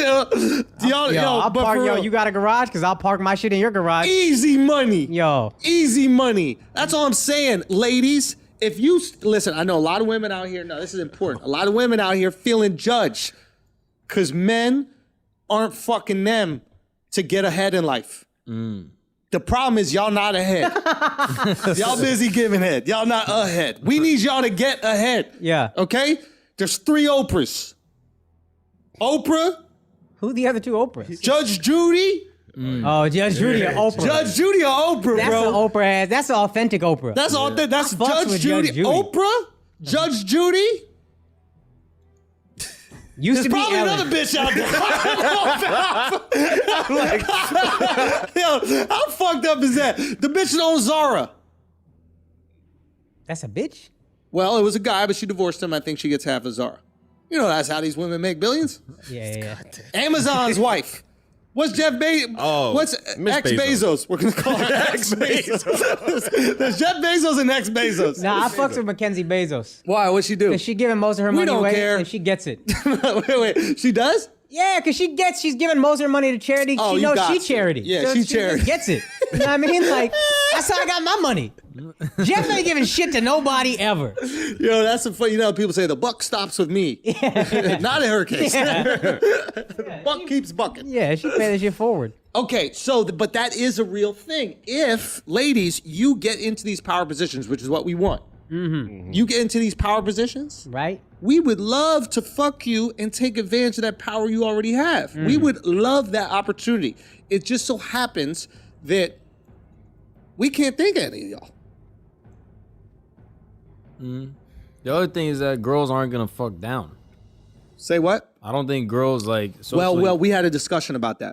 I'll park, you got a garage? Because I'll park my shit in your garage. Easy money. Yo. Easy money. That's all I'm saying, ladies. If you, listen, I know a lot of women out here, no, this is important. A lot of women out here feeling judged because men aren't fucking them to get ahead in life. The problem is y'all not ahead. Y'all busy giving head. Y'all not ahead. We need y'all to get ahead. Yeah. Okay? There's 3 Oprahs. Oprah. Who the other 2 Oprahs? Judge Judy. Oh, Judge Judy or Oprah? Judge Judy or Oprah, that's bro. That's what Oprah has. That's the authentic Oprah. That's all. That's I fucks Judge with Judy. Judge Judy. Oprah. Judge Judy. Used to There's be probably Ellen. another bitch out there. I'm like, yo, how fucked up is that? The bitch that owns Zara. That's a bitch? Well, it was a guy, but she divorced him. I think she gets half of Zara. You know that's how these women make billions. Yeah. Amazon's wife. What's Jeff Bezos? Oh, what's Miss X Bezos? We're gonna call her X Bezos. There's Jeff Bezos and X Bezos. Nah, I fucks with Mackenzie Bezos. Why? What'd she do? Because she giving most of her We money don't away care. and she gets it. wait. She does? Yeah, because she's giving most of her money to charity. Oh, She you knows got she to. charity. Yeah, so she just charity. gets it. You know what I mean? Like, that's how I got my money. Jeff ain't giving shit to nobody ever. Yo, that's the fun. You know, people say the buck stops with me. Not in her case. The buck keeps bucking. Yeah, she pay that shit forward. Okay, so, but that is a real thing. If, ladies, you get into these power positions, which is what we want, you get into these power positions, right? We would love to fuck you and take advantage of that power you already have. We would love that opportunity. It just so happens that we can't think of any of y'all. The other thing is that girls aren't gonna fuck down. Say what? I don't think girls like. Well, we had a discussion about that.